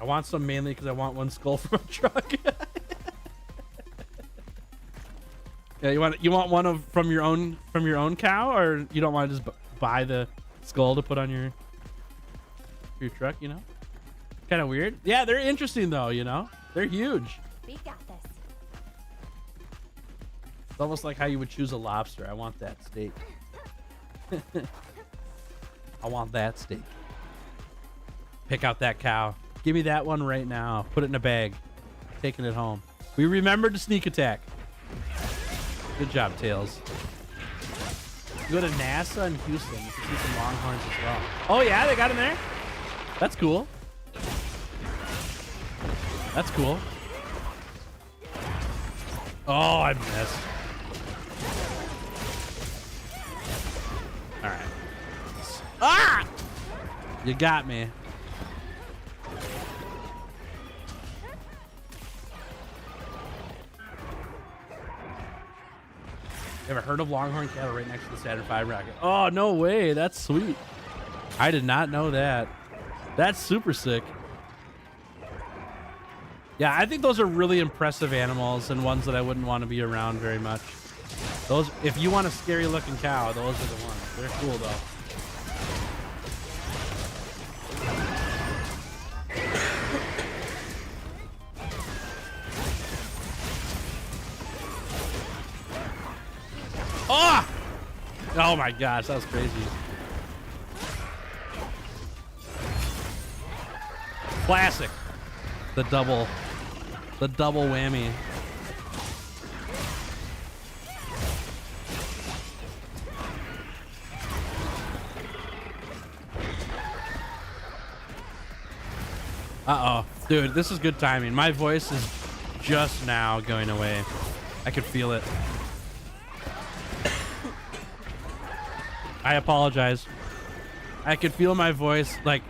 I want some mainly because I want one skull from a truck. Yeah, you want one of from your own cow, or you don't want to just buy the skull to put on your truck? You know, kind of weird. Yeah, they're interesting though. You know, they're huge. We got this. It's almost like how you would choose a lobster. I want that steak. I want that steak. Pick out that cow. Give me that one right now. Put it in a bag. Taking it home. We remembered to sneak attack. Good job, Tails. You go to NASA in Houston. You can see some longhorns as well. Oh, yeah? They got him there? That's cool. That's cool. Oh, I missed. All right. Ah! You got me. Ever heard of longhorn cattle right next to the Saturn V rocket? Oh, no way. That's sweet. I did not know that. That's super sick. Yeah, I think those are really impressive animals and ones that I wouldn't want to be around very much. Those, if you want a scary looking cow, those are the ones. They're cool though. Oh! Oh my gosh, that was crazy. Classic. The double whammy. Uh-oh. Dude, this is good timing. My voice is just now going away. I could feel it. I apologize. I could feel my voice like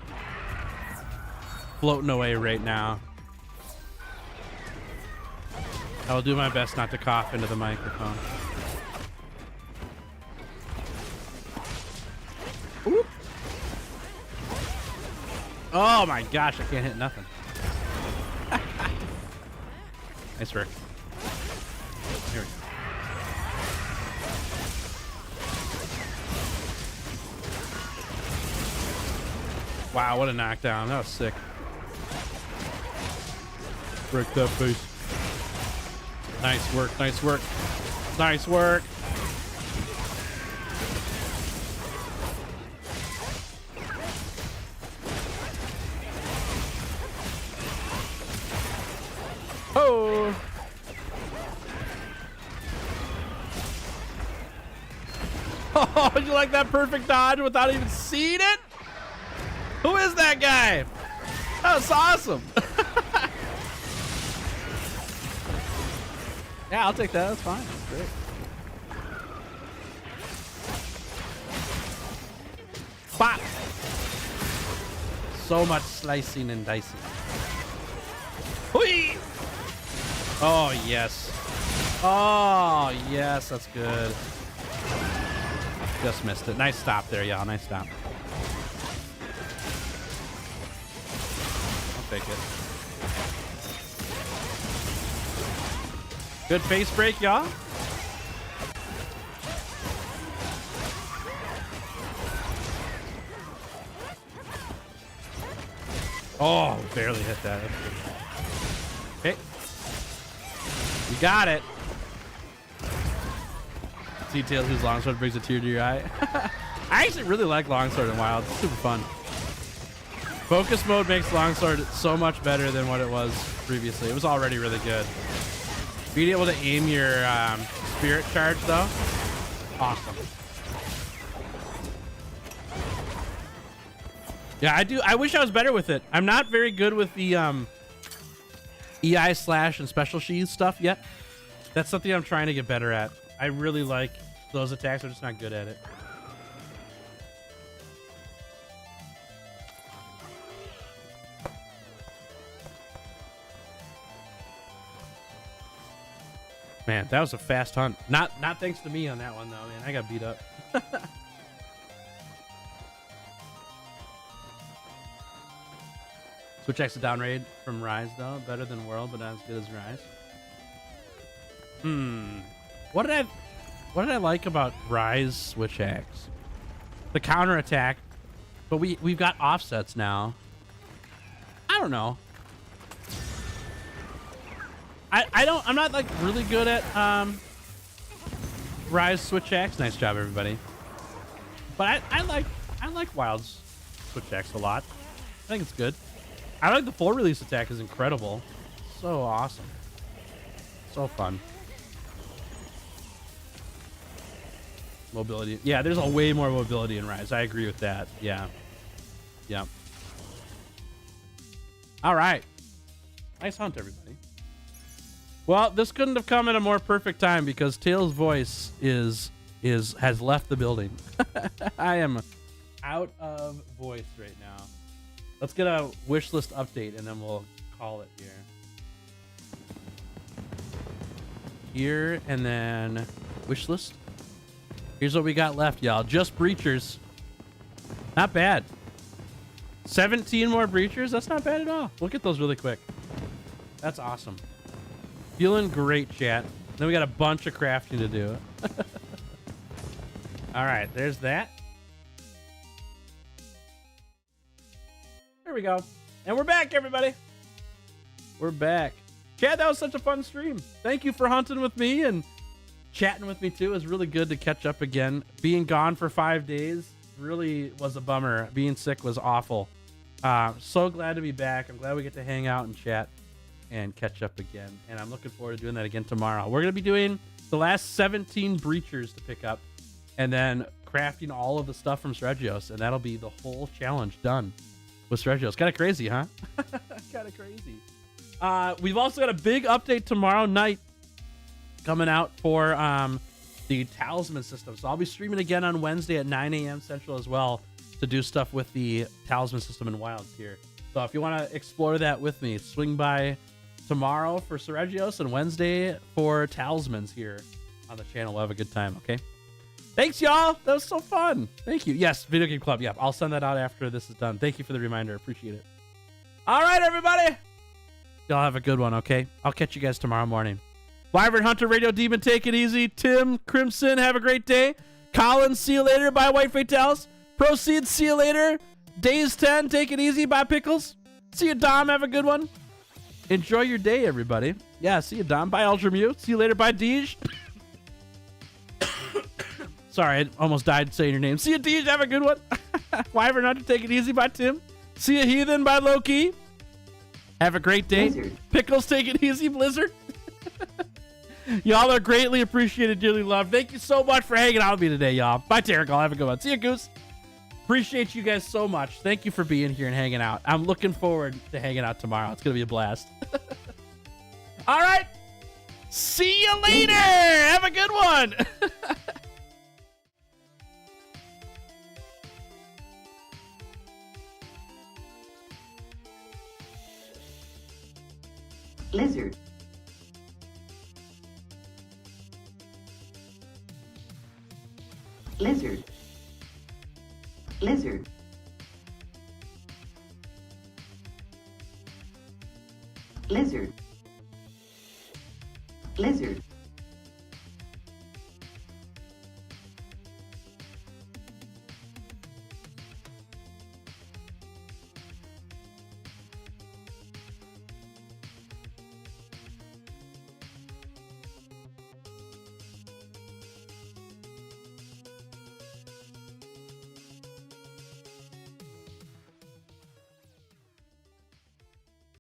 floating away right now. I will do my best not to cough into the microphone. Oop. Oh my gosh, I can't hit nothing. Nice work. Here we go. Wow, what a knockdown. That was sick. Break that face. Nice work, nice work. Nice work. Oh. Oh, you like that perfect dodge without even seeing it? Who is that guy? That was awesome. Yeah, I'll take that. That's fine. That's great. Bop. So much slicing and dicing. Whee! Oh, yes. Oh, yes. That's good. Just missed it. Nice stop there, y'all. Nice stop. I'll take it. Good face break, y'all. Oh, barely hit that. Okay. You got it. See Tails, whose longsword brings a tear to your eye. I actually really like longsword in Wild. It's super fun. Focus mode makes longsword so much better than what it was previously. It was already really good. Being able to aim your spirit charge though, awesome. Yeah, I wish I was better with it. I'm not very good with the EI slash and special sheath stuff yet. That's something I'm trying to get better at. I really like those attacks. I'm just not good at it. Man, that was a fast hunt. Not thanks to me on that one though, man. I got beat up. Switch X a down raid from Rise though. Better than World, but not as good as Rise. What did I like about Rise Switch X? The counter attack, but we've got offsets now. I don't know. I'm not like really good at Rise Switch X. Nice job, everybody. But I like Wild's Switch X a lot. I think it's good. I like the full release attack is incredible. So awesome. So fun. Mobility. Yeah, there's a way more mobility in Rise. I agree with that. Yeah. Yeah. All right. Nice hunt, everybody. Well, this couldn't have come at a more perfect time because Tails' voice has left the building. I am out of voice right now. Let's get a wish list update and then we'll call it here. Here and then wish list. Here's what we got left, y'all. Just breachers. Not bad. 17 more breachers? That's not bad at all. Look at those really quick. That's awesome. Feeling great, chat. Then we got a bunch of crafting to do. All right, there's that. There we go. And we're back, everybody. We're back. Chat, that was such a fun stream. Thank you for hunting with me and chatting with me, too. It was really good to catch up again. Being gone for 5 days really was a bummer. Being sick was awful. So glad to be back. I'm glad we get to hang out and chat and catch up again. And I'm looking forward to doing that again tomorrow. We're going to be doing the last 17 breachers to pick up and then crafting all of the stuff from Seregios. And that'll be the whole challenge done with Seregios. Kind of crazy, huh? Kind of crazy. We've also got a big update tomorrow night coming out for the talisman system. So I'll be streaming again on Wednesday at 9 a.m. Central as well to do stuff with the talisman system in Wilds here. So if you want to explore that with me, swing by tomorrow for Seregios and Wednesday for talismans here on the channel. We'll have a good time, okay? Thanks, y'all. That was so fun. Thank you. Yes, Video Game Club. Yep, I'll send that out after this is done. Thank you for the reminder. Appreciate it. All right, everybody. Y'all have a good one, okay? I'll catch you guys tomorrow morning. Wyvern Hunter Radio Demon, take it easy. Tim Crimson, have a great day. Colin, see you later. Bye, White Fatales. Proceed, see you later. Days 10, take it easy. Bye, Pickles. See you, Dom. Have a good one. Enjoy your day, everybody. Yeah, see you, Dom. Bye, Ultramute. See you later. Bye, Deej. Sorry, I almost died saying your name. See you, Deej. Have a good one. Wyvern Hunter, take it easy. Bye, Tim. See you, Heathen. Bye, Loki. Have a great day. Blizzard. Pickles, take it easy, Blizzard. Y'all are greatly appreciated, dearly loved. Thank you so much for hanging out with me today, y'all. Bye, Terrical. Have a good one. See you, Goose. Appreciate you guys so much. Thank you for being here and hanging out. I'm looking forward to hanging out tomorrow. It's going to be a blast. All right. See you later. Have a good one. Lizard. Lizard. Lizard. Lizard. Lizard.